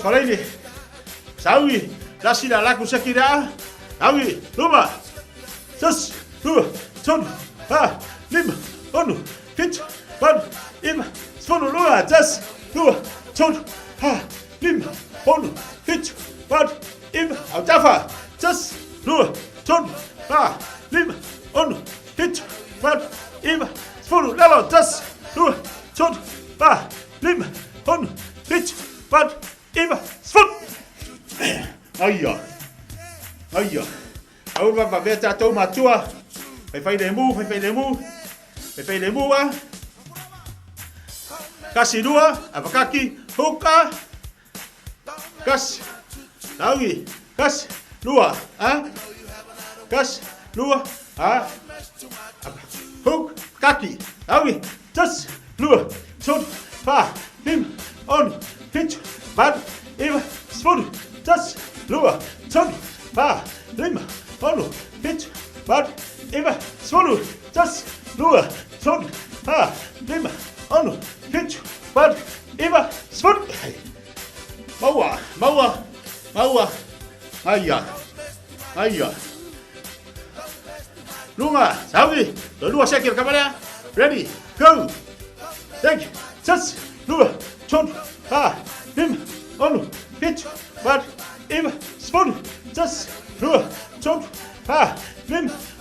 falaile. Sawi. Lasila laku sekira. Sawi. Luma. Das. 2, 3, 4, 5, 6, 7, 8. 10 lua. Das. 2, 3, 4, 5, 6, 7, 8. Autafa. Das. 2, 3, 4, 5, 6, 7, 8. 10 lalo. Das. 2, 3, 4, 5, 6, 7, 8. Aya. Au va beta to matua. Fai lemu. Kasi dua, apakaki, huka. Kas. Tawi. Kas. Dua. Kas. Dua. Huk. Kaki. Tawi. Tas. Dua. 3, 4, 5, 6, 7, 8. 10. Tas. Dua. 3, 4, 5, 6, 7, 8. 10. Tas. Dua. 3, 4, 5, 6, 7, 8. 10. Maua. Aya. Lunga, sawi. Dua sekir kamera. Ready, go. Take. Tas. 2, 3, 4, 5, 6, 7, 8. 10. Tas. 2, 3, 4,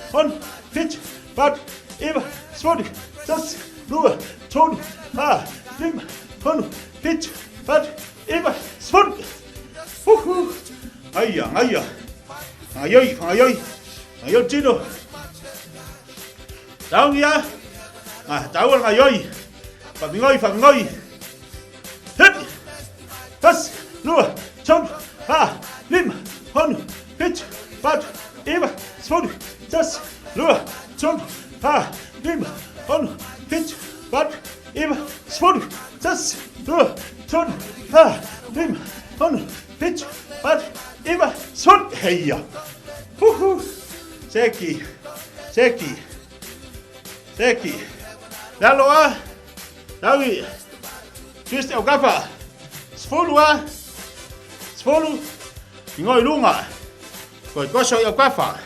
5, 6, 7, 8. 10. Tas. 2, 3, 4, 5, 6, 7, 8. 10. Aya. Ayoi tino. Tao ya. Tao ang ayoi. Pamingoi. Hit. Tas. 2, 3, 4, 5, 6, 7, 8. 10. Tas. 2, 3, 4, 5, 6, 7, 8. 10. Tas. 2, 3, 4, 5, 6, 7, 8. 10. Heia. Seki. Lalo. Tawi. Twist au gafa. 10. Ngoi lunga. Koi koso au gafa.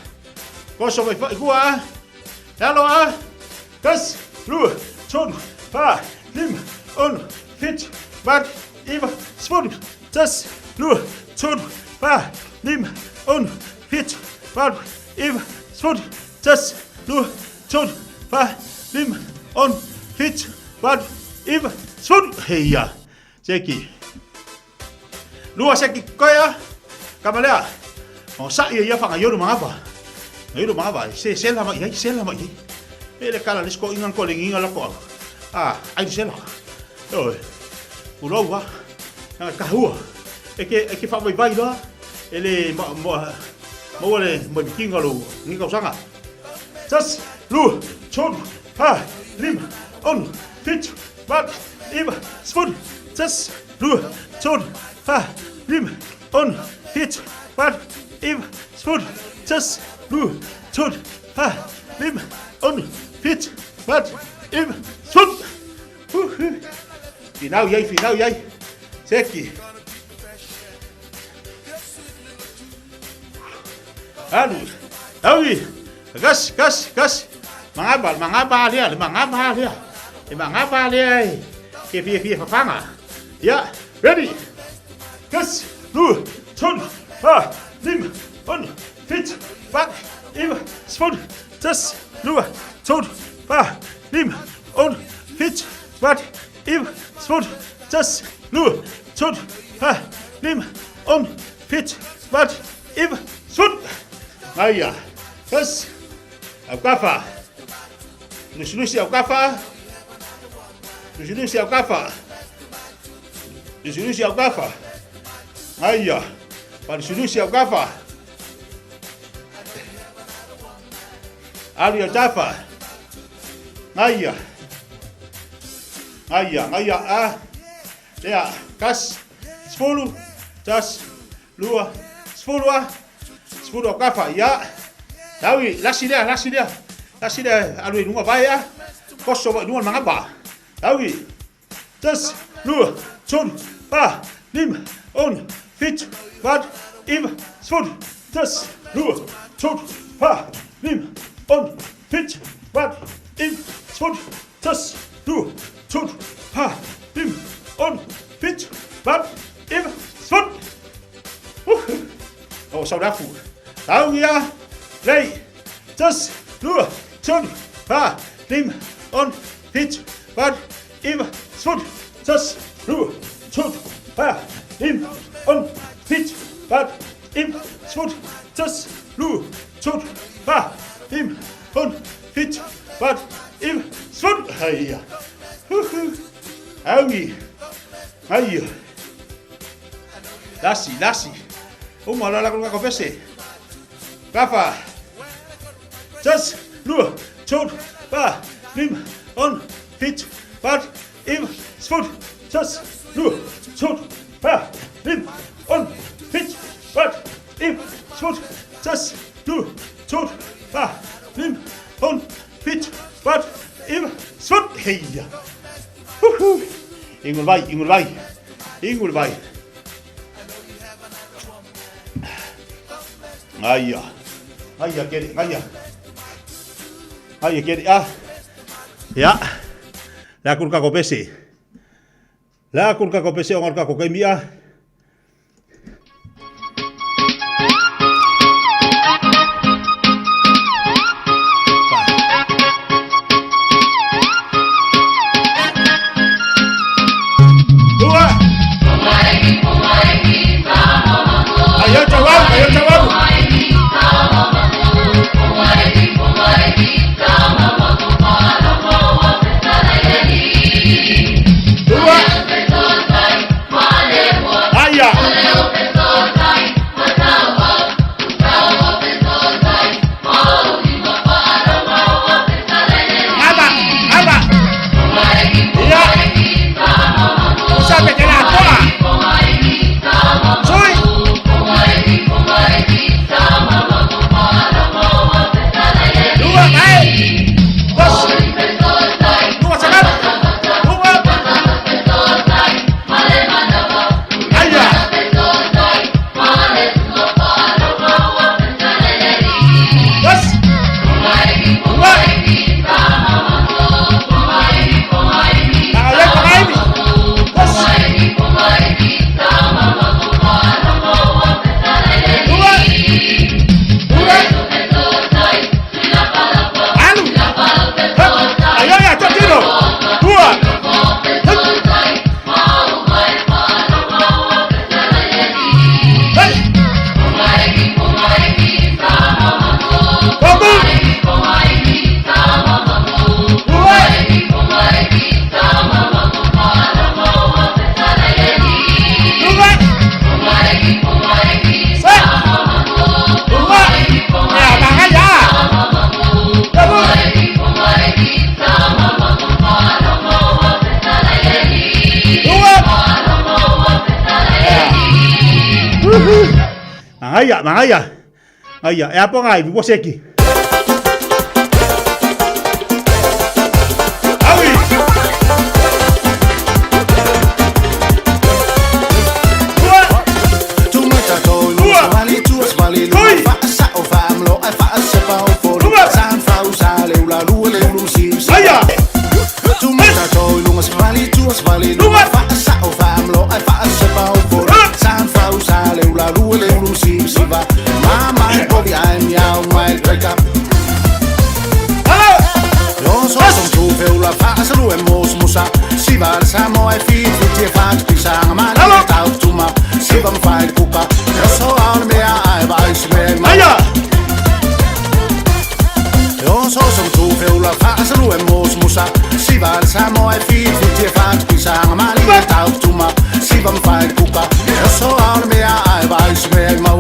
Koso mai fai kua. Lalo. Tas. 2, 3, 4, 5, 6, 7, 8. 10. Tas. 2, 3, 4, 5, 6, 7, 8. 10. Tas. 2, 3, 4, 5, 6, 7, 8. 10. Heia. Seki. Lua seki koya. Kamalea. O sa ia whangaioru mangapa. Se sela mai. Ele kala lesko ingan ko linginga lako. ai sela. Oi. Ulowa. Na kahua. Eke fa vai lo. Ele mo le mo kinga lo ni ka sanga. Just lu chon ha lim on fit but iba spoon. Just lu chon ha lim on fit but iba spoon. Just lu chon ha lim on fit but iba spoon. Final yai. Seki. Awi. Gas. Mangaba dia. Fiafia fafanga. Yeah, ready. Gas. Lu. Chun. Ha. Lim. On. Fit. Back. Iva. Spoon. Just. Lu. Chun. Ha. Lim. On. Fit. Back. Iva. Spoon. Just. Lu. Chun. Ha. Lim. On. Fit. Back. Iva. Spoon. Maya. Gas. Alcafa. Lucy Alcafa. Maya. Lucy Alcafa. Ali Alcafa. Maya. Ja, Gas. Spulu. Das. Lua. Spulu Alcafa. Ja. Dawi, lasi dia. Alui nunga vai ya. Koso nunga mangaba. Dawi. Das, lu, chun, pa, lim, on, fit, bad, im, spud. Das, lu, chun, pa, lim, on, fit, bad, im, spud. Das, lu, chun, pa, lim, on, fit, bad, im, spud. Oh, sau đá phụ. Dawi ya. Lei. Das, lu, chun, pa, lim, on, fit, bad, im, spud. Das, lu, chun, pa, lim, on, fit, bad, im, spud. Das, lu, chun, pa, lim, on, fit, bad, im, spud. Heia. Aui. Heia. Lasi. Uma la con confesse. Rafa. Just, lu, chun, pa, lim, on, fit, bad, im, spud. Just, lu, chun, pa, lim, on, fit, bad, im, spud. Just, lu, chun, pa, lim, on, fit, bad, im, spud. Heia. Ingul vai. Aya, get it. Ya. La kurka kopesi ongar ka kokemia. Ayo jawab. Dua. Mangaya. Aya, e apa ngai vi seki. Awi. Tu mata toi, tu svali, fa sa o fa mlo, fa sa pa o fo. San fa usa le ula lu si. Aya. Tu mata toi, tu svali, fa sa o fa mlo, fa sa pa o fo. San fa usa le ula lu si va. Mama body I'm young my break up. Yo so tu veula fa sa lu emos musa. Si va Samoa fi ti fa pisang ma ta tuma. Si vam fa kupa. Yo so on me I vai smell my. Yo so tu veula fa sa lu emos musa. Si va Samoa fi ti fa pisang ma ta tuma. Si vam fa kupa. Yo so on me I vai smell my.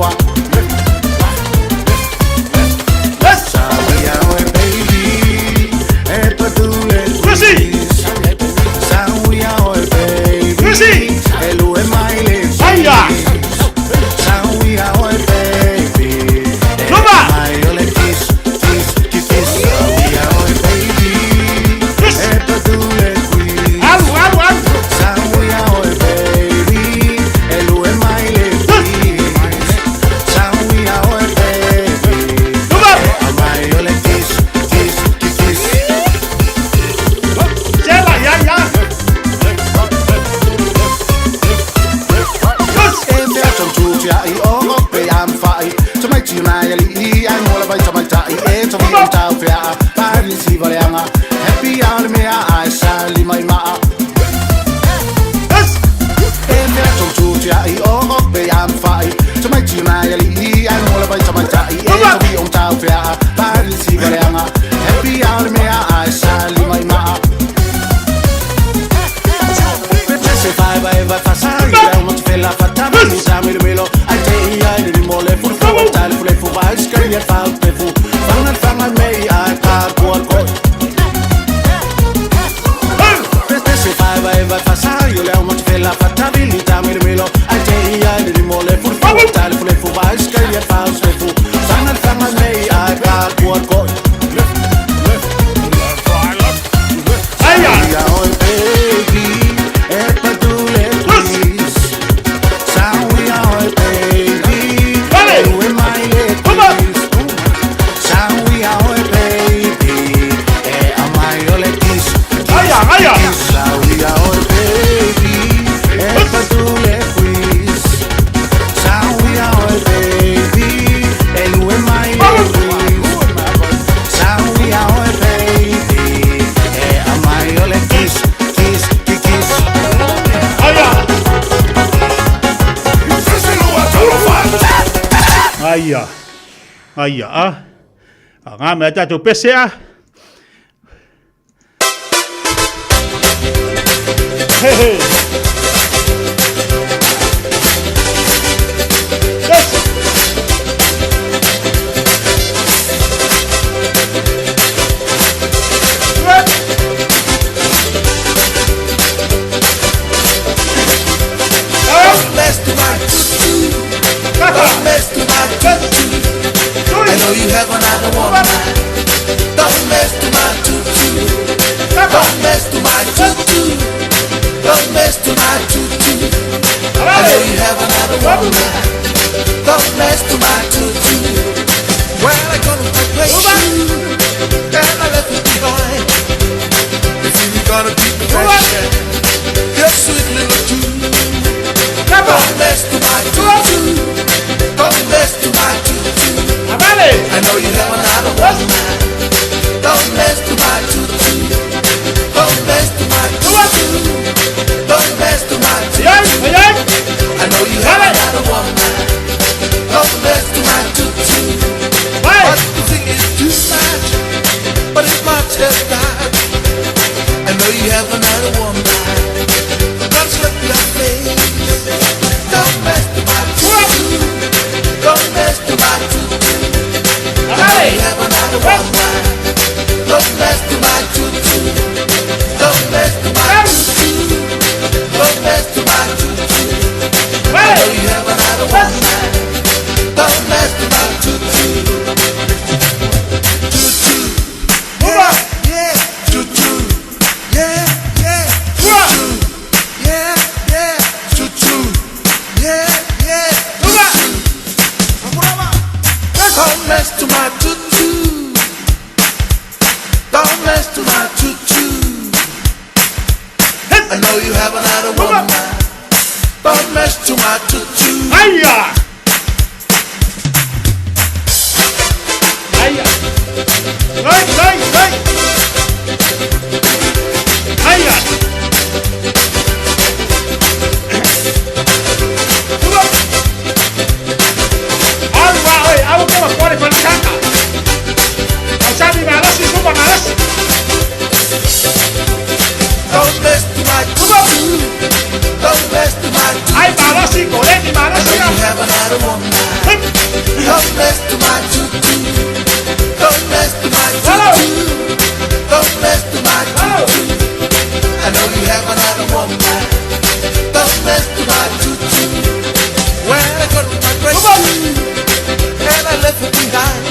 Aya nga me tu pese Hey. I know you have another woman. Don't mess to my tutu. Don't mess to my tutu. Don't mess another woman. Don't mess to my tutu. Hiya! Hiya! Right. Hiya! Aku mau kuali pencaka. Kau cari malas sih, semua malas. Don't mess to my tutu. Don't mess to my tutu. Ay malas sih, golek di malas sih. I know you have another woman. Don't mess to my tutu. Don't mess to my tutu. Don't mess to my tutu. I know you have another woman. Don't mess to my tutu. When I got my breast. And I left it behind.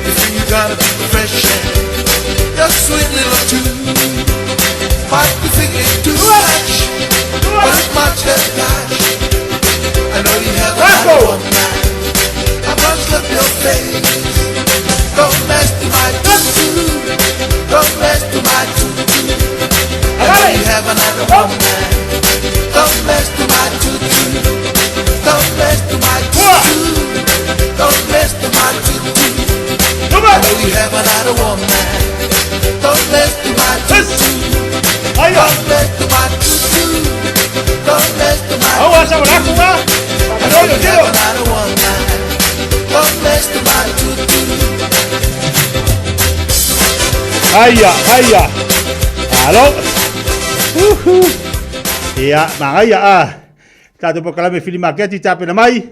You think you gotta be fresh and your sweet little tune. Might be thinking too much, but it's much less cash. I know you have another one now. I must love your face. Don't mess to my tutu. Don't mess to my tutu. I know you have another one now. Don't mess to my tutu. Don't mess to my tutu. Don't mess to my tutu. I know you have another woman. Don't mess to my tutu. Don't mess to my tutu. Don't mess to my tutu. I know you have another woman. Don't mess to my tutu. Hiya. Halo. Iya, makanya Tado po kalame film market tape na mai.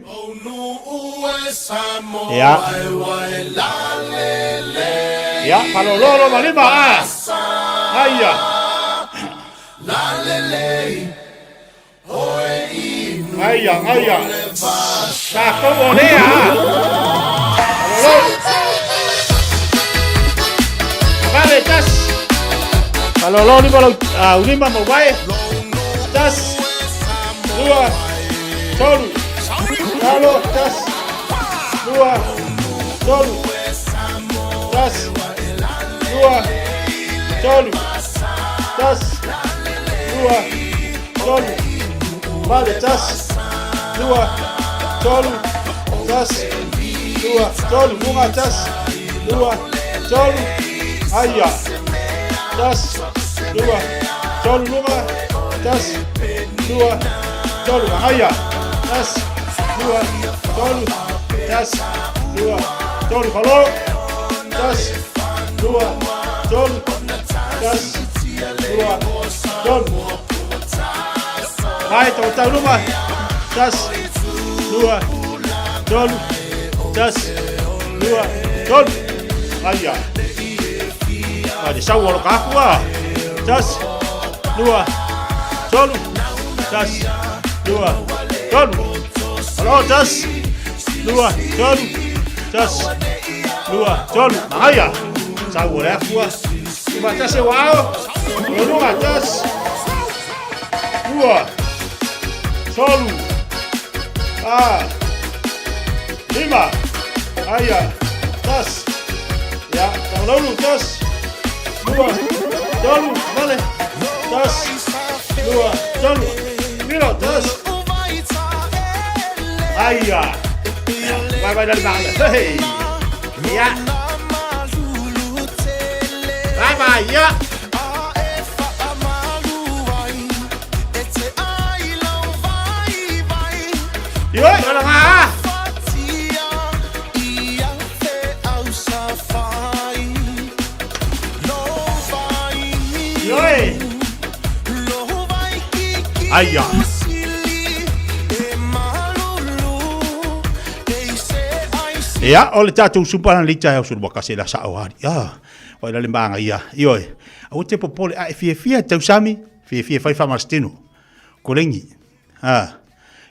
Ya. Ya, palololo malima. Hiya. Hiya. Sako bonea. Vale, tas. Palololo ni balo ulima mo vai. Tas. Dua. Solu. Halo, tas. Dua. Solu. Tas. Dua. Solu. Tas. Dua. Solu. Vale, tas. Dua. Solu. Tas. Dua. Solu. Bunga tas. Dua. Solu. Hiya. Tas. Dua. Solu. Bunga. Tas. Dua. Solu. Hiya. Tas. Dua. Solu. Tas. Dua. Solu. Halo. Tas. Dua. Solu. Tas. Dua. Solu. Hai, tahu rumah. Tas. Dua. Solu. Tas. Dua. Solu. Hiya. Ada sawal kaku ah. Tas. Dua. Solu. Tas. Dua. Solu. Halo, tas. Dua. Solu. Tas. Dua. Solu. Hiya. Sawal aku ah. Cuma tas wow. Lalu atas. Dua. Solu. Lima. Hiya. Tas. Ya, lalu tas. Dua. Solu. Vale. Tas. Dua. Solu. Mira, tas. Hiya. Bye dari bang. Hey. Ya. Bye ya. Yo, kalau ngah. Yo. Ayah. Ya, oleh tahu sumpahan lica yang sudah bakal saya dah sahari. Ya, oleh dalam bang ya. Yo, aku tempo pole Fiafia tahu sami. Fiafia fai famastino. Kolengi.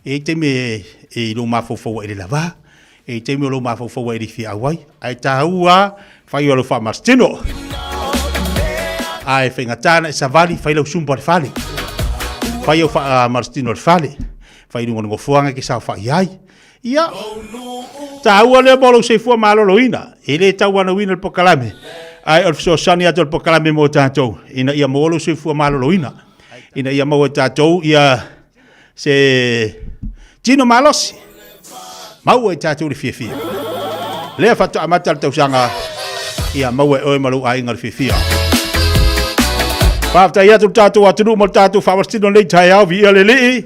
E teme e lo mafofo e lava. E teme lo mafofo e fi awai. Ai taua fai lo famastino. Ai fengatana e savali fai lo sumpa fali. Fai o fa marstino fali. Fai ngo fuanga ke sa fai ai. Ia. Taua le bolo se fu maloloina. Ele taua na wina po kalame. Ai o so sani ato po kalame mo tanto. Ina ia molo se fu maloloina. ina ia mau tātou ia se Gino Malosi mau tātou le Fiafia lea whatu amata le tausanga ia mau oe malu ainga le Fiafia Pafta ia tu tātou atunu mo tātou whawastino nei Taeao vi ia le lii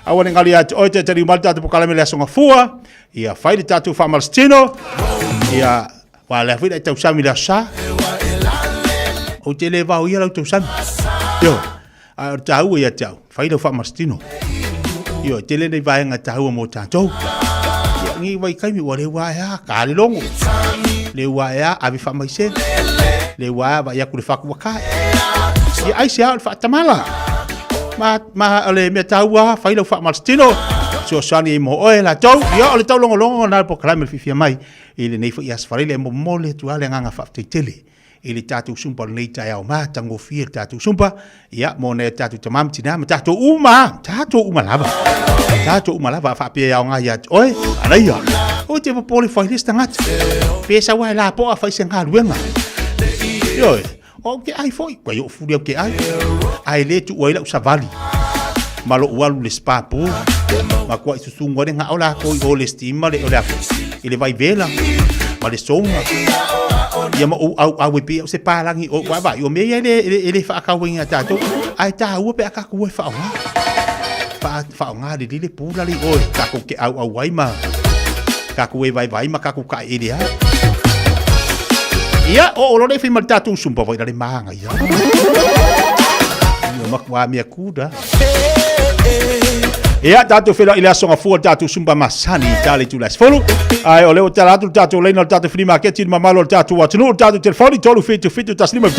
awane ngali atu oe te tari umal tātou pokalame le asonga fua ia whaile tātou whamalastino ia wale awhida i tausami le asa o te le vau ia lau tausami yo a tāua ia tau whaile whamalastino yo te le nei vaenga tāua mo tātou ia ngi wai kaimi wa le waea kāre longo le waea avi whamaise le waea wa ia kure whakuwakai ia aise hao le whaatamala ma ole me taua whaile whamalastino so sani mo oe la tau ia ole tau longo longo na po kalame fifia mai ile nei fo ias farele mo mole tu ale nganga fa tele ile tatu sumpa nei Taeao ma tango fie tatu sumpa ia mo ne tatu tamam tina ma tatu uma lava fa pe ia nga ia oe ala ia o te po pole fa lista ngat pesa wa la po fa senga luenga yo o ke ai foi kwa yo fu ke ai le tu oe la usavali malo walu le spa po ma kwa isusungo de nga ola ko o le stima le ola ile vai vela ma le songa ia ma au pe se palangi o wa yo me ele fa ka winga tato ai ta u pe ka ku fa nga de le pula li o ka ko ke au wai ma ka ku vai ma ka ku ka ile ia o lo le fi ma tatu sumpa vai le manga ia ma kwa mi akuda ia tatu fela ile asonga fu tatu sumba masani tale tu las folo ai ole o tatu le no tatu free market ma malo tatu wa tunu tatu telefoni tolu fitu taslima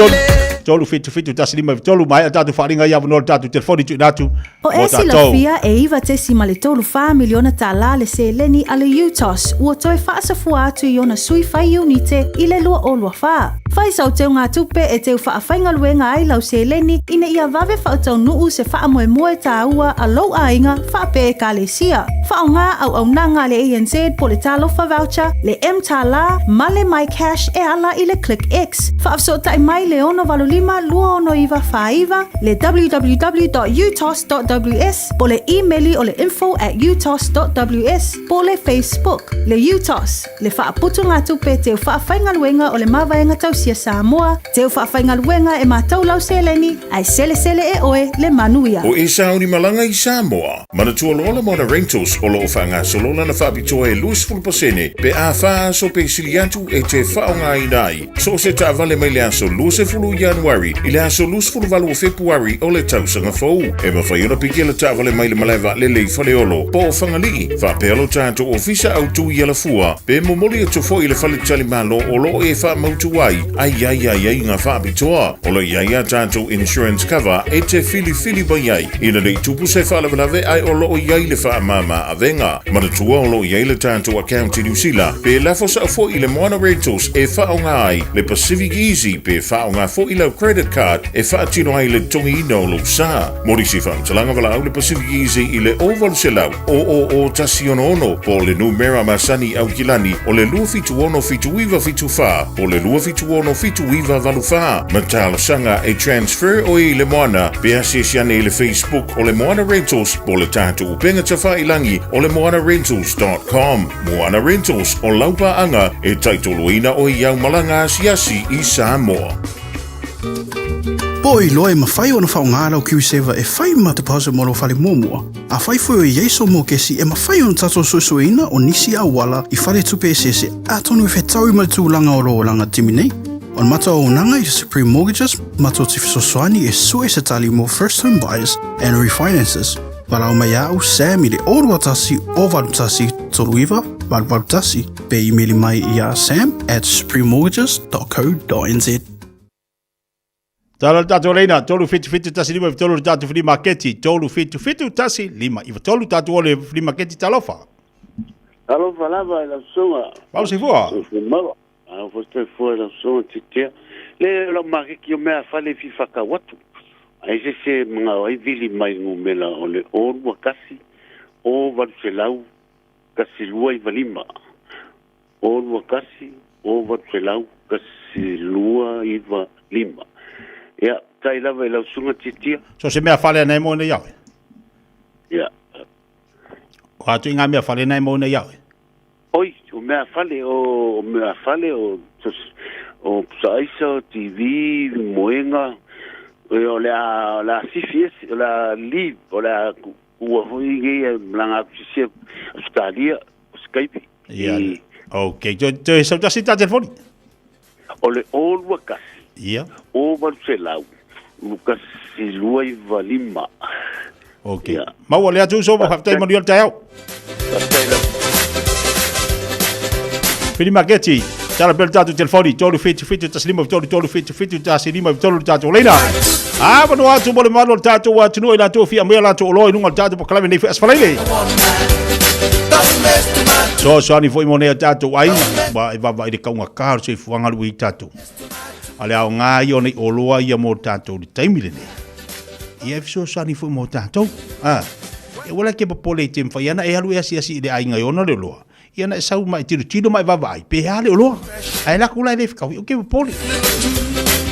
tolu fitu taslima tolu mai tatu faringa ia no tatu telefoni tu natu o esi la fia e iva te simale tolu fa miliona tala le se leni ale utos o toi fa sa fu atu iona sui fai unite ile lo o lo fa fai sa te nga tupe e te fa fainga luenga ai lau se leni ina ia vave fa tau nuu se fa moe taua a lo ainga fa pe kalesia fa nga au nanga le ANZ po le talo fa voucher le tala male my cash e ala ile click X fa so tai mai le ono valolima luo no iva faiva le www.utos.ws po le emaili o le info@utos.ws po le Facebook le utos le fa putu nga tupe te fa fainga luenga o le mavaenga tau sia Samoa te fa fainga luenga e matau lau seleni ai sele e oe le manuia o isa uni malanga i Samoa mana tu lola mona rentals o lo fanga solola na fabi toe lus ful pasene pe a fa so pe siliatu e te faunga inai so se ta vale mai le aso lus fulu January ile aso lus fulu valu February o le tausanga fou e ma fa yona pikela ta vale mai le maleva le fale olo po fanga li fa pelo tanto ofisa au tu yela fua pe momoli to fo ile fale tali malo o lo e fa mautu wai ai nga fabi toa o lo ia tanto insurance cover e te fili bayai ina le tupu se fa la ve ai o lo ia le fa mama avenga ma tu o lo ia le tanto account New Zealand pe la fosa fo ile Moana Rentals e fa ongai le Pacific Easy pe fa onga fo ile credit card e fa tino ai le tongi no lo sa mori si fa talanga vala le Pacific Easy ile oval selau o tasiono po le numera masani au kilani o le lufi tu ono fitu wiva fitu fa o le lufi tu ono fitu wiva valu fa matala sanga e transfer o ile Moana pe asesiane le Facebook o le Moana Rentals po le tatu upenga tafa ilangi o le moanarentals.com Moana Rentals o laupa anga e taitoloina o iau malanga asiasi i Samoa. Poi loe mawhai ona whaongara o Q7 e whai ma te pause moro whare mōmua. A whai fwoi o Yeso mō kesi e mawhai ona tato susuina o nisi a wala i whare tupe e sese a tonu e whetau i tūlanga o roolanga timi nei. On mata o nanga i Supreme Mortgages, mato te fisosoani e sue se tali mo first home buyers and refinances. Parau mai au Sam i le orua tasi o varutasi toruiva, varutasi, pe emaili mai i a sam@suprememortgages.co.nz. Tala tatu reina, tolu fitu tasi lima i tolu tatu free marketi, tolu fitu tasi lima i tolu tatu ole free marketi talofa. Talofa lava i la songa. Pau se fua? Malo. Au foste fua i la songa titia. Le la makeki o mea fale fifaka watu. Ai se mga ai vili mai ngumela o le orua kasi o varselau kasi lua i valima. Orua kasi o varselau kasi lua i valima. Ia, tai lava I lau sunga titia. So se mea whale nei mo nei iau. Ia. O atu inga mea whale nei mo nei iau. Oi, o mea whale o saisa o TV, moenga, o la CFS, o la LIV, o la ua hoinge langa kusia Australia, Skype. Ia. Ok, jo e sautasi ta telefoni. O le olua kasi. Ia. O maru se lau. Lukasi luai valima. Ok. Mau o le atu so whaftai manu al Taeao. Pini maketi. Tala bel tatu telefoni. Tolu fitu taslima tolu fitu taslima tolu tatu leina. Ah, manu atu mole manu al tatu wa tunu ila tu fia mea la tu oloi nunga al tatu pa kalame nei fi asfalele. So ani foi monea tatu ai ba va i kaunga kar se fuanga lu i tatu. Ale au nga i oni oloa ia mo tatu di taimile ne. Ia so ani foi mo tatu. Ah. E wala ke popole tem fa yana e alu esi esi de ai nga ona le loa. Ia na sau mai tiro mai va vai pe ale oloa. Ai la kula le fika o ke popole.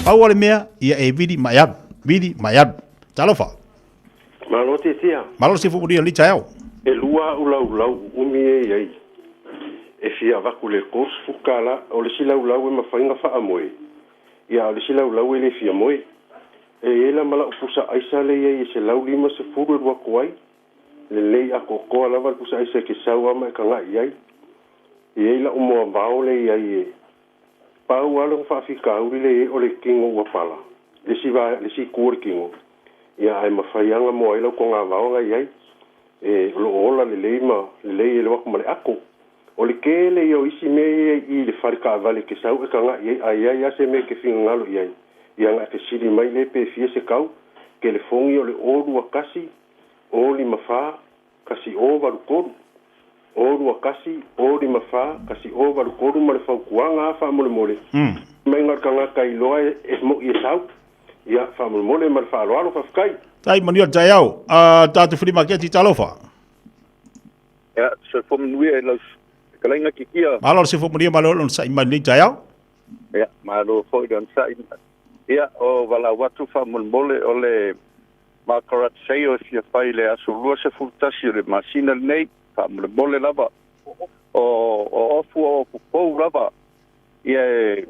Au ale mea ia e vidi maiab. Talofa. Malo te tia. Malo se fu dia li Taeao. E lua ulau umi e ai. E fia vaku le kos fukala o le sila ulau e mawhainga wha moe. Ia o le sila ulau e le fia moe. E ela mala upusa aisa le e se lau lima se furu e wako ai. Le lei a kokoa lava upusa aisa ke sau ama e ka ngai ai. E ela umoa vao le ai e. Pau alo whaafika auri le e o le kingo wapala. Le si kuore kingo. Ia ai mawhaianga moa ila ko ngā vao ngai ai. E lo ola le lei le wako male ako. O le kele i o isi me i le wharika avale ke sau e ka ngā ai ase me ke whinga ngalo i ai. Ia ngā ke siri mai le pe fie se kau, ke le fongi o le orua kasi, o li mawha, kasi o warukoru. Orua kasi, o li mawha, kasi o warukoru ma le whaukuanga a whamole mole. Mai ngar ka ngā kai loa e mo i e sau. Ia whamole mole ma le whaaloalo whafkai. Tai mani o Taeao, tātu whirimaketi talofa. Ia, se whamanui e lau kalainga ki kia. Malo se whamanui malo on sa imani Taeao. Ia, malo fo i sa imani. Ia, o wala watu whamulmole o le makarat seo e fia whai le aso lua se fultasi o le masina nei, whamulmole lava. O ofu o kupou lava. Ia,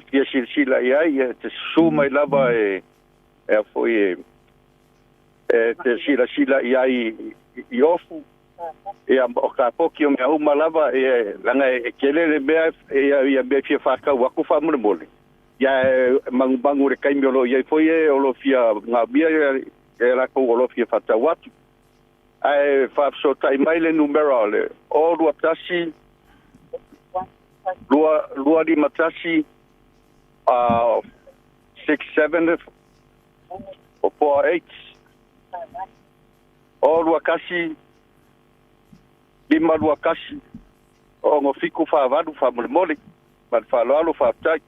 fia silsila ia, te sumai lava e a foi te sila ia i ofu e o ka poki o mea uma lava e langa e kelele mea ia mea fia whaka waku whamure mole ia mangu re kaimi olo ia foi e olo fia ngā bia e lako olo fia whata watu ai whapso tai maile numera ole o lua tasi lua di matasi 6-7 o 4-8 o lua kasi lima lua kasi o ngofiku whaavaru whamole ma whaaloalo whaaftai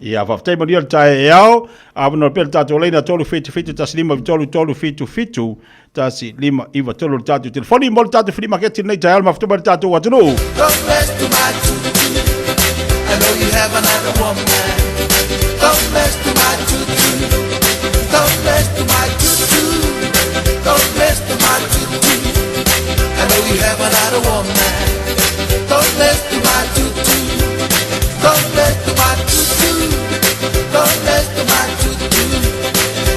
Ia whaftai mani o Taeao avano pel tatu leina tolu fitu tas lima tolu fitu tasi lima iwa tolu tatu telefoni mol tatu whirimaketi nei Taeao maftu mani tatu watunu Don't mess to my tutu. I know you have another woman. Don't mess to my tutu. Don't mess to my tutu. Don't mess to my tutu. I know you have another woman. Don't mess to my tutu. Don't mess to my tutu. Don't mess to my tutu.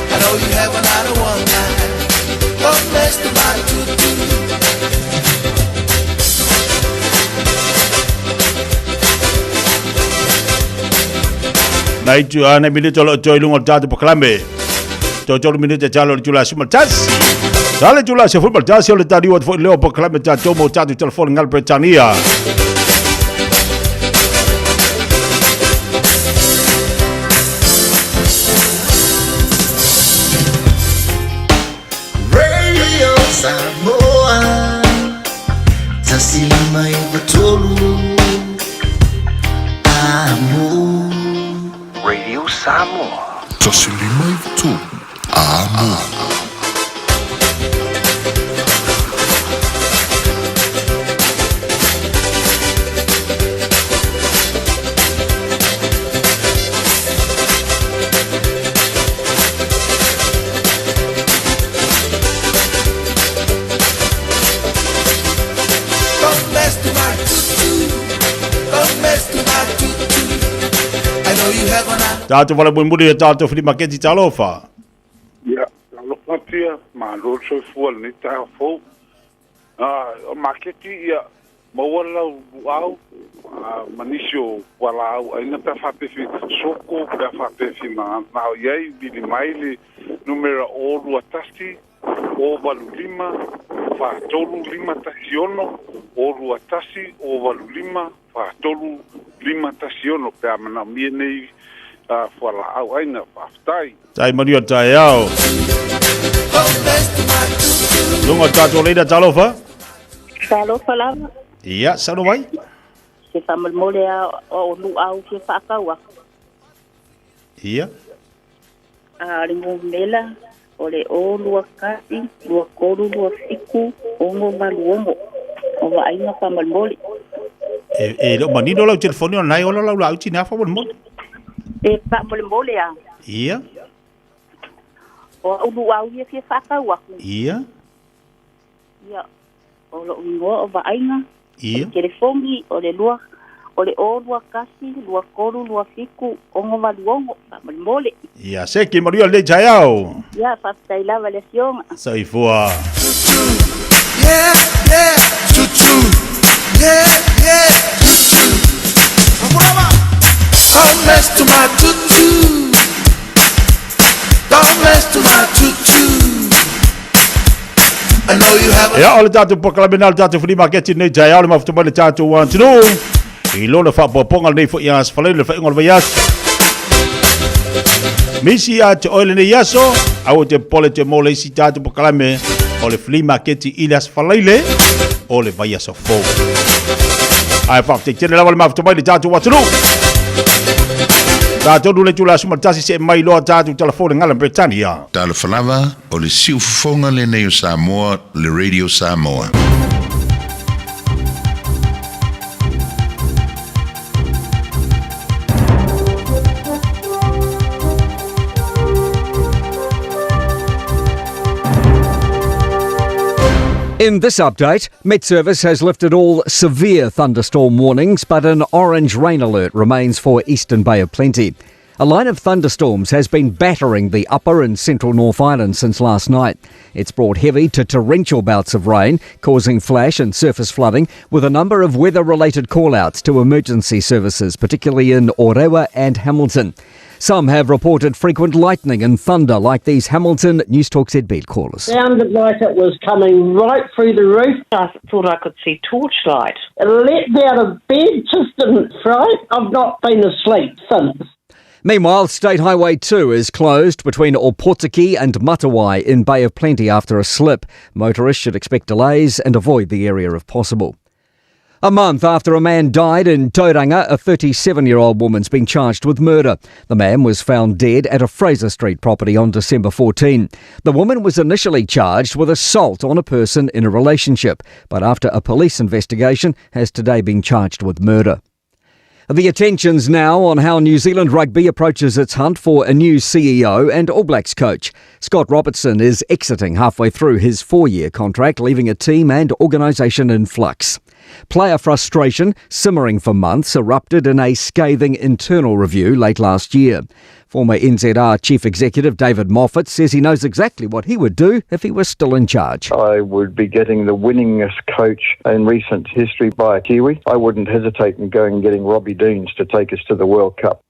I know you have another woman. Don't mess to my tutu. Nai tu ana minuto lo toi lungo tatu proclame to tolu minuto jalo jula suma tas dale jula se football tas yo le tadi wat fo leo proclame tatu mo tatu telefon ngal Britania Radio Samoa Tasilima Ivatolu Amo Radio Samoa Tasilima Ivatolu Amo Tātou wala muri e tātou whiri maketi talofa. Ia, alofa pia, Malu soifua ni Taeao fou. O maketi ia, mawala au, manisio wala au, aina pia whapefi soko, pia whapefi nao iei, bili maili, numera olu atasi, o walu lima, whaatolu lima tasiono, olu atasi, o walu lima, whaatolu lima tasiono, pia mana mie nei, wala au aina whaftai. Tai maria Taeao. Lunga tātou leida talofa? Talofa lava. Ia, sano mai? Se whamalmole o lu au ke whaakaua. Ia. Ringo mela, o le o lua kasi, lua koru, lua fiku, ongo maluongo. O waainga whamalmole. Leo manino lau telefoni o nai ola lau lau tina whamalmole. Whamalmole a. Ia. O ulu au ia ke whaakaua. Ia. Ia. O lo ingoa o waainga. Ia. Telefongi o le lua, o le o lua kasi, lua koru, lua fiku, ongo maluongo, whamalmole. Ia, seke maria le Taeao. Ia, whaftai lava le sionga. Saifua. Yeah, yeah, choo-choo. Yeah, yeah, choo-choo. Don't mess to my choo-choo. Don't mess to my choo-choo. I know you have Ia, ole tātou pokalamena le tātou whiri maketi nei Taeao le mafutuma le tātou wantinu. I lona whapoponga nei fo i as whalei le whaingola vai as. Misi a te oile nei aso, au te pole te mole isi tātou pokalame o le whiri maketi i le as whalei le o le vai aso fo. Ai whakte tene lawa le mafutuma le tātou wantinu. Tātou nule tula sumatasi se mai loa tātou telefone ngala Britania. Tala whalawa o le siufonga le nei o Samoa, le Radio Samoa. In this update, Met Service has lifted all severe thunderstorm warnings, but an orange rain alert remains for Eastern Bay of Plenty. A line of thunderstorms has been battering the upper and central North Island since last night. It's brought heavy to torrential bouts of rain, causing flash and surface flooding, with a number of weather-related call-outs to emergency services, particularly in Orewa and Hamilton. Some have reported frequent lightning and thunder, like these Hamilton News Talk ZB callers. Sounded like it was coming right through the roof. I thought I could see torchlight. It leapt out of bed, just didn't fright. I've not been asleep since. Meanwhile, State Highway 2 is closed between Opotiki and Matawai in Bay of Plenty after a slip. Motorists should expect delays and avoid the area if possible. A month after a man died in Tauranga, a 37-year-old woman's been charged with murder. The man was found dead at a Fraser Street property on December 14. The woman was initially charged with assault on a person in a relationship, but after a police investigation has today been charged with murder. The attention's now on how New Zealand Rugby approaches its hunt for a new CEO and All Blacks coach. Scott Robertson is exiting halfway through his 4-year contract, leaving a team and organisation in flux. Player frustration, simmering for months, erupted in a scathing internal review late last year. Former NZR Chief Executive David Moffat says he knows exactly what he would do if he was still in charge. I would be getting the winningest coach in recent history by a Kiwi. I wouldn't hesitate in going and getting Robbie Deans to take us to the World Cup.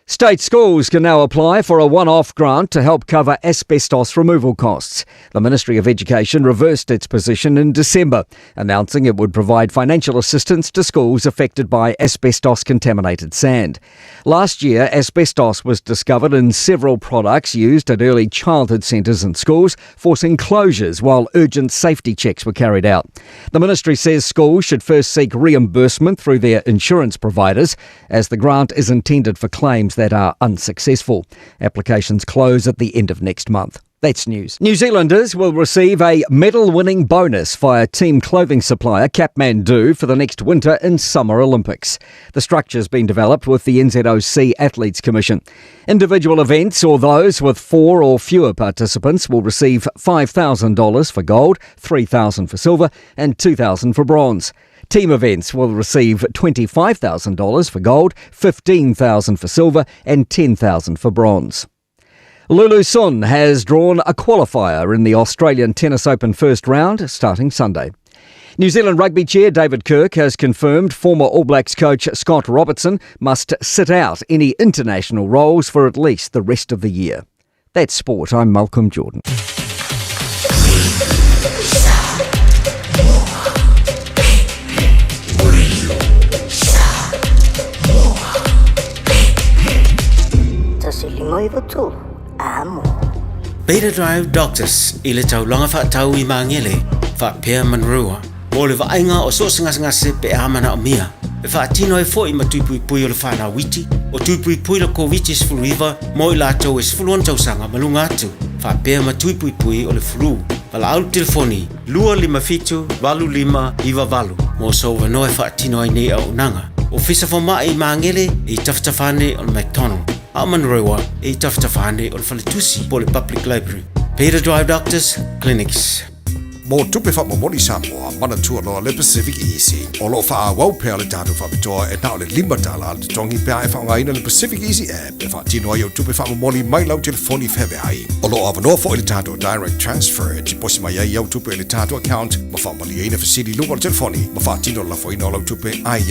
State schools can now apply for a one-off grant to help cover asbestos removal costs. The Ministry of Education reversed its position in December, announcing it would provide financial assistance to schools affected by asbestos-contaminated sand. Last year, asbestos was discovered in several products used at early childhood centres and schools, forcing closures while urgent safety checks were carried out. The Ministry says schools should first seek reimbursement through their insurance providers, as the grant is intended for claims that are unsuccessful. Applications close at the end of next month. That's news. New Zealanders will receive a medal-winning bonus via team clothing supplier Kathmandu for the next Winter and Summer Olympics. The structure's been developed with the NZOC Athletes Commission. Individual events or those with 4 or fewer participants will receive $5,000 for gold, $3,000 for silver and $2,000 for bronze. Team events will receive $25,000 for gold, $15,000 for silver and $10,000 for bronze. Lulu Sun has drawn a qualifier in the Australian Tennis Open first round starting Sunday. New Zealand Rugby chair David Kirk has confirmed former All Blacks coach Scott Robertson must sit out any international roles for at least the rest of the year. That's sport. I'm Malcolm Jordan. Beta Drive Doctors i le taulanga whaatau I maangele whaapea manrua mo le vaenga o so ngase pe amana o mia e whaatino e fo I matupui pui o le whana witi o tupui pui le COVID sfuluiva mo I latou e sfuluon tausanga malunga atu whaapea matupui pui o le flu pala au telefoni 255-valulima-iva-valu mo so wanoe whaatino ai nei au nanga o fisa whamai I maangele I taftafane o le McDonald Amanrewa e taftafane o le Faletusi po le Public Library. Peter Drive Doctors Clinics. Mo tupe fa mo moni Samoa mana tua lo le Pacific Easy. O lo fa wau pe le tatu fa bitoa e na le limbatala le tongi pe ai fa ngai le Pacific Easy app. E fa tino yo tupe fa mo moni mai lau telefoni febe ai. O lo ava no fo le tatu direct transfer. Ti posi mai yo tupe le tatu account. Ma fa mali ina fa sidi lu telefoni. Ma fa tino la fo ina lo tupe ai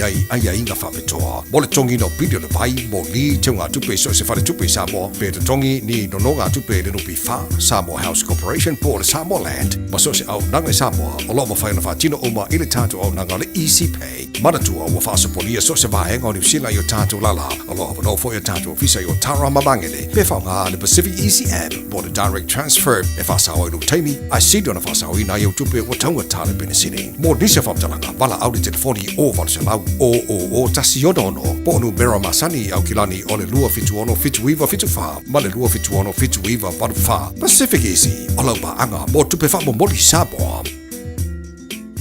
nga fa bitoa. Mo le tongi no video le pai mo li te nga tupe so se fa le tupe Samoa. Pe te tongi ni no nga tupe le no pi fa Samoa House Corporation po le Samoa Land. Ma so se nanga Samoa, o lo mawhai na whaatino o ma ile tātou au nanga le Easy Pay. Manatua wa whaasapolia so se vahenga o New Zealand yo tātou lala. O lo hapa no fo yo tātou visa yo tara mamangele. Pe whaunga le Pacific Easy App, bo le direct transfer. E whaasawa inu teimi, ai sido na whaasawa ina yo tupe o taunga tāle benesini. Mo nise whamtalanga, wala au le telefoni o valselau o tasi onono. Po nu mera masani au kilani o le lua fitu ono fitu iwa fitu wha. Ma le lua fitu ono fitu iwa waru wha. Pacific Easy, o lau ba anga mo tupe wha mo moli Samoa.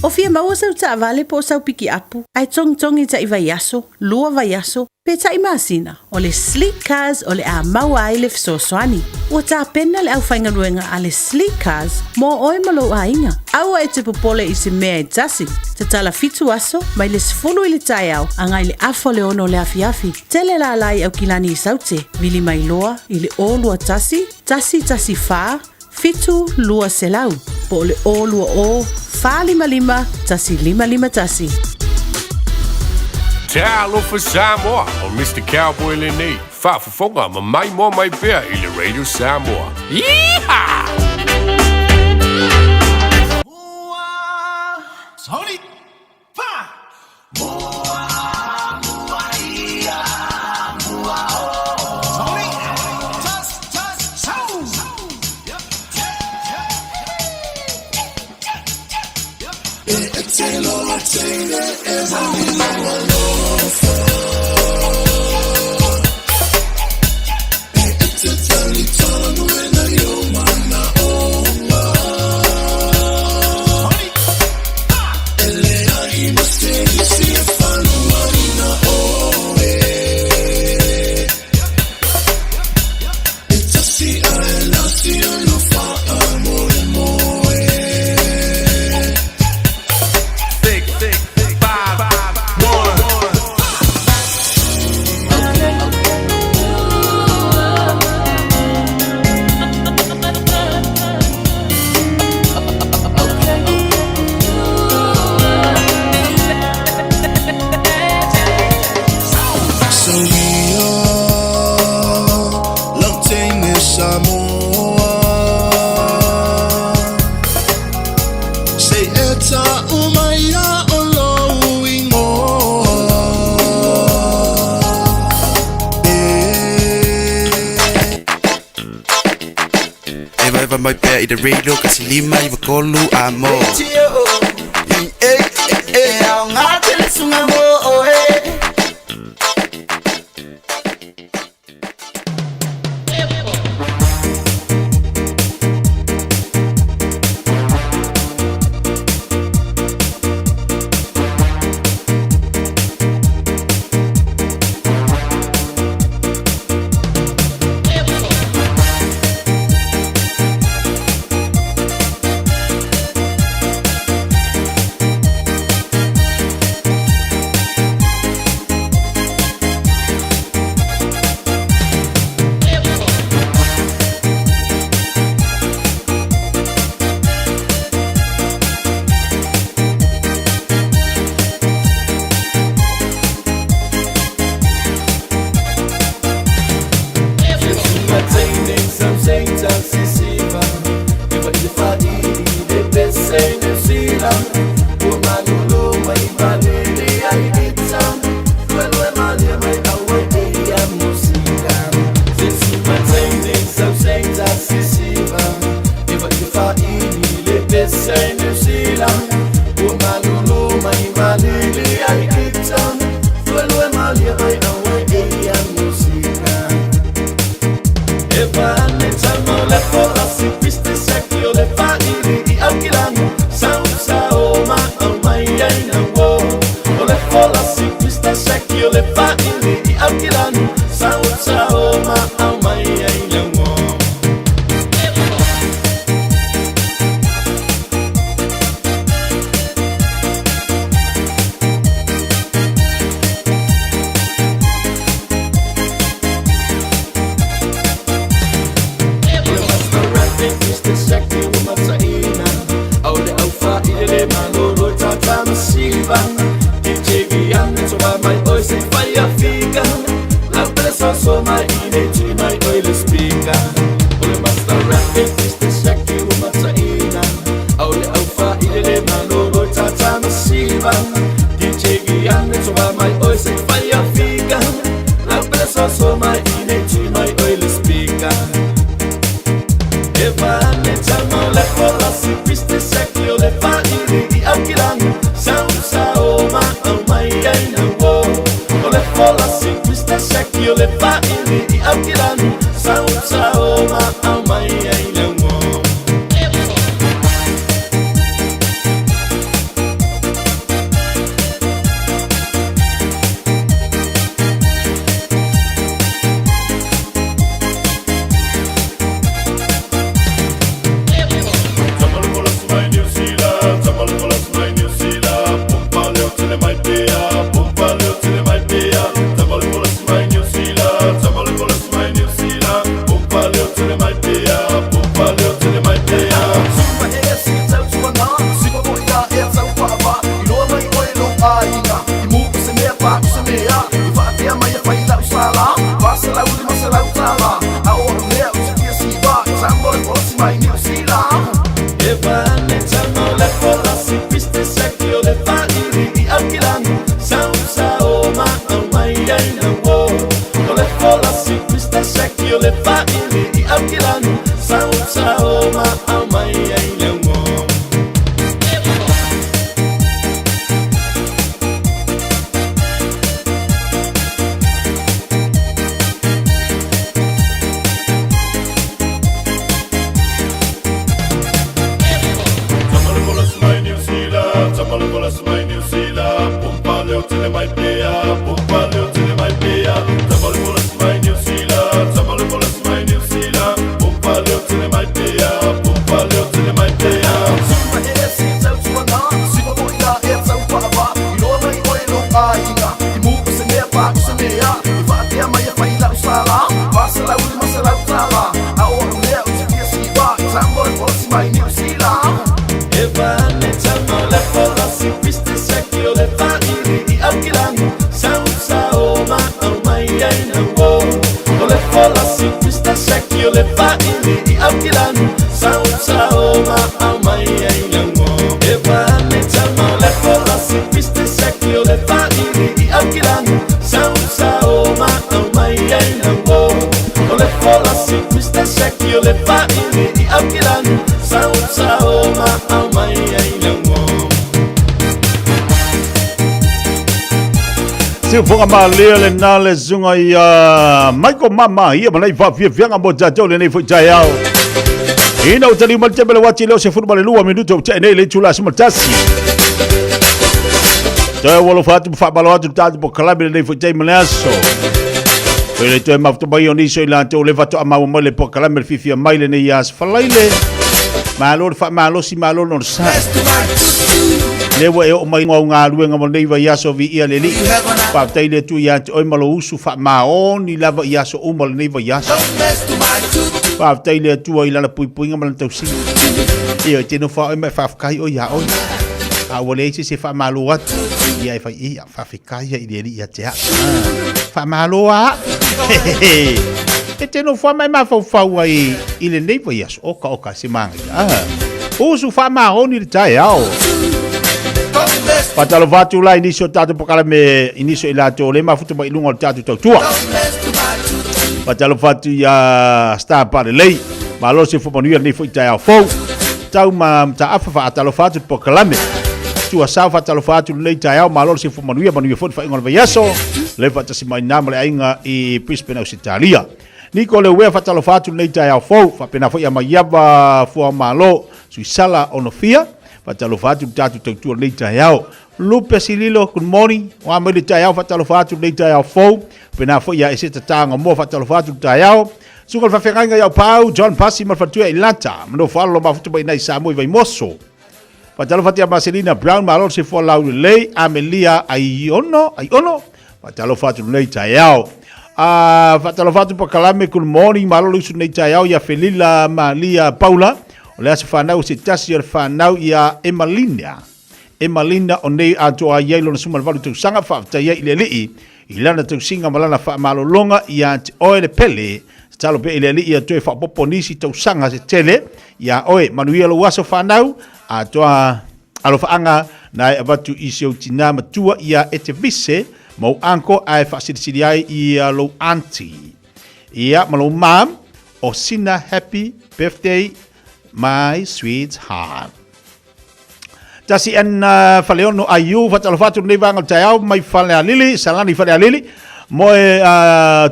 O fia maua sau ta vale po sau piki apu. Ai tong ta iwa yaso, lua va yaso. Pe ta imasina, o le sleek cars o le a maua ai le fisoswani. Ua ta pena le au whaingaruenga a le sleek cars, mo oi malo a inga. Aua e te popole I se mea e tasi. Te tala fitu aso, mai le sfulu I le Taeao, angai le afo le ono le a Fiafia. Tele la lai au kilani I saute, vili mai loa, I le o lua tasi wha, fitu lua selau, po le o lua o, wha lima, tasi lima tasi. Taeao for Samoa o Mr. Cowboy le nei. Whaafafonga ma mai mo mai pea I le Radio Samoa. Yeehaw! Sorry. Mai pea I the radio kasi lima I wakolu amo. Au ngate sunga mo Umalulu mai malili ai itsa Lue malia mai awe e a musika Sisi matende sau seita sisiva Iva kifa ini le pesa New Zealand Umalulu mai malili ai itsa Lue malia mai awe e a musika Eva ne tamo le fola si piste secchio le fa i alquilano Sao sao ma au mai ai na wo O le fola si piste secchio le fa i alquilano Sao sao ma au mai ai na wo Say Fiafia, la presa so mai ineti mai oil speaker. Ole master rap is the shaki umatsaina. Ole alfa ile manolo tata masiva. DJ Gianni so mai oil say Fiafia, la presa so mai ineti mai oil speaker. Eva ne chamo le fola si piste shaki ole fa ili alquilano. Sao ma oh my ai na wo. Ole fola si questa secchio le fa in alquilano Sao sao ma au mai ai na wo Se fonga ma le na le zunga ia Michael mama ia malai Fiafia mo jajo le nei foi Taeao. Ina o tali mal tebele wati leo se futbol le 2 minuto te nei le tula se matasi. Taeao wolo fatu fa balo atu tatu po kalabi le nei foi Taeao malaso. Ele to ma ftu bai oni so ila te o le fatu ama mo le po kalabi le Fiafia mai le nei as falaile. Malo fa malo si malo no sa. Lewa e o mai ngā luenga mo nei vai aso vi ia le li. Pa taile tu ia te oi malo usu fa maoni lava ia so o mal nei vai aso. Pa taile tu ai la pui pui ngam tau si. Ia te no fa me fa kai o ia o. A wole se fa malo at. Ia fa ia fa kai ia ile ia te. Fa malo a. E te no fa mai ma fa fa ai ile nei vai aso o ka se manga. Usu fa maoni le Taeao. Patalo fatu la inisio tatu pokala me inisio ilato le mafuta mai lungo tatu tautua. Patalo fatu ya star pare lei. Malo se fumanuia ni fu Taeao fo. Tau ma ta afa atalo fatu pokala me. Tua sa fatalo fatu lei Taeao malo se fumanuia manuia fo fa ingona vayaso. Le fata si mai namale ainga I Brisbane Australia. Niko le wea fatalo fatu lei Taeao fo fa pena fo ya mayaba fo malo suisala onofia. Fatalo fatu tatu tautua lei Taeao. Lupe sililo, good morning. Wa me le Taeao fatalo fatu lei Taeao fo. Pena fo ya ese tatanga mo fatalo fatu Taeao. Sukol fa fenganga ya pau John Passi mal fatua ilata. Mano falo ma futu bai nai Samoa vai moso. Fatalo fatia Marcelina Brown malor se fo lau lei Amelia Aiono. Fatalo fatu lei Taeao. Fatalo fatu pakalame good morning malor lusu lei Taeao ya Felila Malia Paula. O le asa whanau se tasi o whanau ia Emalina o nei atoa iei lona suma le walu tau sanga whaafatai I le lii I lana tau singa malana wha malolonga ia te oe le pele se talo pe I le lii a toe whaapopo nisi tau sanga se tele ia oe manuia lo waso whanau atoa alo whaanga na e avatu isi o tina matua ia e te vise mau anko ai whaasirisiri ai ia lo auntie ia malo mam o sina happy birthday my sweetheart. Tasi en faleono ayu fatalo fatu nei vanga Taeao mai fale alili salani fale alili moe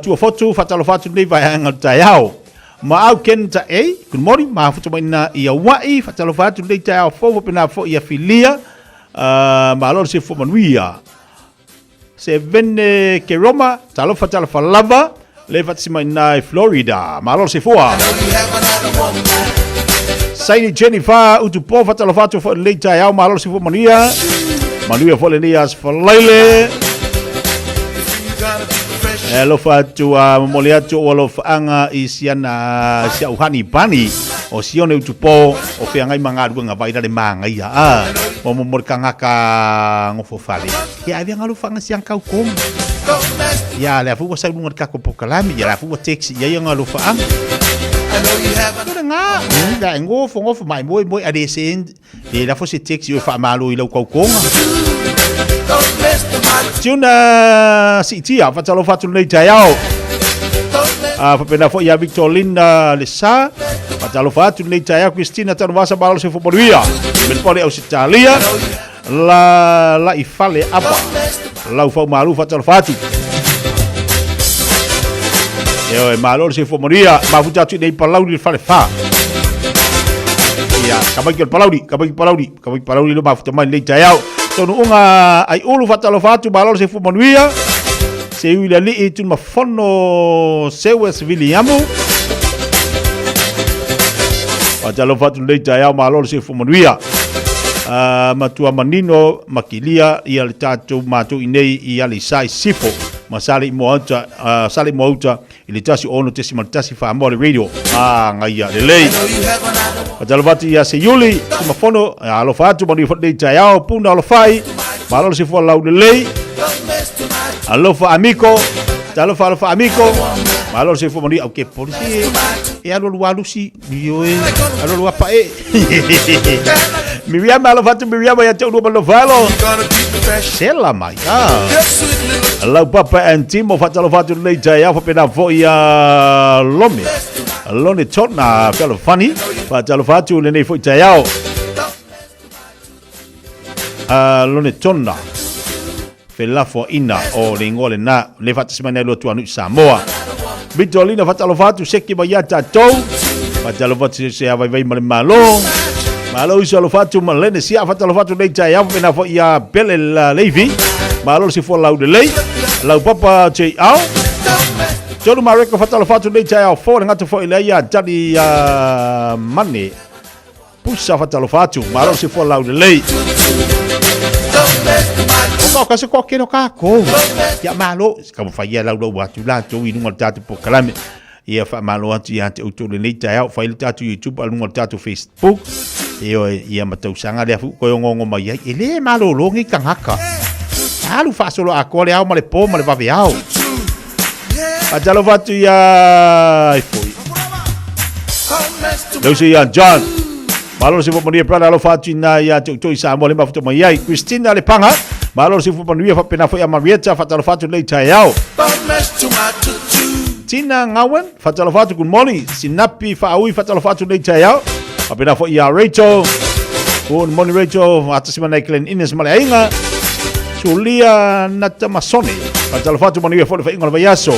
tua foto fatalo fatu nei vanga Taeao ma au ken ta good morning ma foto mai na ia wai fatalo fatu nei Taeao fo pena fo ia filia ma lor se fo manuia se venne ke Roma talo fatalo falava le fatsi mai na Florida ma lor se foa Saini Jennifer utupo fatalo fatu fo le Taeao malo se fo manuia fo le nias fo leile lo fatu moliatu o faanga isiana sia uhani bani o sione utupo o feanga manga duanga vai dale manga ia mo morkanga ka ngofo fali ya avia ngalu fanga siang kau kom ya le fu sa lunga ka ko pokalami ya fu taxi ya ngalu faanga da ngofo mai moi ade sen e la fosse taxi o fa malo I lo kokonga tuna sitia fatalo fatu nei Taeao fa pena fo ya Victorina Lesa fatalo fatu nei Taeao Christina tanu vasa malo se fo moria men pole Australia la ifale apa la fo malo fatalo fatu e malo se fo moria ma futa tu nei palau di fale fa ya kabaki palauri lo mafuta mai nei Taeao tonu unga ai ulu fatalo fatu malo se fo moria se uila li tu mafono sewes Williamu fatalo fatu nei Taeao malo se fo moria matua manino makilia ia le tatu matu inei ia le sai sifo masali moauta sali moauta ile tasi ono tesi maltasi fa amore radio ngaia le lei fatalo fatu ia se yuli mafono alo fatu manu nei Taeao puna alo fai malo se fo lau le lei alo fa amico talo fa amico malo se fo manu au ke polisi e alo lualusi io alo luapa Miriam alo fatu Miriam ya tau no malo falo sela mai lau papa antimo fatalo fatu nei Taeao fa pena fo ia lone tona felo funny fatalo fatu le nei fo Taeao lone tona fela fo ina o le ngole na le fatu semana lo tuanu Samoa Vitolina fatalo fatu seki ba ya tatou fatalo fatu se vai malo iso lo fatu malene sia fatalo fatu nei Taeao pena fo ia bele la levi malo si fo lau de lei lau papa Taeao Jono mareko fatalo fatu nei Taeao fo ngata fo ile ia jadi mane pusa fatalo fatu malo si fo lau de lei o ka se ko ke no ka ko ya malo ka mo faia lau do watu la to inu ngata po kalame ia fa malo atu ia te utu nei Taeao fa ile tatu YouTube alunga tatu Facebook ia matau sanga le fu ko ngongo mai ele malo longi kangaka alu fa solo akole au male po male vaviao atalo fatu ia foi Deu se ia John Malo si fo prana lo fatina ya to Samoa le mafuta mai ai Christina le panga. Malo si fo manuia fa pena fo ya Marietta fa talo fatu le Taeao. Tina ngawen fa talo fatu kun moni sinapi fa aui fa talo fatu le Taeao. Fa pena fo ya Rachel. Kun moni Rachel atas mana Glen Ines male ainga. Julia Natamasoni fa talo fatu manuia fo fa ingola vayaso.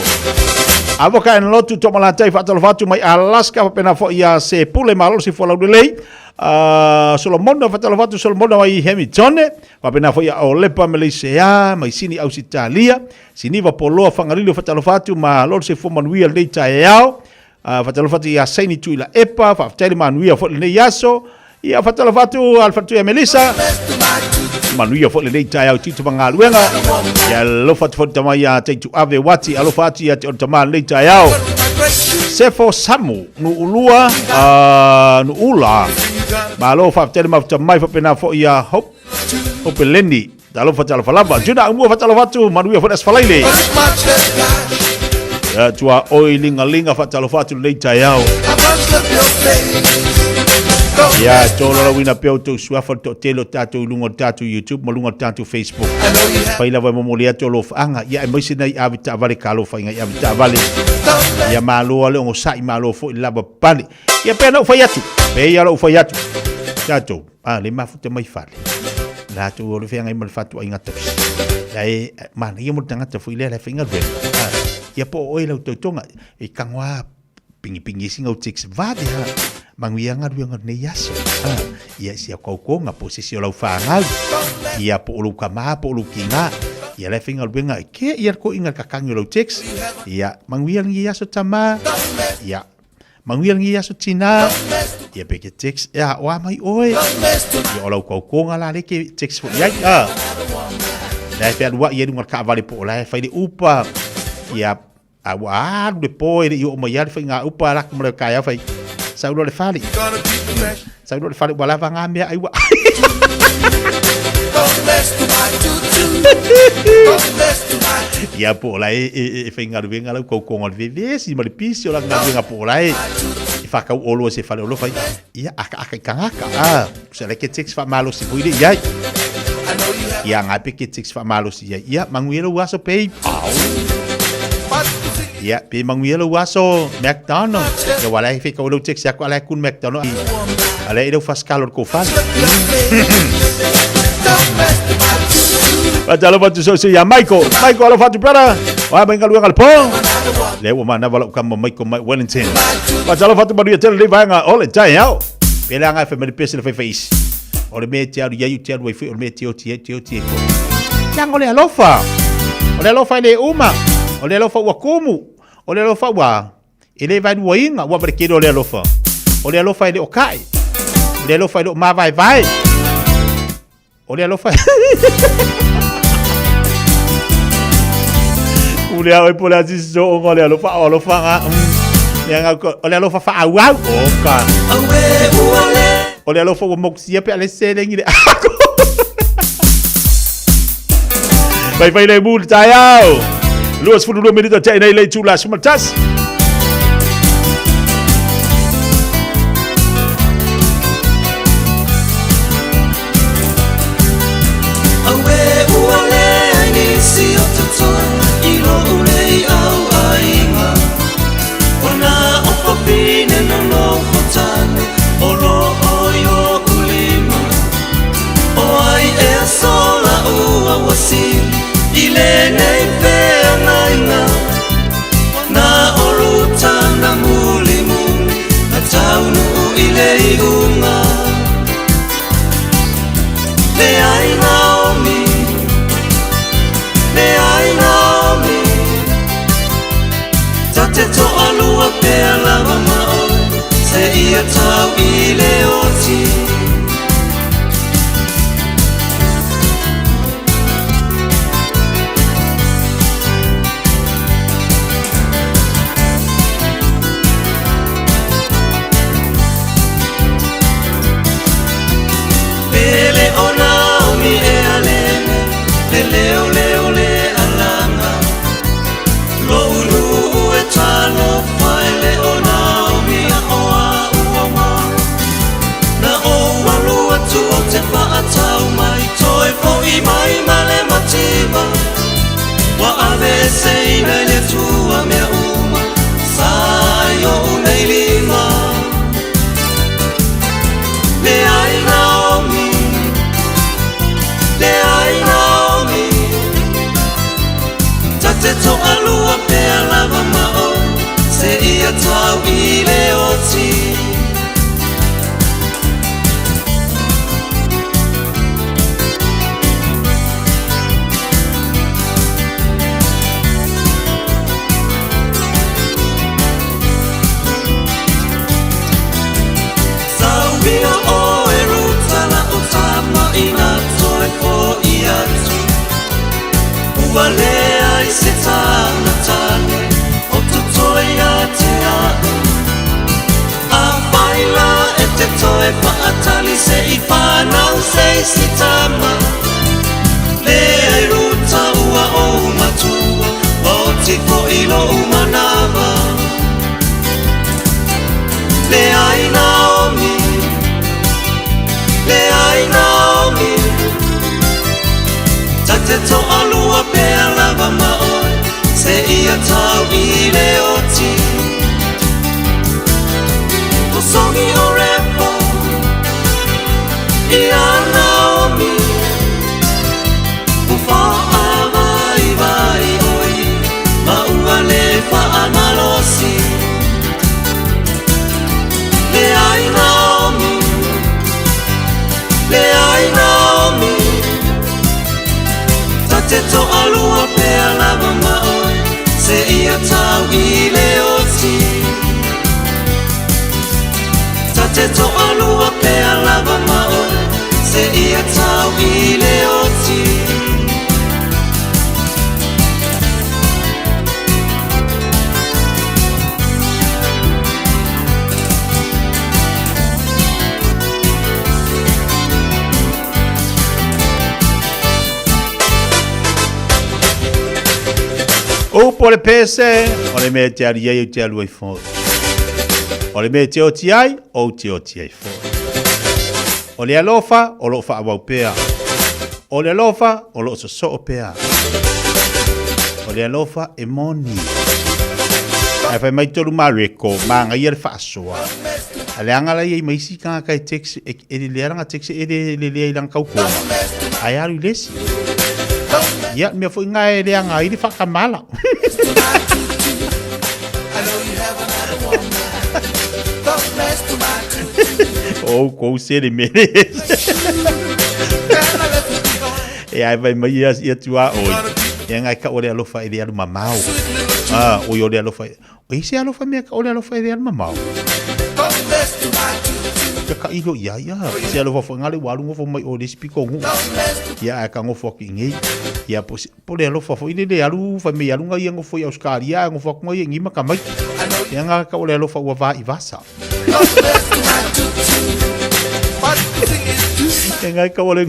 Avoka en lotu to malatai fa talo fatu mai Alaska fa pena fo ya se pule malo si fo la lei. Solomon fa talo fatu Solomon ai Hamilton fa pena fo ya Olepa Malaysia mai sini Australia sini va polo fangarilo fa talo fatu ma lo se fo manuia le Taeao fa talo fatu ya saini tu la epa fa tele manuia fo le yaso ya fa talo fatu alfatu ya Melissa manuia fo le Taeao titu mangaluenga ya lo fatu tama ya taitu ave wati alo fatu ya tama le Taeao Sefo Samu nu ulua nu ula malo fa tele ma mai fa pena fo ya hope lendi dalo fa tala falaba juna umu fa tala fatu manuia fo asfalaile ya tua oilinga linga fa tala fatu le Taeao ya tolo la wina peo to swafa to telo tatu lungo tatu YouTube malungo tatu Facebook faila va momolia to lof anga ya emotion ai avita vale kalo fa inga avita vale ya malo ale ngo sai malo fo laba pali ya pena fa yatu be ya lo fa yatu tatu le mafuta mai fale la to lo fe ngai mal fatu inga to ya man ya mo tanga to ile la finga be ya po oila to tonga e kangwa pingi singa o tix vade manguianga ruanga ne yaso ia sia kokonga posisi o faangal ia po lu kama po lu kinga ia le finga ruanga ke ia ko inga kakangi lo text ia manguianga yaso tama ia manguianga yaso tina ia peke text ia wa mai oe ia o lo kokonga la le ke text fo ia la fe wa ia dunga ka vale po la fa de upa ia awa de po ia o mai ia finga upa la mo ka ia fa Saulo le fali. Saulo le fali wala vanga mea aiwa. Ya po la e finga venga la ko ko ngol veve si mal pisio la nga po la e fa ka olo se fali olo fa ya aka kangaka se le ke text fa malo si buide ya ya nga pe ke text fa malo si ya manguelo waso pe ya pe manguelo waso McDonald's ya wala fe ko lo text ya ko ala kun McDonald's ala ilo fas calor ko fa Patalo fatu so ya Michael alo fatu brother wa benga luang al po le wo mana wala kam Michael Wellington patalo fatu baru ya tel le vanga ole Taeao pela nga fe me pese le face ole me tia ya you tia we fe ole me tio yang ole alofa le uma ole alofa wa komu ole alofa wa ele vai do inga wa berkedo ole alofa ile okai ole alofa ile ma vai ole alofa ole ai pola ziso ole alofa nga yang ole alofa fa awau oka ole alofa wa moksia pe ale selengi le vai le bul Taeao Luas 22 minutos cai nei le chula smatas Ile nei peangainga na oruta na mulimu na taunu ile iunga le ai naomi tate to alua pela mama se ia tau ile oti na seina le tua mea uma sai o nei lima le ai Naomi tate to alua pe alava mao se ia tau I le oti Walea I se tana tane o to toi a te ao a whaila e te toe paatali se I whanau se si tama le ai ruta ua o matua o tifo ilo umanawa le ai Naomi tate to alua pe alava maoi se ia tau I le oti o songi o repo I a Naomi o wha vai oi ma ua le wha analosi le ai Naomi te to alua pe alava maoi se ia tau I le oti tate to alua pe alava maoi se ia tau I le oti O pole pese, o le mea te ari ai o te alua I fo. O le mea te o ti ai, o te o ti ai fo. O le alofa, o lo fa awau pea. O le alofa, o lo so o pea. O le alofa e moni. Ai fai mai toru mareko, maa ngai ale fa asoa. Ale angala iei maisi kanga kai teksi, e le learanga teksi, e le lea ilang kaukoma. Ai aru lesi. Ya, me foi ngai le anga I fa kamala. Oh, ko se le mere. E ai vai mai ia tua oi. E ngai ka ore alofa I le alu mamau. Ah, o yo le alofa. O ise alofa me ka ore alofa I le alu mamau. Ka ilo ia. Se alofa fo ngale walu ngofo mai o le spiko ngu. Ia ka ngofo ki ngai. Ia po le alofa fo I le alu fa me alu ngai ngofo ia Australia ngofo ko ngai ngima ka mai. Ia nga ka ore alofa wa va I vasa. Ngai ka ore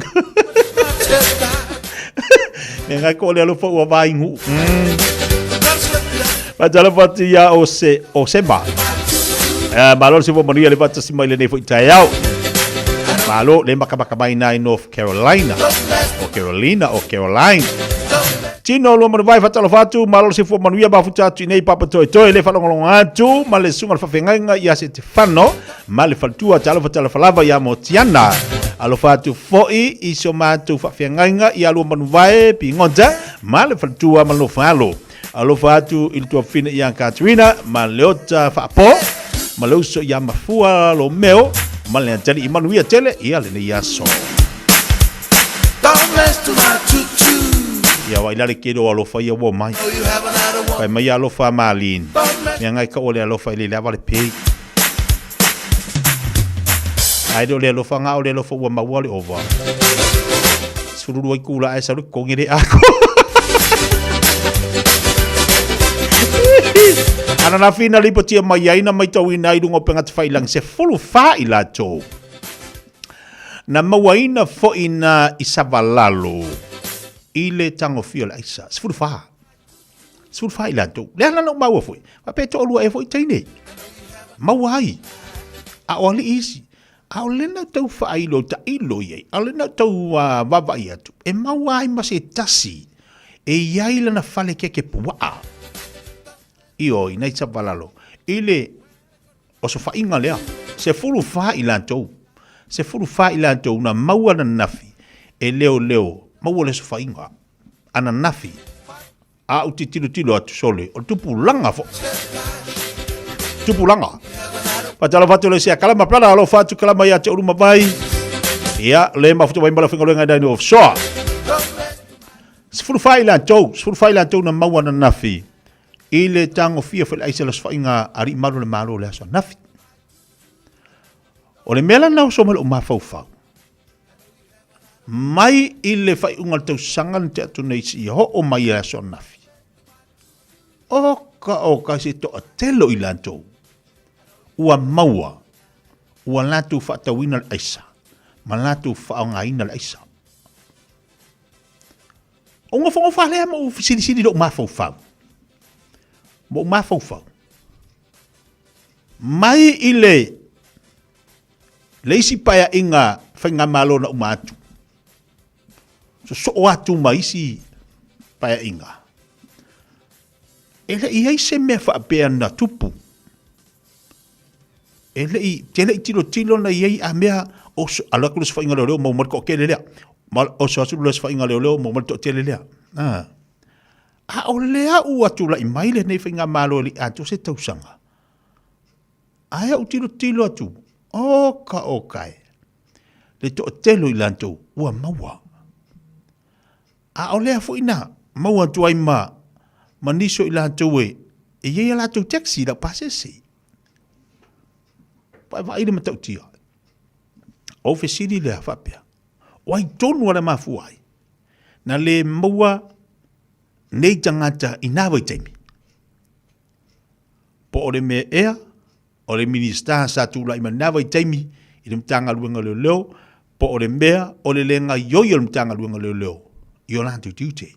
ngai ka ore alofa wa va ingu. Ma jala pati ya o se ba. Malo se vo maria le pata si mai le nei fo Taeao. Malo le makabaka mai na North Carolina. O Caroline. Tino lo mo vai fatalo fatu malo se vo manuia ba futa tu nei papa toi le falongolong atu male sunga fa fenga ya se te fano male faltua talo fatalo falava ya motiana. Alo fatu foi iso matu fa fenga ya lo manu vai pingonja male faltua malo falo. Alo fatu il tuo fine ya Katrina maleota fa po malauso ya mafua lo meo male tele imanuia tele ia le ia so ya wa ilale kedo alo fa ia wo mai fa mai alo fa malin ya ngai ka ole alo fa ile lava le pe ai do le alo fa nga ole alo fa wa mawale over suru ai kula ai saru ko ngire ako ana na fina lipo tia mai aina mai tau ina i rungo penga te whailang se fulu wha I lato. Na mawaina fo ina isavalalo I le tango fio la isa. Se fulu wha. Se fulu wha I lato. Lea lana o maua foi. Ma peto olua e foi teine. Mawai. A o ali isi. A o lena tau wha ilo ta ilo iei. A lena tau vava I atu. E mawai ma se tasi. e iai lana fale ke puaa. Io i nei tabalalo. Ile o so whainga lea. Se furu wha i lantou. Se furu wha i lantou na maua na nafi. E leo. Maua le so whainga. Ana nafi. A uti tilo atu sole. O tupu langa fo. Tupu langa. Patala fatu le sea kalama plana alo fatu kalama ia te uruma vai. Ia le mafuta vai mbala finga luenga dani offshore. Se furu wha i lantou. Se furu wha i lantou na maua na nafi. Ile tango fia fele aisa las whainga ari malu le malo le aso nafi. O le mela nau so malo mafau. Mai ile whai ungal tau sangan te atu neisi ho o mai le aso nafi. Oka se to atelo i lantou. Ua maua. Ua latu whaatawina le aisa. Ma latu whaongaina le aisa. O nga whongo whalea mo sini do mafau. Mo mafau. Mai ile leisi paya inga whainga malo na umatu. So atu maisi paya inga. Ele i se me whaapea na tupu. Ele i tele i tilo na iei a mea o alakulus whainga leo mo marko kele lea. O so asulus whainga leo mo marko tele lea. A o lea ua tula i maile nei whainga malo li atu se tausanga. Aia u tilo atu. Okai. Le to telo i lantou ua maua. A o lea fu ina maua tu ai maniso i lantou e iei lantou taxi la pasesi. Va ide matau tia. O fesiri lea whapea. O ai tonu ala mafu ai. Na le maua nei tangata i nāwai taimi. Po ore me ea, ore minista sa tūla i ma nāwai taimi, i le mtanga luenga leo, po ore mea, ore lenga yoyo le mtanga luenga leo, i o lantu tiute.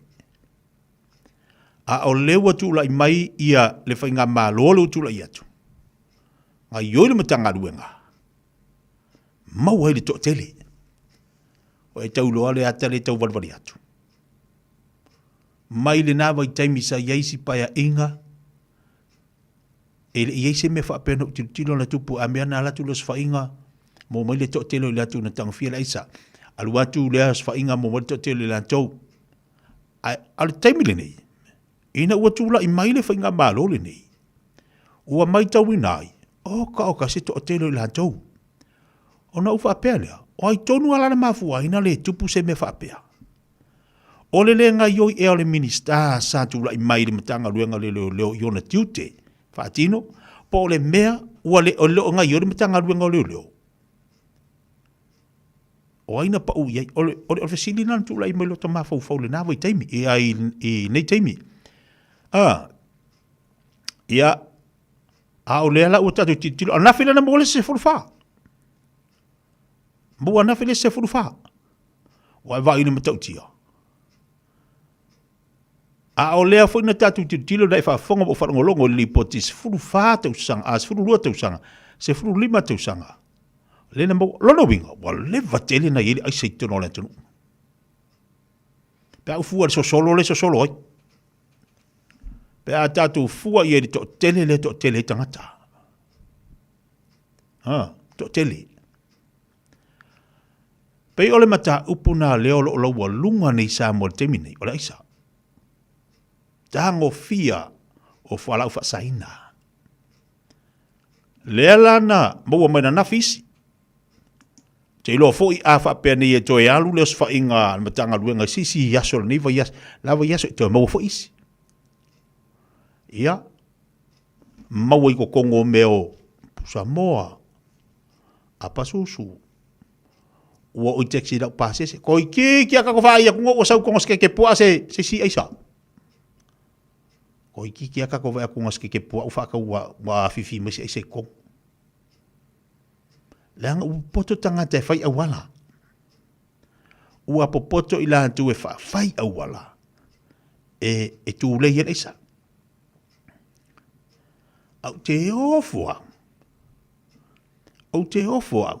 A o lewa tūla i mai ia le whainga mā lolo tūla i atu. Nga yoyo le mtanga luenga. Mau hai le to tele. O e tau loa le ata le tau walwari atu. Mai le nāwa i taimi sa iaisi paya inga. E le iaisi me whaapena u tilo na tupu a mea na latu los whainga. Mo mai le to telo i latu na tangwhia la isa. Alu atu le as whainga mo mai le to telo i lantou. Ale taimi le nei. Ina ua tūla i mai le whainga malo le nei. Ua mai tau inai. Oka se to telo i lantou. Ona u whaapea lea. O ai tonu alana mafua ina le tupu se me whaapea. O le lenga yoi e o le minista sa tula i mai le matanga luenga leo iona tiute. Whaatino, po le mea ua le o leo ngai o le matanga luenga leo. O aina pa ui, o le fesili nan tula i mai lota mafau le nawa i taimi, i nei taimi. Ia, a o lea la ua tatu titilo, a nafila na mwole se furufa. Mua nafile se furufa. Wa va ina matau tia. A o lea fo ina tatu tilo dai fa fonga bo whanongolongo li potis furu wha tau sanga, as furu lua tau sanga, se furu lima tau sanga. Lena mo, lono winga, wa leva tele na yeli ai seitono le tunu. Pea ufua le so solo oi. Pea tatu ufua yeli to tele tangata. To tele. Pea ole mata upuna leo lo wa lunga nei sa mo temi nei, ola isa. Tango fia o whalau whasaina. Lela na maua mai na nafisi. Te ilo fo i a whapea ni e toi alu leos whainga matanga luenga sisi yaso ni va yas lava yaso e toi maua fo isi. Ia. Maua i ko kongo meo Samoa. Apa susu. Ua oi teksi lau pasese. Ko i ki a kako whaia kungo o sau kongos ke pua se si aisa. Ko i ki a kako whaia kongos ke pua u whaka ua fifi mesi aise kong. Leanga ua poto tangata e whai awala. Ua popoto i la tu e whai awala. E tu lei en aisa. Au te ofua. Au te ofua.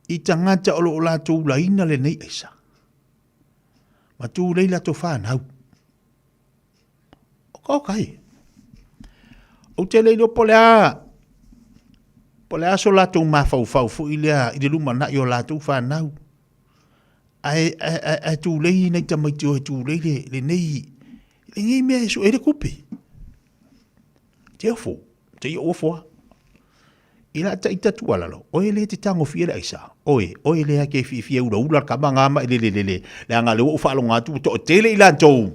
I tangata olo o la tu laina le nei aisa. Ma tu leila to whanau. O kai. O te leilo polea. Polea so lato mawhau fu ilea. Ile luma na yo lato whanau. Ai tu lei nei tamai tu lei le nei. Le nei mea so ere kupe. Te ofo. Te i ofo. Ila ta ita tu alalo. Oe le te tango fiera isa. Oe le hake fia ula kama ngama le. Le anga le ufa lo ngatu to tele ila tou.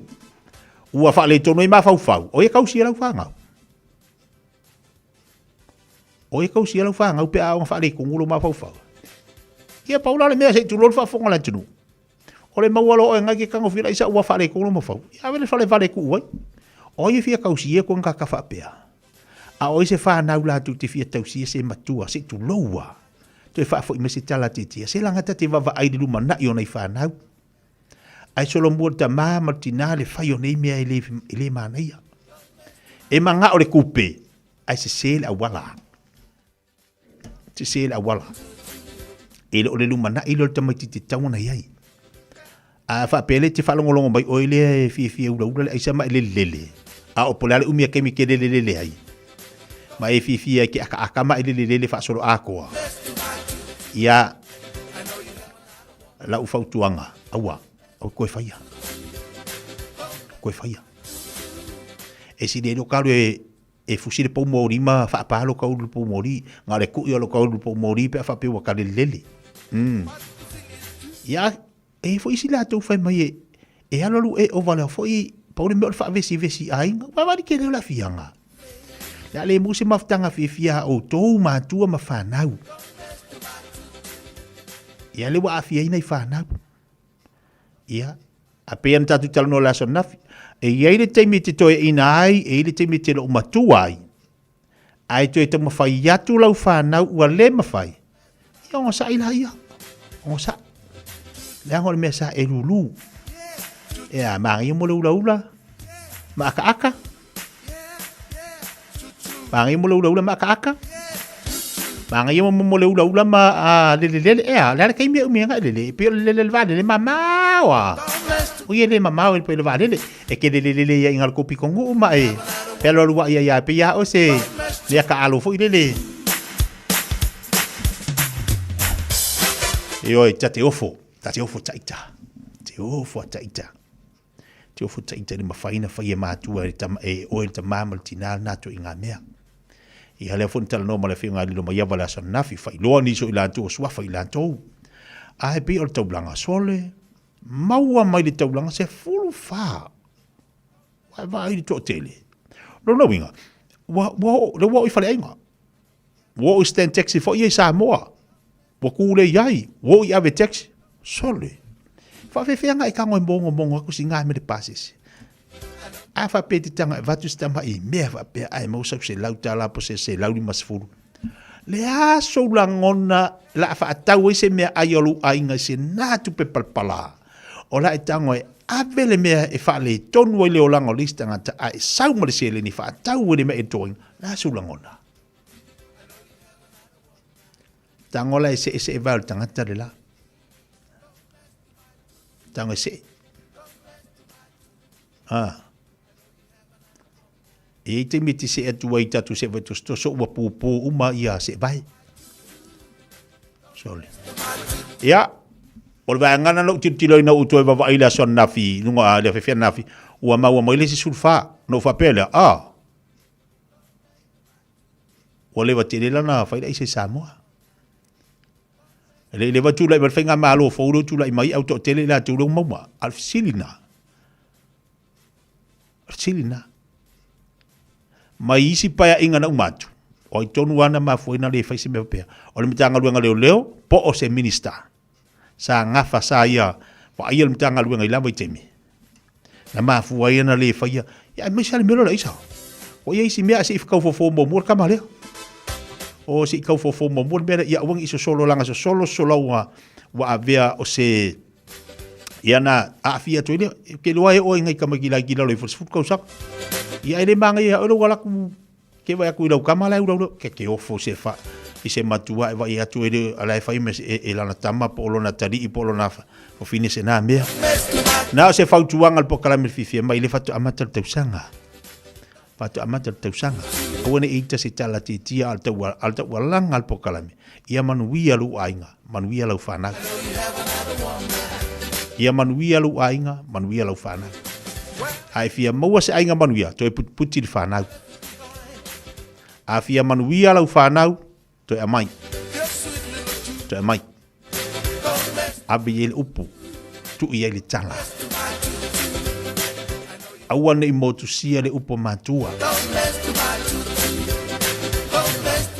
Ua fa le tono i ma fau. Oe kausi ala fanga. Oe kausi ala fanga pe a fa le kungulo ma fau. Ia paula le mea se tu lo fa fonga la tunu. Ole maualo o ngaki kango fiera isa ua fa le kungulo ma fau. Ia vele fa le ku oi. Oe fia kausi e ko ngaka fa pea. A oi se fa na ula tu te fia tausia se matua se tu loa. Te fa fo me se tala titia. Se langa te va ai de luma na yo nei fa na. Ai solo mo ta ma martina le fa yo nei mea ele mana ia. E manga o le kupe. Ai se la wala. Se la wala. Ele o le luma na ilo ta mai te tau na ia. A fa pele te fa longo bai oile fia ula ai sa ma lele. A o polale umia kemi ke lele ai. Ma e fifia ki aka ma ile fa solo akoa. Ia la u fautuanga awa o koe faia. Koe faia. E si de lokalo e fusile po mori ma fa pa lo ka u po mori, ngale ku yo lo ka u po mori pe fa pe wa ka lele. Ia e fo isi la tu fa mai e alo lu e o vale fo i po le fa vesi ai, va va di ke la fianga. Ya le musi maftanga Fiafia o tou matua ma whanau. Ia le wa afia ina I whanau. Ia, a pea na tatu tala no laso nafi. E iei le teimi te toe ina ai, e le teimi te lo matua ai. Ai toe te mawhai atu lau whanau ua le mawhai. Ia onga sa ila ia. Onga sa. Le angole mea sa e lulu. Ia, maangi mo le ula. Ma aka. Bangi mo ula ma ka. Bangi mo ula ma lele la kai mi nga lele pe lele va lele mama wa. O ye le mama o pe le va lele e ke lele ya ingal kopi kongu ma e. Pero lu ya pe ya o se le ka alo fo lele. Yo te ofo taita. Te ofo taita. Te ofo taita ni mafaina fa ye matua e o te mamal tinal na to inga mea. I hale fo tala no male finga lilo ma yava la son nafi fa lo ni so ila to swa fa ila to a pe o to blanga sole maua mai le to blanga se fulu fa va i to tele no winga wa I fale inga wo stand taxi fo ye Samoa wo kule yai wo I ave taxi sole fa fe nga I kango bongo ku singa me de passes a fa pe te tanga vatu stama I mea fa pe ai mo sa se lauta la po se lau li masfulu le a so langona la fa tau se mea aiolu ainga se na tu pe palpala o la tango e avele mea e fa le tonu le o lango lista ngata ai sau mo se le ni fa tau le me e toing la so langona tango la se val tangata le la tango se e te miti se atu wai tatu se vai to so wa pupu uma ia se vai sole ia o va ngana no titilo ina uto va vai la son nafi nunga le fe nafi o ma o le se sulfa no fa pele o le va tele la na fa se Samoa le va tu la va fenga malo fo tu la mai auto tele la tu lo mama al silina mai isi pa inga na umatu o I tonu ana ma fuina le faise me pea o le mtanga luenga leo po o se minister sa ngafa sa ia wa ia le mtanga luenga ila vai temi na ma fuina le faia ya me sale melo la isa o ia isi mea se ifkau fo mo kama le o si kau fo mo bera ia wang iso solo langa solo wa avea o se ia na afia to ile ke loa o ngai kama gila le fo kau sak ia ele manga ia o wala ku ke vai ku ilo kamala uro ke ofo se fa I se matua e vai atu ele ala e fai me e lana tama po lona tari I po lona o fine se na mea Na o se fautuanga le pokalame Fiafia mai le fatu amata le tausanga. Fatu amata le tausanga. Awane ita se tala titia alta walanga le pokalame. Ia manuia lu ainga, manuia lau whanau. Ia manuia lu ainga, manuia lau whanau. Ai fia maua se ainga manuia, toi puti le whanau. A fia manuia lau whanau, toi amai. Toi amai. Abi ele upu, tu ia le tala. Aua nei motu sia le upo matua.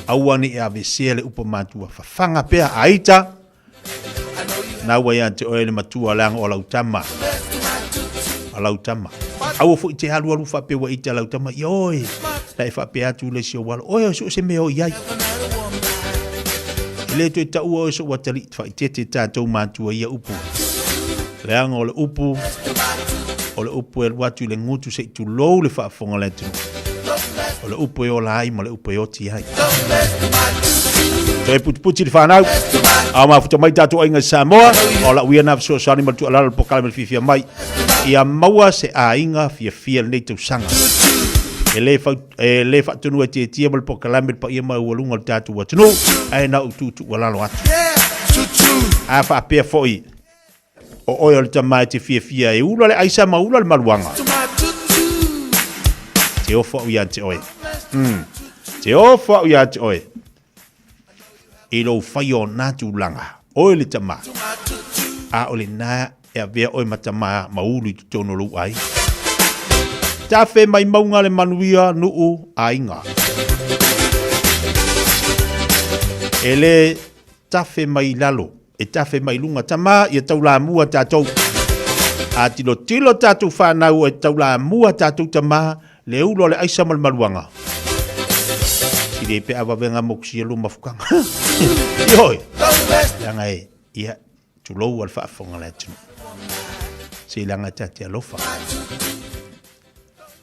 Aua ni e avesia le upo matua. Fafanga pea aita. Na ua ia te oe le matua langa o lautama. A lautama. Aua fu i te halu alu fape wa ita lautama. Ioi. Na e fape atu le sio wala. Oe so se meo iai. Le to ita ua o so watali. Fa i te tātou matua ia upu. Leanga o le upu. O le upu e watu le ngutu se tu lou le whaafonga le tunu. O le upu e o la ai, ma le upu e o ti ai. Toi puti le whanau. A mafuta mai tātou ainga Samoa. O la uia na so sani ma tu alala pokalame Fiafia mai. Ia maua se a inga Fiafia le tau sanga. E le whaatunu e te tia ma le pokalame pa ia ma ualunga le tātou watunu. E na ututu walalo atu. A whaapea foi. O oia le tamai te Fiafia e ula le aisa ma ula le maluanga. Te ofa u ia te oe. Te ofa u ia te oe. E lo fai o nātu langa. Oe le tamai. A o le nā e a vea oe matama ma ulu i tutono lu ai. Ta fe mai maunga le manuia nuu a inga. E le ta fe mai lalo. E tafe mai lunga tama ia tau la mua tātou. A tilo tātou whanau e tau la mua tātou tama le ulo le aisa malmaluanga. Si le pe awa venga moksi alu mafukanga. Ioi. Langa e ia tulou al whaafonga le tunu. Se langa tati alofa.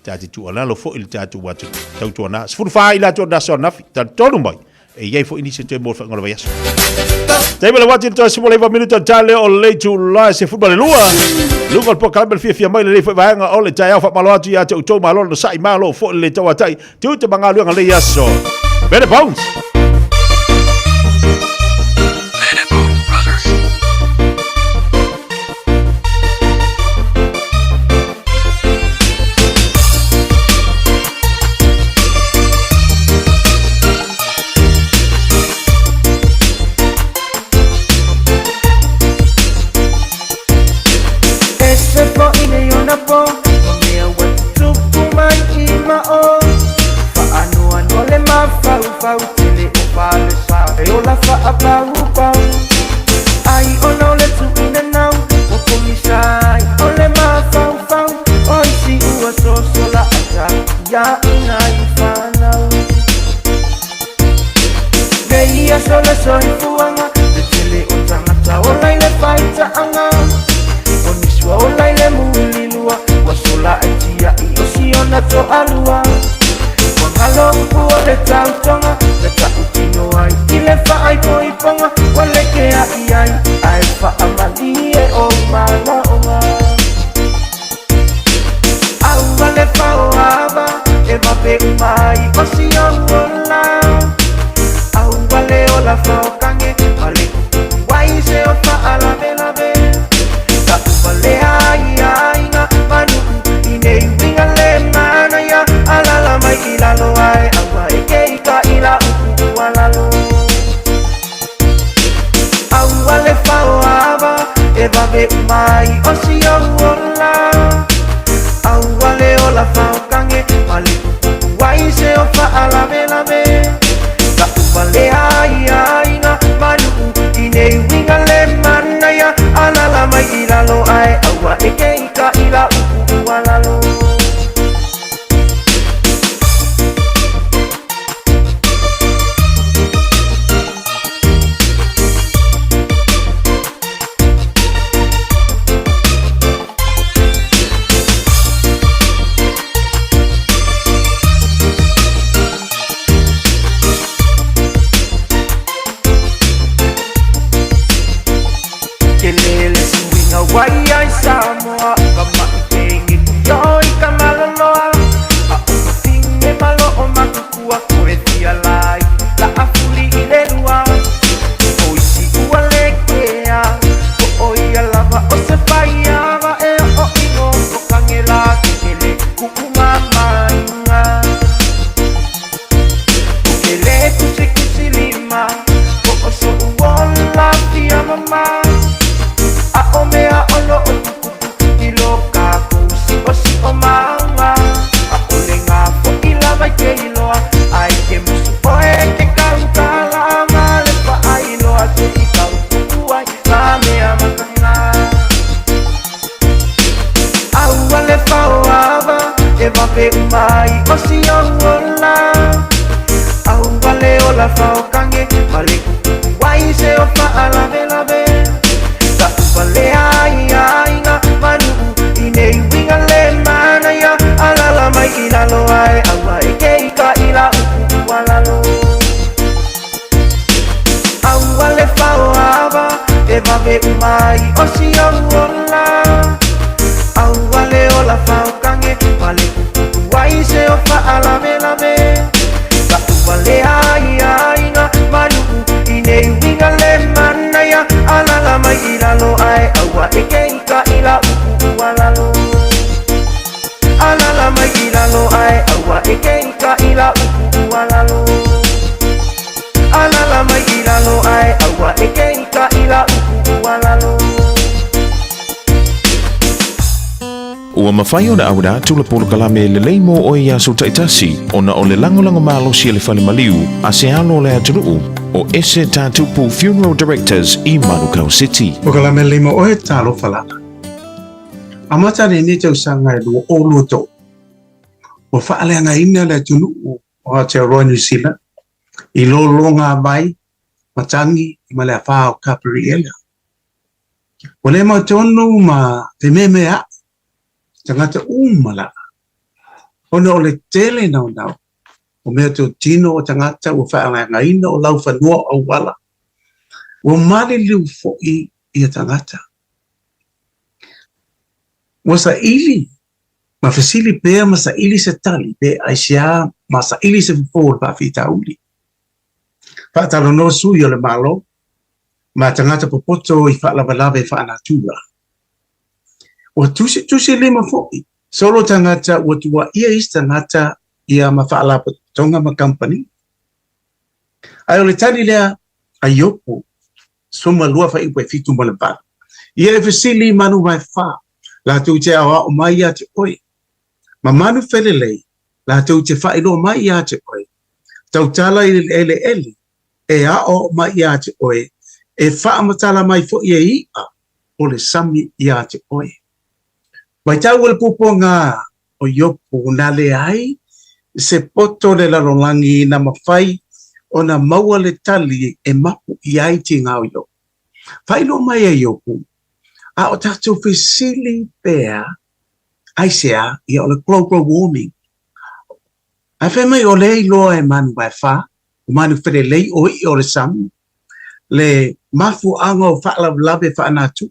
Tati tu alalo fo ili tātou watu. Tau tuana. Sfuru wha ila tō naso nafi. Tonu mai. E iei fo inisi te mōr whangora vai aso. Teiba le wati to simole va minuto tale o le tu la se futbol lua. Lunga po kalabel Fiafia mai le fo vaanga o le Taeao fa malo atu ya te utou malo no sai malo fo le tawatai. Tu te manga luanga le aso. Bene bounce. Why I Samoa vape mai osi ola au vale ola fao kange male wai se o fa ala vela ve ta vale ai ai nga manu ine winga le mana ya ala la mai ila lo ai awa ke ka ila wala lo au vale fao ava e va vape mai osi ola au vale ola fao kange male wai se o fa ala vela ve ta vale ai ai nga manu ine winga le mana ya ala la mai ila lo ai awa ke ka ila wala lo ala la mai ila lo ai awa ke ka ila wala lo ala la mai ila lo ai awa ke ka ila wala lo Ua mawhai o na aura tula polo kalame le leimo o ia so taitasi o na o le langolango malo si le whale maliu a se alo le aturuu o ese tātupu Funeral Directors i Manukau City. O kalame leimo o he talo falata. Amata ne ne tau sanga e lua o loto. O whaale anga ina le aturuu o Aotearoa New Zealand i lo longa vai matangi i ma le awhao kapiri ela. O le mau tonu ma te meme a tangata umala. Ona o le tele nau nau. O mea teo tino o tangata o whaanga ngaina o lau whanua o wala. O mali liu fo'i i a tangata. O sa ili. Ma fasili pēr ma sa ili se tali. Pē aisia ma sa ili se fōr pa whita uli. Whaatalo no sui o le malo. Ma tangata popoto i whaalawalawe whaanatura. O tusi lima fo'i. Solo tangata o tua ia is tangata ia ma whaala tonga ma company. Ai o le tani lea a yopo. Soma lua wha iwe fitu ma le bala. Ia e fasili manu mai wha. La tu te awa o mai ia te oi. Ma manu whelelei. La tu te wha ilo mai ia te oi. Tau tala i ele ele. E a o mai ia te oi. E wha amatala mai fo ia ia. O le sami ia te oi. Mai tau le puponga o yopo na le ai. Se poto le larolangi na mawhai o na maua le tali e mapu i ai ti ngau yo. Whailo mai e yopo. A o tātou whisili pēr aisea i o le global warming. A whemai o lei loa e manu mai wha. O manu where lei o i o le samu. Le mafu anga o whaalawe whaanatu.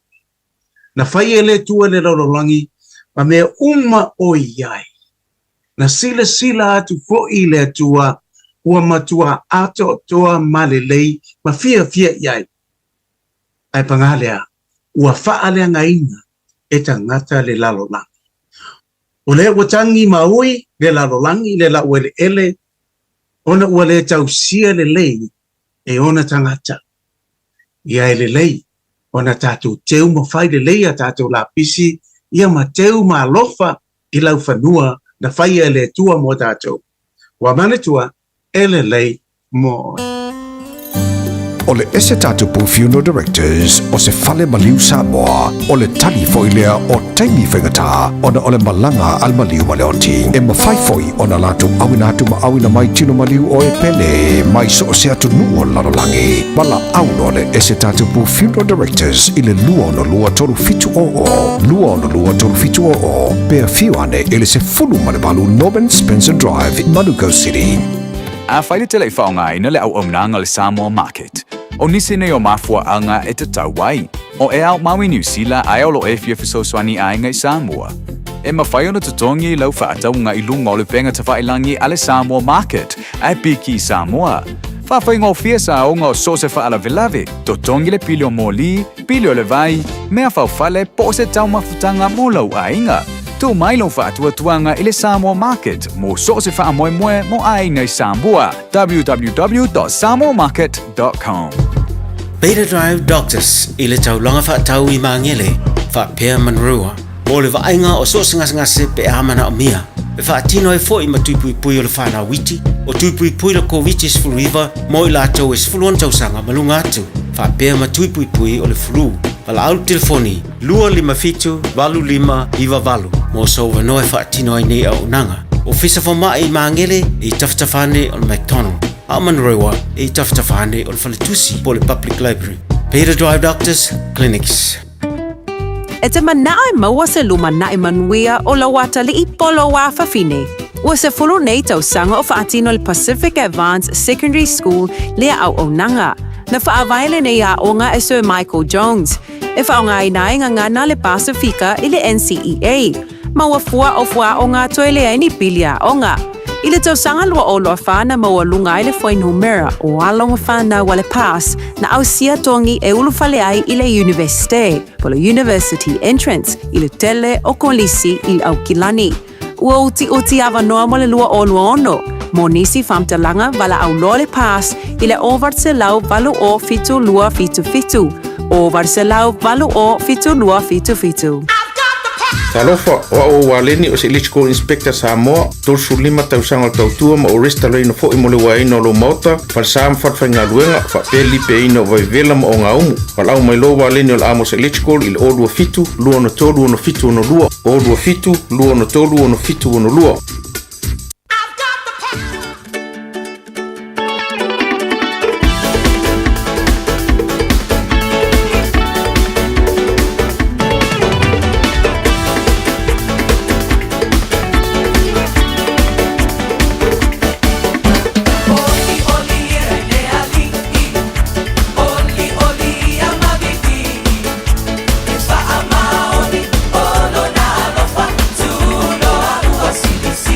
Na whai e le tua le larolangi. Ma mea uma o iai. Na sila atu fo i le atua. Ua matua ato toa malelei. Ma fia iai. Ai pangalea. Ua whaalea ngaina. E tangata le lalolangi. O le watangi maui. Le lalolangi. Le la uele ele. Ona ua le tausia le lei. E ona tangata. Ia le lei. Ona tātou teu mawhai le lei a tātou la pisi. Ia ma teu ma lofa i lau whanua na whai e le tua mo tātou. Wa manatua ele lei mo. O le ese tātupu Funeral Directors o se whale maliu Samoa o le tani foilea o taimi whengata o na o le malanga al maliu ma le oti. E ma whai foi o na lato awina atu ma awina mai tino maliu o e pele mai so o se atu nuo larolangi. Mala auno le ese tātupu Funeral Directors i le lua o na lua toru fitu o o. Lua o na lua toru fitu o o. Pea fiwane ele se fulu ma le balu Norman Spencer Drive in Manukau City. A whaile te lei whaonga ina le au omnanga le Samoa Market. O nisi nei o mafua anga e te tau wai. O e au Maui New Zealand ai olo e fia fisoswani ai ngai Samoa. E mawhai ona tutongi lau whaataunga i lunga o le venga te whailangi ale Samoa Market. Ai piki Samoa. Whawhai ngō fia sa o ngō so se whaala velave. Tutongi le pili o mōli, pili o le vai, mea whawhale po se tau mafutanga mō lau ainga. Tu mai lo whaatuatuanga i le Samoa Market mo so se whaamoemoe mo ai ngai Samoa. www.samoamarket.com Beta Drive Doctors i le taulanga whaatau i mangele whaapea manrua. Mo le vainga o so ngase pe amana o mia. E whaatino e fo i matupui pui o le whana witi. O tupui pui le COVID is full river mo i lato is full on tausanga malunga atu. Whaapea matupui pui o le flu. Wala au telefoni 255 valu 5 iwa valu. Mo so wanoe whaatino ai nei au nanga. O fisa fama I mangele I taftafane on McDonald. Aman rewa I taftafane on Falitusi Pole Public Library. Peter Drive Doctors Clinics. E te manae maua se luma nae manuia o la wata li I polo wa fafine. Ua se fulu nei tau sanga o faatino le Pacific Advanced Secondary School lea au onanga. Na faavaile nei a onga e Sir Michael Jones. E faonga inae ngana le Pacifica I le NCEA. Maua fua o fua onga toile ai ni pilia onga. I le tau sanga lua o loa whana maua lunga I le foi numera o alonga whana wale pass na au sia tongi e ulu fale ai I le universite. Polo university entrance I le tele o kolisi I au kilani. Ua uti ava noa mo le lua o lua ono. Mo nisi famtalanga wala au loa le pass I le ovart se lau valu o fitu lua fitu fitu. Ovart se lau valu o fitu lua fitu fitu. Talofa o waleni o se electrical inspector Samoa tolsu lima tausanga tautua ma o resta leino fo imole waino lo mota falsam fatfanga luenga fa peli peino vai vela ma o ngaumu falau mai lo waleni o amos electrical il odua fitu luo no tolu no fitu no lua odua fitu luo no tolu no fitu no lua. CDC.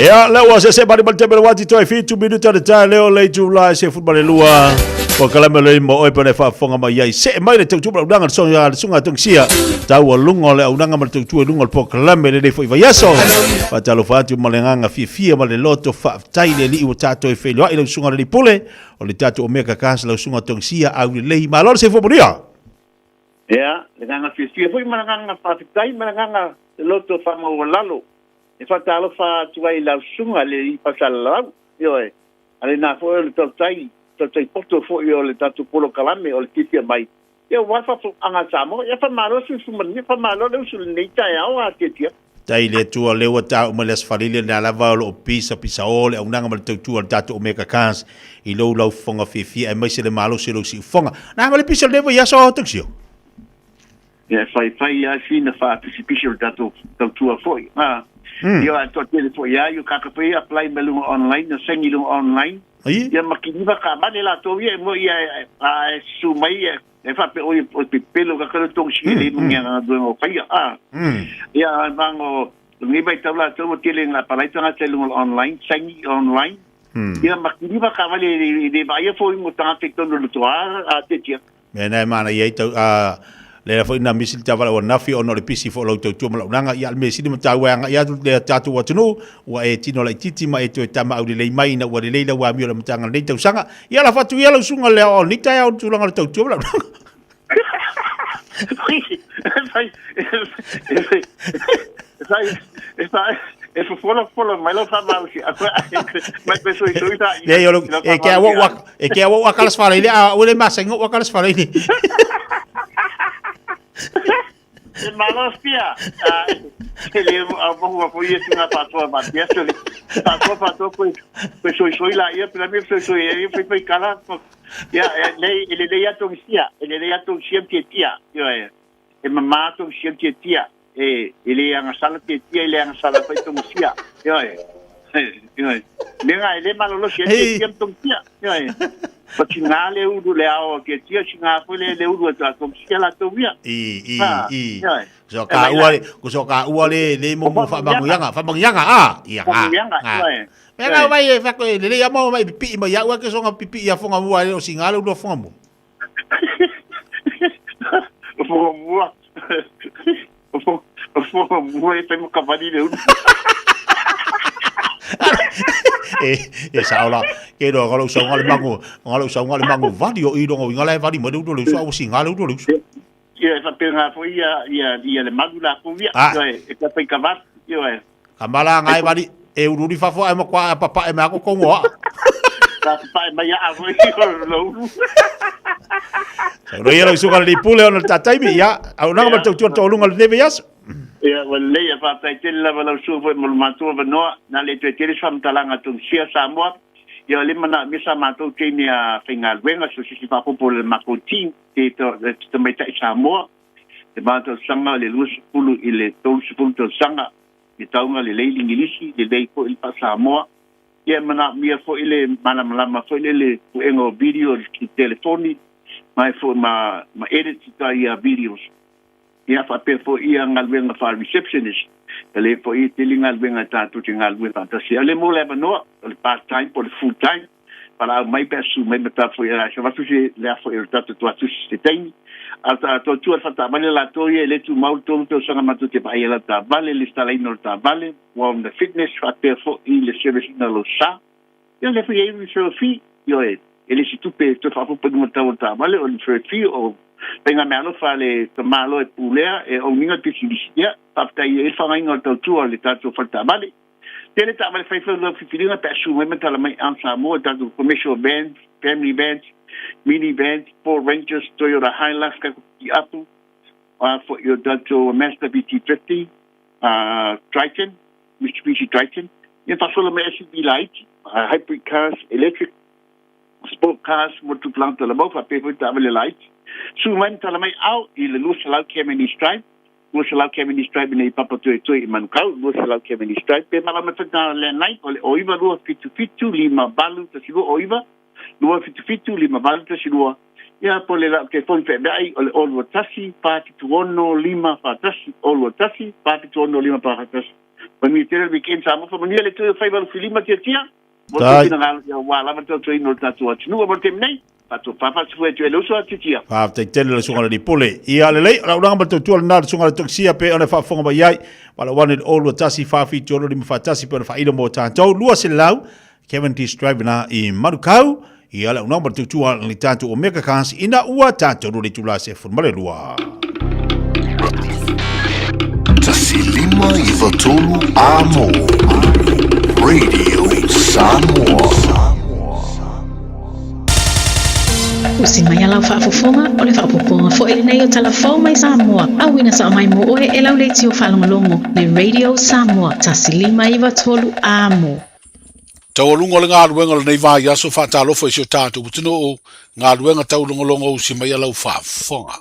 Ia, leo se bari bal tebel wati toi fi 2 minuta de ta leo le July se football le lua. Ko kala me le mo oi pone fa fonga mai ai se mai le tu bla danga songa sunga tungsia. Tau lungo le unanga mal tu lungo po kala me le foi vayaso. Pa talo fatu malenganga Fiafia mal le loto fa tai le li o tato e fe lo ile sunga le pole o le tato o meka kas le sunga tungsia au le malor se football ia. Ia, le nganga Fiafia foi malanga fa tai malanga loto fa mo lalo. E fa talo fa tuai la sunga le I pasala yo e ale na fo le totai porto fo yo le tatu polo kalame o le titia mai yo wa fa anga samo ya fa malo su mani fa malo le su le Taeao a titia tai le tua le wata o males falile na lava o pisa ole o nanga mal tua tatu o meka kans I lo fonga Fiafia e mai se le malo se lo si fonga na mal pisa le ya so tuxio ya fai ya fina fa pisa tatu tua foi Yo ato tele fo ya yo kakape apply melu online no sengi lu online. Ya makini ba ka mane la to ye mo ya su mai e fa pe o pelo ka ka to shi le mo ya do mo fa ya ya bango ni ba tabla to mo tele na para ito na tele online sengi online. Ya makini ba ka mane de ba ye fo mo ta tikto no to a te tia. Mena mana ye to le foi na misil tavala o nafi o no le pisi fo lo tu malanga ya me sidi mata wanga ya le tatu wa tunu wa e tino le titi ma e to tama au le mai na wa le leila wa mi o le mtanga le tau sanga ya la fatu ya lo sunga le o ni tai au tu langa le tu la e folo mai lo fa mal si ma penso I tuoi ta e yo e che wa kalas fala ile a o le masengo wa kalas fala ile e malo spia ele a boa foi esse na patroa batia ele patroa foi soi lá ia pela minha soi ia foi cala ya ele ia to sia tia yo e mamá to sia tia ele ia na sala tia ele ia na sala foi to sia yo nenga ele malo lo sia to tia yo pa chinale udu le ao ke tia chinga foi le udu ta to sia la to via so ka uale le mo fa bangyanga ia Menga vai fa ko le ya mo mai pipi ma ya wa ke so nga pipi ya fonga mo o singalo do fonga mo fonga mo e temo cavali le sa ola ke do ngalo so ngale mango vadi o I do ngala vadi mo do le so o singalo do le ia fa penga foi ia le Malu la ko via e ka pe kavat yo kamala ngai vadi e ururi fa fo e mo kwa papa e ma ko ko wa ka pa ma ya avo lo no ia so ka li pule on tatai mi ya au na ma tu to lunga le nevias ia wale ia fa tai tele la lo so mo matu no na le te tele fam talanga tu sia Samoa ia le mana misa matu ke ni a fingal wenga so si fa po le makotin te to me tai Samoa te matu sanga le lus pulu ile to punto sanga I taunga le leili ngilisi le lei po I pa Samoa ia mana mia fo ile mana malama fo ile engo video ki telefoni mai fo ma edit ta ia videos ia fa pe fo ia ngalwenga fa receptionist le fo I tilinga ngalwenga ta tu ngalwenga ta si ale mo le no le part time po le full time para mai pesu mai meta fo ia so va tu le fo il ta tu tu se tem ata to tu fa ta male la to ye le tu mau to sanga matu te pa ia ta vale le sta no ta vale on the fitness fa pe fo I le service na lo sa ia le fo ye so fi yo ele si tu pe to fa fo pe mo ta vale on fi o penga me ano fa le to malo e pulea e o ninga ti si dia pa ta ye fa mai no to tu le ta to fa ta vale tele ta vale fa lo fi filina pe su me ta la mai an Samoa ta do commercial band family band mini band Ford Rangers Toyota Hilux ka ki atu for your dato Mazda BT50 Triton Mitsubishi Triton ia fa solo me SUV light hybrid cars electric sport cars motor planta la bofa pe ta vale light su man ta la mai au I le lusa lau Kemeni Stripe lusa lau Kemeni Stripe nei papa tu i mankau lusa lau Kemeni Stripe pe mala mata le night o iva lua fitu lima balu ta sigo o iva lua fitu lima balu ta sigo ia po le la ke fon fe bai o le tasi pati tu ono lima pa tasi o tasi pati tu ono lima pa tasi mi tele weekend Samoa fa mania le tu fai val filima tia mo Tai. tu na ya wala ma tu no tatu atu mo tem nei patu papa tu e tu lo so tia Pa te tele le sunga di pole. Ia le la uranga ba tu na sunga le toksia pe ona fa fonga ba yai. Wala one and all tasi fa fi tolo di fa tasi pe fa ida mo tanto lua se lau. Kevin T. Strive na I Marukau. Ia la uranga ba tu li tanto o mega kans ina ua tanto ro di tula se fun male lua. Tasilima Ivatolu Amo Radio Samoa. Usimaya lau whaafofonga o le whaapoponga fo ele nei o talafau mai Samoa. Awina sa mai mo oe e lau leiti o whalongolongo le Radio Samoa. Tasilima Ivatolu Amo. Taualunga le ngā ruenga le nei vai aso whaatalofa I sio tātou putino o ngā ruenga taulongolongo usimaya lau whaafofonga.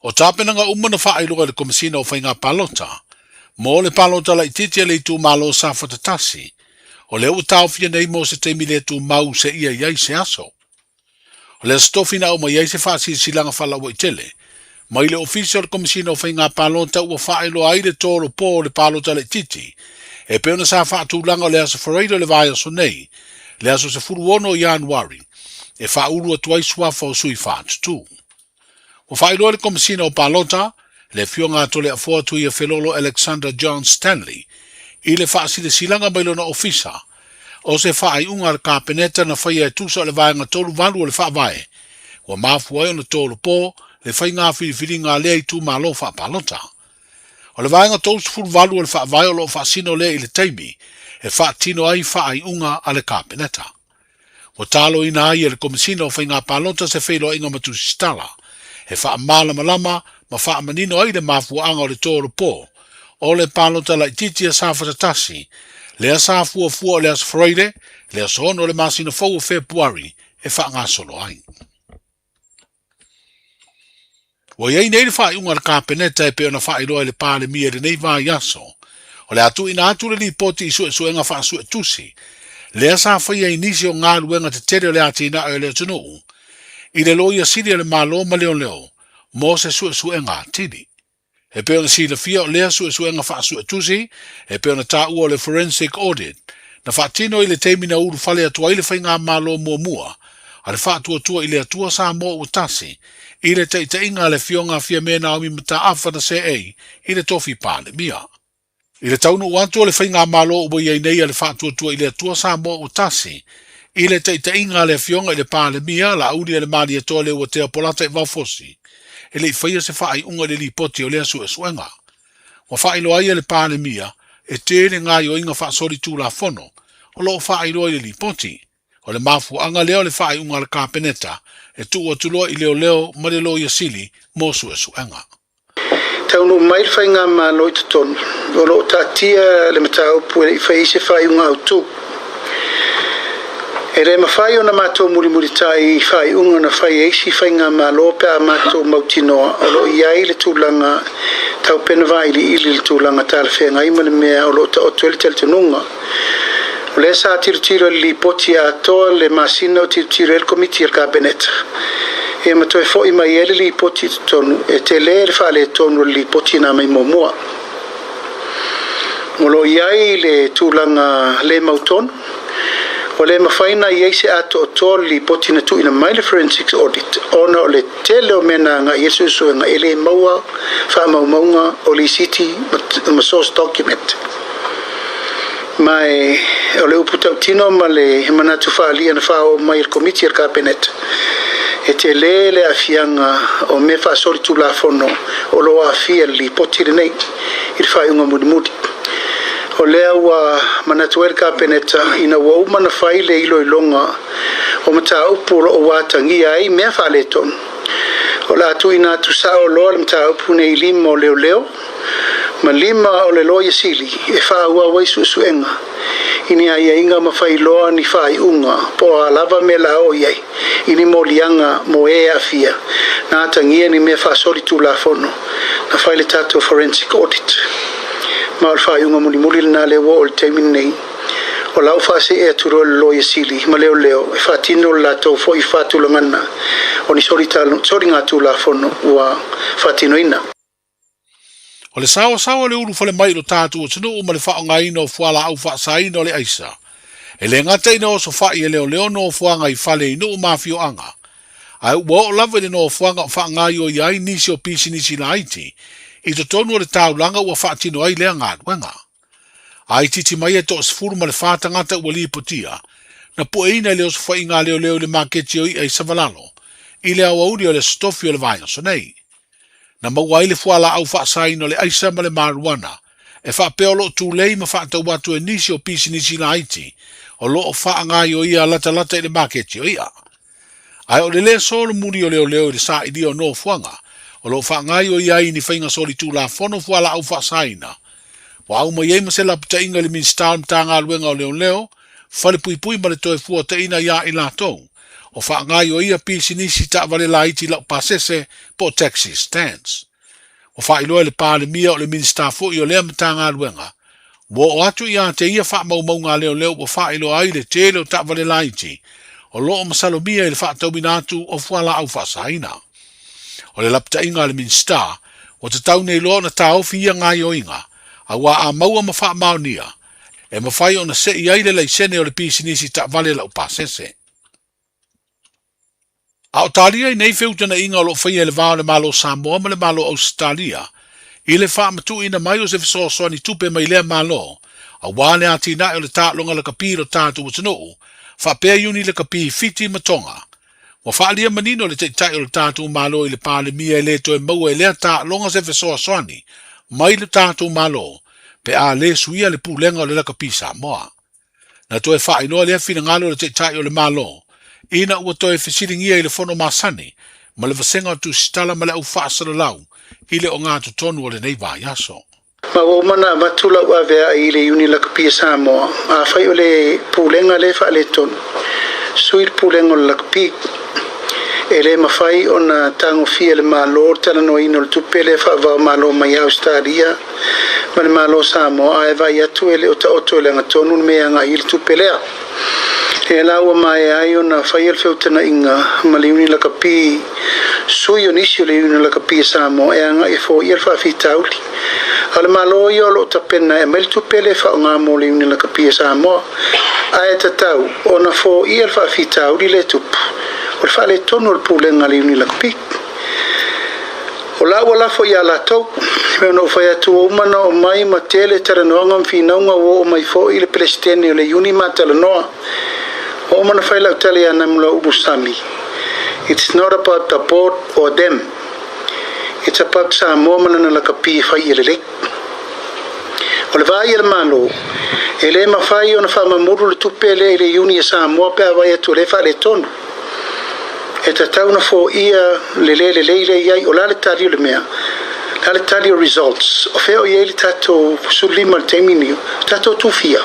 O tāpena ngā umana whaailoga le komisina o whainga palota, mo le palota la ititia le tu malo sa whatatasi, o le u tauwhia nei mo se teimi le tu mau se ia iai se aso. O le stofina o mai iai se whaasi silanga whalawa I tele, mai le official komisina o whainga palota ua whaailo aile tōro pō le palota le titi, e peona sa whaatulanga le aso whareiro le vai aso nei, le aso se furu ono Januari, e whaulu atuai suafa o sui whaatutu. O whaeroa le komisina o palota, le fionga tole a foatu I a felolo Alexander John Stanley, I le whaasi le silanga bailona ofisa, o se whaai unga le kāpeneta na whaia e tusa le vaenga tolu valu o le whaavae, wa mafua o na tolu pō, le whai ngā whiriwhiri ngā lea I tu malo wha palota. O le vaenga tolu sifuru valu o le whaavae o lo whaasino lea I le teimi, e whaatino ai whaai unga a le kāpeneta. O talo ina ai e le komisina o whainga palota se whailo inga matusi stala, e wha mala malama ma wha manino ai le mafuanga o le tōro pō, o le palota la ititia sa whatatasi, le sa fua le as Friday, le as hono le masina fau o February, e wha ngā solo ai. Wa iei nei le wha iunga le kāpeneta e peona wha iloa le pāle mia le nei vā yaso, o le atu ina atu le li poti I suenga wha sue tusi, le sa whaia inisi o ngā luenga te tere le ati ina e le tunuu, I le loia siri le malo ma leo, mo se suenga tini. E peona si le fia o lea suenga wha sue tusi, e peona tā ua le forensic audit, na wha tino I le teimina uru whale atua I le whainga malo mua, a le wha tua I le atua sa mo utasi, I le inga le fionga fia mena o mi mata awha na se ei, I le tofi pāle mia. I le taunu uantua le whainga malo ua iei nei a le wha tua I le atua sa mo utasi, I le inga le fionga I le pāle mia, la uri le mali e toa le ua tea polata I waufosi, e le whaia se whaai unga le li poti o lea suenga. Wa whaai loa ia le pāle mia, e tere ngā o inga wha sori tū la fono, o lo whaai loa I le li poti, o le mafu anga leo le whaai unga le kāpeneta, e tu atuloa I leo ma le loia sili, mo suenga. Taunu mai le whainga ma loi tutonu, o lo tatia le matau pue I whai se whaai unga autu. E re mawhai o na mātou muri tai whai unga na whai eisi whainga mā lope a mātou mautinoa o lo iai le tūlanga tau pena vai li ili le tūlanga tāle whenga ima le mea o lo ta o tuele tele tununga. O le sa tiro li poti a toa le masina o tiro el komiti al kabineta. E matoi fo ima iele li poti tonu e te le whale tonu li poti na mai momua. O lo iai le tūlanga le mautonu. O le mawhaina I eise ato o tōli poti na tuina mai le forensic audit. Ona o le tele o mena ngā Yesu nga ele maua, wha maunga o le city ma source document. Mai o le uputau tino ma le manatu whaalia na whao mai il komiti al kabinet. E te le afianga o me wha sori tu la fono o lo afia li poti le nei il whaiunga mudi. O lea ua manatuel kapeneta ina ua umana whai le ilo ilonga o mata upu o watangi ai mea whale ton. O la atu ina atu sao loa le mata upu ne ilima o leo, ma lima o le loia sili e wha ua waisu suenga. Ini ai inga ma whai loa ni whai unga po a lava me la o iei, ini mo lianga mo e afia, na atangia ni mea wha sori tu la fono, na whai le tato forensic audit. Ma o whai unga muli na le wo o le teimin nei. O lau whase e aturo le loia sili, ma leo e whatino la tau fo I whatu langana. O ni sori ngā tu la fono ua whatino ina. O le sawa le uru fale mai lo tātu o tunu o ma le whaonga ino fuala au whaasa ino le aisa. E le ngata ino o so whai e leo no fuanga I fale ino o mafio anga. Ai ua o lava le no fuanga o whaanga io iai nisi o pisi nisi la aiti. I to tonu o le tau langa ua whaatino ai lea ngā duenga. Ai titi mai e to o sifuru ma le whaatangata ua li potia. Na po e ina leo so whai ngā leo le maketi o I ai savalalo. I le awauri o le stofi o le vaya so nei. Na maua ile fuala au whaasaino le aisa ma le maruana. E whaapeo lo tu lei ma whaatau watu e nisi o pisi nisi la aiti. O lo o whaangai o ia lata i le maketi o ia. Ai o le solo muri o leo I le sa idi o no fuanga. O lo whaangai o ia I ni whainga soli tu la fono fuala au whaasaina. Wa au ma iei ma se la pita inga le min star mtanga luenga o leo. Whale pui ma le toe fua te ina ia I la tou. O whaangai o ia pisi nisi ta vale la iti lau pasese po taxi stands. O whailoa le pāle mia o le minister fu I o lea matanga luenga. Wo o atu ia te ia wha mau ngā leo o whailoa ai le te leo ta vale la iti. O loo masalo mia I le wha tau minatu o fuala au whasaina. O le lapta inga le minister, o te tau nei loa na tau fia ngā ioinga, a wā a maua ma wha maunia, e ma whai o na se I aile leisene o le pisi nisi ta vale lau pasese. A o talia I nei whiutana inga o lo whaia le vāo le malo Samoa ma le malo Australia, I le wha matu ina mai o se fisosoani tupe mai lea malo, a wāle ati na o le tātlonga le kapiro tātu utanoo, wha pēr yuni le kapi fiti matonga. Wa whaalia manino le teitai o le tātu malo I le pāle mia le toe maua lea tātlonga se fisosoani, mai le tātu malo, pe a le suia le pūlenga o le kapi Samoa. Na toe wha inoa lea fina ngalo le teitai o le malo, ina ua toe fesiringia I le fono masani, ma le vasenga tu stala ma le au whaasara lau, I le o ngā tutonu o le nei vā yaso. Ma o mana matula ua vea I le uni la kapia Samoa, a whai o le pūlenga le wha le tonu. Sui le pūlenga o le kapi, e le mawhai o na tango fia le malo, tala no ino le tupe le wha vau malo mai Australia, ma le malo Samoa, a e vai atu e le o ta oto e le ngatonu mea ngā I le tupe lea. E laua mai ai o na whai al whiutana inga ma le uni la kapi sui o nisi o le uni la kapi Samoa e anga e fo I al whawhi tauli. A le malo I o lo tapena e mail tupele wha o ngā mo le uni la kapi Samoa a e tatau o na fo I al whawhi tauli le tupu o le wha le tonu le pūlenga le uni la kapi. O laua lafo I a la tau me no whai atu o umana o mai ma tele taranoanga mwhinaunga o mai fo I le presidente o le uni matala noa. O mana whai lau tali ana mula ubusami. It's not about the board or them. It's about Samoa mana na kapi whai I le lek. O le vai le malo, e le mawhai o na whamamuru le tupele I le uni a Samoa pe a vai atu le wha le tonu. E ta tau na fo ia le iai o la le tali o le mea. La le tali o results. O feo iei le tato sulima le teminio. Tato tufia.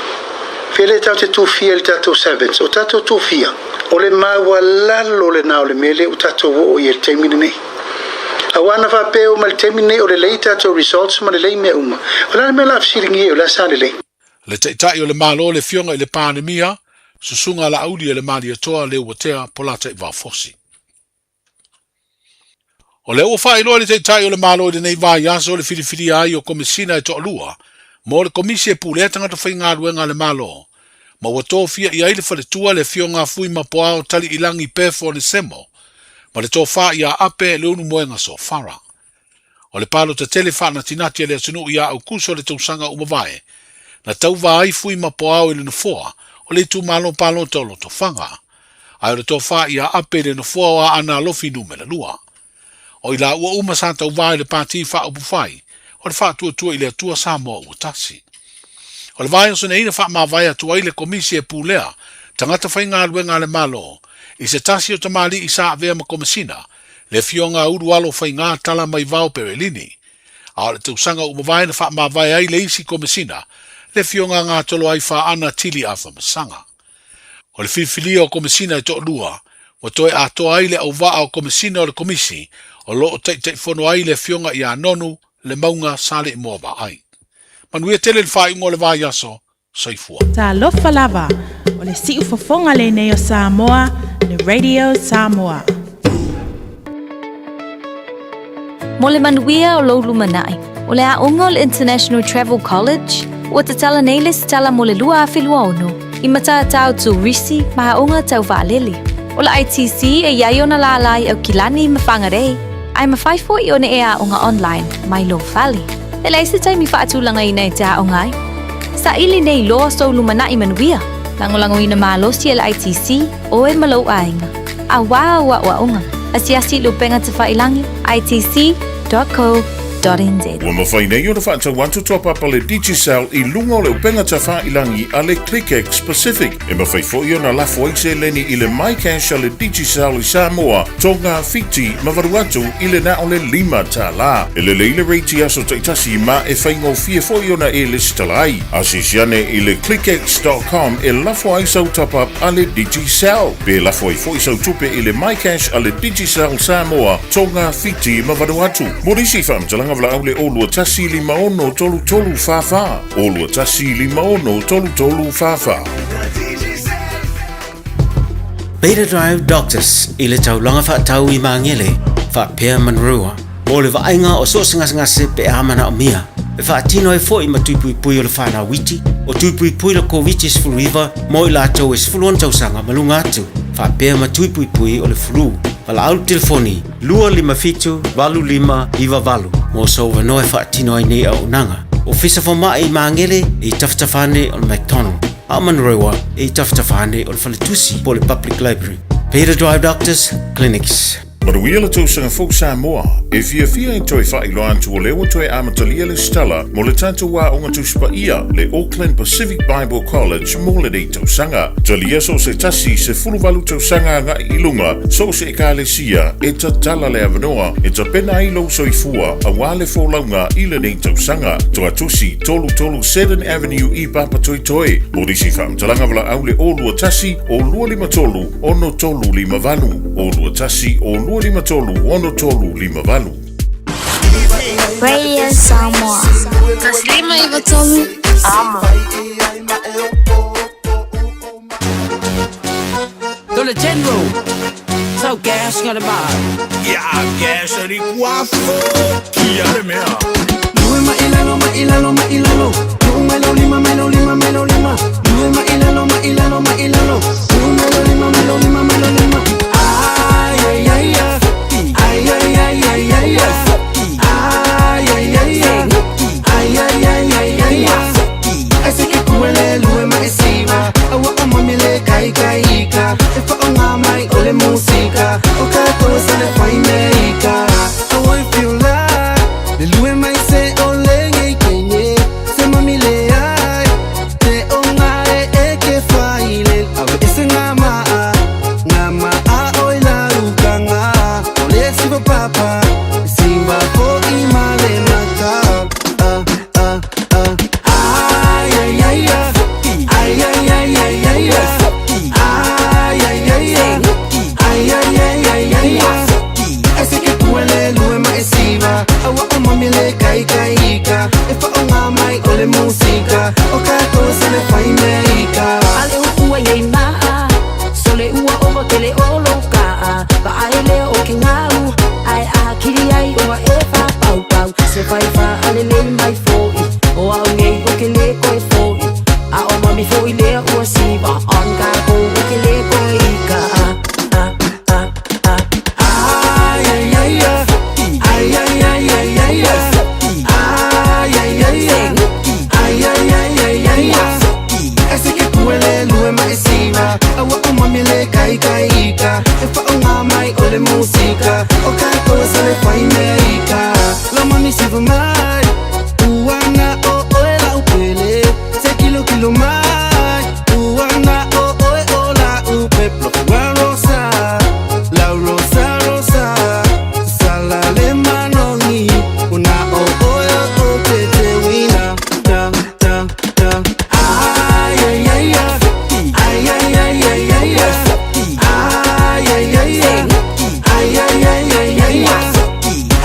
Fele tau te tufia le tato sevens. O tato tufia. O le maua lalo le nao le mele o tato o i le teimine nei. A wana whapeo ma le teimine nei o le lei tato results ma le lei mea uma. O la le mea la fsiringi o la sa le lei. Le teitai o le malo le fionga I le pandemia, susunga la audi le mali atoa le watea polata I vafosi. O le ua whaeloa le teitai o le malo I le nei vai aso le whiriwhiri ai o komisina e toa lua, mo le komisi e pūlea tangata whai ngā ruenga le malo. Ma ua tōwhia I aile whaletua le fionga fui mapoao tali ilangi pefo le semo, ma le tōwha I a ape le unu moenga so whara. O le palo te tele whana tinati le atunu I a au kuso le tausanga umavae, na tau vai fui mapoao I le nufoa, o le tu malo palo tolo to whanga. Ai o le tōwha I a ape le nufoa wa ana lofi numela lua. O I la ua uma sa tau vai le pāti wha upu whai, o le wha tua I le atua Samoa ua tasi. O le vai o ina wha ma vai atua I le komisi e pūlea, tangata whai ngā ruenga le malo, I se tasi o tamali I sa avea ma komisina, le fionga urualo whai ngā tala mai vau perelini. A o le tausanga umavai na wha ma vai ai le isi komisina, le fionga ngā tolo ai wha ana tili afa masanga. O le whiwhilia o komisina I to lua, o toe a toa ai le au vaa o komisina o le komisi, o loo tei fono ai le fionga I a nonu, le maunga sale I mua ba ai. Manuia tele le wha ingo le vā yaso, saifua. Ta lofa lava, o le si ufafonga le nei o Samoa, le Radio Samoa. Mo le manuia o lou lumanai, O le a unga o le International Travel College, ua tatala nei le stala mo le lua a whilua ono, I matatau tu risi maha unga tau waalele. O le ITC e iai ona la alai au kilani ma whangarei, ai ma whaifo I one ea unga online, mai lo whali. E leise taimi whaatulanga I nei te a ungai. Sa ili nei loa so lumana I manuia, langolango ina maalosi e le ITC o e malo ainga. A wa unga, asiasi lupenga te whailangi, itc.co.nz. Ua mawhai nei o na whaatau wantu top up le Digicel I lunga o le upenga ta whailangi a le ClickX Pacific. E mawhai fo I ona lafo aise leni I le MyCash a le Digicel I Samoa, Tonga, Fiji, Mavaruatu I le na o le 5 ta la. E le leile reiti aso taitasi ma e whaingo fia fo I ona e le stalai. Asisiane I le clickx.com e lafo aise au top up a le Digicel. Pe lafo ai fo I sau tupe I le MyCash a le Digicel Samoa, Tonga, Fiji, Mavaruatu. Morisi whamtalanga vla au le olua tasi 5 tolu fafa. Olua tasi 5 tolu fafa. Beta Drive Doctors I le taulanga whaatau I mangele whaapea manrua o le vainga o so ngase pe amana o mia e whaatino e fo I matuipui o le whana witi o tuipui le COVID-19 mo I lātou e sfuluan tausanga malunga atu whaapea matuipui o le flu Wala au telefoni, 255 valu mo so wanoe whaatino ai nei au nanga. O fisa whama I mangele I taftafane o le McDonald. A manrewa I taftafane o le whaletusi po le Public Library. Peter Drive Doctors Clinics. Maruia le tausanga fo Samoa, e Fiafia I toi whailoa antu o lewa toi amatalia le stala mo le tanto wa onga tuspa ia le Auckland Pacific Bible College mo le dei tausanga. Talia so se tasi se fuluvalu tausanga nga ilunga so se ekalesia e tatala le avanoa e tapena ilo soifua a wale fo launga I le dei tausanga. Toa tusi tolu 7th Avenue I Papa Toi Toi. Morisi whamtalanga wala au le olua tasi o lua 5 tolu ono tolu 5 valu. Olua tasi o lua 5 tolu ono tolu 5 valu. Radio Samoa. Taslima iwa tolu. Ama. To the general. So gas ngada ba. Ya gas ari guapo. Kia mea. Lue ma ilalo. Melo lima. Lue ma ilalo. Melo lima. Ay. Ese que kuele lue ma esiva. Awa amamile kaika. Efa onga mai ole musika. Oka cosa le faineika. Awa fiula. Le lue ma se ole ngai kenye. Se mamile ai. Te onga e ke faile. Awa ese ngama oila ukanga. Ole siva papa. Simba ko imale maka. Ese que kuele lue ma esiva. Awa amamile kaika. Efa onga mai ole musika. Oka cosa le faineika. Ale ukua yei maa. Sole ua omo tele oloka. Ba aele o kingalu. Ai a kiri ai o efa pau. Se faifa ale le mai foi. O au ngei o ke le koe foi. A o mami foi le ua siva. Onga ko o ke le koe ika. Ese que kuele lue ma esiva. Awa umamile kaika. Efa onga mai ole musika. Oka cosa le faineika. La mami siva mai. Uanga o la upele. Se kilo mai. Uanga o la upeplo. La rosa. Sala le manoni. Una o te wina.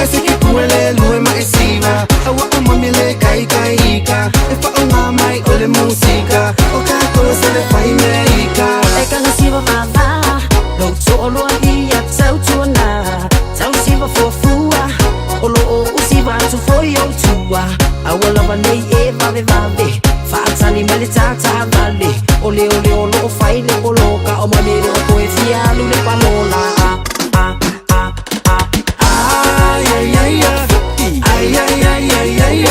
Ese que kuele lue ma esiva. Awa amamile kaika. Efa onga mai ole musika. Oka cosa le faineika. Eka na siva mama. Lo tolo ia tau tuana. Tau siva fua. Olo o usiva tu foi o tu. siwa awala vanei e vave vave Fatani mele tata vale ole ole olo faile koloka o mamere o koe fialu le palola ay ay ay ay ay ay ay ay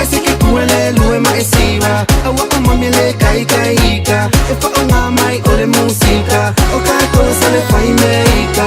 ese que kuele lue ma esiva awa mamele kai kai ka e fa o mai ole música o ka cosa le fai meika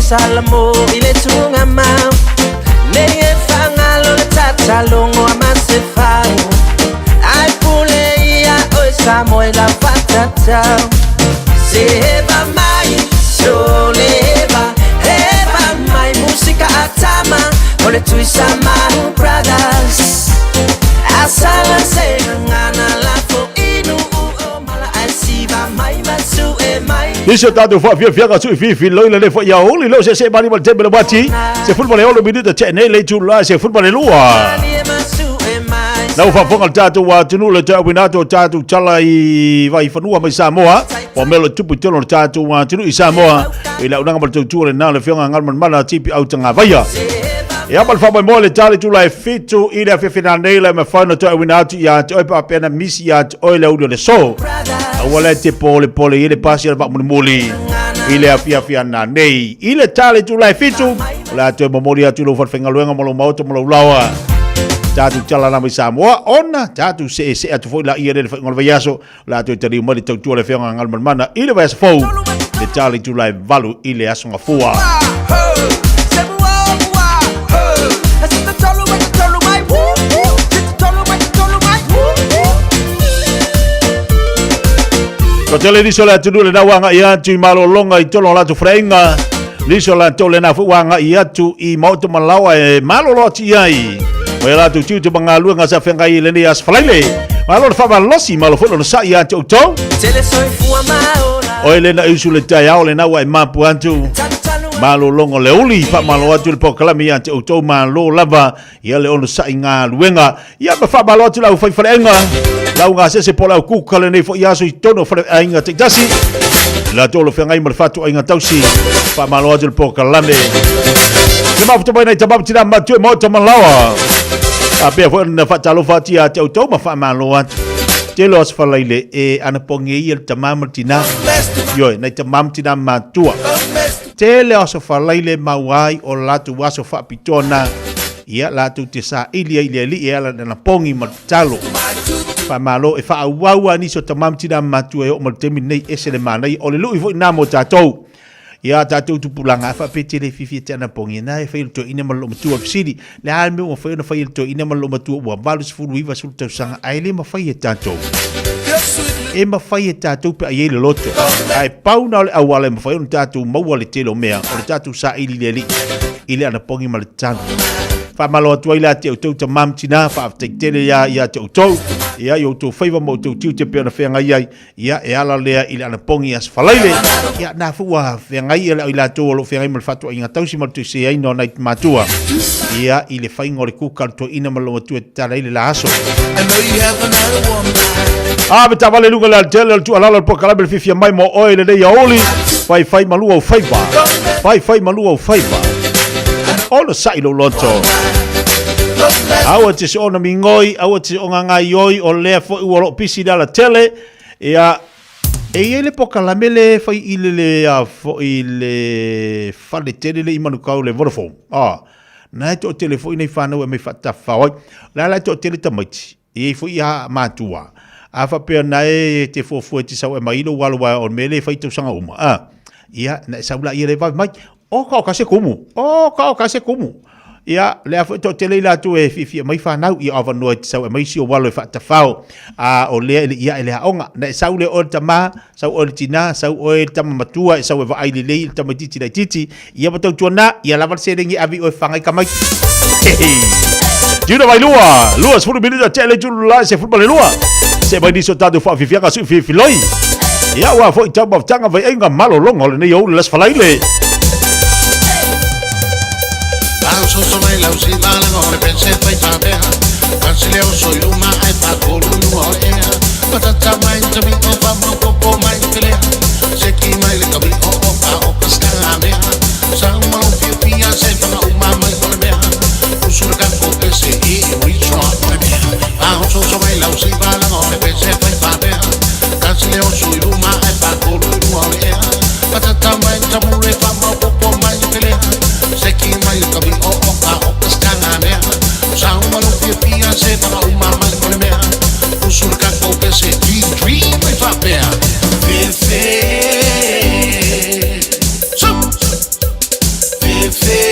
Salamo ile tunga mau Neye fangalo le tatalongo amasefao Ai pule ia oi Samoa la patata Seheba mai soleba Heba mai música atama Ole tuisama brothers Asala se ngana la fo inu o mala asiva mai masu e mai Isso tá do Fiafia ka sui fifi loila le foi ya oli lo se mani mal tembe le bati se futebol e olo minuto c'è nei le giulla se futebol e lua na fa fonga tatu wa tunu le tau binato tatu chala I vai fanua mai Samoa o melo tupu tono tatu wa tunu I Samoa ila unanga mal tu le na le fionga ngal man mana tipi au tanga vaya e abal fa mo le tali tu la fitu ila fe final nei le me fa no tau binato ya to pa pena misi ya o le audio le so wala te pole ile pasi ba muli ile Fiafia na nei ile tale tu lai fitu la te memoria tu lo fenga luenga mo mauto mo lawa tatu chala na Samoa ona tatu se atu foi la ile fenga vayaso la te tari mo te tu le fenga ngal mana ile vas fo le tale tu lai valu ile asonga fua Tele liso la tulu le na wanga ia tu malo longa I tolo la tu frenga liso la tole na wanga ia tu I moto malawa e malo lo ti ai o la tu tu bangalu nga sa fenga I le ni as flaile malo fa ba losi malo fo no sa ia tu to tele soi fu ama o le na isu le Taeao le na wa mapu antu malo longo le uli fa malo atu le pokalami ia tu to malo lava ia le ono sa inga luenga ia ba fa ba lo tu la fa frenga lau ngā se pola ku kale nei fo iaso I tono fa ainga te tasi la tolo fenga I malfatu ainga tausi fa malo atu po kalane ke ma futo nei tabab tira ma tu mo to malawa a pe fo na fa talo fa tia te auto ma fa malo atu te los fa leile e ana ponge I el tamam tina yo nei tamam tina ma tua te le oso fa leile mawai o latu waso fa pitona ia latu te sa ilia ia la na pongi ma talo fa malo e fa wawa ni so tamam tina matu e o mal temi nei esele manai o le lui vo na mo tatou ia tatou tu pulanga fa pete le fifi tana pongi na e fa to ina mal matu o sidi le alme o fa to ina mal matu o balus fulu iva sul tau sanga ai le ma fa tatou e ma fa tatou pe ai le loto ai pauna le awale ma fa tatou mau le telo mea o le tatou sa ili le ile ana pongi mal tano fa malo atu ila te o tau tamam tina fa tele ya te o tau ia yo to faiva mo to te pe na fenga ia ia e ala lea ila na pongi as falaile ia na fuwa fenga ia ila to lo fenga mal fatu inga tau si mal tu se ai no na matua ia ile faingo le kuka to ina malo tu tala ile la aso beta vale lunga la tele tu ala po kala bel fifia mai mo oile le ya oli fai malu o fai malu o faiba all the side loto awa te se ona mingoi awa te o ngai oi o le fo i wolo pisi da la tele ia E ele po kalamele fai ile fo ile fale tele le imanu kau le Vodafone. Na to telefone nei fana we me fata fa. La to tele tamaiti. E fo ia matua. Afa pe na e te fo ti sa mai lo walo wa on mele fai to sanga uma. Ia na sa ula ia le vai mai. Ka se kumu. Ka se kumu. Ia le afa to tele la tu e Fiafia mai fa nau ia ava no sa mai si o walo fa ta fa. O le ia ele onga na sa ule o tama sa o tina sa o tama matua sa o va ai le tama titi la titi ia ba tu na ia la va se ringi avi o fa ngai kamai. Juna vai lua se fu bilida tele tu la se fu bale lua. Se vai diso tado fa Fiafia ka su filoi. Ia wa fo tama tanga vai enga malo longo le yo las falaile. So mai la usi la ngore pense fai fa be Cancile o so luma ai fa ko lu o e Patata mai to mi o fa mo po mai tele Se ki mai le kabi o pa o paska me Sa ma o Fiafia se fa o mama i pole me Usur ka ko se i we try me So mai la usi la ngore pense fai fa be Cancile o so luma ai fa ko lu o e Patata mai to mi fa mo po mai tele Se ki mai le kabi o Fiafia se para uma mais por me o surca com esse dream vai fazer Fefe Fefe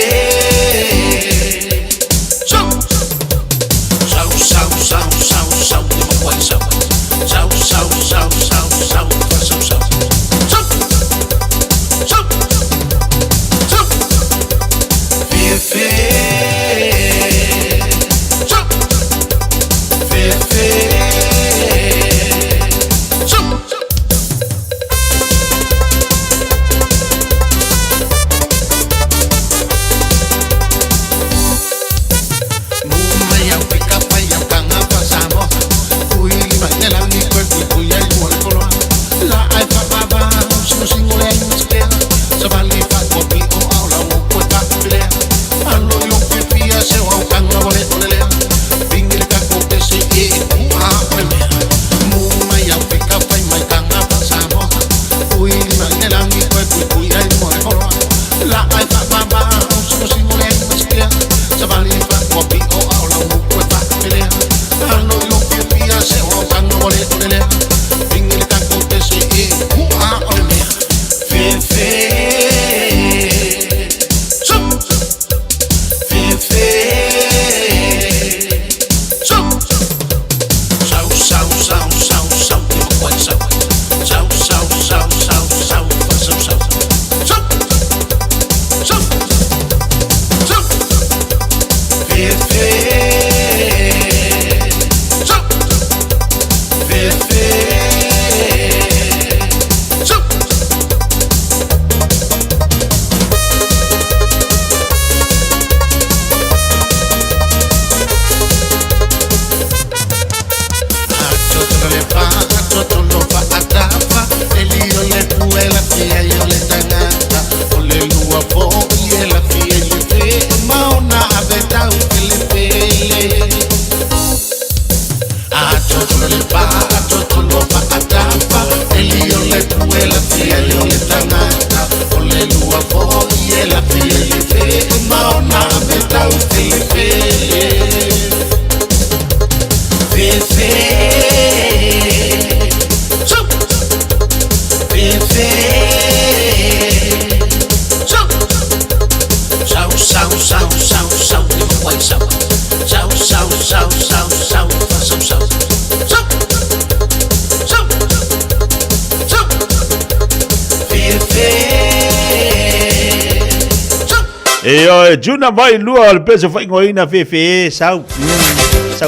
E Juna vai lua le peso fai ngoina Fefe sau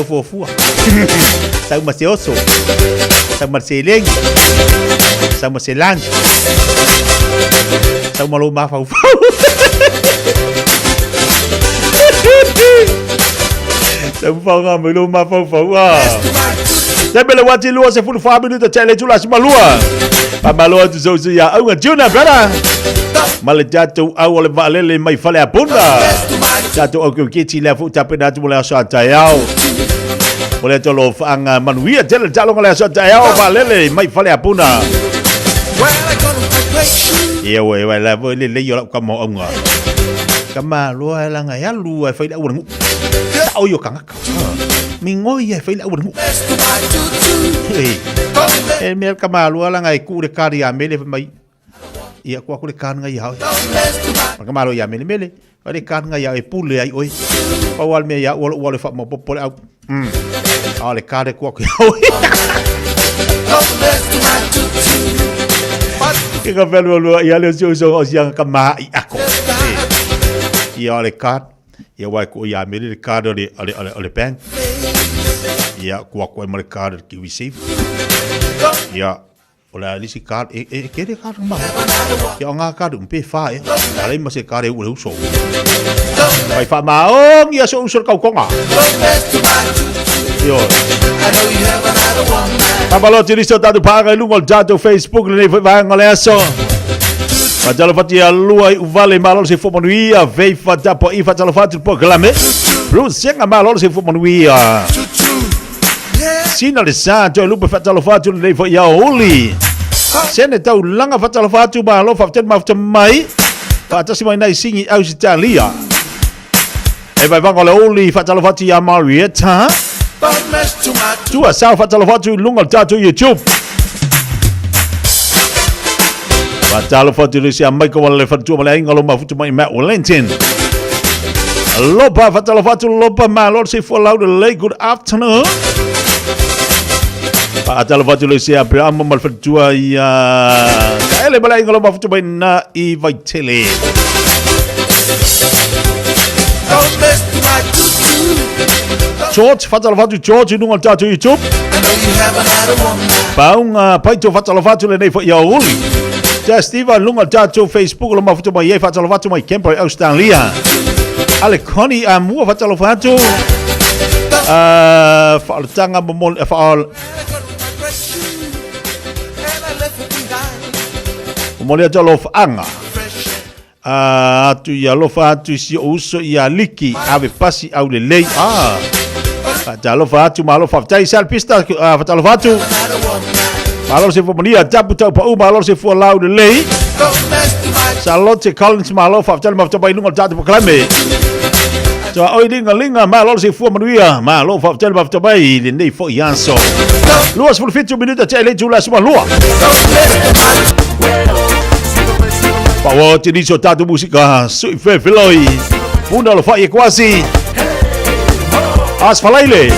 fofua. Sau maseoso. Sau marceleng. Sau marcelange. Sau malo mafau. Sau fanga malo mafau fau. Sebele wati lua se fulu 5 minutos tele jula si malua. Pa malua tu so ya au Juna brother. Male jatu au le valele mai fale apunda. Jatu o kiti le fu tape na tu le so Taeao. Ole to lo fanga manuia tele jalo ngale so Taeao valele mai fale apunda. Well, I got a great shoe. Ia we la vo le yo ka mo onga. Kama lo la nga ya lu fa ila urangu. Au yo kanga. Mingo ia fa ila urangu. E me kama lo la nga ku de kari ya mele mai. Ia ku ku de kan nga ya. Kama lo ya mele. Ade kan nga ya e pule ai oi. Pa wal me ya wal fa mo popole au. Ale kare ku ku. Kika velu lu ia le so o siang kama I ako. Ia le card. Ia wai ko ia me le card le bank. Ia ku ko mo le card ki receive. Ia ola lisi card e ke de card ma. Ia nga card pe fa e. Ale mo se card e u so. Vai fa ma o ia so ka ko nga. Yo. Kabalo tiri so tatu paga lungol jato Facebook le vai ngale so. Pajalo fati alua u vale malo se fo manuia vei fata po I fata lo fatu po glame. Bru senga malo se fo manuia. Sina le santo lupe fata lo fatu le fo ya oli. Sene tau langa fata lo fatu ba lo fata mai. Fata si mai nai singi au Italia. E vai vangole oli fata lo fatu ya Marietta. Tua sao fata lo fatu lunga tatu YouTube. Fata lo fatu le sia mai ko le fatu mai ngalo ma futu mai ma Wellington. Lopa fata lo fatu lopa ma lord se for loud late good afternoon. Fata lo fatu le sia Abraham mal fatu ya. Ele bala ngalo ma futu mai na I vai tele. George, fata lo fatu George nunga tatu YouTube. Paunga paito fata lo fatu le nei fo ya uli. Ja Steve lunga tatu Facebook lo mafutu mai ye fata lo fatu mai camper Australia. Ale Connie amua fata lo fatu. Fa tanga momol fa Molia jalo anga. Tu ya lo fatu si uso ya liki ave pasi au le lei. Jalo fatu malo fatai sal pista fatalo fatu. Malo se fomonia tapu tau pa malo se fo lau de lei. Salote Collins malo fatai ma fatai nunga tatu proclame. So oi linga malo se fo manuia malo fatai ma fatai le nei fo yanso. Luas for 5 minutos tele jula suma lua. Pawo tini so tatu musika sui fe feloi. Puna lo fa quasi. Asfalaile.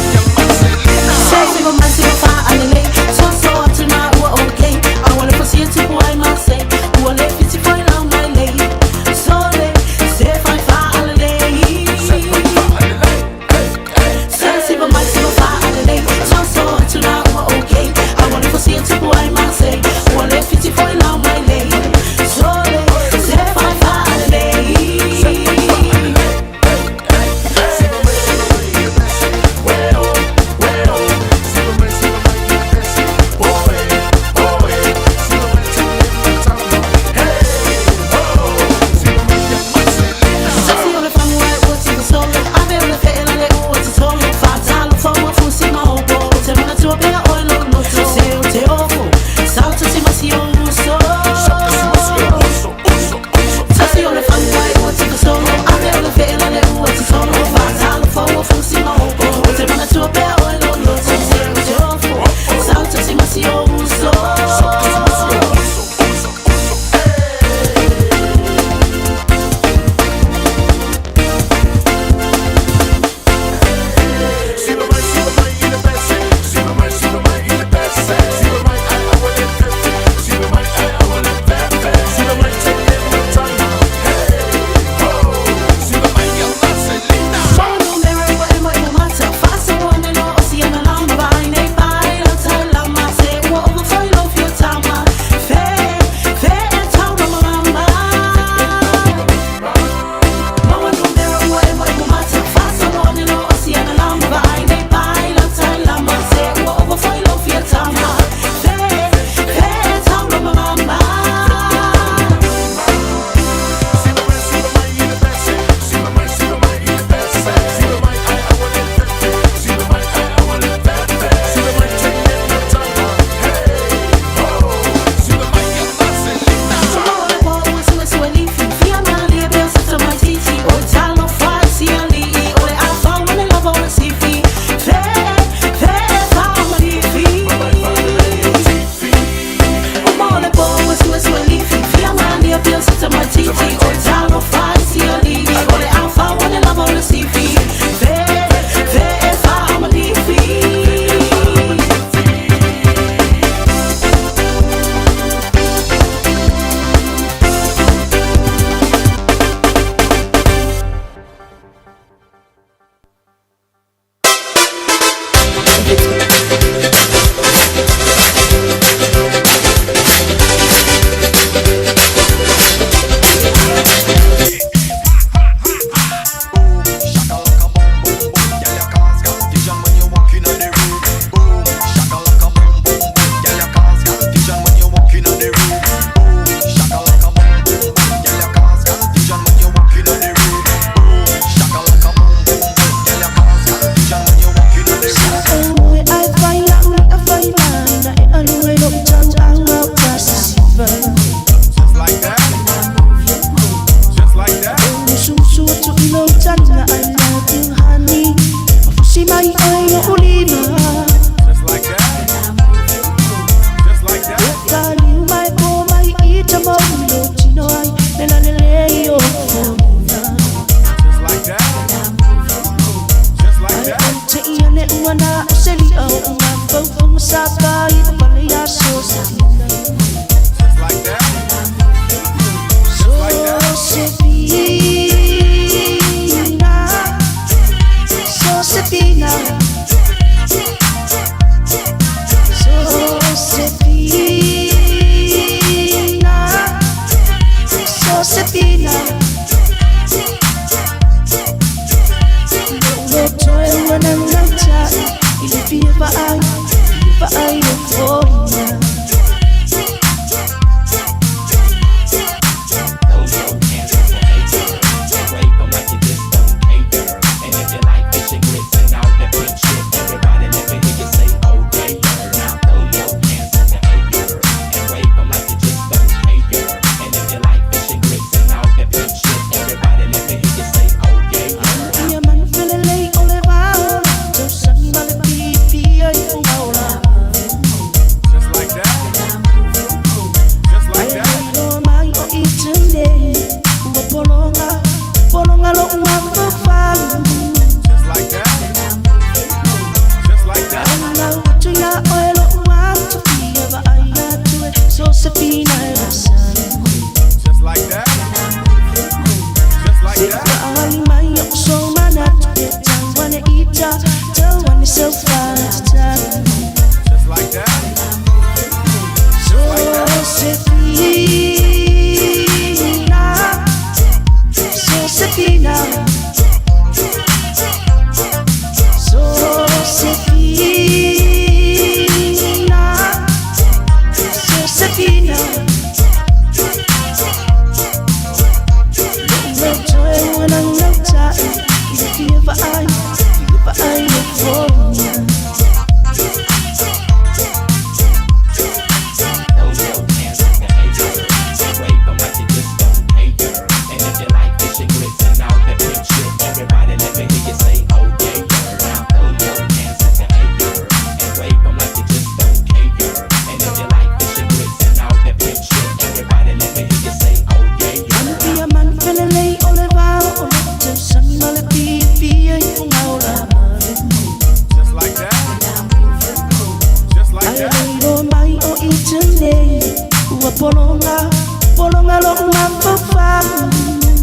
polonga, polonga lo mapapa.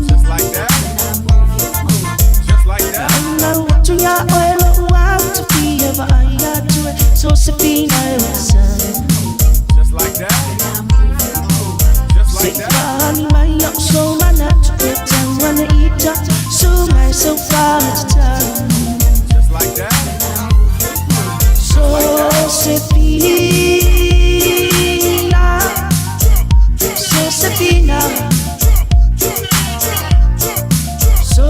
Just like that. Just like that. Anga watu ya oelo watu pia vaya tuwe so sepina wasa. Just like that. Just like that. Sekani maya so mana tuwe tangwana ita so my so far just like that. So sepina, so sepina, so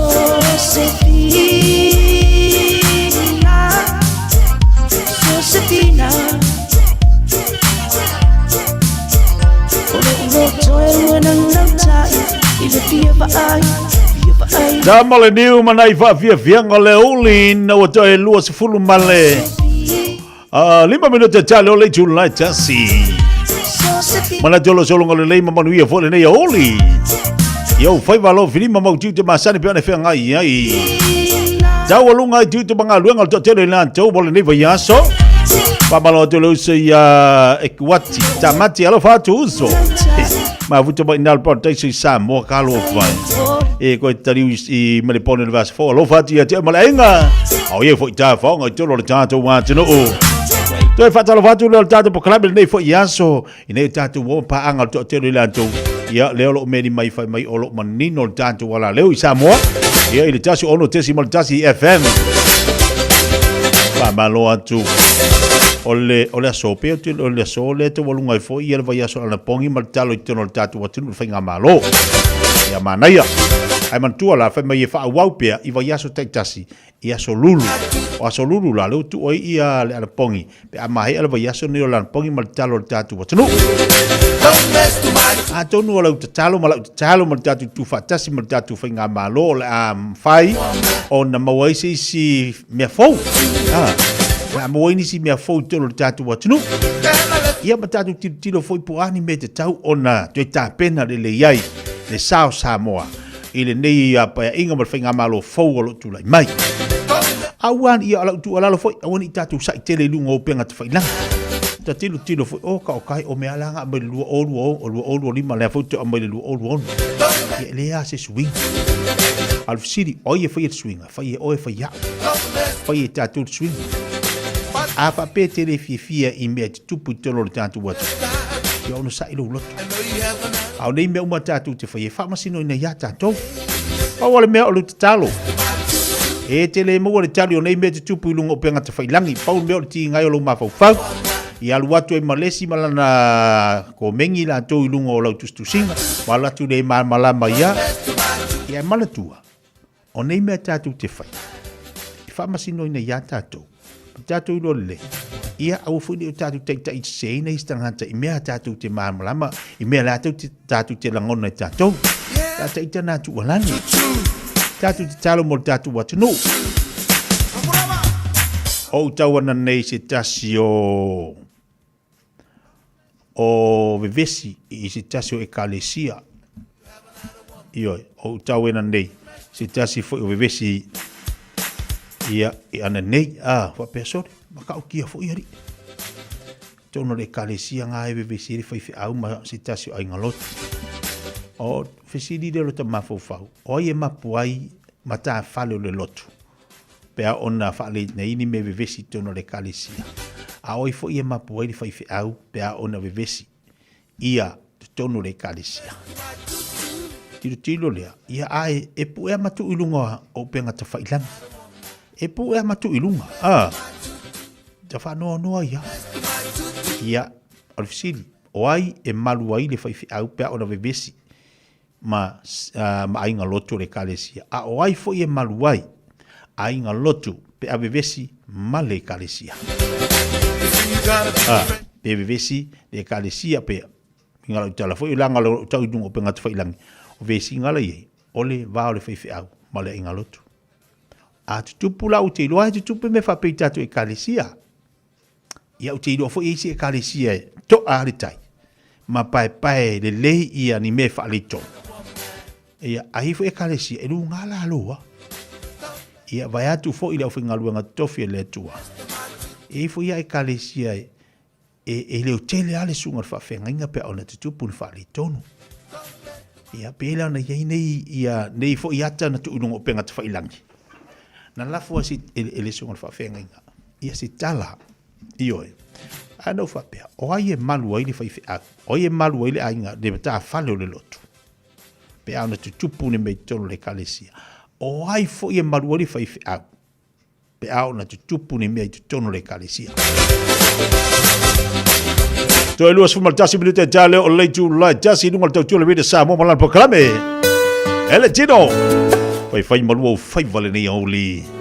sepina, so sepina. Ole ulo toe wena ngautai, ile pia vai. Damale niu manai Fiafia ngole uli na watoe lua sifulu male 5 minuto tale ole July tasi mana jolo solo ngole lei manuia fole nei oli yo fai valo fili mama tu masani pe ana fe ngai ai dawa lunga tu banga luenga to tele na to bole nei vayaso pamalo to lo se ya ekwati tamati alo fatu uso ma vuto ba inal protection Samoa kalo vai e ko tari i male pone le vas fo lo fati ya te malenga o ye fo ta fo ngo to lo tato wa tino o to fa lo fatu lo tato po club nei fo yaso ine tato wo pa anga to te le lanto ya le lo meni mai fa mai o lo manino tato wala leo i Samoa ya ile taso ono tesi mal tasi FM pa malo atu ole sope o tino ole sole te volunga fo ia va yaso ana pongi mal talo tino tato wa tino fa ngamalo ya manaya ai mantua la fa mai fa wau pe i va yaso taitasi ia so lulu o so lulu la lo tu oi ia le ana pongi pe ama he ala va yaso ni la pongi mal talo tatu wa tino a tonu la talo mal tatu tu fa tasi mal tatu fa ngamalo la fai on na mawai si me fo a mo ini si mea fo tolo tatu watunu ia matatu tilo foi po ani me te tau ona te ta pena le iai le sao Samoa ile nei apa inga mal finga malo fo lo tu lai mai awan ia ala tu ala foi awan i tatu sai tele lunga o penga te faila ta tilo foi o ka kai o me ala nga me lu o lima le fo te o me lu o ia le a se swing al siri o ia foi swing foi o foi ya foi tatu swing a fa pe tele Fiafia i me tupu tolo tanto watu yo no sai lo lot au nei me uma tatu te fa masino ina ya tato o wale me o lo talo e tele mo le talo nei me tupu lungo penga te failangi pau me o ti ngai lo ma fa ia lu watu e malesi malana ko mengi la to lungo lo tustusinga wala tu de malama ya ia malatua o nei me tatu te fa masino ina ya tato tatu lolle ia au funi tatu te sei nei stangata i mea tatu te malama i mea la tatu te langona tatu ta te tana tu walani tatu te talo mo tatu watunu o tawana nei se tasio o vivesi i se tasio e kalesia io o tawana nei se tasi fo o vivesi ia ana nei fa pesori maka o kia fo iari tono le kalesia nga e vivesi fa au ma se tasio ai ngalot o fesidi de lota mafofau o ye mapuai mata fale le lotu pe ona fale nei ni me vivesi tono le kalesia a oi fo ye mapuai fa au pe ona vivesi ia tono le kalesia tilo lea ia ai e pu e matu ilunga o penga ta failan e pu e matu ilunga ta fa no ia alfisili o ai e malu ai le fai au pe ona vivesi ma ainga lotu le kalesia a o ai fo e malu ai ainga lotu pe a vivesi ma le kalesia pe vivesi le kalesia pe ngala tala fo ilanga lo tau dungo pe ngat failangi o vesi ngala ye ole va ole fai au ma le inga lotu a tupu la uti lo ai tupu me fa pe tatu e kalesia ia uti lo fo isi e kalesia to aritai ma pai le lei ia ni me fa lito ia ai fo e kalesia e lu ngala loa ia vai atu fo ila fo ngalu nga tofi le tua e fo ia e kalesia e leo tele ale sunga fa fenga pe ona te tupu fa le tonu ia pela na ia nei fo iata na tu no penga te fa ilangi na la fo si ele sunga fa fenga ia si tala io ano fa pe o ai malu ai le fa a o ai malu ai le ainga de ta fa le lotu pe ona te tupu ne me tonu le kalesia o ai fo ia malu ai fa a pe ona te tupu ne me tonu le kalesia to elu asuma tasi minute jale o le tu la jasi nungal tau tu le vida Samoa malan proclame ele tino fai malu fai vale nei oli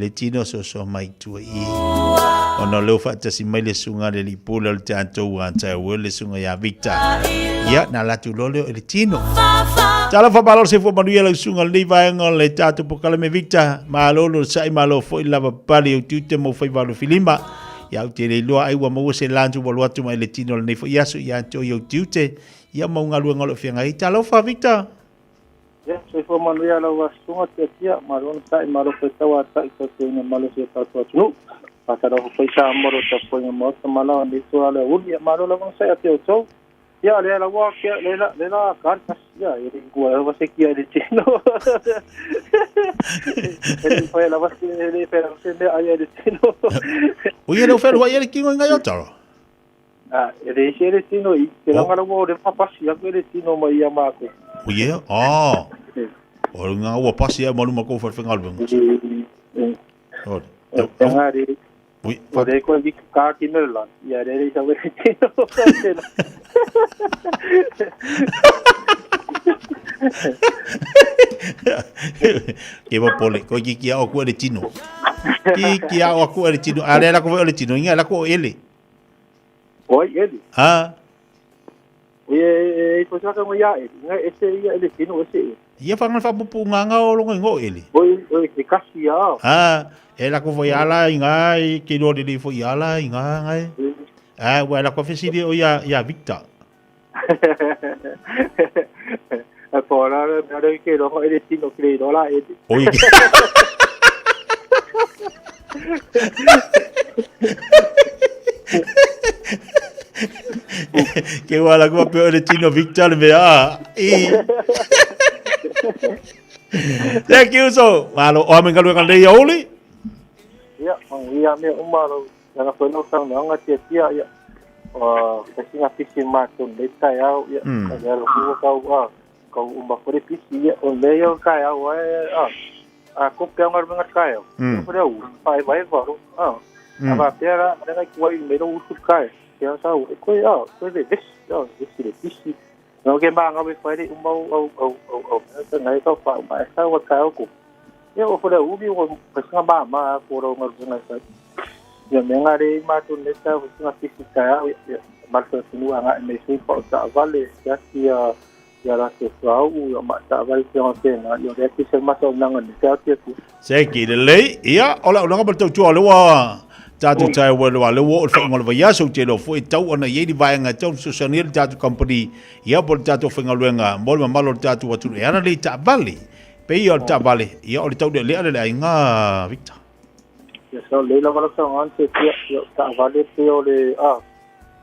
ele tino so mai tu i ona lo fa tasi mai le sunga le lipula le tanto wa ta le sunga ya Victor ya na la tu lolo ele tino tala fa balor se fo manuia le sunga le vai ngol le tatu pokale me Victor ma lolo sai malo fo ila ba pali o tute mo fai valo filima ya te le lo ai wa mo se lanju bo watu mai le tino le fo ya so ya to yo tute ya mo ngalu ngol fianga i tala fa Victor. Ya, se fue manuia la wasunga te tia maron sai maro pe tawa sai to ni malo se ta to nu patara ho paisa amoro ta po ni mo ta mala ni to ala uri maro la sai ate to ya le la wa ke le la carta ya e gua va se kia de chino ele foi la va se le pero se le aya de chino oye no fer wa ele kingo nga yotaro ele se le chino i ke la ngalo mo de papa si ya ke le chino mai ya ma ko oye oh O nga ua pasi e malu mako fa fengal bang. O. Ngari. Oui. Ode ko di ka kimelan. Ya re sa we tino. Ke ba pole ko ki o ko de tino. Ki o ko de tino. Ale la ko de tino inga la ko ele. Oi ele. Ah. Ko sa ka mo ya ele. Nga ese ya ele tino ese. Ia fangan fa pupu nganga o longo ngo ele. Oi ke kasi ya. Ah, ela ko foi ala ingai ke do de foi ala ingai. Ah, wa la ko fesi o ya Victor. Por ahora me que no eres tino creo la ele. Oi. Que wala ko pe de tino Victor me Thank you so. Malo o men galu kan ya oli. Ya, ya me umaro na ko no sang nga tia ya. Kasi nga pisi matun de Taeao ya. Ya ko ka umba ko pisi ya o leyo kaya wa ko pe ngar mga kaya. Ko deu vai varo. Aba pera na ko i me no usu kaya. Ya sa ko de des de pisi. Nó cái bang ở bên phải đi mau cái này có phải mà sao cái cũng nhưng mà phụ nữ bị một cái sao ba mà phụ nữ mà cái này sao giờ mình ở đây mà tụi nó sao cái physics cái mà cái nu anh ấy mới phải tạo vale cái giờ là cái sao mà tạo vale cho cái này giờ cái cái mà sao năng anh sao cái cũng sẽ kỳ lấy ia ola nó bắt đầu chua luôn à jatu chai wa le wo fa ngol va ya so che lo foi tau ona ye di vai nga tau so sanir jatu company ya por jatu fa ngol nga mol ma malo jatu wa tu ya na le ta vale pe yo ta vale ya o tau de le ale nga Victor ya so le la va so an se ya ta vale pe o le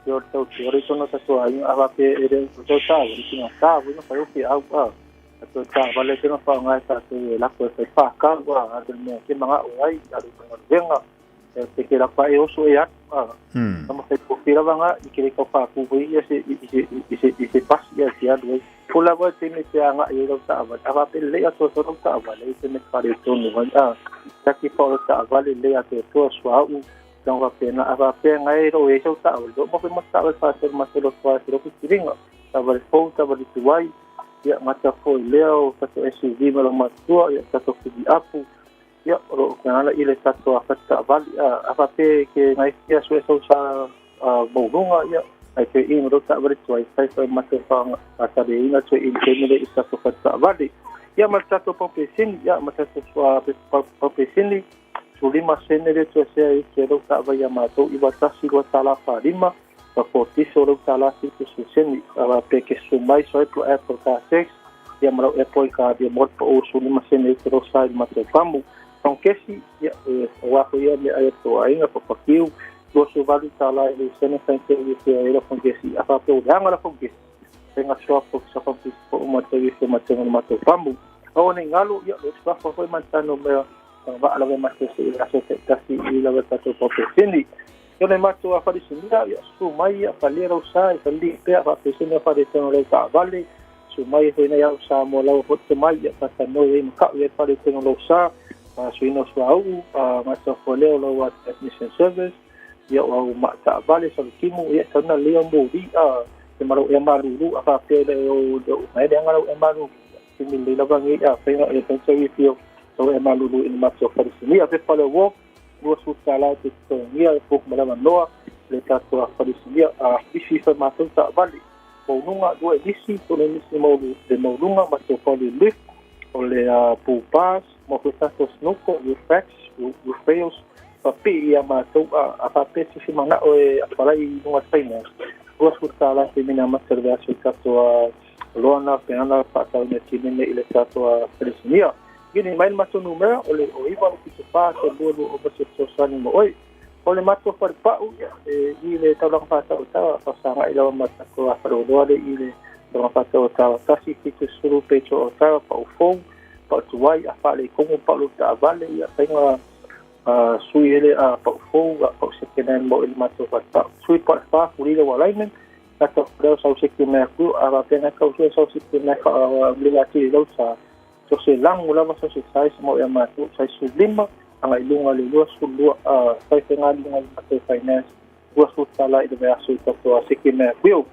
yo tau ri so no sa so ai ava pe ere so ta ri si na ta bu no fa yo pe so ta vale ke no fa nga ta se la ko se fa ka wa ade me ke manga oi ya ri ngol venga te kira pa e oso e at sama se kufira banga ikire ko pa ku bui ya se pas ya sia do pula ba te me te anga e do ta ava pe le ya so ta ava le te me pare to no va ta ki po ta ava le ya te to swa u donc va pena ava pe ngai ro e so ta do mo pe mo ta va ser ma se lo swa se lo ku tiringa ta va fo ta va tu vai ya mata fo leo ta to SUV ma lo ma tua ya ta to ki apu ya ro kana ile tato afata vali apape ke ngai sia so sa bolunga ya ai ke in ro ta bari tuai sai sai mate fa ata de ina to in ke mele isa to fata vali ya matato popesin ya matato so popesin sulima senere to se ke ro ta va ya mato iba ta si ro ta la farima pa forti so ro ta la si to sen apape ke sumai so to apple ka 6 ya maro apple ka de mot po sulima senere ro sai mate famu Então, que se o apoio é a ainda para o gosto vale estar lá ele sendo sem serviço ele com que se a papel dela com que tem a sua uma serviço uma famu ou nem galo ya os para foi mantendo meu vai lá mais que se a sociedade e lá vai estar todo sendo eu nem mato a fazer isso ya sumai a falera usar ali pe a pessoa a fazer no local vale sumai foi na usar mola o hotel mai ya para no ir cá e fazer no local suino suau masa foleo lo wa technician service ya wa mata vale so kimu ya sana leo mudi te maro e maru apa pe o mai de ngalo e maru simi le bang ya fe e pensa i fio so e maru in maso farisini a pe falo wo su sala te to ya po mala noa le ta to farisini isi fa maso ta vale o nunga do e disi to le nisi mo de mo nunga maso falo lift o le pupas mo kusa to snuko you fails papi ya mato a papi si mana o para i no aspena vos kutala se mina ma serviço kato lona pena pata ne time ile kato presinia gini mail mato numero o le o iba ki pa to bolo o ba se sani mo oi o le mato par pa u ile talang pata o ta pasanga ila mata ko afro do ile talang pata o ta kasi ki suru pecho o ta pa o fo pa tuai a fale como pa lu ta vale ya tenga sui ele a pa fo pa se kenen mo il mato pa sui pa fa furile wa alignment ta pro sa se que me ku a va pena ka so se que me ka obligati lo sa so se langu lava so se sai mo e mātou sai su lima anga ilunga le lua su lua sai se ngā lunga mātou finance lua su tala i le mea su tato a seke mea kuio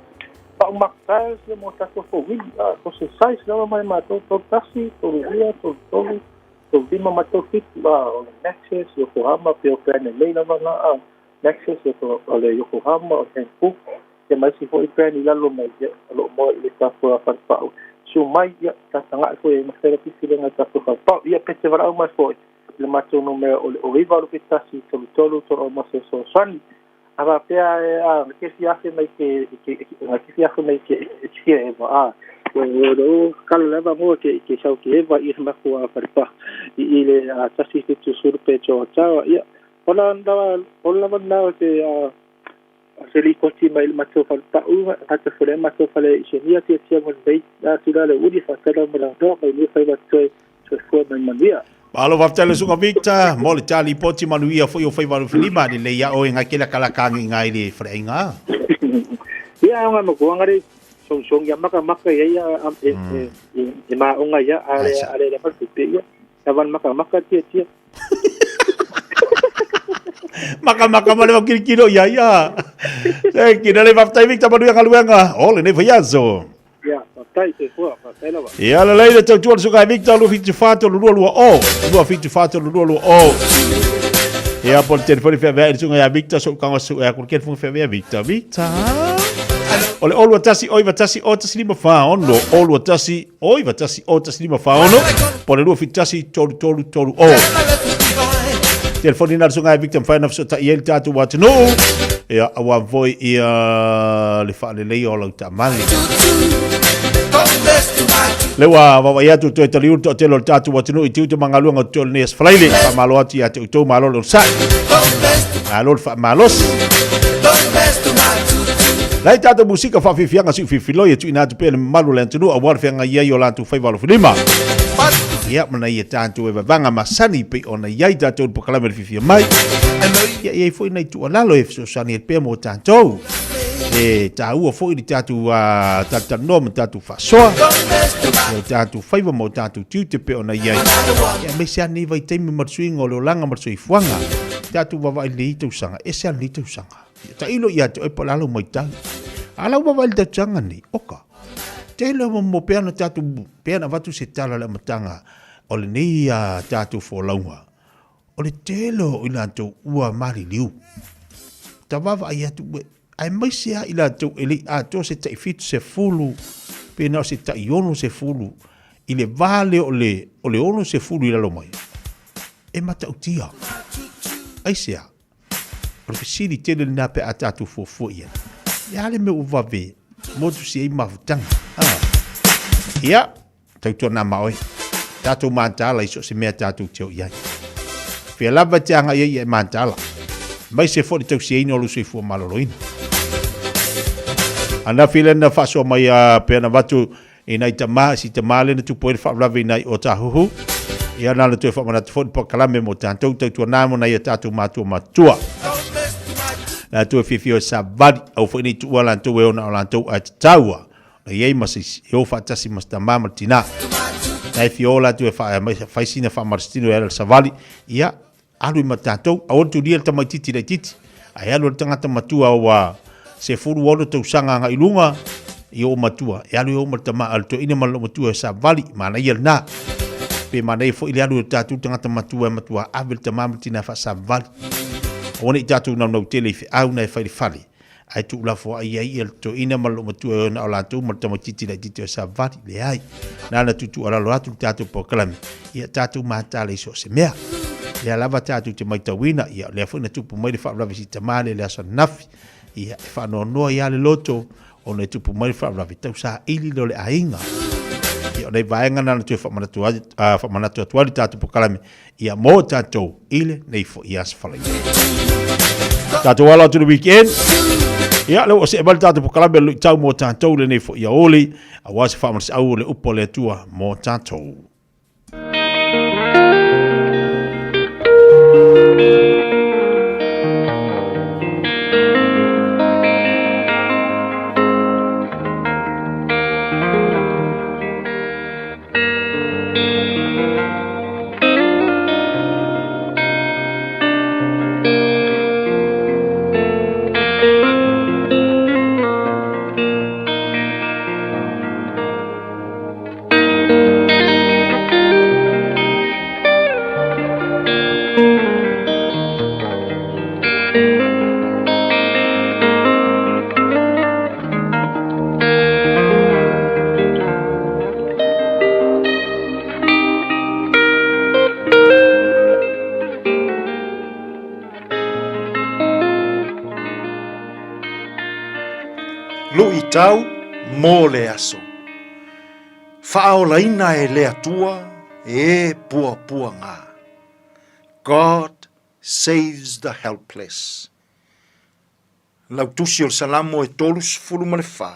pa umakai se mo tato fo wili so se sai se lava mai mātou tau tasi tau ria tau tolu tau lima mātou fitu o le Nexus Yokohama pe o kane lei lava na Nexus o le Yokohama o Tenku te mai si fo i kane lalo mai alo mo i le tato a whanpau so mai ia tatanga ko e masera pisile nga tato whanpau ia pete varau mai fo le matou no mea o le oiva o ke tasi tolu o mase so sani ava pea ke fiafe mai ke fiafe mai ke eva o kalo leva mo ke sau ke eva i ma ko a parpa i le tasi te sur pe cho tao ia ola na te se li koti mai le matou falta u ata fole matou fale isenia te tia mo bei tula le udi fa tala mo la do mai le fa va tse fo mai mandia Alo wafutele sunga Victor, mo le tali poti manuia fo yo fai waru filima ni le ia o inga kila kalakangi ngai le freinga. Ia nga mo ko ngare song ya maka ia e ma onga ya ale le parti ia. Tavan maka tia. Maka male kilo ya. Eh kina le wafutele Victor manuia kaluenga. Ole ne vayazo. Ya, tai te fua, tai lava. Ia la leile tau tuan suka Victor lu fitu fato lu lua o. Lu fitu fato lu lua o. Ia por telefone fe ve sunga ya Victor so kanga su ya kur ken fu fe ve Victor. Ole olu tasi oi tasi o tasi lima fa ono. Olu tasi oi tasi o tasi lima fa ono. Por lu fitu tasi tolu o. Telefone na sunga ya Victor fa na so ta yel tatu wat no. Ia awa voi ia le fa le lei o la tamali. Lewa wa ya tu te liu to te lo tatu wa tinu itu te mangaluanga to nes flaile pa malo ati atu to malo lo sa malo fa malos lai tatu musika fa Fiafia nga su fifilo ye tu ina tu pe malu lentunu a war fenga ye yo lantu fa valo filima ya mana ye tantu e vanga masani pe ona ye tatu po kala Fiafia mai ye foi nei tu lalo e so sani pe mo tanto e Taeao foi di tatu tatu nom tatu fa so yo tatu faiva mo tatu tute pe ona ye ya me se ani vai te mi marsuinga lo langa marsui fuanga tatu va vai le tu sanga e se ani tu sanga ta ilo ya to e palalo mai ta ala va vai te sanga ni oka te lo mo pe ana tatu pe ana vatu se tala la matanga o le ni tatu fo launga o le telo ila to ua mari liu ta va vai ya tu ai mai sia ila tu eli a to se te fit se fulu pe no se ta iono se fulu ile vale ole ono se fulu ila lo mai e mata utia ai sia profesiri te le na pe atatu fo ya le me uvave mo tu se ma vutang ya tu na mai tatu mantala iso se me tatu tio ya fe lava tanga ye mantala mai se fo tu se ino lo se fo maloloina ana file na faso mai pe na vatu ina itama si tamale na tu poe fa lavi nai o tahuhu ia na le tu fa mana tu po kalame mo tanto tu na mo na ia tatu matua na tu Fiafia sabadi au fo ni tu wala tu we ona la tu at tawa na ye masi yo fa tasi masta mama tina na fiola tu fa sina fa marstino era savali ia alu matato au tu dia tama titi le titi ai alu tanga matua wa se furu wono tau sanga nga ilunga i o matua e alu o matama alto ina malo matua sa vali mana ia na pe mana fo ile alu tatu tanga matua avel tamam tina fa sa vali oni tatu na no tele fi au na fa fali ai tu la fo ai il to ina malo matua na ala tu matama titi la titi sa vali le ai na tu ala lo atu tatu po kalam ia tatu mata le so se mea le lava tatu te mai tawina ia le fo na tu po mai fa la visita male le sa nafi ia fa no ia le loto ona tupu mai fa ravi tau sa ili lo le ainga ia nei vaenga na tu fa mana tu atuali tatu pokalame ia mo tatu ile nei fo ia sfala tatu wala tu weekend ia le o se bal tatu pokalame lu tau mo tatu le nei fo ia oli a was fa mas au le upo le tua mo tatu Lui tau mō le aso. Whaolaina e le atua e pua pua ngā. God saves the helpless. Lau tusi o salamo e tolus fulu ma le wha.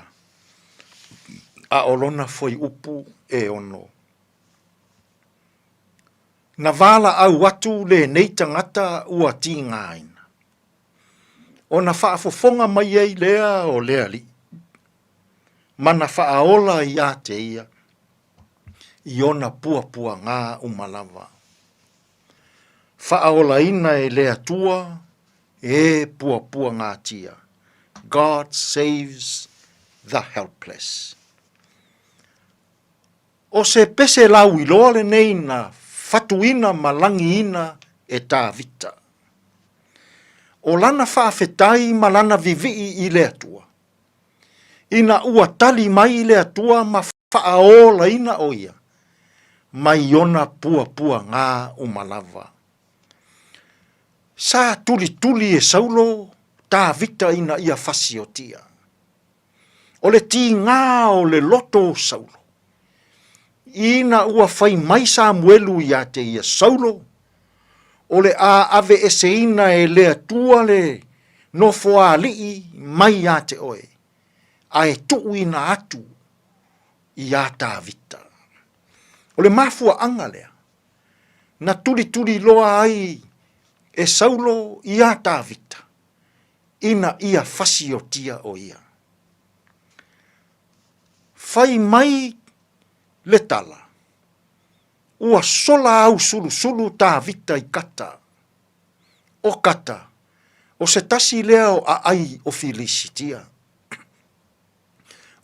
A olona foi upu e ono. Na vala au watu le nei tangata ua ti ngāina. O na whaafofonga mai ei lea o lea li. Mana whaaola i a te ia. I ona pua pua ngā umalava. Whaaola ina e lea tua e pua pua ngā tia. God saves the helpless. O se pese lau iloa le nei na fatuina malangi ina e tā vita. O lana whaafetai malana vivii i lea tua. Ina ua tali mai le atua ma whaaola ina oia. Mai ona pua pua ngā umalava. Sa tuli tuli e saulo, tā vita ina ia fasiotia. O le ti ngā o le loto saulo. Ina ua fai mai Samuelu ia te ia saulo. O le a ave ese ina e le atua le no foa lii mai ia te oe. Ai tuu ina atu i a tā vita. O le mafua anga lea. Na tuli tuli loa ai e saulo i a tā vita. Ina ia fasiotia o ia. Fai mai le tala. Ua sola au sulu sulu tā vita i kata. O kata. O se tasi lea o a ai o Filisitia.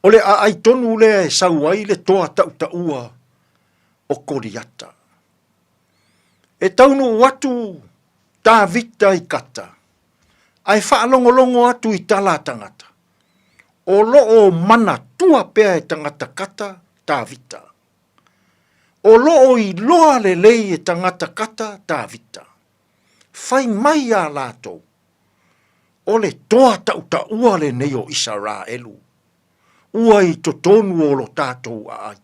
O le a ai tonu lea e sau ai le toa tau ta ua o Koriata. E taunu watu tā vita i kata. Ai whaalongolongo atu i tala tangata. O loo mana tua pea e tangata kata tā vita. O loo i loa le lei e tangata kata tā vita. Fai mai a lātou. O le toa tau ta ua le neo Israelu. Ua i to tonu o lo tātou a ai.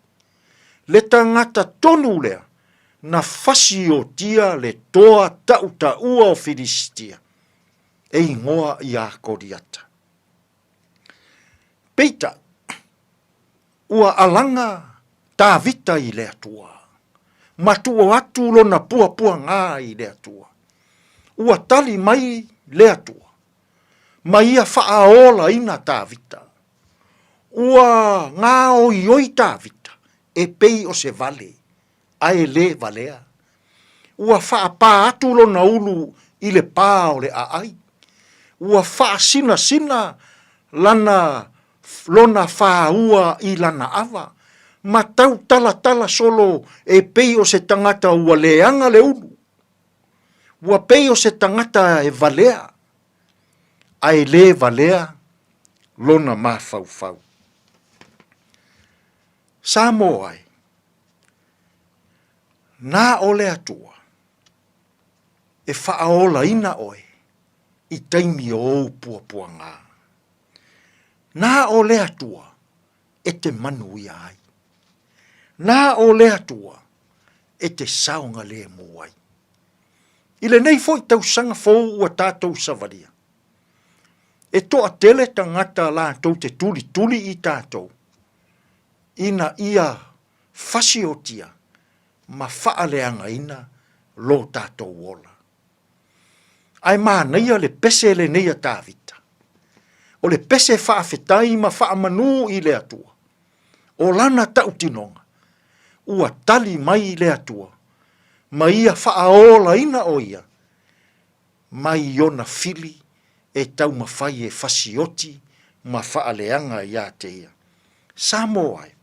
Le tangata tonu lea, na fasi o tia le toa tau ta ua o Filistia. E ingoa i a Koriata. Peita, ua alanga tā vita i lea tua. Matua atu lo na pua pua ngā i lea tua. Ua tali mai lea tua. Ma ia whaaola ina tā vita. Ua ngā o ioi tā vita, e pei o se vale, a e le valea. Ua whaapā atu lo na ulu i le pā o le a ai. Ua wha sina sina lana lona wha ua i lana awa. Ma tau tala tala solo e pei o se tangata ua leanga le ulu. Ua pei o se tangata e valea. A e le valea lona ma fau fau. Samoa ai. Nā ole atua. E whaaola ina oe. I taimi o pua pua ngā. Nā ole atua. E te manu ia ai. Nā ole atua. E te saunga le muai. Ile nei foi tau sanga fou ua tātou savaria. E toa tele tangata la tau te tuli tuli i tātou. Ina ia fasiotia ma faaleanga ina lo tātou ola. Ai mā neia le pese le neia tāvita. O le pese faafetai ma faamanu i le atua. O lana tautinonga. Ua tali mai le atua. Ma ia faaola ina o ia. Mai iona fili e tau mawhai e fasioti ma faaleanga ia te ia. Samoa ai.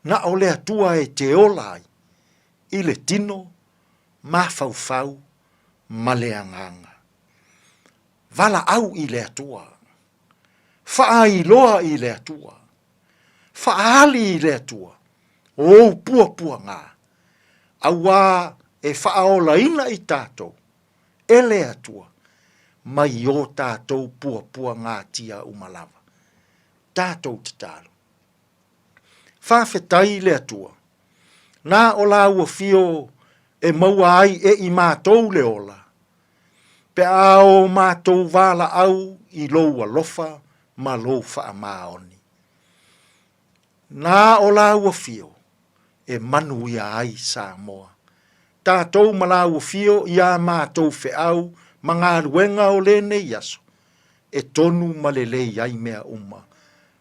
Na o le atua e te olai, i le tino, ma fau fau, ma le anganga. vala au i le atua. Whaailoa i le atua. Whaali i le atua. O pua ngā. Aua e whaola ina i tātou. E le atua. Mai o tātou pua ngā tia umalawa. Tātou te tālu. Whawhetai le atua. Nā o la ua fio e maua ai e i mātou le ola. Pe ao mātou wala au i loua lofa ma lou wha maoni. Nā o la ua fio e manu ia ai Samoa. Tātou ma la ua fio ia mātou fe au ma ngā ruenga o le nei aso. E tonu ma le lei ai mea uma.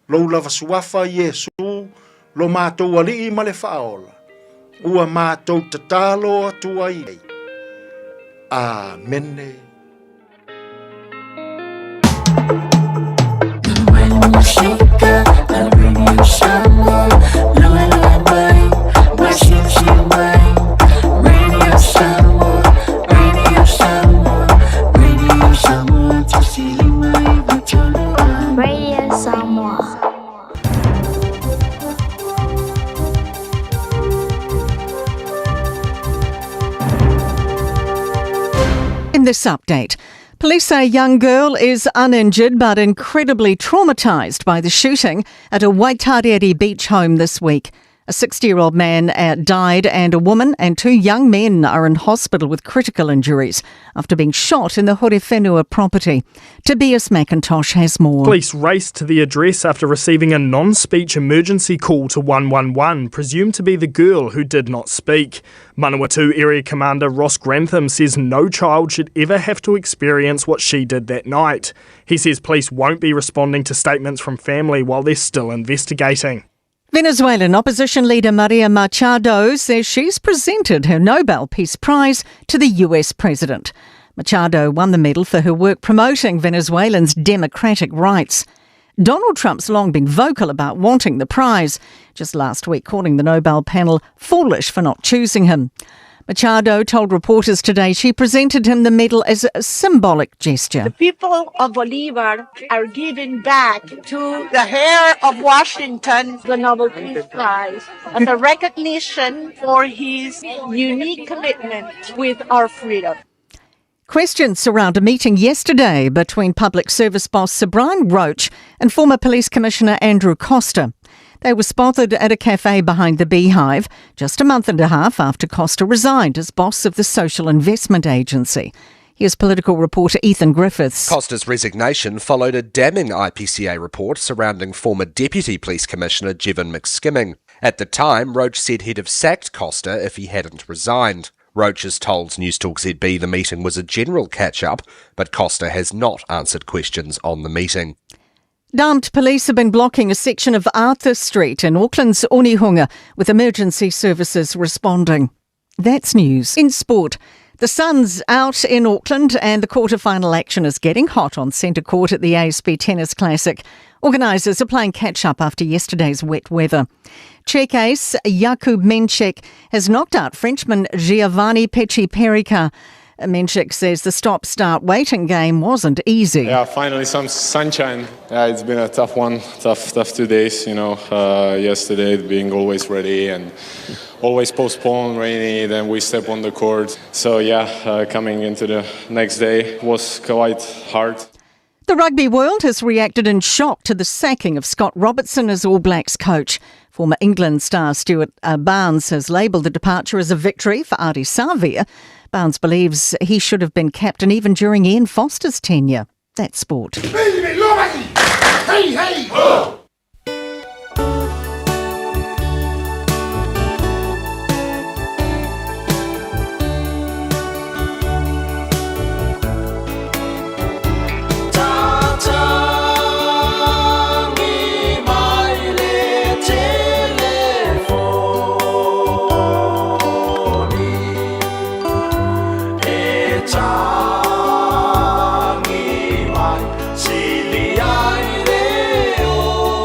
Lou lava suafa Yesu lo mātou alii ma le whaola. Ua mātou tatalo atua i ei. Amene. When you shake up, I'll bring you some more. Loa boy, washing wine. Radio Samoa, Radio Samoa, Radio Samoa, Tasilima Ivatolo. Radio Samoa. In this update, police say a young girl is uninjured but incredibly traumatised by the shooting at a Waitarere beach home this week. A 60-year-old man died and a woman and 2 young men are in hospital with critical injuries after being shot in the Horewhenua property. Tobias McIntosh has more. Police raced to the address after receiving a non-speech emergency call to 111, presumed to be the girl who did not speak. Manawatu Area Commander Ross Grantham says no child should ever have to experience what she did that night. He says police won't be responding to statements from family while they're still investigating. Venezuelan opposition leader Maria Machado says she's presented her Nobel Peace Prize to the US president. Machado won the medal for her work promoting Venezuelans' democratic rights. Donald Trump's long been vocal about wanting the prize, just last week calling the Nobel panel foolish for not choosing him. Machado told reporters today she presented him the medal as a symbolic gesture. The people of Bolivar are giving back to the heir of Washington the Nobel Peace Prize as a recognition for his unique commitment with our freedom. Questions surround a meeting yesterday between Public Service boss Sir Brian Roach and former Police Commissioner Andrew Costa. They were spotted at a cafe behind the Beehive just a month and a half after Costa resigned as boss of the Social Investment Agency. Here's political reporter Ethan Griffiths. Costa's resignation followed a damning IPCA report surrounding former Deputy Police Commissioner Jevon McSkimming. At the time, Roach said he'd have sacked Costa if he hadn't resigned. Roach has told Newstalk ZB the meeting was a general catch-up, but Costa has not answered questions on the meeting. Armed police have been blocking a section of Arthur Street in Auckland's Onehunga, with emergency services responding. That's news. In sport, the sun's out in Auckland and the quarter-final action is getting hot on centre court at the ASB Tennis Classic. Organisers are playing catch-up after yesterday's wet weather. Czech ace Jakub Menchik has knocked out Frenchman Giovanni Pesci-Perica. Menchik says the stop-start waiting game wasn't easy. Yeah, finally some sunshine. Yeah, it's been a tough one, tough 2 days, yesterday being always ready and always postponed, rainy, then we step on the court. So coming into the next day was quite hard. The rugby world has reacted in shock to the sacking of Scott Robertson as All Blacks coach. Former England star Stuart Barnes has labelled the departure as a victory for Ardie Savia. Barnes believes he should have been captain even during Ian Foster's tenure. That's sport. Hey, hey! Oh! Changi mai sili ai leo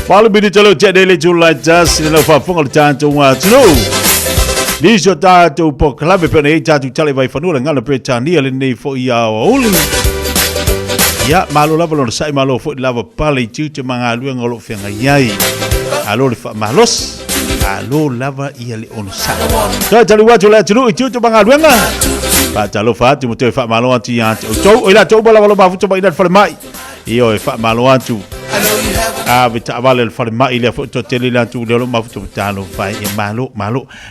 Malu bini chalo cek dele July jas ni lo fa fonga tanto wa tino. Ni so tato po klabe pe nei tato chale vai fanula ngala pe tani ale nei fo ia oli. Ya malu lava lo sai malu fo lava pale chiute manga lu ngolo fenga yai. Alo le fa malos. Alo lava ia le on sa. So chale wa chula chulu chiute manga lu nga. Pa chalo fa tu mo fa malu anti ya. Chou ila chou bala ba fu chaba ina fa mai. Io e fa malu antu. Bita vale el fare mai le foto tele la tu le ma foto tano fai e malo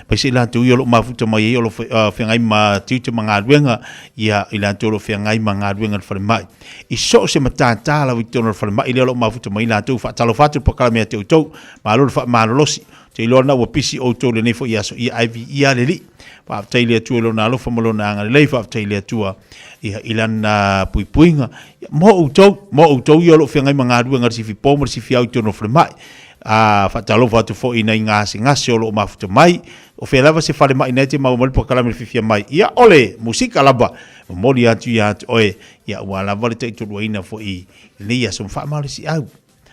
pesi la tu yo ma foto mai yo fengai ma tite manga wenga ia ila tu lo fengai manga wenga fare mai I so se matata la victor fare mai le ma foto mai la tu fa talo fatu po kala me tu malo fa malo losi te lo na wo pisi o to le ne fo ia so ia iv ia le li pa tele tu lo na lo fa mo na le fa tele tu ia ilana puipuinga mo utou yo lo fengai manga wenga si fi si fiau to no mai fa talo fa tu fo ina ngasi o lo ma futu mai o fe lava se fale mai nete ma mo po kala me fifia mai ia ole musika laba mo dia tu ya oe ia wala vale te tu ina fo I lia so fa mal si au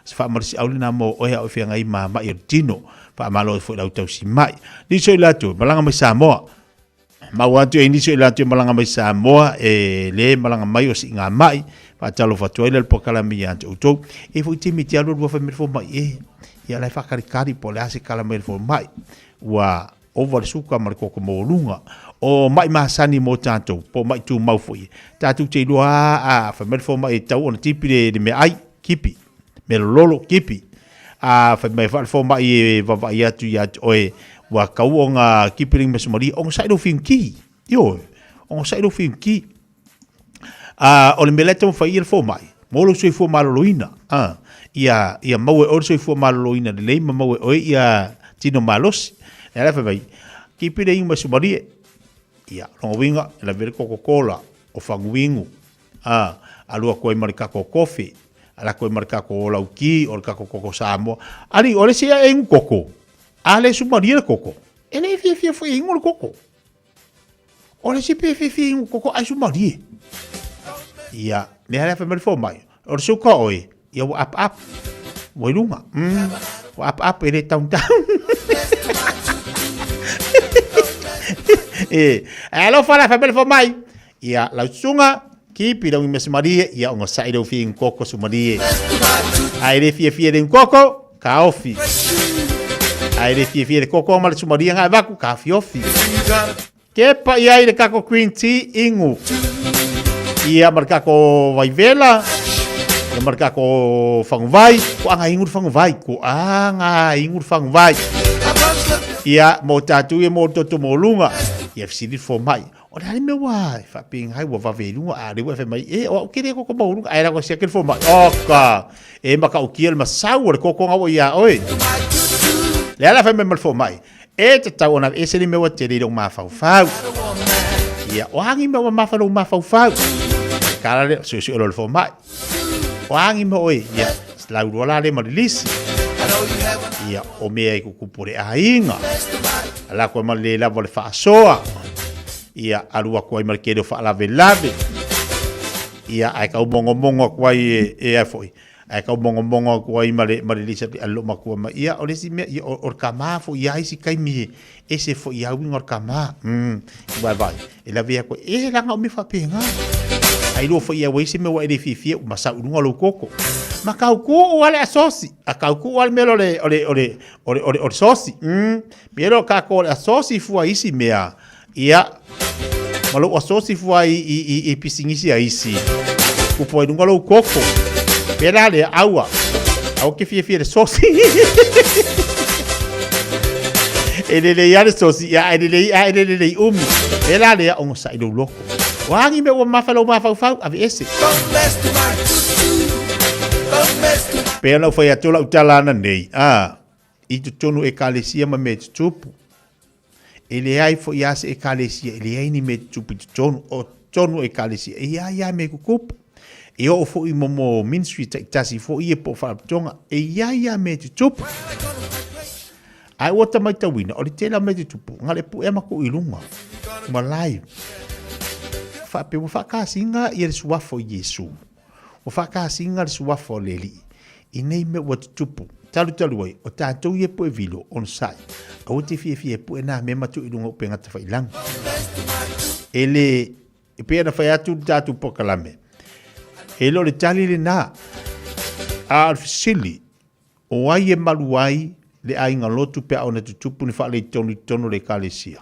se fa mal si au na mo o o fe ngai ma mai dino fa malo fo la tau si mai ni so la tu malanga mai Samoa ma watu e ni so la tu malanga mai Samoa e le malanga mai o si nga mai fa talo fa tu ile po kala mi ya tu e fo timi ti alu fa me fo mai ia lai whakarikari po le ase kalamere fo mai wa over suka mariko ko mo lunga o mai masani mo tanto po mai tu mau foi tatu te lua fa mer fo mai tau on tipi de me ai kipi me lolo kipi fa mai fo mai va va ya tu oe wa kauonga kipiring mesmori on sai do finki yo on sai do finki o le melete mo fa ir fo mai mo lo sui fo maloloina ia maue orso fu maloloina de le maue o ia tino malos era fa vai kipi de ima subari ia longo winga la ver Coca-Cola o fanguingu alua ko marka ko coffee ala ko marka ko lauki o ka ko Samoa ali ole sia en koko Ale su maria koko. Ele Fiafia foi ingo koko. Ole si Fiafia ingo koko ai su maria. Ia, ne hale fa fo mai. Or su ko oi, ia wa up. Moilunga. Wa up ele taun. Alo fala fa fo mai. Ia, la sunga ki pidang mes maria ia onga saido fi koko su maria. Ai le Fiafia den koko, ka ofi. Ai le Fiafia de koko mal su maria nga vaku ka fiofi. Ke pa ia ile kako queen tea ingu. Ia marka ko vai vela. Ia marka ko fangvai, ko anga ingu fangvai, ko anga ingu fangvai. Ia mo tatu e mo toto mo lunga. Ia fsidi fo mai. O dali me wai, fa ping hai wa vavelunga a rewa fe mai. O kere ko mo lunga, ai ra ko sia kel fo mai. Oka. E maka o kiel masau le koko nga ia oi. Le ala fa me mal fo mai. E te tau ona e se ni me wa te riro ma fau fau. Ia o hangi me wa ma fau fau. Kala le so so lo fo mai. O hangi me oi, ia la urola le malisi. Ia o me ai ku pure ainga. Ala ko mal le la vol fa soa. Ia alua ko ai mal kedo fa la velave. Ia ai ka mongo ko ai e foi. Ai ka mongo ko ai male lisa allo makua ma ia o lesi me or kama fo ia isi kai mi ese fo ia wing or kama vai e la via ko e la nga mi fa penga ai lo fo ia we se me wa de Fiafia ma sa unga lo koko ma ka ku o ale asosi a ka ku al melo le sosi pero ka ko asosi fu isi mea ia malo asosi fu i pisingisi isi ku po unga lo koko pera le agua au que Fiafia de sosi ele le ya de sosi ya ele le pera le on sa do loco wangi me o mafalo mafau avese pera foi a tola utalana nei i tonu e kalesia ma me tupu ele ai foi ya se kalesia ele ai ni me tupu tonu e kalesia ia me kukupu e o fo i momo ministry tasi fo i po fa tonga e ia me tupu ai o tamai tawina o tela me tupu ngale pu e mako i lunga malai fa pe fa ka singa i le suafo Yesu o fa ka singa le suafo leli i nei me o tupu talu ai o tatou i po e vilo on sai o te Fiafia po na me matu i lunga pe ngata fa ilang ele e pe na fa atu tatu po kalame Elo le tali le na al fisili o ai e malu ai le ainga lotu pe ona tutupu ni fa le tonu le kalesia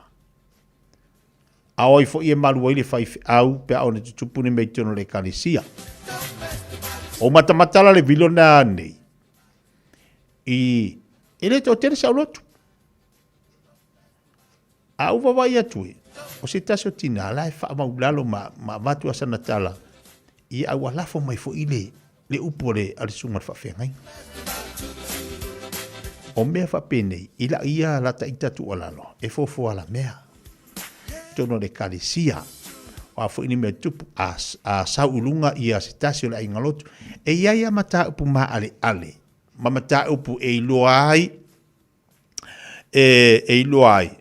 ai fo e malu ai le fai au pe ona tutupu ni me tonu le kalesia o matamatala le vilona nei i ele to tere sa lotu au va vai atu o se taso tina la fa maulalo ma vatu asana tala i au alafo mai fo ile le upore al sunga fa fengai o me fa pene ila ia la ta itatu alalo e fo ala mea tono le kalesia o fo ini me tupu a saulunga ia sitasio la ingalotu e ia mata upu ma ale mata upu e loai e loai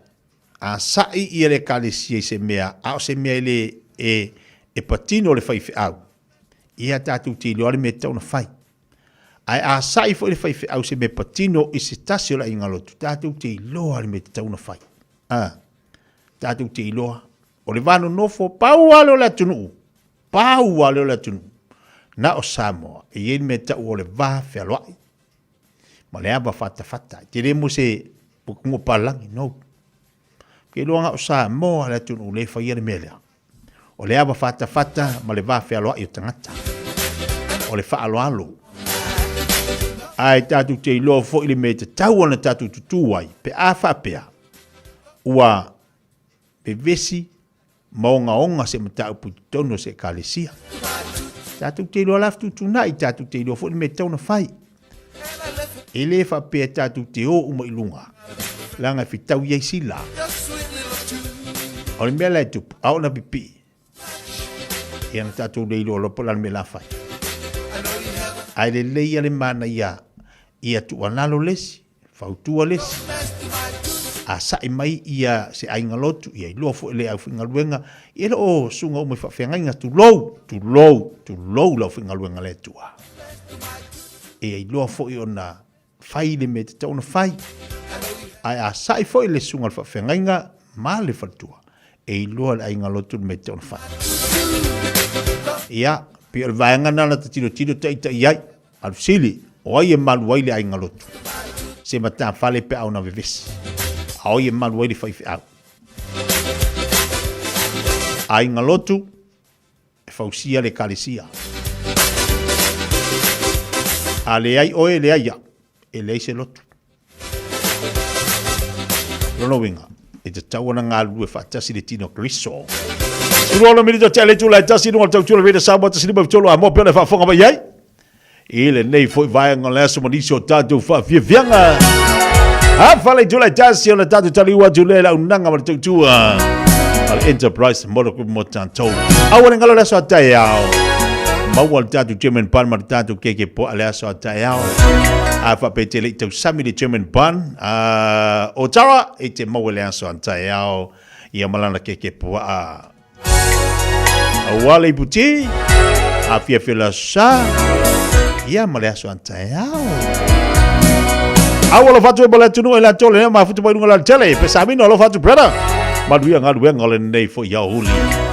a sai ia le kalesia se mea a se mea ile e patino le fai au ia tatu te loare me tau na fai. Ai a sai fo le fai au se me patino i se tasio la ingalotu. Tatu te loare me tau na fai. Tatu te loa. O le vano nofo pau alo la tunu. Na o Samoa. E yen me tau o le va fe aloai. Ma le aba fata. Te remo se pukungo palangi. No. Ke loanga o Samoa la tunu le fai ere melea. O le aba fata ma le va fe aloai o tangata. O le fa alo. Ai tatu te ilo fo ile me te tau ana tatu tutu ai. Pe a fa pea. Ua pe vesi maonga se mata upu tono se kalesia. Tatu te ilo laftu tunai tatu te ilo fo ile me tau na fai. Ele fa pea tatu te o uma ilunga. Langa fitau yei sila. O le mea lai tupu. Au na pipi. Ia na tatu le ilo lopo lan me la fai. Ai le leia le mana ia tu analo lesi, fautua lesi. a sa mai ia se ainga lotu ia lo fo le au finga luenga ia lo sunga o me fa fenga tu low lo finga luenga le tua e lo fo ona fai le me te ona fai ai a sai fo le sunga fa fenga ma le fatua e lo le ainga lotu me te ona fai ia pe o vaanga na te tiro tai ai al sili o ia malu ai le ainga lotu se mata fale pe au na vevesi ao ia malu ai le fai au ainga lotu e fausia le kalesia ale ai oe le aia e le se lotu rono winga e te tawana ngā lue whaatasi le tino kriso surono milita te ale tula e tasi nunga tau tula reda Samoa tasi lima vitolo a mope le whaafonga mai ai ile nei foi vai ngala so manisi o tatu Fiafia a fale tula e tasi o le tatu taliwa tule la unanga ma tau tua al enterprise modo ku mo tanto awale ngalo la so Taeao mawal tatu German pan ma tatu keke po ale so Taeao a fa petele tau sami le German pan o tara e te mawale so Taeao ia malana keke po a wale puti a Fiafia la sa ia malea so Taeao awala fatu e bala tunu e la tole ma futu bai ngala tele pe samino lo fatu brother maduia ngalu ngale nei fo ya huli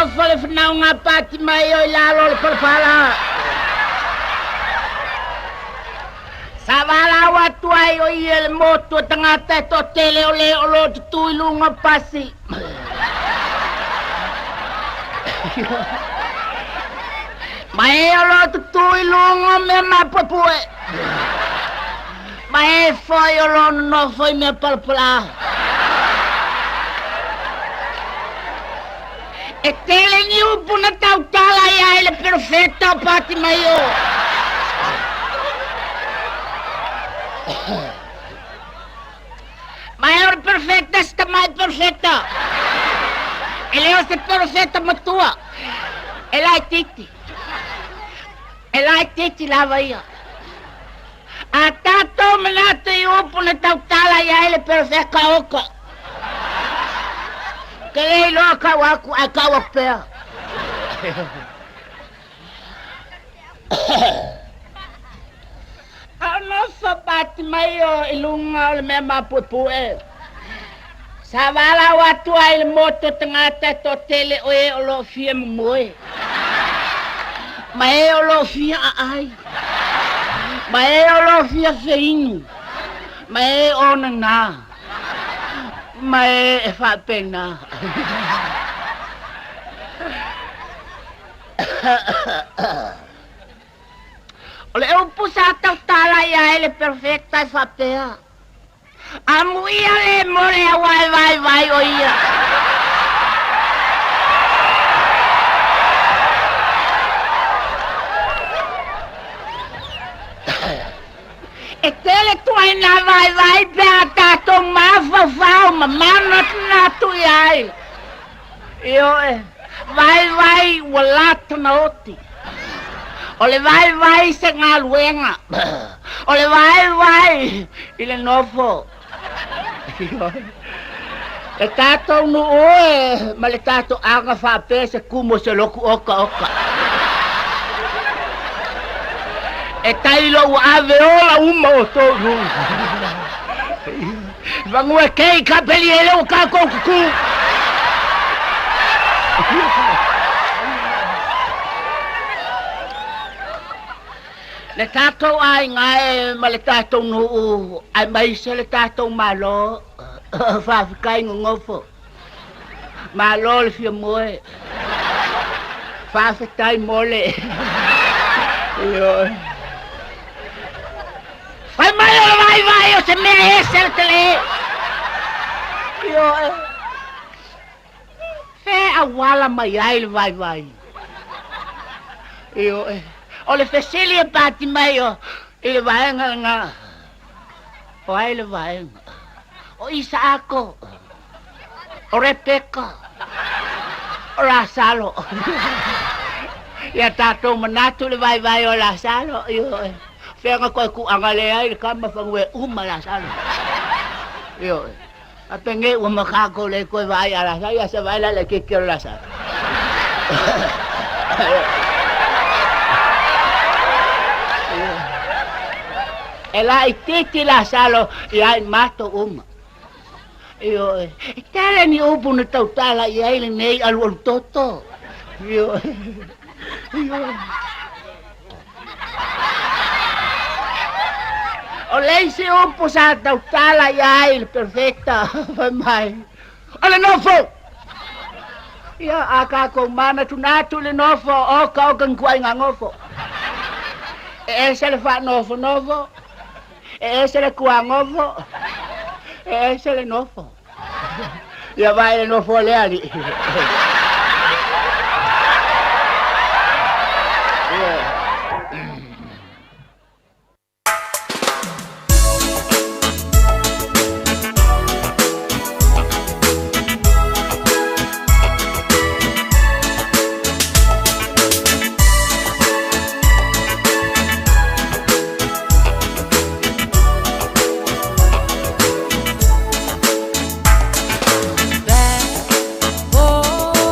no fole fnau ngā pāti mai o I lalo le palapala. Sa wala watu ai o I le moto tangata e to tele o le o lo tutui lunga pasi. Mai o lo tutui lunga me mapapue. Mai foi o lo no foi me palapala. E tele ni upu na tautala ia ele perfetta pati maio. Maior perfetta sta mai perfetta. Ele é perfetta matua. Ela é titi lava ia. A tato menata i upu na tautala ia ele perfetta oka. Que lei loca a kawa pea. Ano fa bati mai o ilunga o le mea mapupue. Sa wala watu ai le moto tangata to tele o e o lo fia mmoe. Ma e o lo fia ai. Ma e o lo fia feinu. Ma e o na. Ma e fa pena. Ole eu pusa tautala ia ele perfecta e fa pea. Amu ia le more a vai o ia. E tele tu ai na vai pea tato mafa fau mamana na tu ai. Io vai walata na oti. Ole vai se ngā luenga. Ole vai ile nofo. E tato nu oe, ma le tato anga whape se kumo se loku oka. E tailo u ave ola uma o tōru. Vangu e kei ka peli ele o ka kōkuku. Le tātou ai ngai ma le tātou nuu, ai mai se le tātou malo, whawhikai ngofo. Malo le fia moe, whawhikai mole. Whai mai o vai o se mea e se le tele. Whē a wala mai ai le vai. O le feseli e pati mai o i le vaenga ngā. O ai le vaenga. O Isaako. O Rebeka. O Lasalo. Ia tātou manatu le vai o Lasalo. Whenga koe ku angale ai le kama whangwe uma Lasalo. A penge ua makako le koe vai a Lasalo. Ia se vaila le kiki o Lasalo. E la I titi la salo I ai mato uma. E tala ni upu na tautala I ai le nei alu toto. O lei se upu sa tautala I ai le perfecta. Mai. Ole nofo! Ia aka ko mana tunatu le nofo o ka o kankuai ngangofo. E se le fa nofo. Ese le kuangofo. Ese le nofo. Ya vai le nofo le ali. Bad boy.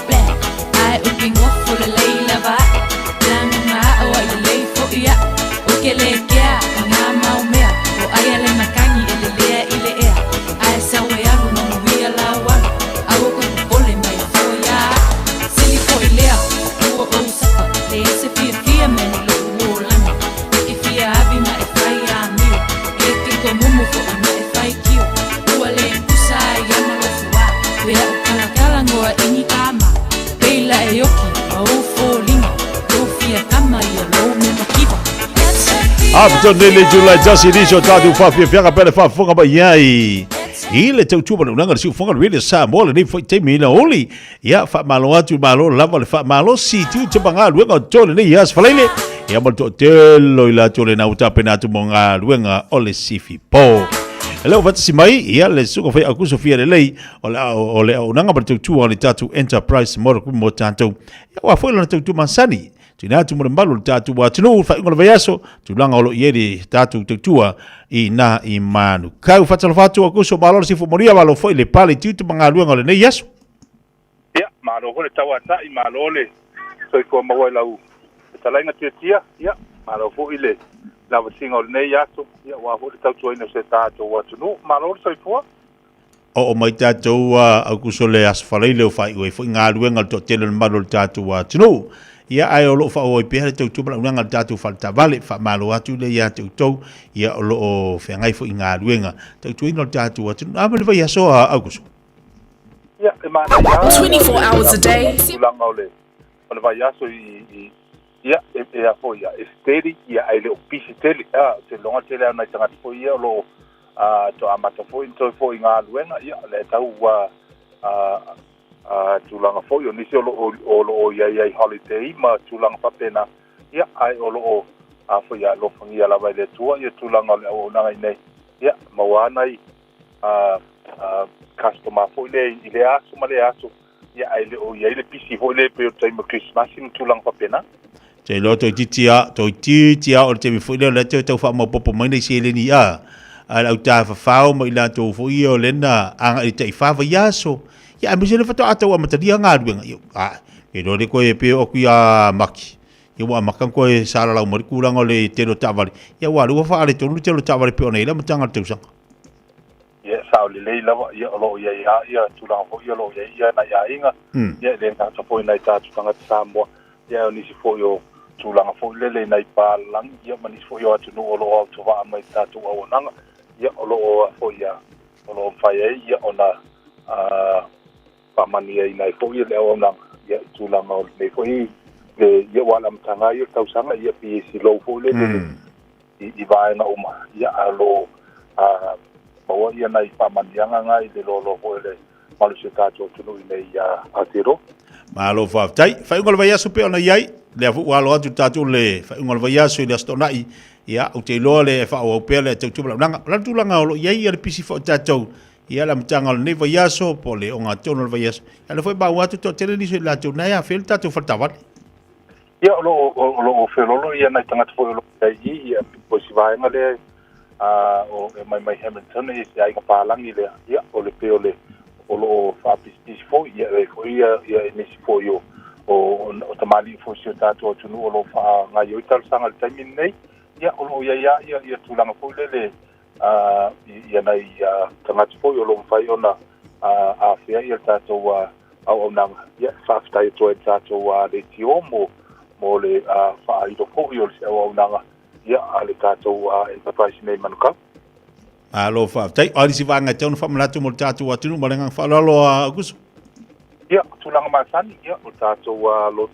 black. Ai uki ngofo le leila va. Lana ma awa i lei fo ia. Uke le kia ngā mau mea. O aia le makangi e le lea i le ea. Ai sawe aru no muia la wala. Awa ko pole mai fo ia. Sili fo i lea. Ua o sapa. Le ese Fiafia meni lo uolanga. Ike fia avi ma e fai a mio. Eke ko mumu fo ana e fai kio. Ua le kusa e ama lo fua. Wea o kalakala ngoa ingi kama. Peila e oki ma o fo linga. Lo fia kama ia lo me makiva. After nearly July, just initial tatu Fiafia pele funga ba yai. Ile tau tuba nanga si funga really Samoa ni foi te mina oli. Ya fa malo atu malo lava le fa malo si tu te banga luenga tole ni yas falele. Ya mo to telo ila tole na uta pena tu monga luenga ole sifi po. Hello wat si mai ya le suko fai aku Sofia le lei ole nanga ba tu oli tatu enterprise mo tanto. Ya wa foi la tu mansani. Tina tu mo malu tatu wa tino fa ngola vayaso tu langa olo yedi tatu tua I na I manu kau fatalo fatu aku so balor si fumoria balo foi le pali tu mangalu ngole ne yaso ya malo hole tawa ta I malo le so ko mawa lau talainga tia ya malo fo ile la vasinga ne yaso ya wa hole tatu ina se tatu wa tino malo so fo o mai tatu aku so le asfalei le fai we foi ngalu ngal to tele malu tatu wa tino ia ai o lo fa o pe te tu bla nga tatu falta vale fa malo atu le ia tu ia o lo fe ngai fo inga luenga tu ino tatu atu a me vai so a aguso ia e ma 24 hours a day la ngole o vai so ia e a fo ia steady ia ai le pisi tele te longa tele na tanga fo ia lo to amata fo into fo inga luenga ia le tau wa tulanga fo yo nisi o ia holiday ma tulanga papena ia ai o fo ia lo fangia la vai le tua ia tulanga o na nei ia mawana I customer fo ile aso ma le aso ia ai le o ia le pisi fo le pe o time Christmas in tulanga papena te lo to titia o te mi fo le te fa mo popo mai nei se le ni a au ta fa mo ila to fo io lena anga I te fa va yaso ya me se le fato ata wa mataria ngaruenga yo e do le ko e pe o kuia maki yo wa makan ko e sala la mo kulanga le te lo tavali ya wa lu fa ale to lu te lo tavali pe ona ila matanga te usanga ya sa le le la ya lo ya tulanga fo ya lo ya na ya inga ya le ka fo na ta tanga Samoa ya ni si fo yo tulanga fo le na pa lang ya mani fo yo atu no lo to va mai ta tu o nanga ya lo fo ya lo fa ya ona pamania ina fo ia le ona ia tulanga o le fo I le ia wala mtanga ia tausanga ia pi si lo fo le I vai na uma ia alo bawa ia na pamania nga I le lo fo le malu se tato tunu ina ia atiro malo fa tai fa ngol vai aso pe ona iai le fu walo atu tatu le fa ngol vai aso I le stonai ia o te lo le fa o pe le tu bla la tulanga o iai ia pisi fo tatu ia la mtanga le neva yaso po le onga tono le yaso ala foi ba watu to tele ni la tu na ya filta tu faltava ia lo felolo ia na tanga fo lo ia po si vai ngale o mai Hamilton ia ka palangi le ia o le peole o lo fa pisi fo ia ni si fo yo o tamali fo si tatu tu no lo fa nga yo tal sanga le tamin nei ia o lo ia tulanga fo le ia nei tanga fo yo lo fa ona a fia ia tatu wa au na ia fa sta to tatu wa le tiomo mo le fa I do fo yo se au na ia ale tatu wa enterprise nei manuka alo fa tai ali si vanga tonu fa mlatu mo tatu wa tunu malenga fa lo aguso ia tulanga masani ia o tatu wa lo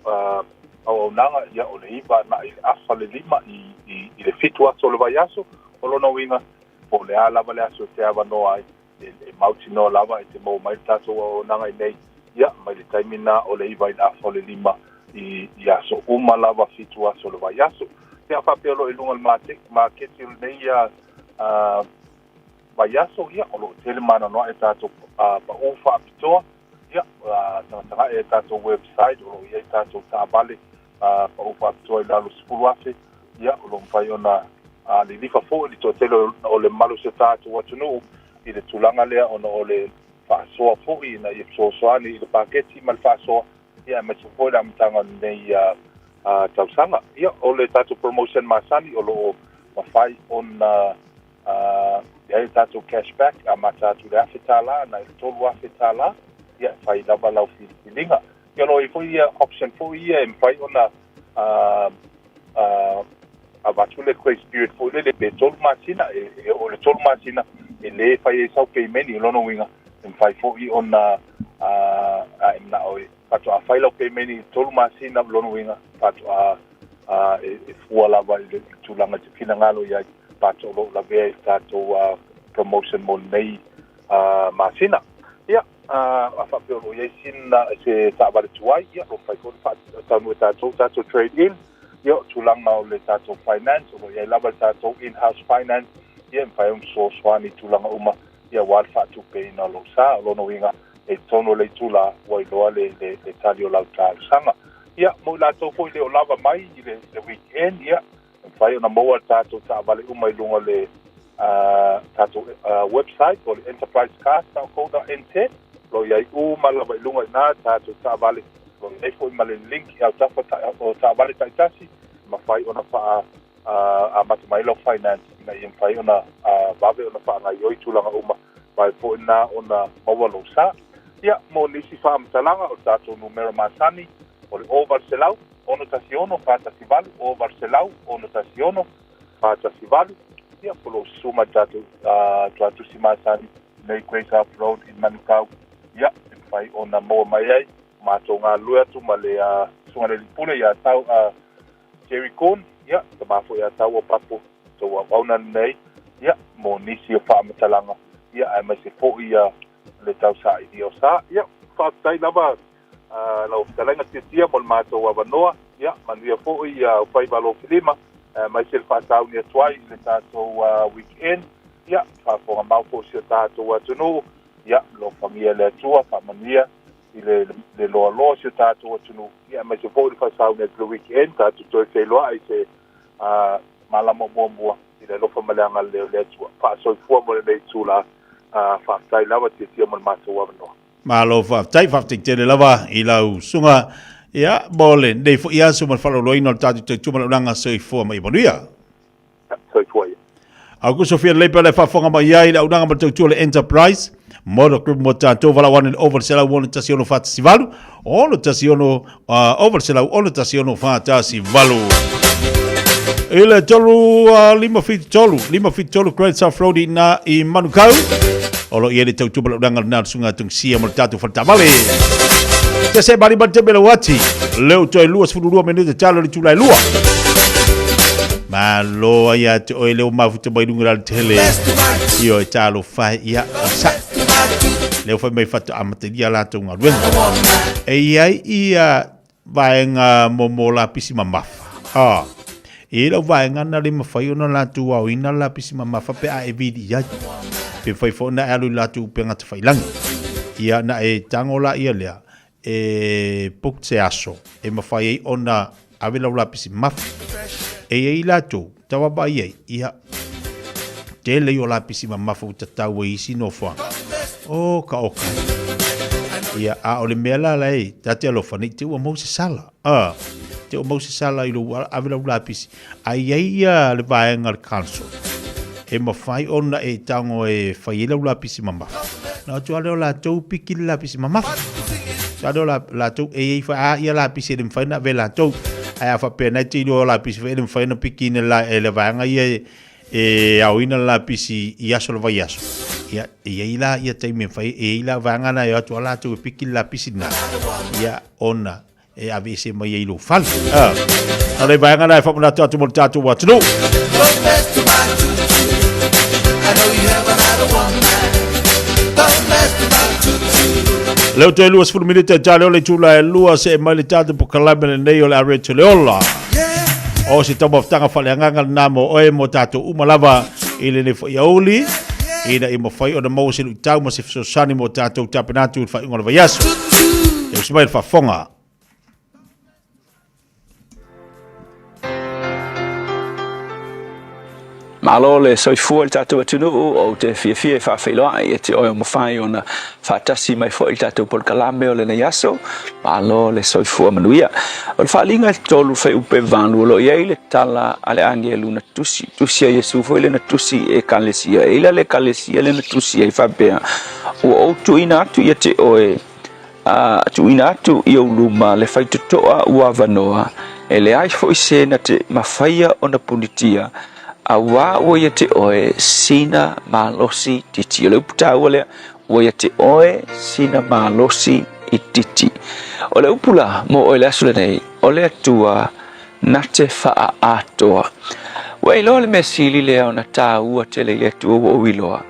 au na ia o le iba na afa le lima I le fitwa so le vayaso o lo no winga po le ala vale aso te ava no ai e mauti no lava te mo mai tatu o nanga nei ia mai le taimina o le iba I afa le lima I aso uma lava fitwa so le vayaso te afa pelo I lunga le market nei ia vayaso ia o lo tele mana no e tatu pa ufa apitoa ia tanga e tatu website o ia tatu tabale pa ufa apitoa I lalo spuruafe ia o lo mfai ona le lifa fo I to tele o le malu se tatu watunu I le tulanga lea ona o le faasoa fo I na I soani I le paketi mal faasoa ia me se foi la mtanga nei tausanga ia o le tatu promotion masani o lo mafai on ia tatu cashback a matatu le afetala na le tolu afetala ia fai lava lau fililinga ia lo i foi option foi ia fai ona a batule grace period foi le tolu masina o le tolu masina le fai sau payment i lono winga fai foi ona na oi pato a fai lau payment i tolu masina lono winga pato e fuala vai le tulanga te kina ngalo ia pato lo la be tato promotion mo nei masina ia a fa pe lo ia sina se sabale tuai ia lo fai kon fa tanu tato trade in ia tulanga o le tato finance o ia lava tato in house finance ia fai so swani tulanga uma ia wal fa tu pe na lo sa lo no winga e tono le tula wai lo le talio la sanga ia mo la to foi le o lava mai le weekend ia fai ona mo tato ta vale uma i lunga le tato website o le enterprise cast ko da ente lo ia uma lava i lunga na tato ta vale lo e foi male link ia ta vale ta tasi ma fai ona fa a matmailo finance na ia fai ona bave ona fa na yoi tulanga uma vai foi na ona mawalo sa ia mo nisi fa mtalanga o tato numero masani o le o Barcelau, o notaciono fata sivalu, o Barcelau, o notaciono fata sivalu, ia polo suma tatu simasani, nei Grace Up Road in Manukau, ia, fai ona moa mai ai, mato ngā lua tu ma le sunga le lipule, ia tau Jerry Cohn, ia, ta mafo ia tau o papo, tau a wauna nei, ia, mo nisi o wha matalanga, ia, ai mai se fo ia le tau sa i dio sa, ia, whaatai lava, lau talenga titia mo mato wa vanoa ia manuia fo ia fai valo filima mai se fa tau ni tuai le tato weekend ia fa fo mau fo se tato wa tunu ia lo famia le tua fa mania le lo se tato wa tunu ia mai se fo fa tau ni le weekend tato to se lo ai se mala mo bombo ile lo famia le tua fa so fo mo le tula fa tai lava titia mo mato wa vanoa Malo fa tai fa tele lava i lau sunga ia bole dei fo ia suma falo loino tatu te tuma langa sei fo mai bonuia sei fo ia Aku Sofia lepa le fa fonga mai ia la unanga ma tu le enterprise modo group mo tatu vala one over sela one tasiono fa sivalu ono tasiono over sela ono tasiono fa sivalu ile tolu lima fit tolu great south road na i Manukau Olo ia le tautu bala udanga na sunga tung sia mo tatu falta vale. Te se bali bate bela wati. Leo toi lua sfuru minuto talo li tulai lua. Ma lo ia te oi leo mafuta bai dunga al tele. Io e talo fai ia sa. Leo fai mai fatu amate dia la tunga ruenga. E ia vaenga momo la pisi mamafa. E lo vaenga na le mafai ona la tu au ina la pisi mamafa pe a e vidi ia. Pe fai fo na alu latu penga te failangi. Ia na e tangola ia lea. E puk te aso. E mawhai ei ona awela ulapisi mafi. E ei latu. Tawa ba iei. Ia. Te lei o lapisi ma mafu ta tau e isi no whanga. O ka oka. Ia a ole mea la lei. Ta te alofa ni te ua mause sala. Te ua mause sala i lo awela ulapisi. A iei ia le vaenga le council. E mawhai ona e tango e whaiela ula pisi mamafa. Nā tu aleo la tau piki la pisi mamafa. Tu aleo la tau e ei wha ia la pisi e mwhaina ve la tau. Ai a whapea nai te ilo la pisi e mwhaina piki ne la e le vaanga ia e au ina la pisi i aso la vai aso. Ia e ei la ia teime whai e ei la vaanga na e atu ala tau e piki la pisi na. Ia ona e ave se mai e ilo whali. Nā vaanga na e whamuna tatu mo tatu watunu. Leo te lua sfuru minute tale ole tula e lua se mai le tatu po kalamene nei ole are te leola. O se tamo ftanga fale anganga namo oe mo tatu umalava ile ne fo yauli. Ina i mo fai o na mau se lu tau ma se fsosani mo tatu tapenatu fa ingona vayasu. E usmai fa fonga. Malo le soifua le tatou atunu o te fiafia e whawhiloa e te oe o mawhai o na whatasi mai fo i tatou por kalame o le na yaso. Malo le soifua manuia. O le whalinga tolu whai upe vanu lo ia i le tala ale ange luna tusi. Tusi a Yesu fo i le na tusi e kalesia. E ila le kalesia le na tusi e whapea. O tuina atu ia te oe. Tuina atu i o luma le whaitutoa ua vanoa. E le ai fo i se na te mawhaia o na punitia. Awa o ia te oe sina malosi titi. O le uputa ua lea o ia te oe sina malosi i titi. O le upula mo o le asule nei o le atua na te wha atoa. Wa ilo le mesili lea o na tā ua te le atua o iloa.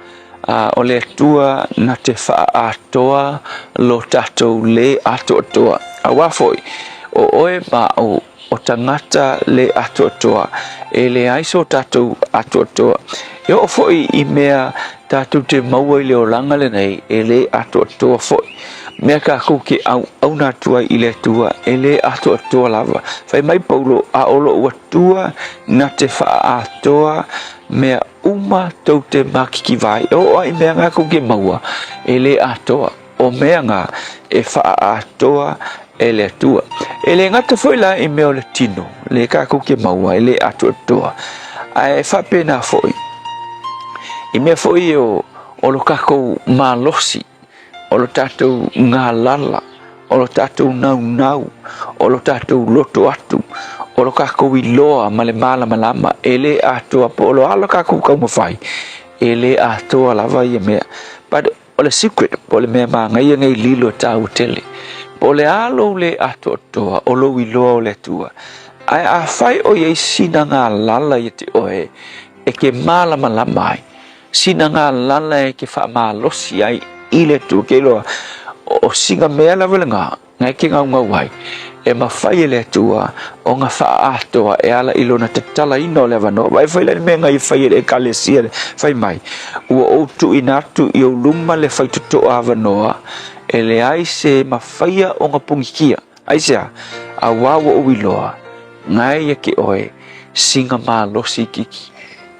O le atua na te wha atoa lo tatou le atoa. Awa foi o oe ma o tangata le atoa e le aiso tatou atoa e o foi i mea tatou te maua i le olanga le nei e le atoa foi mea ka kuke au na tua i le tua e le atoa lava fai mai paulo a olo ua tua na te wha atoa mea uma tau te makiki vai o ai mea ngā kuke maua e le atoa o mea ngā e wha atoa e le atua. E le ngata foi la i meo le tino, le kako ke maua, e le atua. Ai whapena foi. I mea foi o lo kako malosi, o lo tatou ngā lala, o lo tatou nau, o lo tatou loto atu, o lo kako i loa ma le malama, e le atua po o lo alo kako kau mawhai, e le atua lava i mea. But o le secret, po le mea maa ngai ngai lilo tau tele. O le alo le atoa, o lo iloa o le tua. Ai a whai o iei sina ngā lala i te oe, e ke malama mai. Sina ngā lala e ke wha malosi ai i le tua, ke loa, o singa mea la wale ngai ke ngau ngau ai. E ma whai e le tua, o ngā wha atoa, e ala ilo na te tala ino le wano. Vai whai le mea ngai whai e le kalesia, whai mai. Ua o tu inatu i o luma le whai tutoa wanoa, e le ai se mawhaia o ngā pungikia. Ai sea, a wawa o iloa, ngai e ke oe, singa malosi kiki.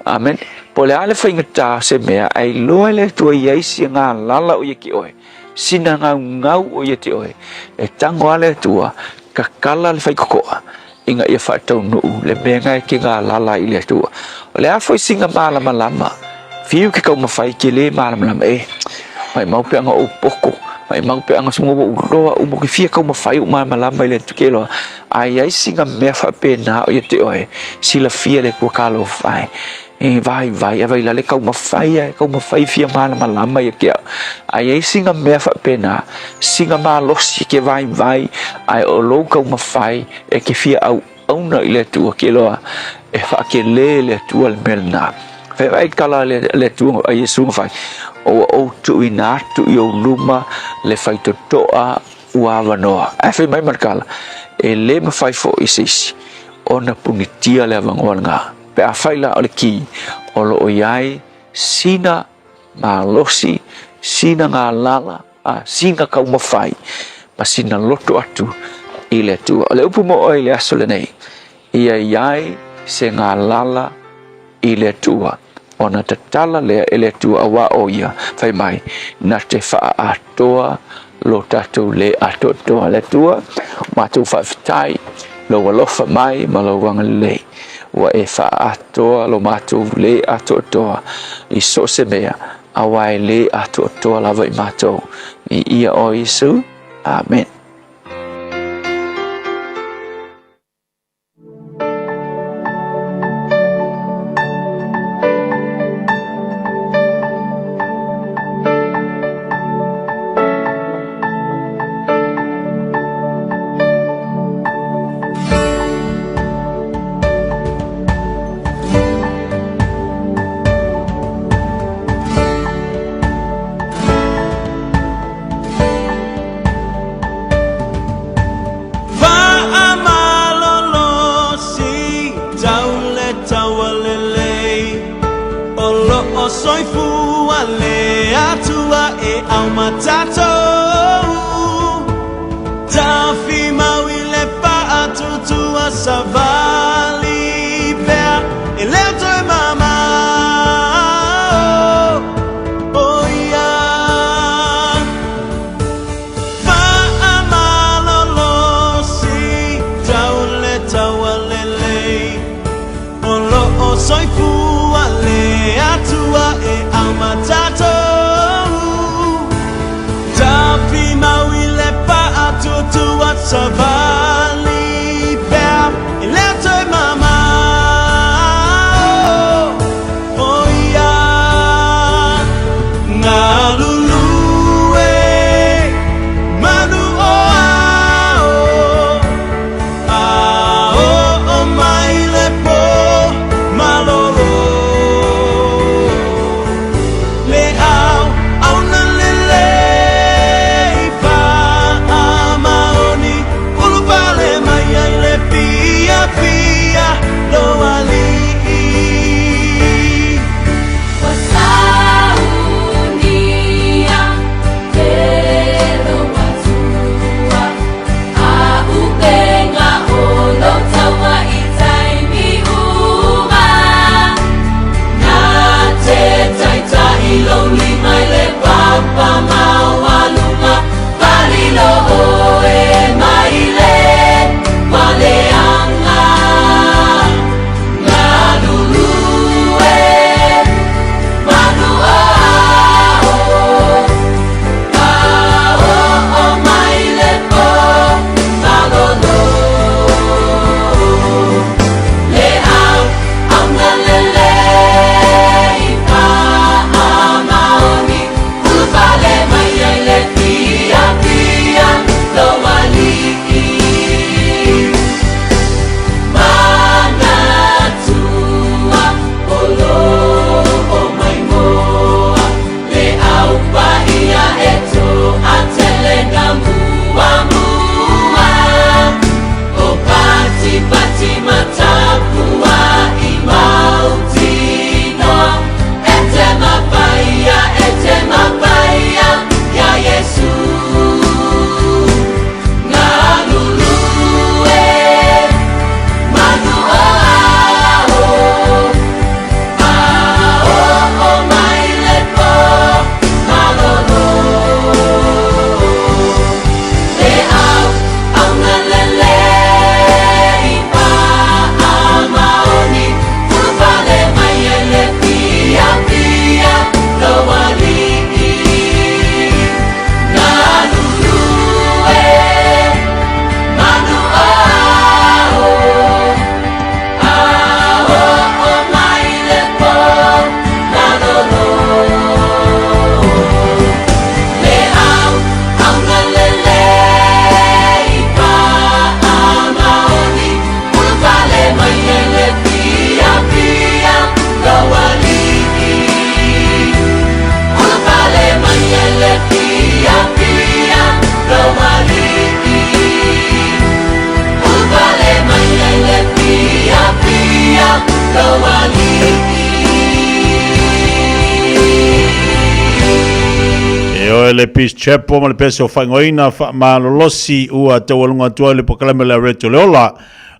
Amen. Po le ale whainga tā se mea, ai loa le tua i aisi ngā lala o i ke oe, sina ngau o i te oe, e tango ale tua, ka kala le whaikokoa, inga ia whaatau nuu, le mea ngai ke ngā lala i le tua. O le a whai singa malama, fiu ke kau mawhai ke le malama, mai maupe anga o poko, mai mau pe anga semua uloa umo ke fia kau mawhai o mai malama i le tukelo ai singa mea wha pe na o te oe sila fia le kua kalo whai e vai la le kau mawhai fia malama i kia ai singa mea wha pe na singa malosi ke vai ai o lo kau mawhai e ke fia au na i le tua ke loa e wha ke le tua le melna vai kala le tua a Yesu ngafai o tu inatu i o luma le whaitotoa ua wanoa. E whai mai markala, e le mawhai fo i sisi, o na pungitia le awangoa ngā. Pe a whaila o le ki, o lo o iai, sina malosi, sina ngā lala, sina kau mawhai, ma sina loto atu i le tua. O le upu mo o i le aso le nei, ia iai se ngā lala i le tua. O na te tala lea e le tua awa o ia, whai mai, na te wha atoa, lo tatou le atoa le tua, mātou whawhitai, lo walofa mai, ma lo wanga le, wa e wha atoa, lo mātou le atoa, i so se mea, awa e le atoa lava i mātou, i ia o Yesu, Amen. Savali pea, ele toi mama. savali pea ilete mama oh ya ngalulue manu o mai le po malolo le au na le pa amaoni ulu pale mai ai le pia pia lo ali Wasaunia tero matua a ukenga olo tawa itai mi uma na te taita ilo lima le papa mawalunga palilo oe maile maleanga ngalulue manu o maile po malolo le au na lele ipa amaoni ulupale mai ai le pia pia lo wali mana tua olo o mai moa le au paia eto atelenga mua mua o pati pati matapua i mautino ete mapaia ya Yesu ngalulue manu o mai le po malolo le au na lele ipa amaoni ulupale mai ai le pia pia lo wali ngalulue manu o mai le po malolo le au na lele ipa amaoni ulupale mai ai le pia pia lo wali ulupale mai ai le pia pia lo wali ulupale mai ai le pia pia lo wali E o le Peace Chapel ma le pese o whaingoina ma lolosi ua tawalunga tua le pokalame le reto le ola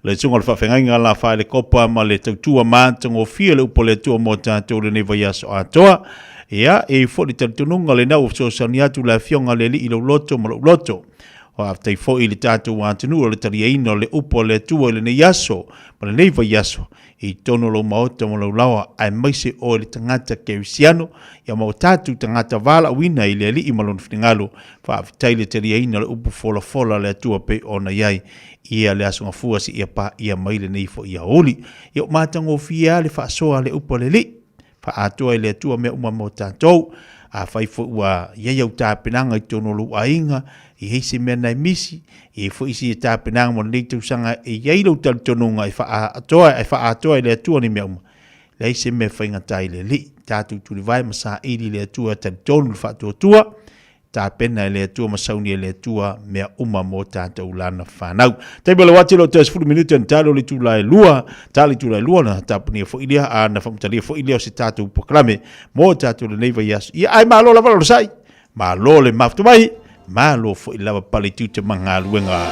le tunga le whawhengainga la whae le kopa ma le tautua mātango fia le upo le tua mo tātou le neva yaso atoa ia e foli talitununga le nau so sani atu la fionga le li ilo loto ma lo loto o aftai fo i le tātou wātanu o le tariaino le upo le tua le ne yaso ma le neva yaso i tono lo maota mo lo lawa ai maise o le tangata kerisiano ia mo tātou tangata vala wina i le li i malon finingalo fa aftai le tariaino le upo fola fola le tua pe ona iai ia le asunga fua si ia pa ia maile nei fo ia oli ia matango fia le fa soa le upo le li fa atoa le tua me uma mo tātou a fai fo ua ia iau tāpenanga i tono lo ainga i heise mea nai misi i fo isi i tāpenanga mo nei tausanga i iailau talitonunga i fa atoa i le atua ni mea uma le heise mea whaingatai le li tātou tuli vai masa ili le atua talitonu le fa tua ta pena le tua masauni le tua mea uma mo tātou lana whanau. Teipa le wati lo te 10 minuta ni talo li tūlai lua, tali tūlai lua na tāpania fo ilia, a na whamutalia fo ilia o se tātou poklame, mo tātou le neiva yasu. Ia ai malo la wala sai, malo le maftu mai, malo fo ilawa pali tūte manga luenga.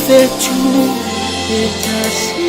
Tu es assis.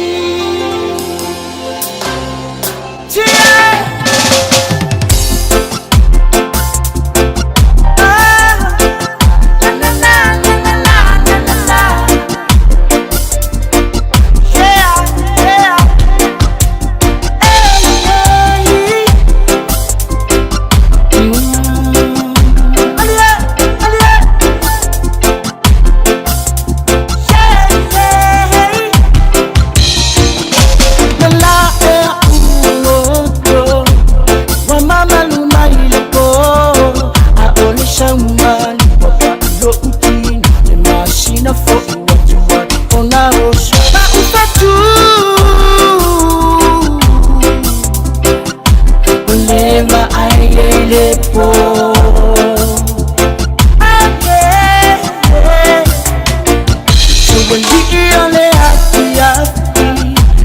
Uwali ole happy happy.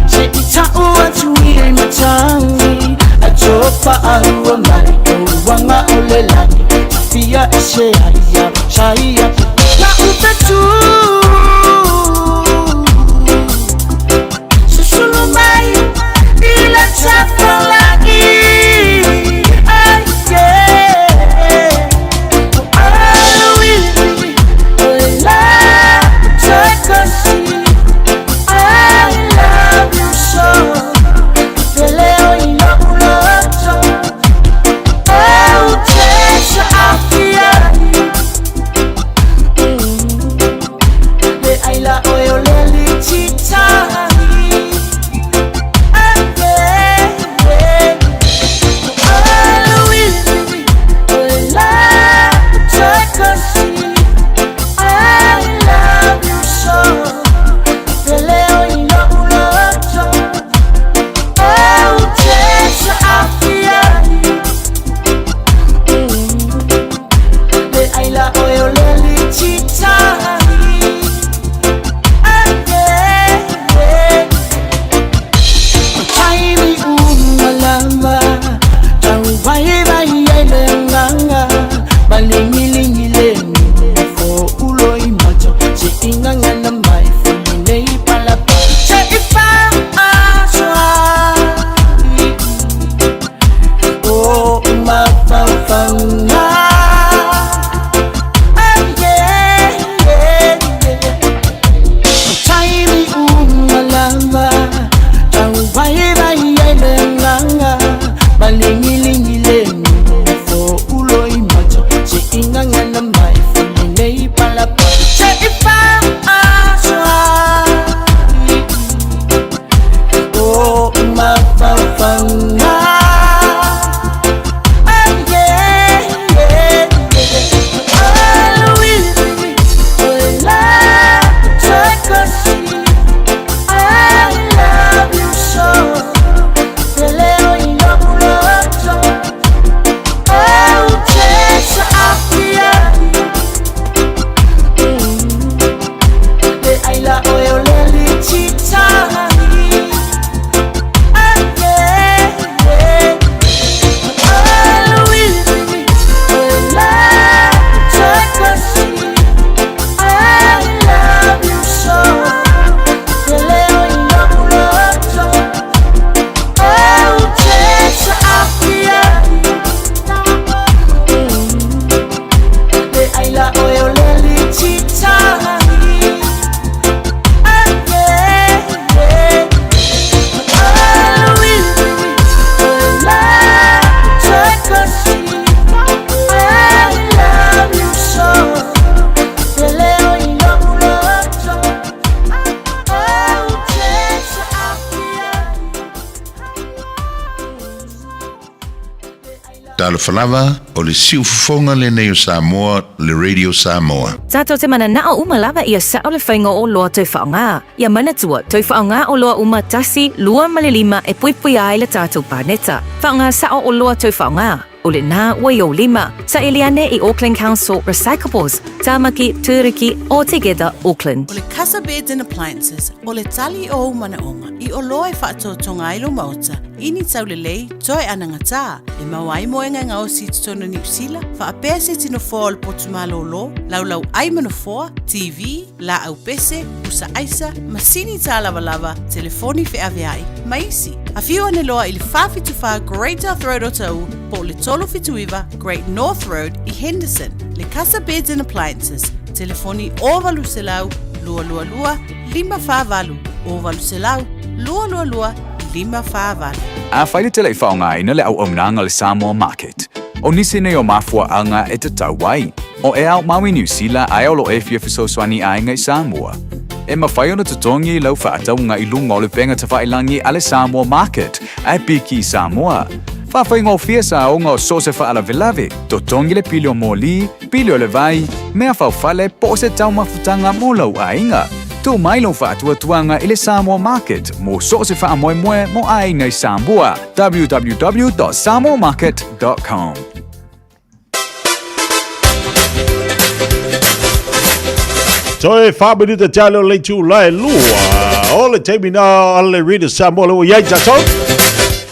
She ita uwatuwe matangi. Achopa aluwa mali wanga ole lani. Fiafia shaya shaya. Na upetu. Susulumai ila chapalagi. Tala falava o le siufonga le neo Samoa, le Radio Samoa. Tato te mana na o umalava ia sa o le whainga o loa tui whaonga. Ia mana tua, tui whaonga o loa uma tasi, lua malilima e puipui ai le tātou pāneta. Whaonga sa o loa tui whaonga. O le nā wai o lima, sa Eliane I Auckland Council Recyclables, Tamaki, Turiki, all together Auckland. O le Casa Beds and Appliances, o le tali o umanaonga, I o loa e whaatotonga I lo mauta, ini tau le lei, toi anangata, e mawai moenga ngau si tutono New Zealand, whaapea se tino fōa o le potumalo lo, laulau ai manofoa, TV, la au pese, usa aisa, masini tā lava, telefoni Fiafia, maisi. A few ane loa I le whawhituwha Great North Road o tau, po le tolo fituiva Great North Road I Henderson, le Casa Beds and Appliances, telefoni ovalu selau, lua lua lua, lima whavalu, ovalu selau, lua lua lua, lima whavalu. A whaile te lei whaonga ina le au aunanga le Samoa Market. O nisi nei o mafua anga e te tauai. O e au Maui New Zealand ai o lo e fiafisoswani ai ngai Samoa. E mawhai ona tutongi I lau whaataunga I lunga o le penga te whailangi a le Samoa Market, ai piki Samoa. Whawhai ngō fia sa aunga o sose whaala velave, totongi le pili o mōli, pili o le vai, mea whauwhale po se tau mafutanga mō lau ainga. Tō mai lau whaatuatuanga I le Samoa Market, mō sose wha moe moe mo ai nei Samoa, www.samoamarket.com. Toi Fabio de Talo le tu lai lua. Ole te mina ale read Samoa lo yai tato.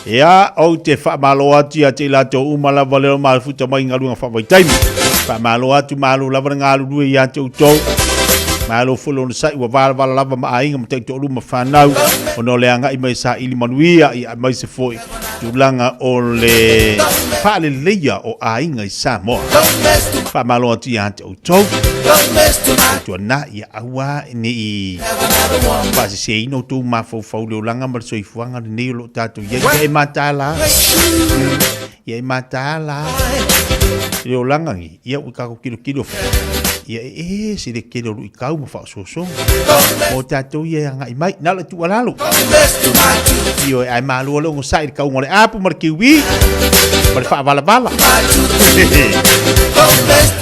Ya o te whamaloa tia te lato umala valeo mafuta mai ngalunga whawai taimi. Whamaloa tu malu lava ngalu rui ya te utou. Malu fulo na sai wa vala lava maainga mtei te oruma whanau. Ono le anga i mai sa ili manuia i mai se foi. Tulanga o le whale leia o ainga i Samoa. Whamaloa tia te utou. Tua na i awa ni i Pasi se ino tu mafau leo langa mar soi fuanga ni neo tato ye matala ye matala leo langa ngi ia u ka kilo ia si de kilo lu ka mo fa so mo tato ye nga i mai na le tu alalo io ai malu lo sai ka ngole apu mar kiwi mar fa bala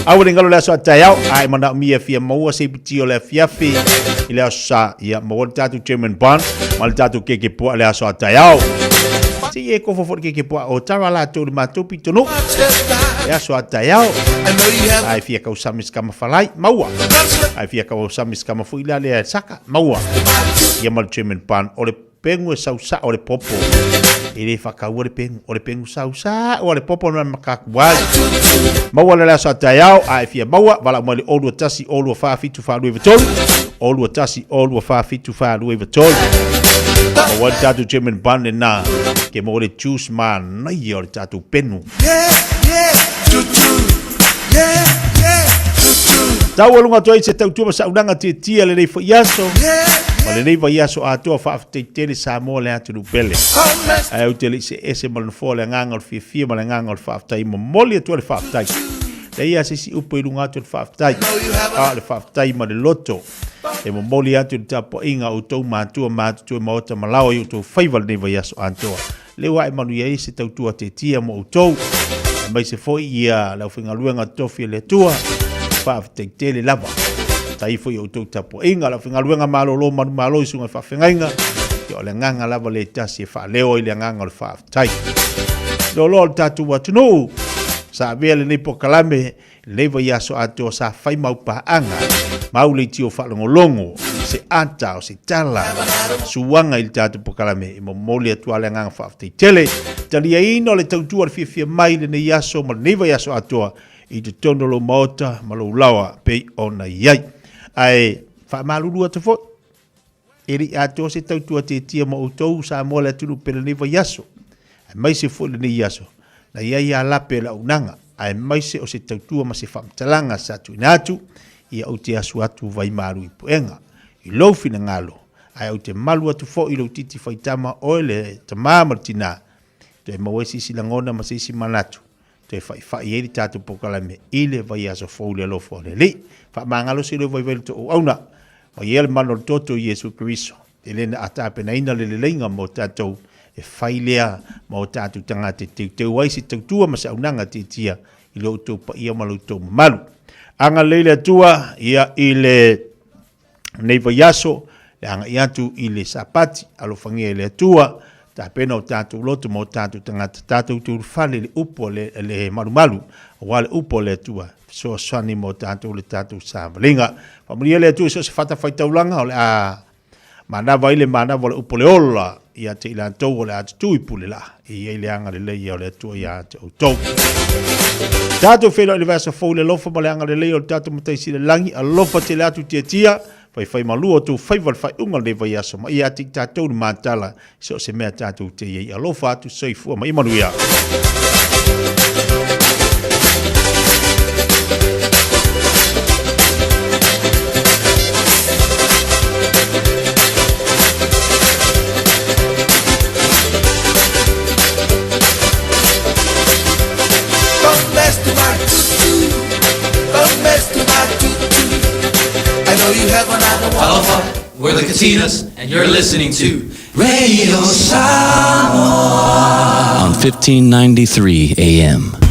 au le ngalo la so Taeao ai mana mia fia mo se pitio le Fiafia ile sa ia mo tato German band mal tato keke po le so Taeao si e ko fo keke po o tara la to ma to pitono ia so Taeao ai fia ka usamis kama falai maua ai fia ka usamis kama fuila le saka maua ia mal German band o le pengu sausa o le popo ele whakau o le pengu sausa o le popo na makakuai maua le so Taeao ai fia maua wala mo le olu tasi olu fa fitu fa lu vetol olu tasi olu fa fitu fa lu vetol maua tatu German band na ke mo le choose man na i o le tatu penu tau alunga toi se tau tua sa unanga tia le nei fo yaso Ole nei vai aso atoa whaafteitele Samoa le atu pele. Ai utele se ese mal fo le nganga Fiafia mal nganga whaaftai mo moli atu le whaaftai. Le ia se si upo ilunga atu le whaaftai. Le whaaftai ma le loto. E mo moli atu le tapo inga utou mātua mātua maota malao i utou whaival nei vai aso atoa. Le wa e manu ia se tautua te tia mo utou. Mai se foi ia lau whingaluenga tofi le tua. Whaafteitele lava. Tai foi o tau tapo inga la finga luenga malo malo isunga fa finga yo le nganga lava le tasi fa leo ile nganga le fa tai do lo tatu watu no sa vele ni pokalame le va yaso ato sa fai mau pa anga mau le tio fa longo se anta o se tala suanga il tatu pokalame mo mole atu ale nganga fa tele tali ino le tau tu Fiafia mai le yaso mal ne va yaso ato i te tondolo mota malo lawa pe ona yai ai fa malulu atu fo eri ato se tau tua te tia mo utou sa mo le tulu pele ni va yaso ai mai se fo le ni yaso na ia ia la pela unanga ai mai se o se tau tua ma se famtalanga sa tu inatu ia o te asu atu vai maru i puenga i lo fina ngalo ai o te malu atu fo i lo titi faitama o le tama martina te mawesi silangona ma se si manatu te fa eri tatu pokalame ile vai yaso fo le lo fo le fa mangalo se le vai to auna o yel manol toto Yesu Kristo elena ata pena ina le lenga mo tato e failea mo tatu tanga te wai si tua ma sa unanga te tia i lo to pa ia malu to malu anga leile tua ia ile neiva yaso anga iatu ile sapati alo fangia ile tua ta pena o tatu loto mo tatu tanga tatu tu fale le upo le malu wale upo le tua so swani mo tatu le tatu samlinga pamulia le tua so se fata faitaulanga ole a mana vai le mana vole upo le ola ia te ila to le atu tu ipule la ia ile anga le ia le tua ia te to tatu felo le vasa fo le lofa mo le anga le o tatu mtai si le langi a lofa te le atu tia fai malu tu fai fai ungal le vai aso ma ia tik tatu matala so se mea tatu te ia alofa tu seifu ma imanuia We're the Katinas, and you're listening to Radio Samoa on 1593 AM.